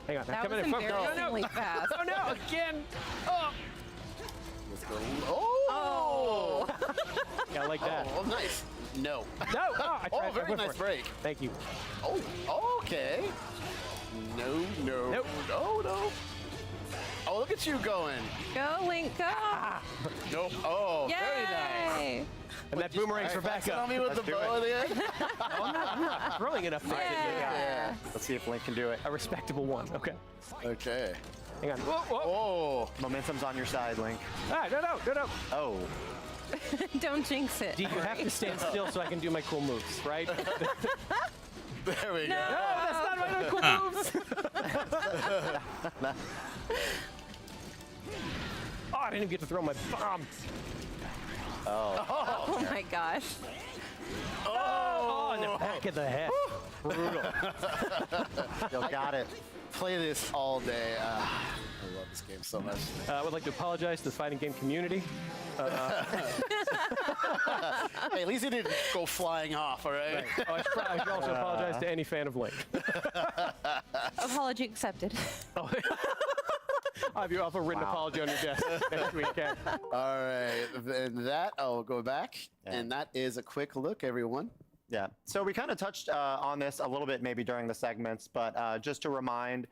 Hang on. That I'm was coming in. embarrassingly fast. Oh no! Again. Oh. Let's go. Oh! Yeah, I like that. Oh, nice. No. No. Oh, I tried. Oh, I very went nice for it. break. Thank you. Oh, okay. No. Nope. No. Oh, look at you going. Go, Link, go. Nope. Oh, Yay. very nice. And that boomerang's for Pass it backup. on me with Let's the do bow it. at the end. I'm not throwing enough. Yeah. Let's see if Link can do it. A respectable one. Okay. Okay. Hang on. Whoa, whoa. Oh. Momentum's on your side, Link. Ah, no. Oh. Don't jinx it. Do you have to stand still so I can do my cool moves, right? There we go. No, that's not my cool moves. Oh, I didn't even get to throw my bomb. Oh my gosh. Oh, in the back of the head. Brutal. You got it. Play this all day. I love this game so much. I would like to apologize to the fighting game community. Hey, at least he didn't go flying off, all right? Oh, I should also apologize to any fan of Link. Apology accepted. I'll have you also written apology on your desk next week, Ken. All right, then that, I'll go back. And that is a quick look, everyone. Yeah, so we kind of touched on this a little bit maybe during the segments, but just to remind,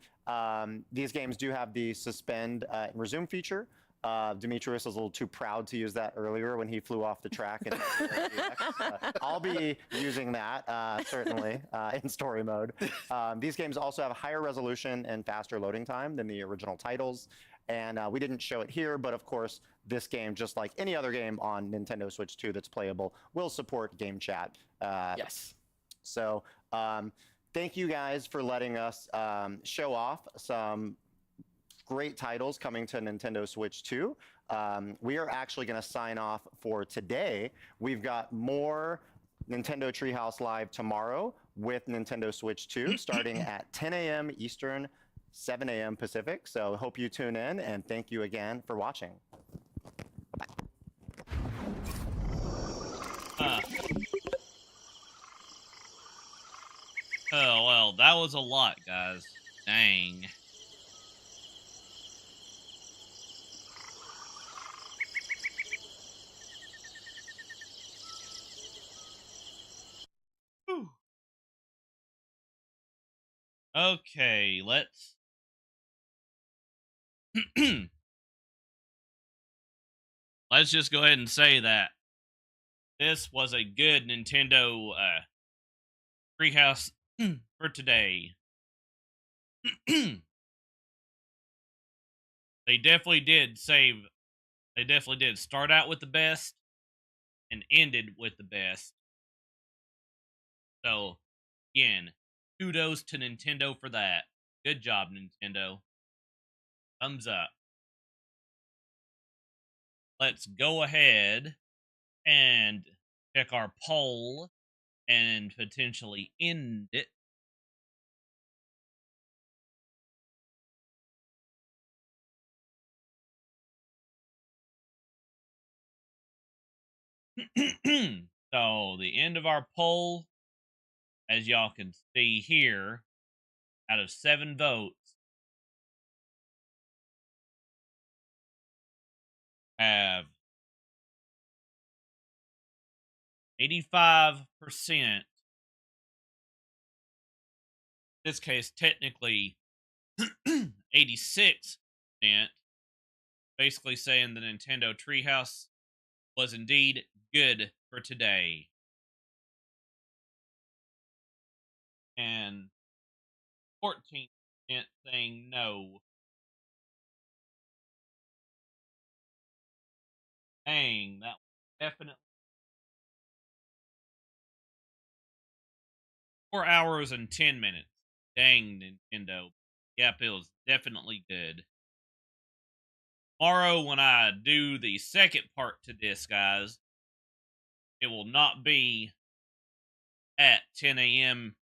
these games do have the suspend and resume feature. Demetrius was a little too proud to use that earlier when he flew off the track. And I'll be using that, certainly, in story mode. These games also have a higher resolution and faster loading time than the original titles. And we didn't show it here, but of course, this game, just like any other game on Nintendo Switch 2 that's playable, will support game chat. Yes. So thank you guys for letting us show off some great titles coming to Nintendo Switch 2. We are actually going to sign off for today. We've got more Nintendo Treehouse Live tomorrow with Nintendo Switch 2 starting at 10 a.m. Eastern, 7 a.m. Pacific. So hope you tune in, and thank you again for watching. Oh, well, that was a lot, guys. Dang. Whew. Okay, let's... Let's just go ahead and say that this was a good Nintendo Treehouse for today. They definitely did start out with the best and ended with the best. So, again, kudos to Nintendo for that. Good job, Nintendo. Thumbs up. Let's go ahead and check our poll and potentially end it. So, the end of our poll, as y'all can see here, out of 7 votes, have 85%, in this case, technically 86%, basically saying the Nintendo Treehouse was indeed good for today. And 14% saying no. Dang, that was definitely 4 hours and 10 minutes. Dang, Nintendo. Yep, it was definitely good. Tomorrow, when I do the second part to this, guys, it will not be at 10 a.m.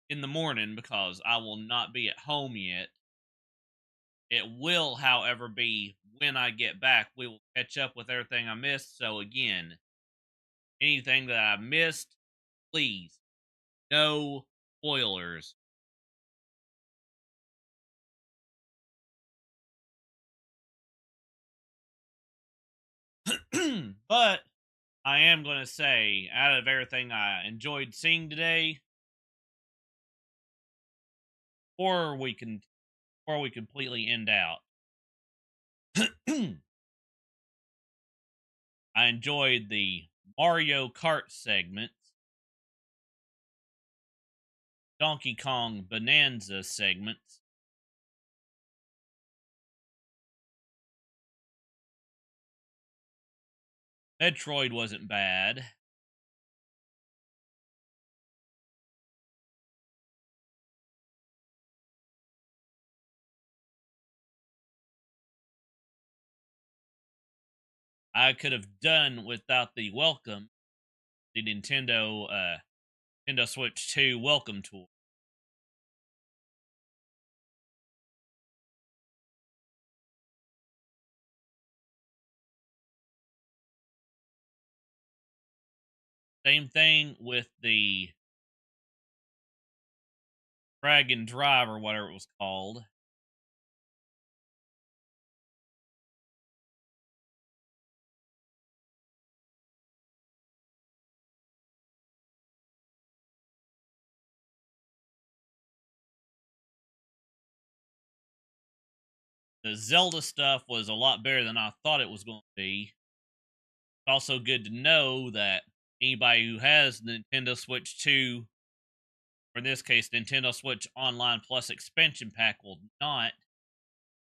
in the morning because I will not be at home yet. It will, however, be when I get back. We will catch up with everything I missed. So, again, anything that I missed, please, no spoilers. But I am going to say, out of everything I enjoyed seeing today, before we completely end out, I enjoyed the Mario Kart segments, Donkey Kong Bonanza segments, Metroid wasn't bad. I could have done without the welcome, the Nintendo Switch 2 welcome tour. Same thing with the Drag and Drive or whatever it was called. The Zelda stuff was a lot better than I thought it was going to be. It's also good to know that anybody who has Nintendo Switch 2, or in this case, Nintendo Switch Online Plus expansion pack, will not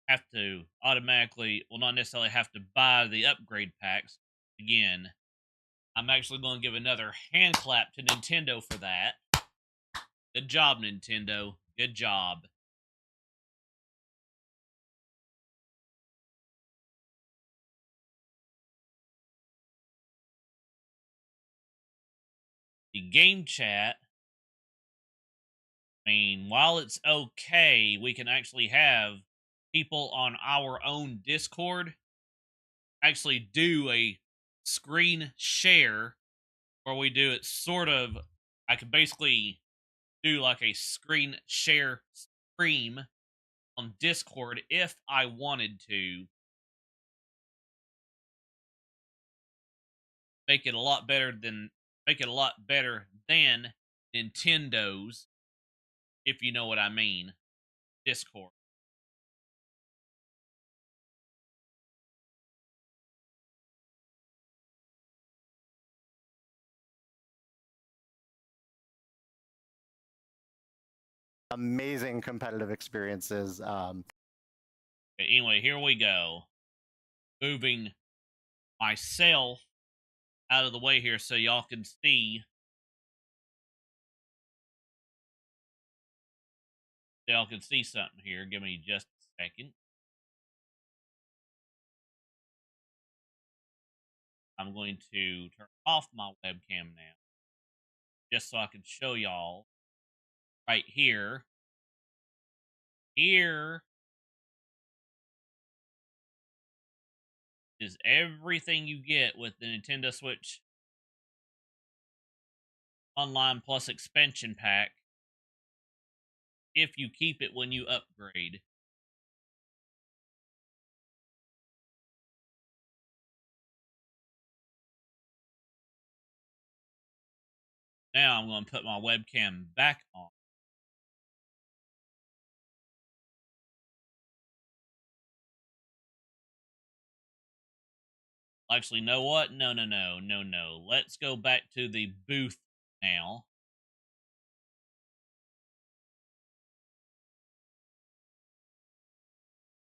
have to automatically, will not necessarily have to buy the upgrade packs. Again, I'm actually going to give another hand clap to Nintendo for that. Good job, Nintendo. Good job. The game chat, I mean, while it's okay, we can actually have people on our own Discord actually do a screen share where we do it sort of, I could basically do like a screen share stream on Discord if I wanted to. Make it a lot better than Nintendo's, if you know what I mean. Discord. Amazing competitive experiences. Anyway, here we go. Moving myself out of the way here so y'all can see. Y'all can see something here. Give me just a second. I'm going to turn off my webcam now, just so I can show y'all right here. Here is everything you get with the Nintendo Switch Online Plus expansion pack if you keep it when you upgrade. Now I'm going to put my webcam back on. Actually, know what? No. Let's go back to the booth now.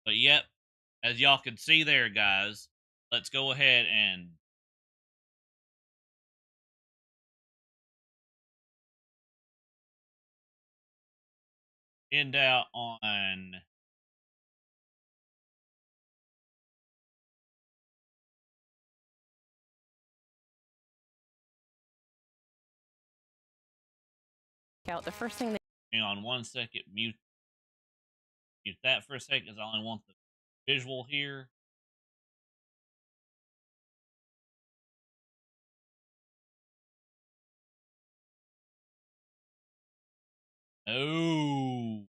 But yep, as y'all can see there, guys, let's go ahead and end out on out. The first thing hang on one second, mute that for a second because I only want the visual here. Oh.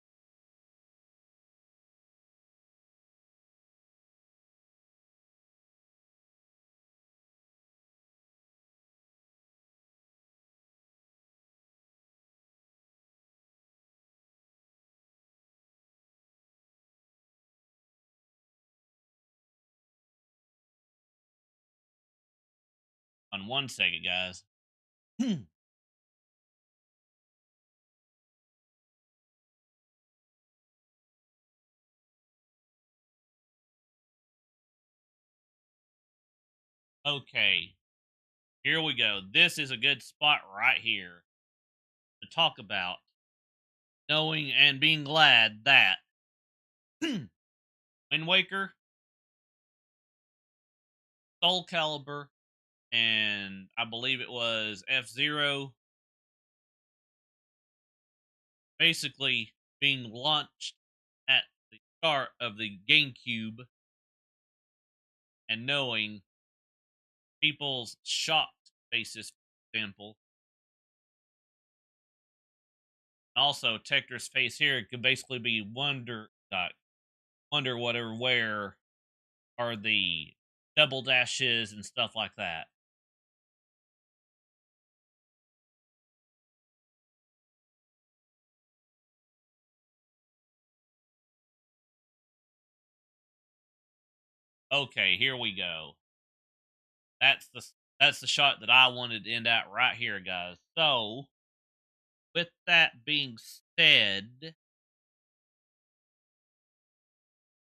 On on 1 second, guys. Okay, here we go. This is a good spot right here to talk about knowing and being glad that Wind Waker, Soul Calibur, and I believe it was F-Zero basically being launched at the start of the GameCube, and knowing people's shocked faces, for example. Also, Tector's face here could basically be wonder whatever where are the double dashes and stuff like that. Okay, here we go. That's the shot that I wanted to end at right here, guys. So, with that being said,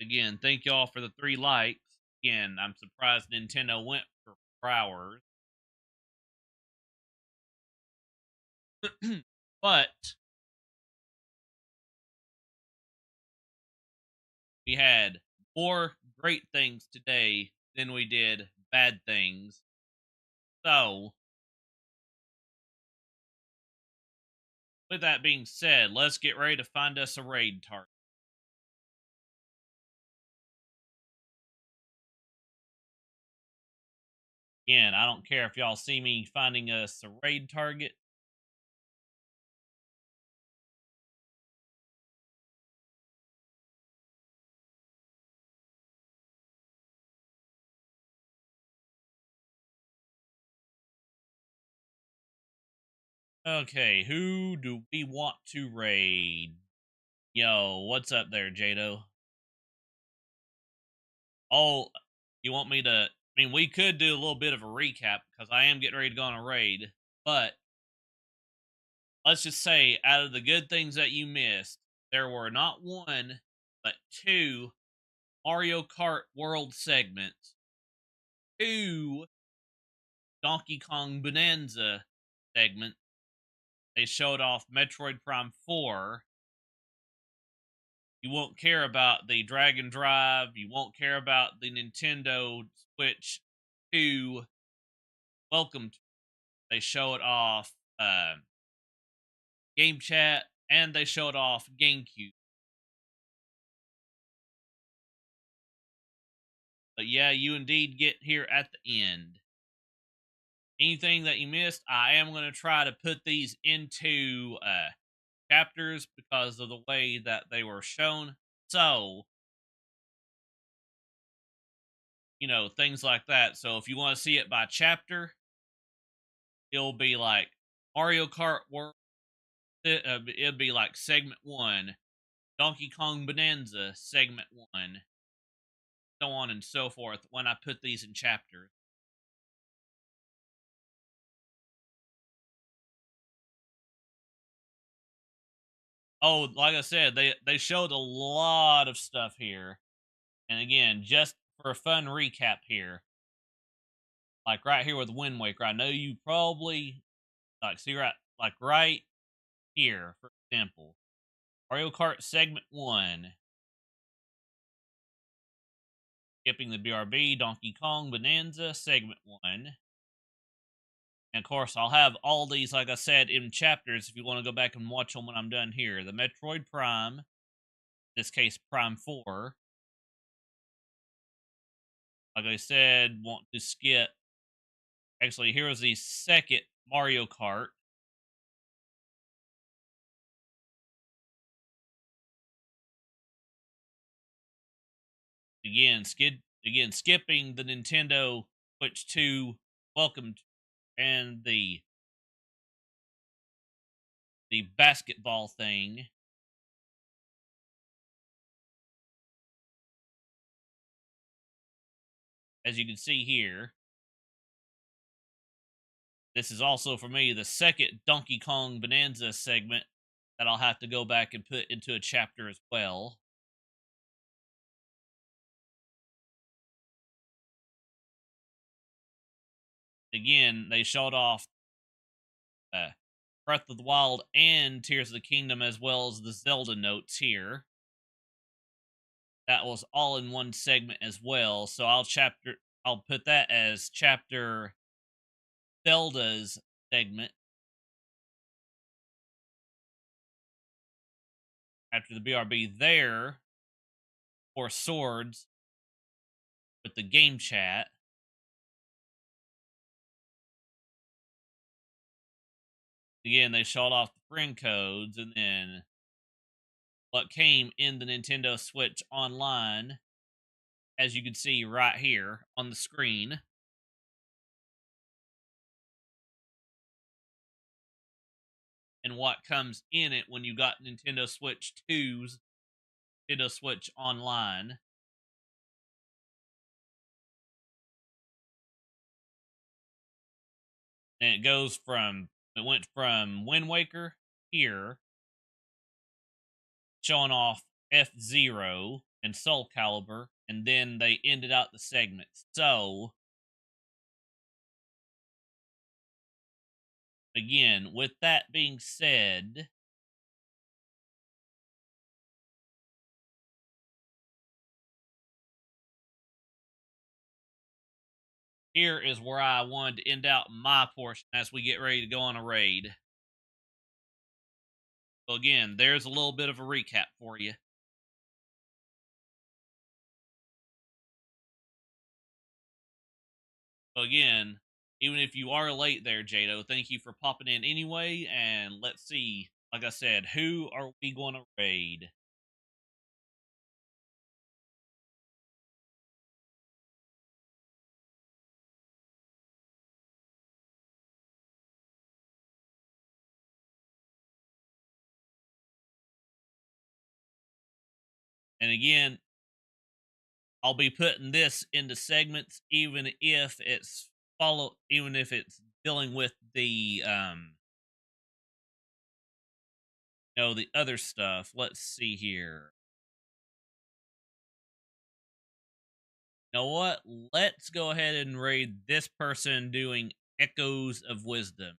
again, thank y'all for the 3 likes. Again, I'm surprised Nintendo went for 4 hours. But we had more great things today than we did bad things. So, with that being said, let's get ready to find us a raid target. Again, I don't care if y'all see me finding us a raid target. Okay, who do we want to raid? Yo, what's up there, Jado? Oh, you want me to... I mean, we could do a little bit of a recap, because I am getting ready to go on a raid. But, let's just say, out of the good things that you missed, there were not 1, but 2 Mario Kart World segments, 2 Donkey Kong Bonanza segments. They showed off Metroid Prime 4. You won't care about the Dragon Drive. You won't care about the Nintendo Switch 2. Welcome. They showed off Game Chat, and they showed off GameCube. But yeah, you indeed get here at the end. Anything that you missed, I am going to try to put these into chapters because of the way that they were shown. So, you know, things like that. So if you want to see it by chapter, it'll be like Mario Kart World. It'll be like segment 1, Donkey Kong Bonanza segment 1, so on and so forth when I put these in chapters. Oh, like I said, they showed a lot of stuff here. And again, just for a fun recap here, like right here with Wind Waker, I know you probably like see right here, for example, Mario Kart segment 1, skipping the BRB, Donkey Kong Bonanza segment 1. And of course, I'll have all these, like I said, in chapters if you want to go back and watch them when I'm done here. The Metroid Prime, in this case, Prime 4. Like I said, want to skip. Actually, here is the second Mario Kart. Again, skipping the Nintendo Switch 2 welcome and the basketball thing. As you can see here, this is also for me the second Donkey Kong Bonanza segment that I'll have to go back and put into a chapter as well. Again, they showed off Breath of the Wild and Tears of the Kingdom, as well as the Zelda notes here. That was all in one segment as well. So I'll put that as chapter Zelda's segment. After the BRB there for Swords with the game chat. Again, they showed off the friend codes, and then what came in the Nintendo Switch Online, as you can see right here on the screen. And what comes in it when you got Nintendo Switch 2's Nintendo Switch Online. And it went from Wind Waker here, showing off F-Zero and Soul Calibur, and then they ended out the segments. So, again, with that being said, here is where I wanted to end out my portion as we get ready to go on a raid. So again, there's a little bit of a recap for you. So again, even if you are late there, Jado, thank you for popping in anyway. And let's see, like I said, who are we going to raid? And again, I'll be putting this into segments, even if it's dealing with the the other stuff. Let's see here. You know what? Let's go ahead and raid this person doing Echoes of Wisdom.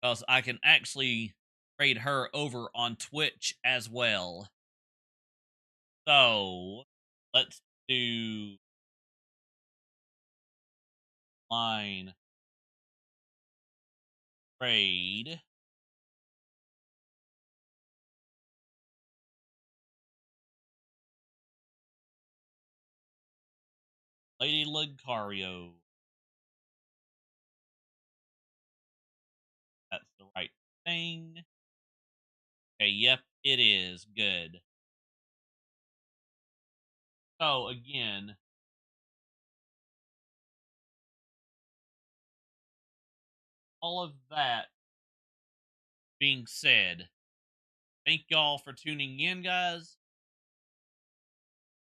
Because I can actually raid her over on Twitch as well. So, let's do line raid. Lady Lucario. That's the right thing. Okay, yep, it is. Good. So, again, all of that being said, thank y'all for tuning in, guys.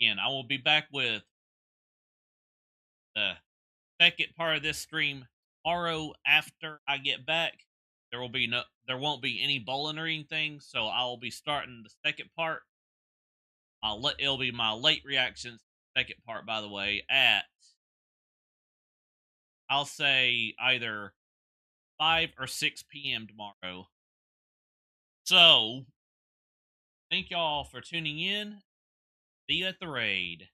Again, I will be back with the second part of this stream tomorrow after I get back. There won't be any bowling or anything, so I'll be starting the second part. It'll be my late reactions second part, by the way, at I'll say either 5 or 6 p.m. tomorrow. So, thank y'all for tuning in. See you at the raid.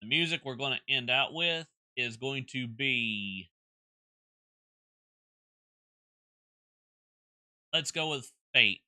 The music we're going to end out with is going to be... Let's go with Fate.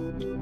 Thank you.